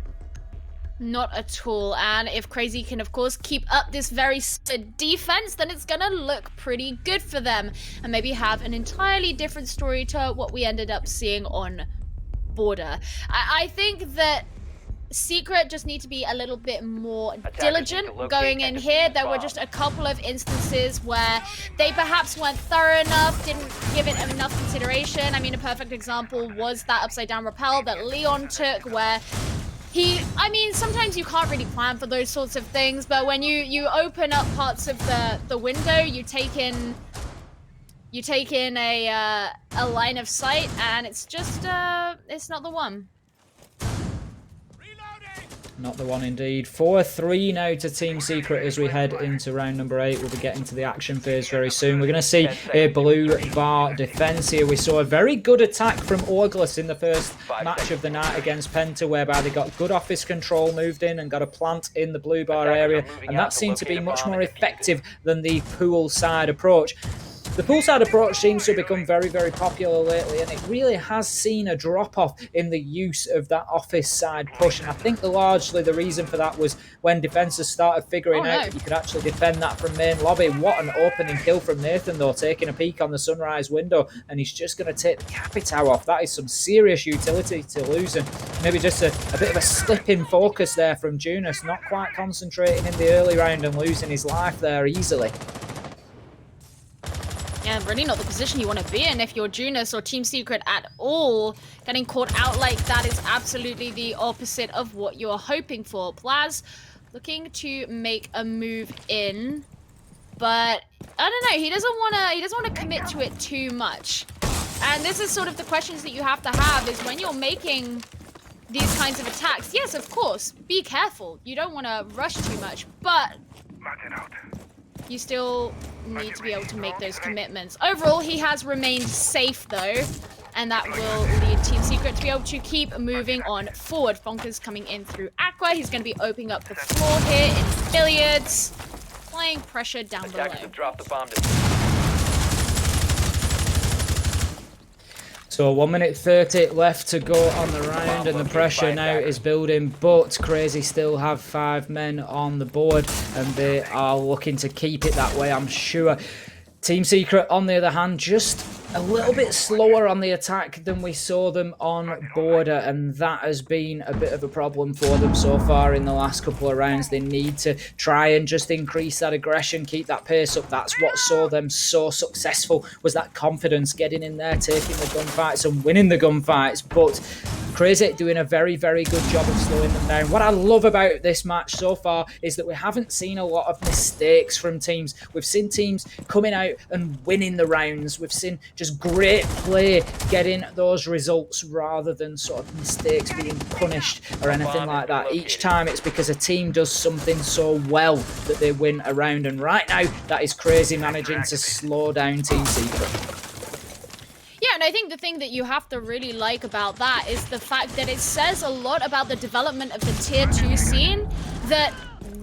Not at all. And if Crazy can, of course, keep up this very solid defense, then it's going to look pretty good for them and maybe have an entirely different story to what we ended up seeing on Border. I think that Secret just need to be a little bit more diligent going in here. There were just a couple of instances where they perhaps weren't thorough enough, didn't give it enough consideration. I mean, a perfect example was that upside down rappel that Leon took, where sometimes you can't really plan for those sorts of things, but when you open up parts of the window, you take in a line of sight, and it's just it's not the one. Not the one indeed. 4-3 now to Team Secret as we head into round number 8. We'll be getting to the action phase very soon. We're going to see a blue bar defense here. We saw a very good attack from Orglas in the first match of the night against Penta, whereby they got good office control, moved in and got a plant in the blue bar area, and that seemed to be much more effective than the poolside approach. The poolside approach seems to have become very, very popular lately, and it really has seen a drop-off in the use of that office side push. And I think largely the reason for that was when defences started figuring out that you could actually defend that from main lobby. What an opening kill from Nathan, though, taking a peek on the sunrise window, and he's just going to take the Capitao off. That is some serious utility to lose, and maybe just a bit of a slip in focus there from Jonas, not quite concentrating in the early round and losing his life there easily. Yeah, really not the position you want to be in if you're Jonas or Team Secret at all. Getting caught out like that is absolutely the opposite of what you're hoping for. Plaz looking to make a move in, but I don't know. He doesn't want to commit to it too much. And this is sort of the questions that you have to have is when you're making these kinds of attacks. Yes, of course, be careful. You don't want to rush too much, but you still need to be able to make those commitments. Overall, he has remained safe though, and that will lead Team Secret to be able to keep moving on forward. Bonkers coming in through Aqua. He's going to be opening up the floor here in Billiards, applying pressure down below. Attackers have dropped the bomb. So 1 minute 30 left to go on the round, and the pressure now is building, but Crazy still have 5 men on the board, and they are looking to keep it that way, I'm sure. Team Secret, on the other hand, just a little bit slower on the attack than we saw them on Border, and that has been a bit of a problem for them so far in the last couple of rounds. They need to try and just increase that aggression, keep that pace up. That's what saw them so successful, was that confidence, getting in there, taking the gunfights and winning the gunfights. But Crazy doing a very, very good job of slowing them down. What I love about this match so far is that we haven't seen a lot of mistakes from teams. We've seen teams coming out and winning the rounds. We've seen just great play getting those results rather than sort of mistakes being punished or anything like that. Each time it's because a team does something so well that they win a round, and right now that is Crazy managing to slow down Team Secret. Yeah, and I think the thing that you have to really like about that is the fact that it says a lot about the development of the tier 2 scene, that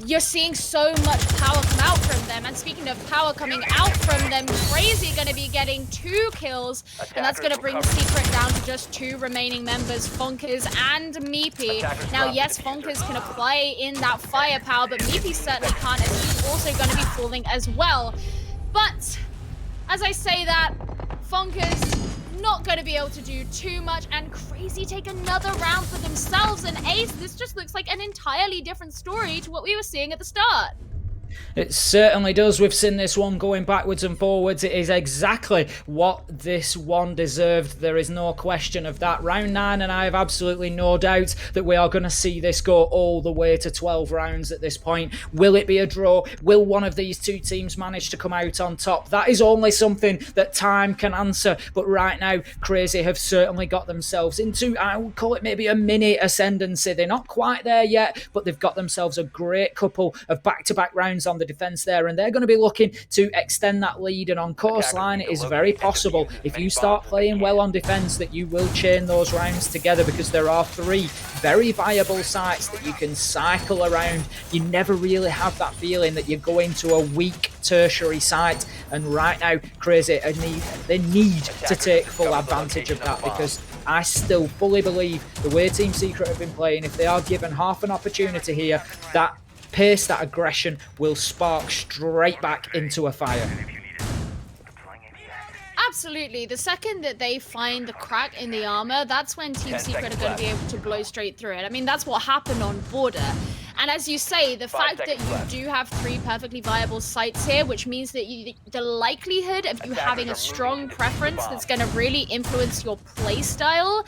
you're seeing so much power come out from them. And speaking of power coming out from them, Crazy going to be getting 2 kills. And that's going to bring Secret down to just 2 remaining members, Funkers and Meepy. Now, yes, Funkers can apply in that firepower, but Meepy certainly can't, as he's also going to be falling as well. But as I say that, Funkers not going to be able to do too much, and Crazy take another round for themselves. And Ace, this just looks like an entirely different story to what we were seeing at the start. It certainly does. We've seen this one going backwards and forwards. It is exactly what this one deserved. There is no question of that. Round 9, and I have absolutely no doubt that we are going to see this go all the way to 12 rounds at this point. Will it be a draw? Will one of these 2 teams manage to come out on top? That is only something that time can answer. But right now, Crazy have certainly got themselves into, I would call it maybe a mini ascendancy. They're not quite there yet, but they've got themselves a great couple of back-to-back rounds on the defense there, and they're going to be looking to extend that lead. And on coastline, it is very possible, if you start playing well on defense, that you will chain those rounds together, because there are 3 very viable sites that you can cycle around. You never really have that feeling that you're going to a weak tertiary site, and right now Crazy they need to take full advantage of that, because I still fully believe the way Team Secret have been playing, if they are given half an opportunity here, that pace, that aggression will spark straight back into a fire. Absolutely. The second that they find the crack in the armor, that's when Team Secret are going to be able to blow straight through it. I mean, that's what happened on Border. And as you say, the fact that you do have 3 perfectly viable sites here, which means that the likelihood of you having a strong preference that's going to really influence your play style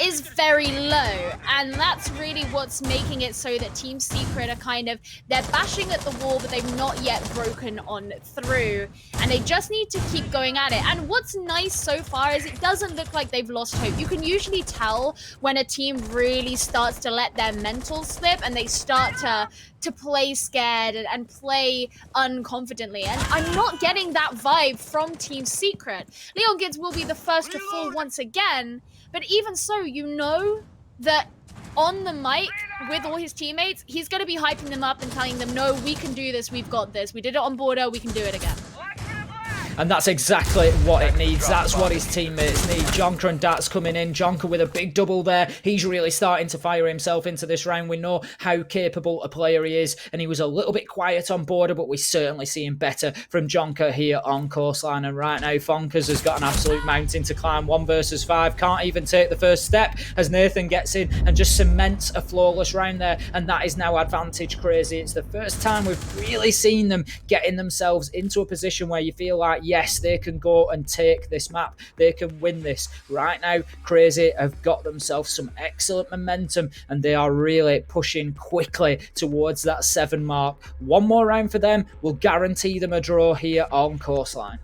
is very low, and that's really what's making it so that Team Secret are they're bashing at the wall, but they've not yet broken on through, and they just need to keep going at it. And what's nice so far is it doesn't look like they've lost hope. You can usually tell when a team really starts to let their mental slip and they start to play scared and play unconfidently, and I'm not getting that vibe from Team Secret. Leon Gids will be the first to fall once again, but even so, you know that on the mic with all his teammates, he's going to be hyping them up and telling them, no, we can do this, we've got this, we did it on Border, we can do it again. And that's exactly what it needs. That's what his teammates need. Jonker and Dats coming in. Jonker with a big double there. He's really starting to fire himself into this round. We know how capable a player he is, and he was a little bit quiet on Border, but we certainly see him better from Jonker here on coastline. And right now, Fonkers has got an absolute mountain to climb. 1 versus 5. Can't even take the first step as Nathan gets in and just cements a flawless round there. And that is now advantage Crazy. It's the first time we've really seen them getting themselves into a position where you feel like, yes, they can go and take this map. They can win this. Right now, Crazy have got themselves some excellent momentum, and they are really pushing quickly towards that 7 mark. 1 more round for them will guarantee them a draw here on coastline.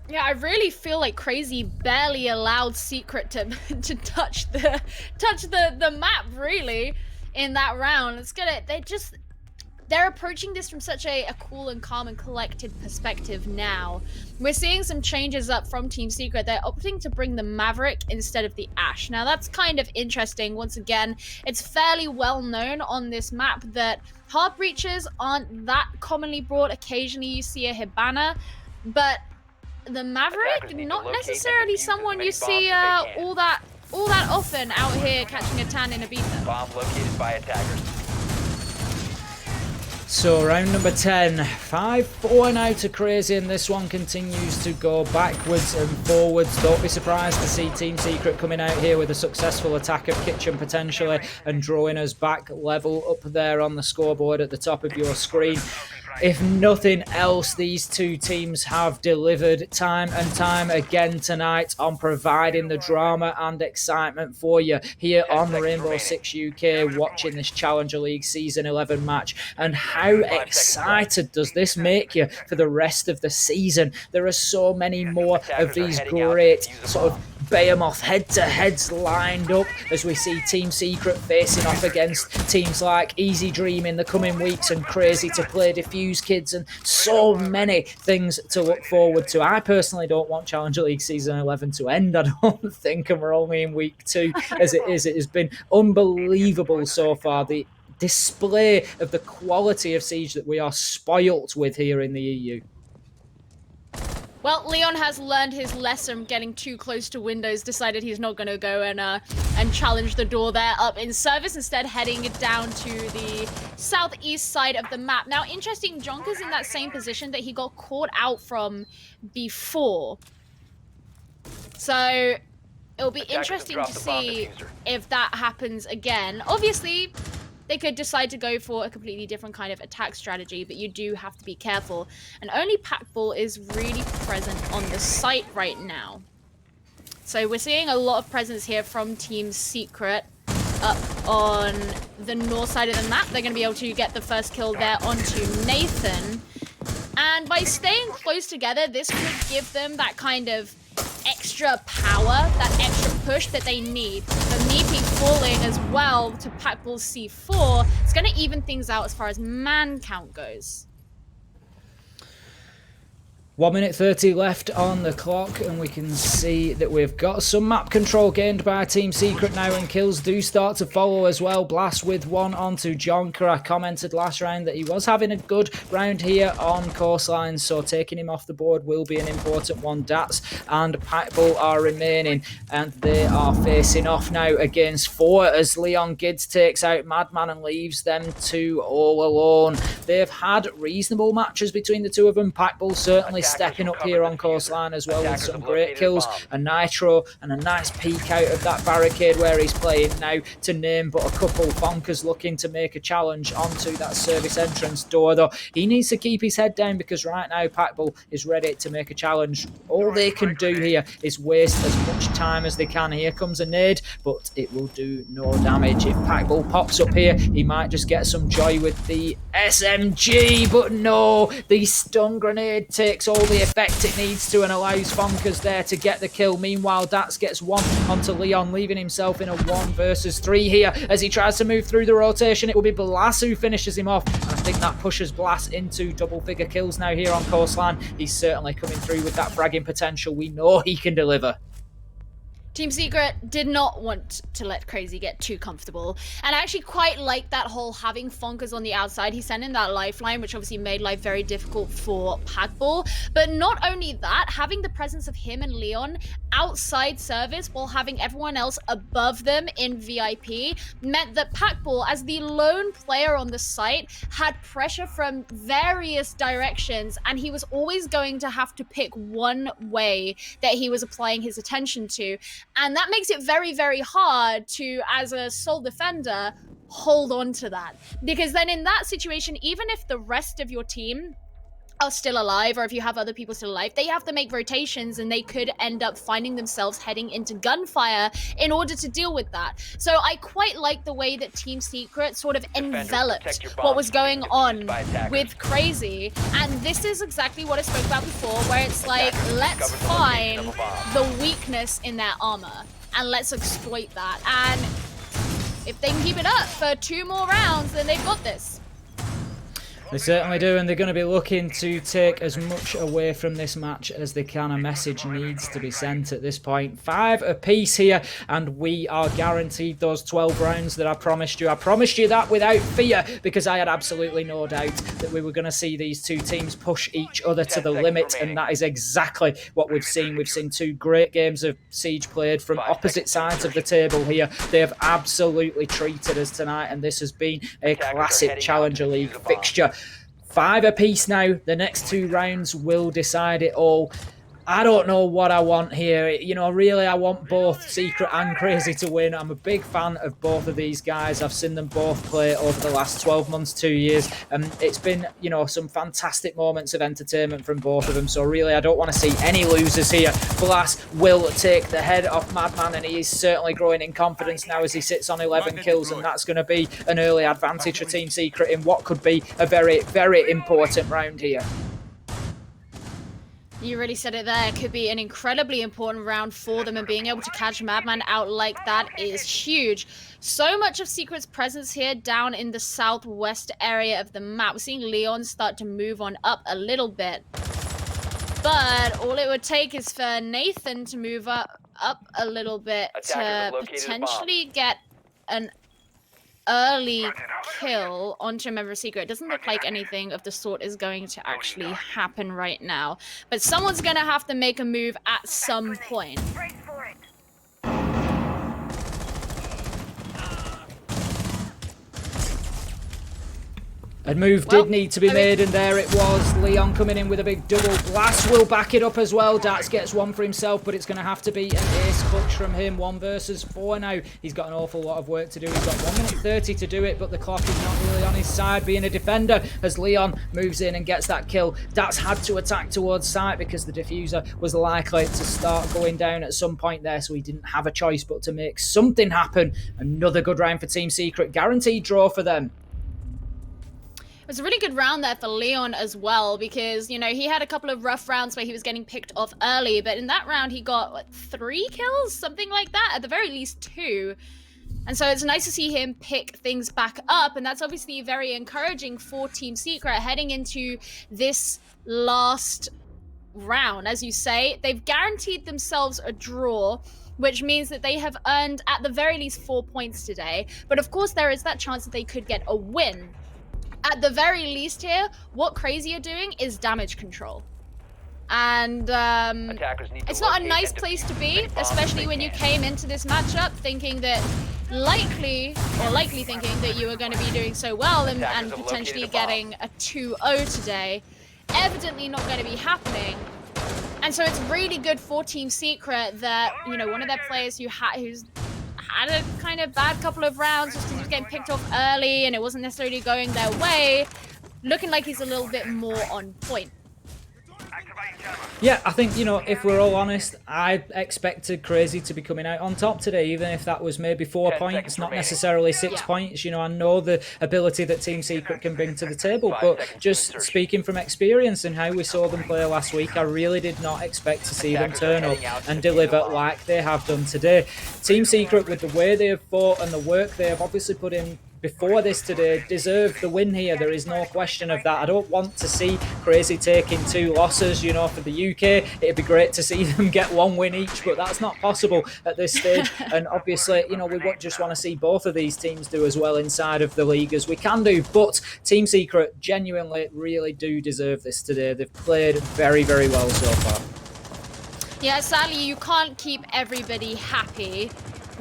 Yeah, I really feel like Crazy barely allowed Secret to touch the map, really, in that round. They're approaching this from such a cool and calm and collected perspective now. We're seeing some changes up from Team Secret. They're opting to bring the Maverick instead of the Ash. Now, that's kind of interesting. Once again, it's fairly well known on this map that hard breaches aren't that commonly brought. Occasionally, you see a Hibana, but the Maverick, not necessarily someone you see all that often out here catching a tan in Ibiza. Bomb located by attackers. So round number 10, 5-4 now to Crazy, and this one continues to go backwards and forwards. Don't be surprised to see Team Secret coming out here with a successful attack of Kitchen potentially and drawing us back level up there on the scoreboard at the top of your screen. If nothing else, these 2 teams have delivered time and time again tonight on providing the drama and excitement for you here on Rainbow Six UK, watching this Challenger League Season 11 match. And how excited does this make you for the rest of the season? There are so many more of these great sort of behemoth head-to-heads lined up as we see Team Secret facing off against teams like Easy Dream in the coming weeks, and Crazy to play Diffuse Kids, and so many things to look forward to. I personally don't want Challenger League Season 11 to end, I don't think, and we're only in week 2 as it is. It has been unbelievable so far. The display of the quality of Siege that we are spoilt with here in the EU. Well, Leon has learned his lesson getting too close to windows, decided he's not going to go and challenge the door there up in service, instead heading down to the southeast side of the map. Now, interesting, Jonker's in that same position that he got caught out from before. So it'll be interesting to see if that happens again. Obviously, they could decide to go for a completely different kind of attack strategy, but you do have to be careful. And only Packball is really present on the site right now. So we're seeing a lot of presence here from Team Secret up on the north side of the map. They're going to be able to get the first kill there onto Nathan. And by staying close together, this could give them that kind of extra power, that extra push that they need. The Meeping falling as well to Packball's C4, it's going to even things out as far as man count goes. 1 minute 30 left on the clock, and we can see that we've got some map control gained by Team Secret now, and kills do start to follow as well. Blast with one onto Jonker. I commented last round that he was having a good round here on Coastline, so taking him off the board will be an important one. Dats and Packball are remaining, and they are facing off now against 4 as Leon Gids takes out Madman and leaves them 2 all alone. They've had reasonable matches between the two of them. Packball certainly stepping up here on Coastline as well with some great kills, a Nitro and a nice peek out of that barricade where he's playing now, to name but a couple. Bonkers looking to make a challenge onto that service entrance door, though he needs to keep his head down because right now Packball is ready to make a challenge. All they can do here is waste as much time as they can. Here comes a nade, but it will do no damage. If Packball pops up here, he might just get some joy with the SMG, but no, the stun grenade takes all the effect it needs to and allows Bonkers there to get the kill. Meanwhile, Dats gets one onto Leon, leaving himself in a 1 versus 3 here as he tries to move through the rotation. It will be Blas who finishes him off, and I think that pushes Blas into double-figure kills now here on Coastline. He's certainly coming through with that fragging potential. We know he can deliver. Team Secret did not want to let Crazy get too comfortable, and I actually quite like that whole having Fonkers on the outside. He sent in that lifeline, which obviously made life very difficult for Packball, but not only that, having the presence of him and Leon outside service while having everyone else above them in VIP meant that Packball, as the lone player on the site, had pressure from various directions, and he was always going to have to pick one way that he was applying his attention to. And that makes it very, very hard to, as a sole defender, hold on to that. Because then in that situation, even if the rest of your team are still alive, or if you have other people still alive, they have to make rotations and they could end up finding themselves heading into gunfire in order to deal with that. So I quite like the way that Team Secret sort of enveloped what was going on with Crazy. And this is exactly what I spoke about before, where it's like, let's find the weakness in their armor and let's exploit that. And if they can keep it up for 2 more rounds, then they've got this. They certainly do, and they're going to be looking to take as much away from this match as they can. A message needs to be sent at this point. 5 apiece here, and we are guaranteed those 12 rounds that I promised you. I promised you that without fear, because I had absolutely no doubt that we were going to see these two teams push each other to the limit, and that is exactly what we've seen. We've seen 2 great games of Siege played from opposite sides of the table here. They have absolutely treated us tonight, and this has been a classic Challenger League fixture. 5 apiece now. The next 2 rounds will decide it all. I don't know what I want here. You know, really, I want both Secret and Crazy to win. I'm a big fan of both of these guys. I've seen them both play over the last 12 months, 2 years. It's been, you know, some fantastic moments of entertainment from both of them. So really, I don't want to see any losers here. Blas will take the head off Madman, and he is certainly growing in confidence now as he sits on 11 kills, and that's going to be an early advantage for Team Secret in what could be a very, very important round here. You really said it there. It could be an incredibly important round for them, and being able to catch Madman out like that is huge. So much of Secret's presence here down in the southwest area of the map. We're seeing Leon start to move on up a little bit. But all it would take is for Nathan to move up a little bit to potentially get an early kill onto a member of Secret. It doesn't look like anything of the sort is going to actually happen right now. But someone's going to have to make a move at some point. Brace for it. A move did need to be made, and there it was. Leon coming in with a big double. Blast will back it up as well. Dats gets one for himself, but it's going to have to be an ace clutch from him. 1 versus 4 now. He's got an awful lot of work to do. He's got 1 minute 30 to do it, but the clock is not really on his side, being a defender, as Leon moves in and gets that kill. Dats had to attack towards site because the diffuser was likely to start going down at some point there, so he didn't have a choice but to make something happen. Another good round for Team Secret. Guaranteed draw for them. It was a really good round there for Leon as well, because, you know, he had a couple of rough rounds where he was getting picked off early, but in that round he got, what, 3 kills? Something like that, at the very least 2. And so it's nice to see him pick things back up, and that's obviously very encouraging for Team Secret heading into this last round. As you say, they've guaranteed themselves a draw, which means that they have earned at the very least 4 points today, but of course there is that chance that they could get a win. At the very least here, what Crazy are doing is damage control. And it's not a nice place to be, especially when you came into this matchup thinking that likely thinking that you were going to be doing so well and potentially getting a 2-0 today. Evidently not going to be happening. And so it's really good for Team Secret that, you know, one of their players who's had a kind of bad couple of rounds just because he was getting picked off early and it wasn't necessarily going their way, looking like he's a little bit more on point. Yeah, I think, you know, if we're all honest, I expected Crazy to be coming out on top today, even if that was maybe 4 points, not necessarily 6 points. You know, I know the ability that Team Secret can bring to the table, but just speaking from experience and how we saw them play last week, I really did not expect to see them turn up and deliver like they have done today. Team Secret, with the way they have fought and the work they have obviously put in before this today, deserve the win here. There is no question of that. I don't want to see Crazy taking 2 losses. You know, for the UK, it'd be great to see them get 1 win each, but that's not possible at this stage. And obviously, you know, we just want to see both of these teams do as well inside of the league as we can do. But Team Secret genuinely really do deserve this today. They've played very, very well so far. Yeah, sadly, you can't keep everybody happy.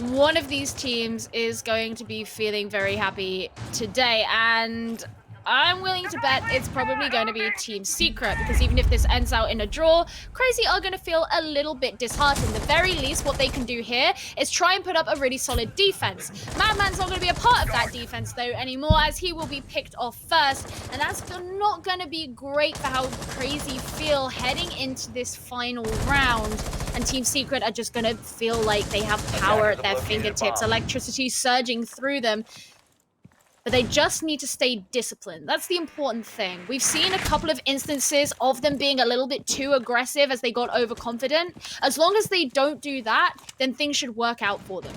One of these teams is going to be feeling very happy today, and I'm willing to bet it's probably going to be Team Secret, because even if this ends out in a draw, Crazy are going to feel a little bit disheartened. The very least, what they can do here is try and put up a really solid defense. Madman's not going to be a part of that defense, though, anymore, as he will be picked off first, and that's not going to be great for how Crazy feel heading into this final round. And Team Secret are just going to feel like they have power at their fingertips, electricity surging through them. But they just need to stay disciplined. That's the important thing. We've seen a couple of instances of them being a little bit too aggressive as they got overconfident. As long as they don't do that, then things should work out for them.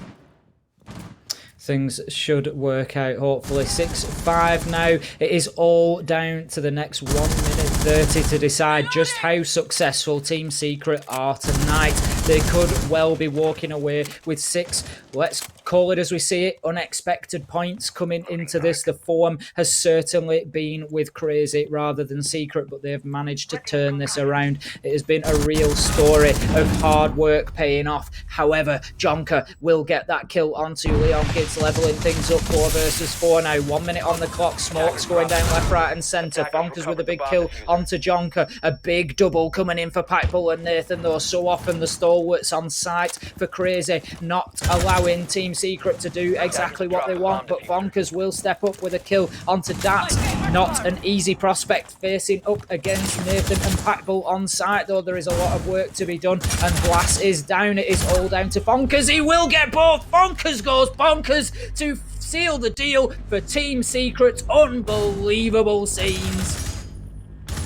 Things should work out, hopefully. 6-5 now. It is all down to the next 1 minute 30 to decide just how successful Team Secret are tonight. They could well be walking away with 6, let's call it as we see it, unexpected points coming into this. The form has certainly been with Crazy rather than Secret, but they've managed to turn this around. It has been a real story of hard work paying off. However, Jonker will get that kill onto Leon Kids, leveling things up. 4 versus 4 now. 1 minute on the clock. Smokes going down left, right and centre. Fonkers with a big kill onto Jonker. A big double coming in for Packbull and Nathan, though. So often the stalwarts on site for Crazy, not allowing Team Secret to do exactly what they want, but Fonkers will step up with a kill onto Dat. Not an easy prospect facing up against Nathan and Packbull on site, though there is a lot of work to be done, and Blast is down. It is all down to Fonkers. He will get both. Fonkers goes bonkers to seal the deal for Team Secret. Unbelievable scenes.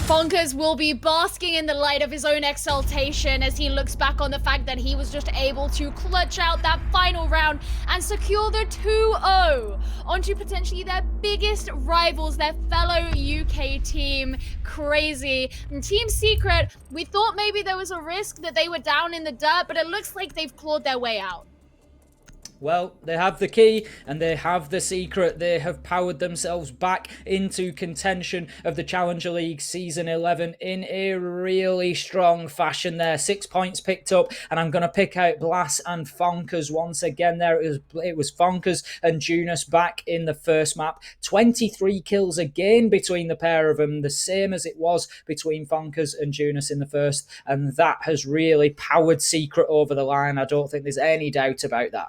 Fonkers will be basking in the light of his own exaltation as he looks back on the fact that he was just able to clutch out that final round and secure the 2-0 onto potentially their biggest rivals, their fellow UK team, Crazy. And Team Secret, we thought maybe there was a risk that they were down in the dirt, but it looks like they've clawed their way out. Well, they have the key and they have the secret. They have powered themselves back into contention of the Challenger League Season 11 in a really strong fashion there. 6 points picked up, and I'm going to pick out Blas and Fonkers once again there. It was Fonkers and Junus back in the first map. 23 kills again between the pair of them, the same as it was between Fonkers and Junus in the first, and that has really powered Secret over the line. I don't think there's any doubt about that.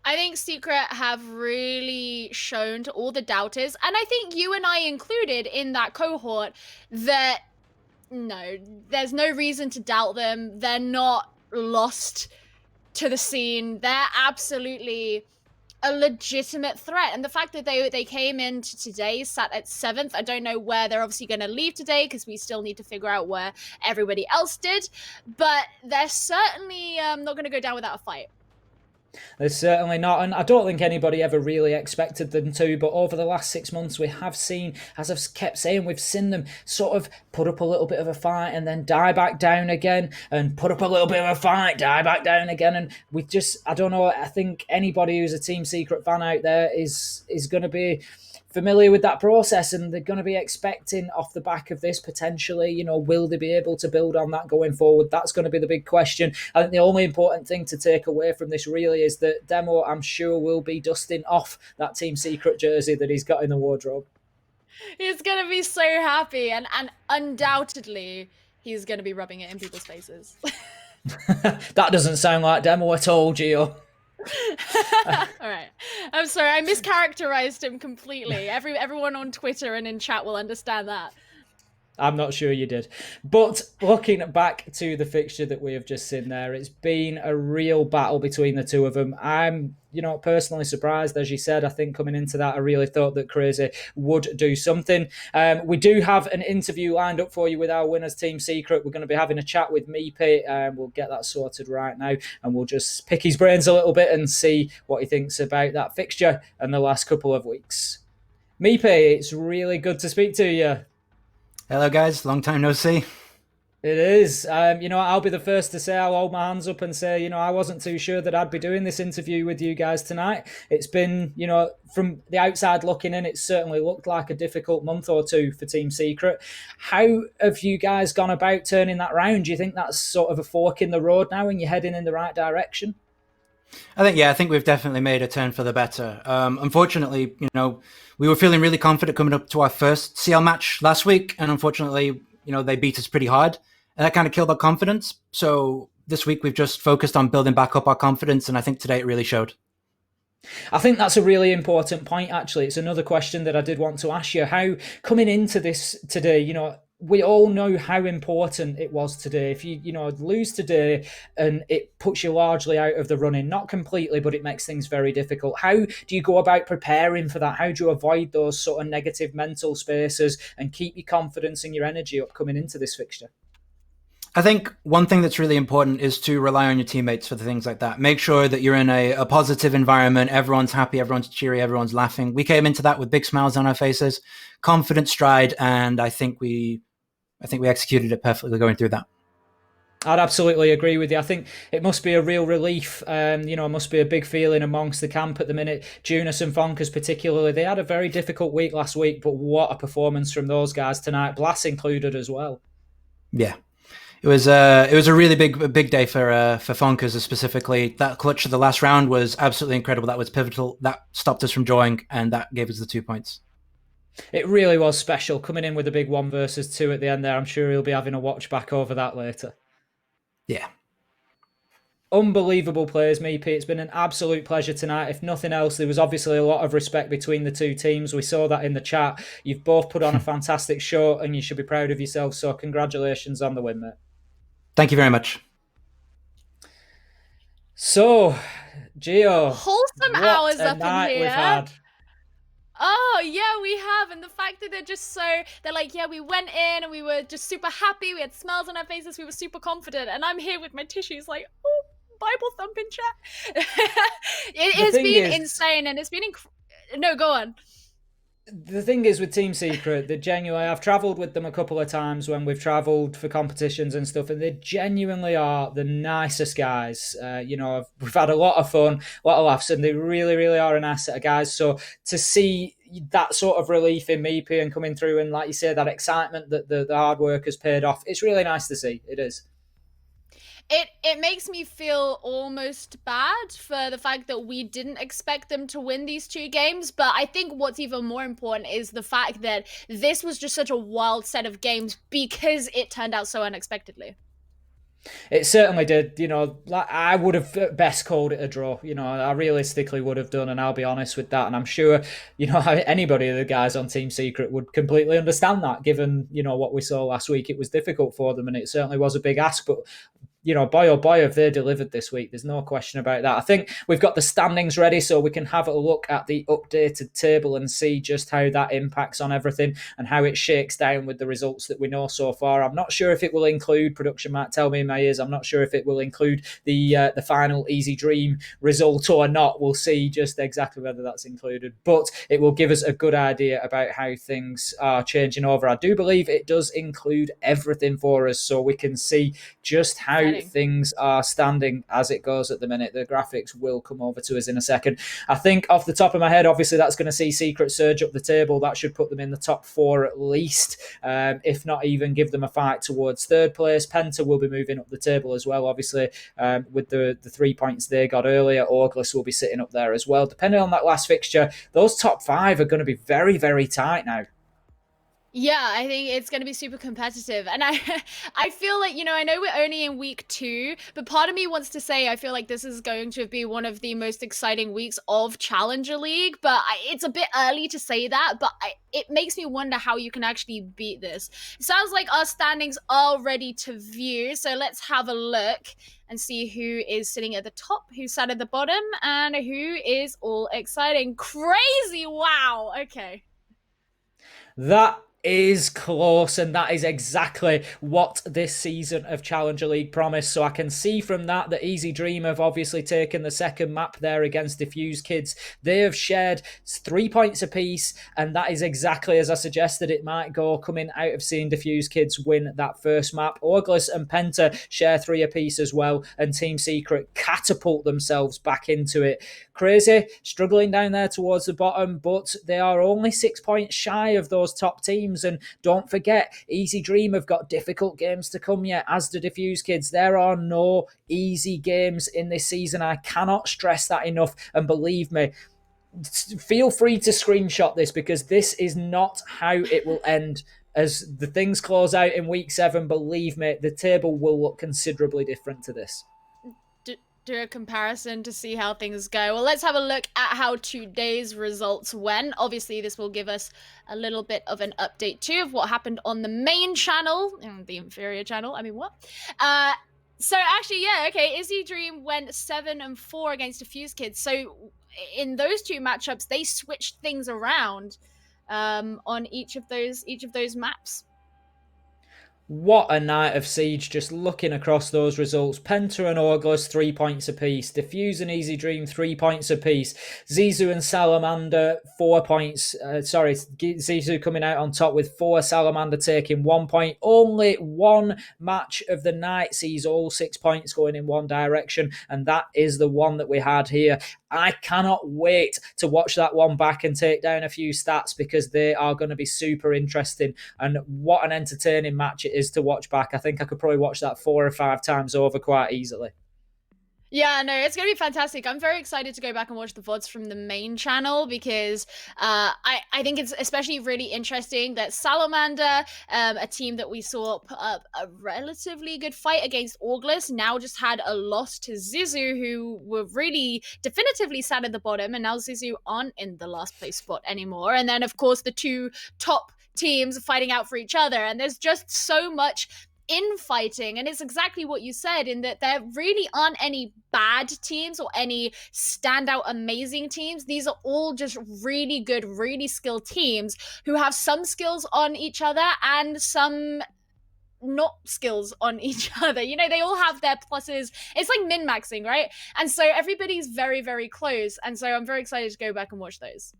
I think Secret have really shown to all the doubters, and I think you and I included in that cohort, that no, there's no reason to doubt them. They're not lost to the scene. They're absolutely a legitimate threat. And the fact that they came into today, sat at 7th, I don't know where they're obviously going to leave today, because we still need to figure out where everybody else did, but they're certainly not going to go down without a fight. They're certainly not, and I don't think anybody ever really expected them to, but over the last 6 months we have seen, as I've kept saying, we've seen them sort of put up a little bit of a fight and then die back down again, and put up a little bit of a fight, die back down again, and we just, I don't know, I think anybody who's a Team Secret fan out there is going to be familiar with that process, and they're going to be expecting off the back of this potentially, will they be able to build on that going forward? That's going to be the big question. I think the only important thing to take away from this really is that Demo, I'm sure, will be dusting off that Team Secret jersey that he's got in the wardrobe. He's going to be so happy, and undoubtedly he's going to be rubbing it in people's faces. That doesn't sound like Demo at all, Gio. All right, I'm sorry, I mischaracterized him completely. Everyone on Twitter and in chat will understand that. I'm not sure you did. But looking back to the fixture that we have just seen there, it's been a real battle between the two of them. I'm, personally surprised, as you said. I think coming into that, I really thought that Crazy would do something. We do have an interview lined up for you with our winners Team Secret. We're going to be having a chat with Meepy. We'll get that sorted right now, and we'll just pick his brains a little bit and see what he thinks about that fixture and the last couple of weeks. Meepy, it's really good to speak to you. Hello guys, long time no see. It is. I'll be the first to say, I'll hold my hands up and say, I wasn't too sure that I'd be doing this interview with you guys tonight. It's been, from the outside looking in, it certainly looked like a difficult month or two for Team Secret. How have you guys gone about turning that round? Do you think that's sort of a fork in the road now and you're heading in the right direction? I think we've definitely made a turn for the better. Unfortunately, we were feeling really confident coming up to our first CL match last week, and unfortunately, they beat us pretty hard, and that kind of killed our confidence. So this week we've just focused on building back up our confidence, and I think today it really showed. I think that's a really important point, actually. It's another question that I did want to ask you. How, coming into this today, we all know how important it was today. If you lose today and it puts you largely out of the running, not completely, but it makes things very difficult. How do you go about preparing for that? How do you avoid those sort of negative mental spaces and keep your confidence and your energy up coming into this fixture? I think one thing that's really important is to rely on your teammates for the things like that. Make sure that you're in a positive environment. Everyone's happy, everyone's cheery, everyone's laughing. We came into that with big smiles on our faces, confident stride, and I think we executed it perfectly going through that. I'd absolutely agree with you. I think it must be a real relief. It must be a big feeling amongst the camp at the minute. Junus and Fonkers particularly, they had a very difficult week last week, but what a performance from those guys tonight, Blas included as well. Yeah. It was a really big day for Fonkers specifically. That clutch of the last round was absolutely incredible. That was pivotal. That stopped us from drawing, and that gave us the 2 points. It really was special, coming in with a big 1 versus 2 at the end there. I'm sure he'll be having a watch back over that later. Yeah. Unbelievable players, Meepy. It's been an absolute pleasure tonight. If nothing else, there was obviously a lot of respect between the two teams. We saw that in the chat. You've both put on a fantastic show, and you should be proud of yourself. So congratulations on the win, mate. Thank you very much. So, Gio, wholesome hours up in here. We've had. Oh, yeah, we have. And the fact that they're like, yeah, we went in and we were just super happy. We had smiles on our faces. We were super confident. And I'm here with my tissues like, oh, Bible thumping chat. It has been insane. And it's been no, go on. The thing is with Team Secret, they genuinely, I've travelled with them a couple of times when we've travelled for competitions and stuff, and they genuinely are the nicest guys. We've had a lot of fun, a lot of laughs, and they really, really are a nice set of guys. So to see that sort of relief in Meepy and coming through, and like you say, that excitement that the hard work has paid off, it's really nice to see. It is. It makes me feel almost bad for the fact that we didn't expect them to win these 2 games, but I think what's even more important is the fact that this was just such a wild set of games because it turned out so unexpectedly. It certainly did. I would have best called it a draw. I realistically would have done, and I'll be honest with that. And I'm sure, anybody of the guys on Team Secret would completely understand that, given, what we saw last week. It was difficult for them, and it certainly was a big ask. But boy oh boy, have they delivered this week. There's no question about that. I think we've got the standings ready, so we can have a look at the updated table and see just how that impacts on everything and how it shakes down with the results that we know so far. I'm not sure if it will include, production might tell me in my ears, I'm not sure if it will include the final Easy Dream result or not. We'll see just exactly whether that's included, but it will give us a good idea about how things are changing over. I do believe it does include everything for us, so we can see just how things are standing as it goes at the minute. The graphics will come over to us in a second. I think off the top of my head, obviously that's going to see Secret surge up the table. That should put them in the top 4 at least, if not even give them a fight towards third place. Penta will be moving up the table as well, obviously, with the 3 points they got earlier. Auglis will be sitting up there as well. Depending on that last fixture, those top 5 are going to be very, very tight now. Yeah, I think it's going to be super competitive. And I feel like, I know we're only in week 2, but part of me wants to say I feel like this is going to be one of the most exciting weeks of Challenger League, but it's a bit early to say that, but it makes me wonder how you can actually beat this. It sounds like our standings are ready to view, so let's have a look and see who is sitting at the top, who sat at the bottom, and who is all exciting. Crazy! Wow! Okay. That is close, and that is exactly what this season of Challenger League promised. So I can see from that Easy Dream have obviously taken the second map there against Diffuse Kids. They have shared 3 points apiece, and that is exactly as I suggested it might go, coming out of seeing Diffuse Kids win that first map. Auglis and Penta share 3 apiece as well, and Team Secret catapult themselves back into it. Crazy, struggling down there towards the bottom, but they are only 6 points shy of those top teams. And don't forget, Easy Dream have got difficult games to come yet, as do Diffuse Kids. There are no easy games in this season. I cannot stress that enough. And believe me, feel free to screenshot this, because this is not how it will end. As the things close out in week 7, believe me, the table will look considerably different to this. Do a comparison to see how things go. Well, let's have a look at how today's results went. Obviously, this will give us a little bit of an update too of what happened on the main channel, the inferior channel. I mean, what? So actually, yeah, okay. Izzy Dream went 7-4 against Diffuse Kids. So in those 2 matchups, they switched things around on each of those maps. What a night of Siege, just looking across those results. Penta and Auglis, 3 points apiece. Diffuse and Easy Dream, 3 points apiece. Zizou and Salamander, 4 points. Zizou coming out on top with 4. Salamander taking 1 point. Only one match of the night sees all 6 points going in one direction, and that is the one that we had here. I cannot wait to watch that one back and take down a few stats, because they are going to be super interesting. And what an entertaining match it is to watch back. I think I could probably watch that 4 or 5 times over quite easily. Yeah, no, it's going to be fantastic. I'm very excited to go back and watch the VODs from the main channel, because I think it's especially really interesting that Salamander, a team that we saw put up a relatively good fight against Auglis, now just had a loss to Zizou, who were really definitively sat at the bottom, and now Zizou aren't in the last place spot anymore. And then, of course, the 2 top teams fighting out for each other, and there's just so much infighting, and it's exactly what you said, in that there really aren't any bad teams or any standout amazing teams. These are all just really good, really skilled teams who have some skills on each other and some not skills on each other. They all have their pluses. It's like min-maxing, right? And so everybody's very, very close, and so I'm very excited to go back and watch those.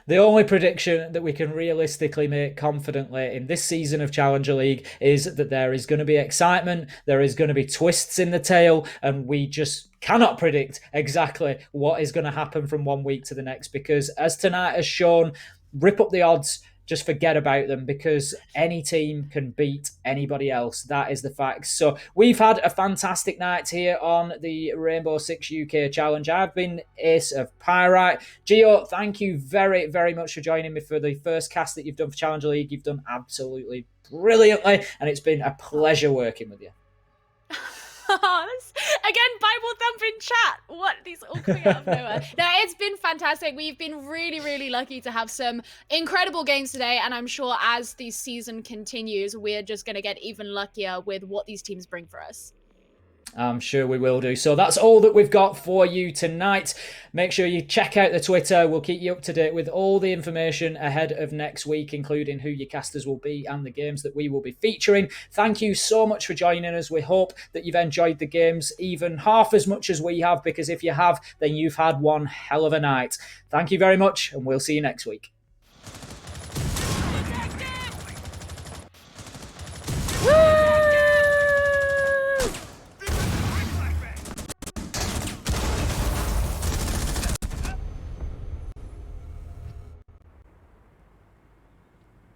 The only prediction that we can realistically make confidently in this season of Challenger League is that there is going to be excitement, there is going to be twists in the tale, and we just cannot predict exactly what is going to happen from one week to the next, because as tonight has shown, rip up the odds, just forget about them, because any team can beat anybody else. That is the fact. So we've had a fantastic night here on the Rainbow Six UK Challenge. I've been Ace of Pyrite. Gio, thank you very, very much for joining me for the first cast that you've done for Challenger League. You've done absolutely brilliantly, and it's been a pleasure working with you. Again, Bible thumping chat. What? These all coming out of nowhere. No, it's been fantastic. We've been really, really lucky to have some incredible games today, and I'm sure as the season continues, we're just going to get even luckier with what these teams bring for us. I'm sure we will do. So that's all that we've got for you tonight. Make sure you check out the Twitter. We'll keep you up to date with all the information ahead of next week, including who your casters will be and the games that we will be featuring. Thank you so much for joining us. We hope that you've enjoyed the games even half as much as we have, because if you have, then you've had one hell of a night. Thank you very much, and we'll see you next week.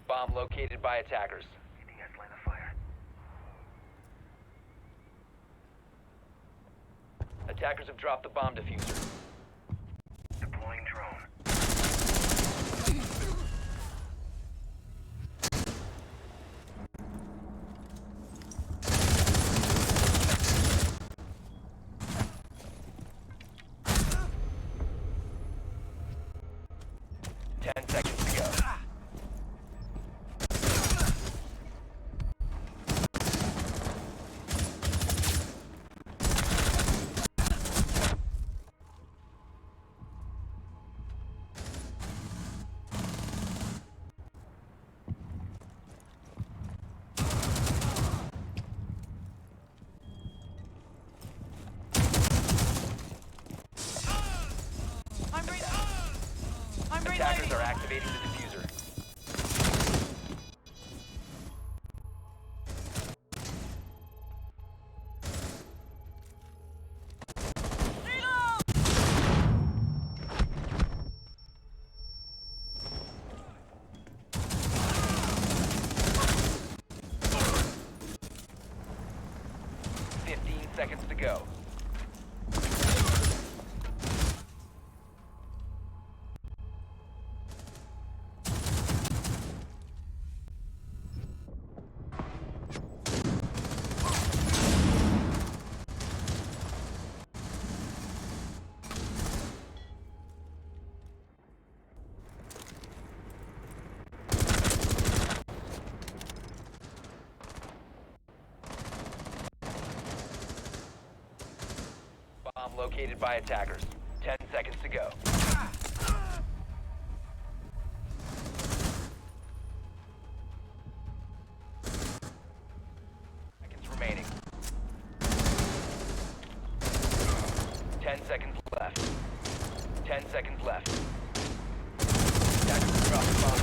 Bomb located by attackers. Attackers have dropped the bomb diffuser. Deploying drone. Ten seconds to go. 15 seconds to go. Bomb located by attackers. 10 seconds to go. Seconds remaining. 10 seconds left. 10 seconds left. Attackers drop the bomb.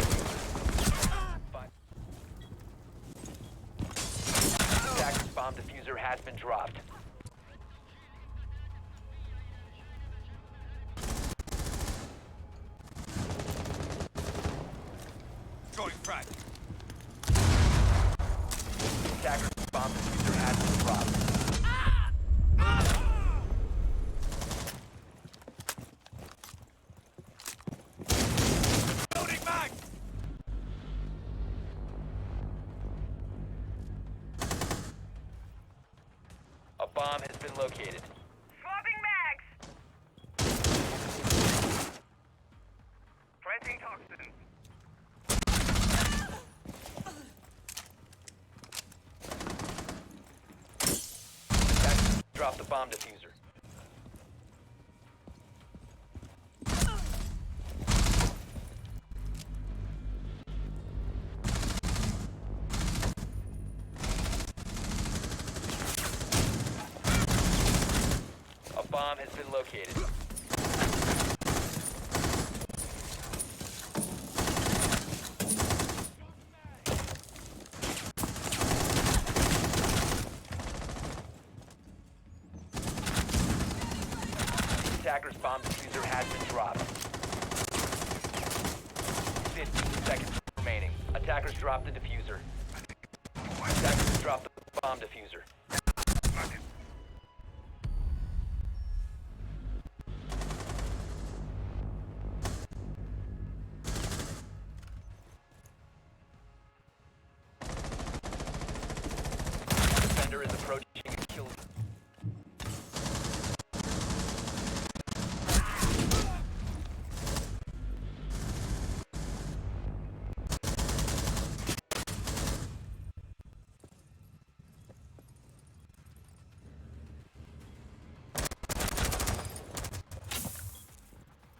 Attackers bomb diffuser has been dropped. Throwing frag. Attackers bomb diffuser has been dropped. Loading mag. A bomb has been located. Swapping mags! Planting toxins. Attackers drop the bomb diffuser. A bomb has been located. bomb diffuser has been dropped. 15 seconds remaining. Attackers drop the diffuser. Attackers drop the bomb diffuser. Defender is approaching a kill.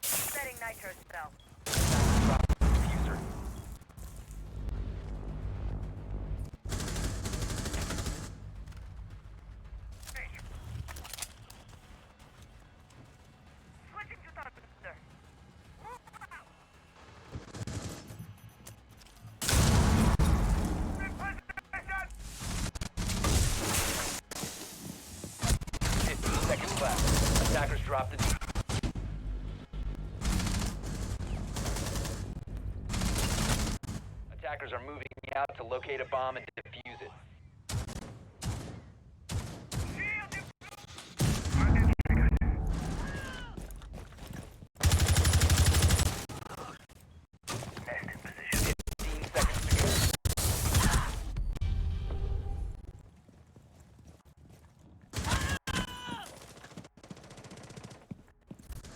Setting nitro cell. Drop the diffuser. Switching to thunder. Move out. Reposition. 15 seconds left. Attackers drop the diffuser. Attackers are moving out to locate a bomb and defuse it. Nest in position. 15 seconds to go.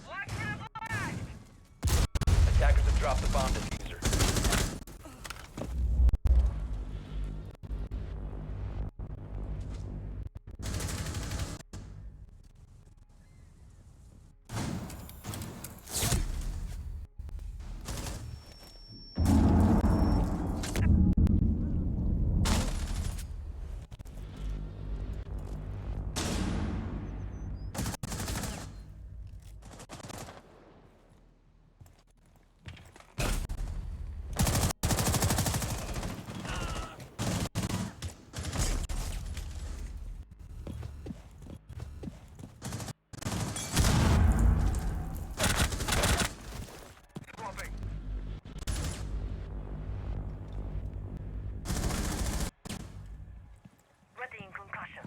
Watch for the blast. Attackers have dropped the bomb diffuser. Swapping. Readying concussion.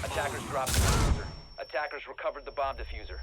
Attackers dropped the diffuser. Attackers recovered the bomb diffuser.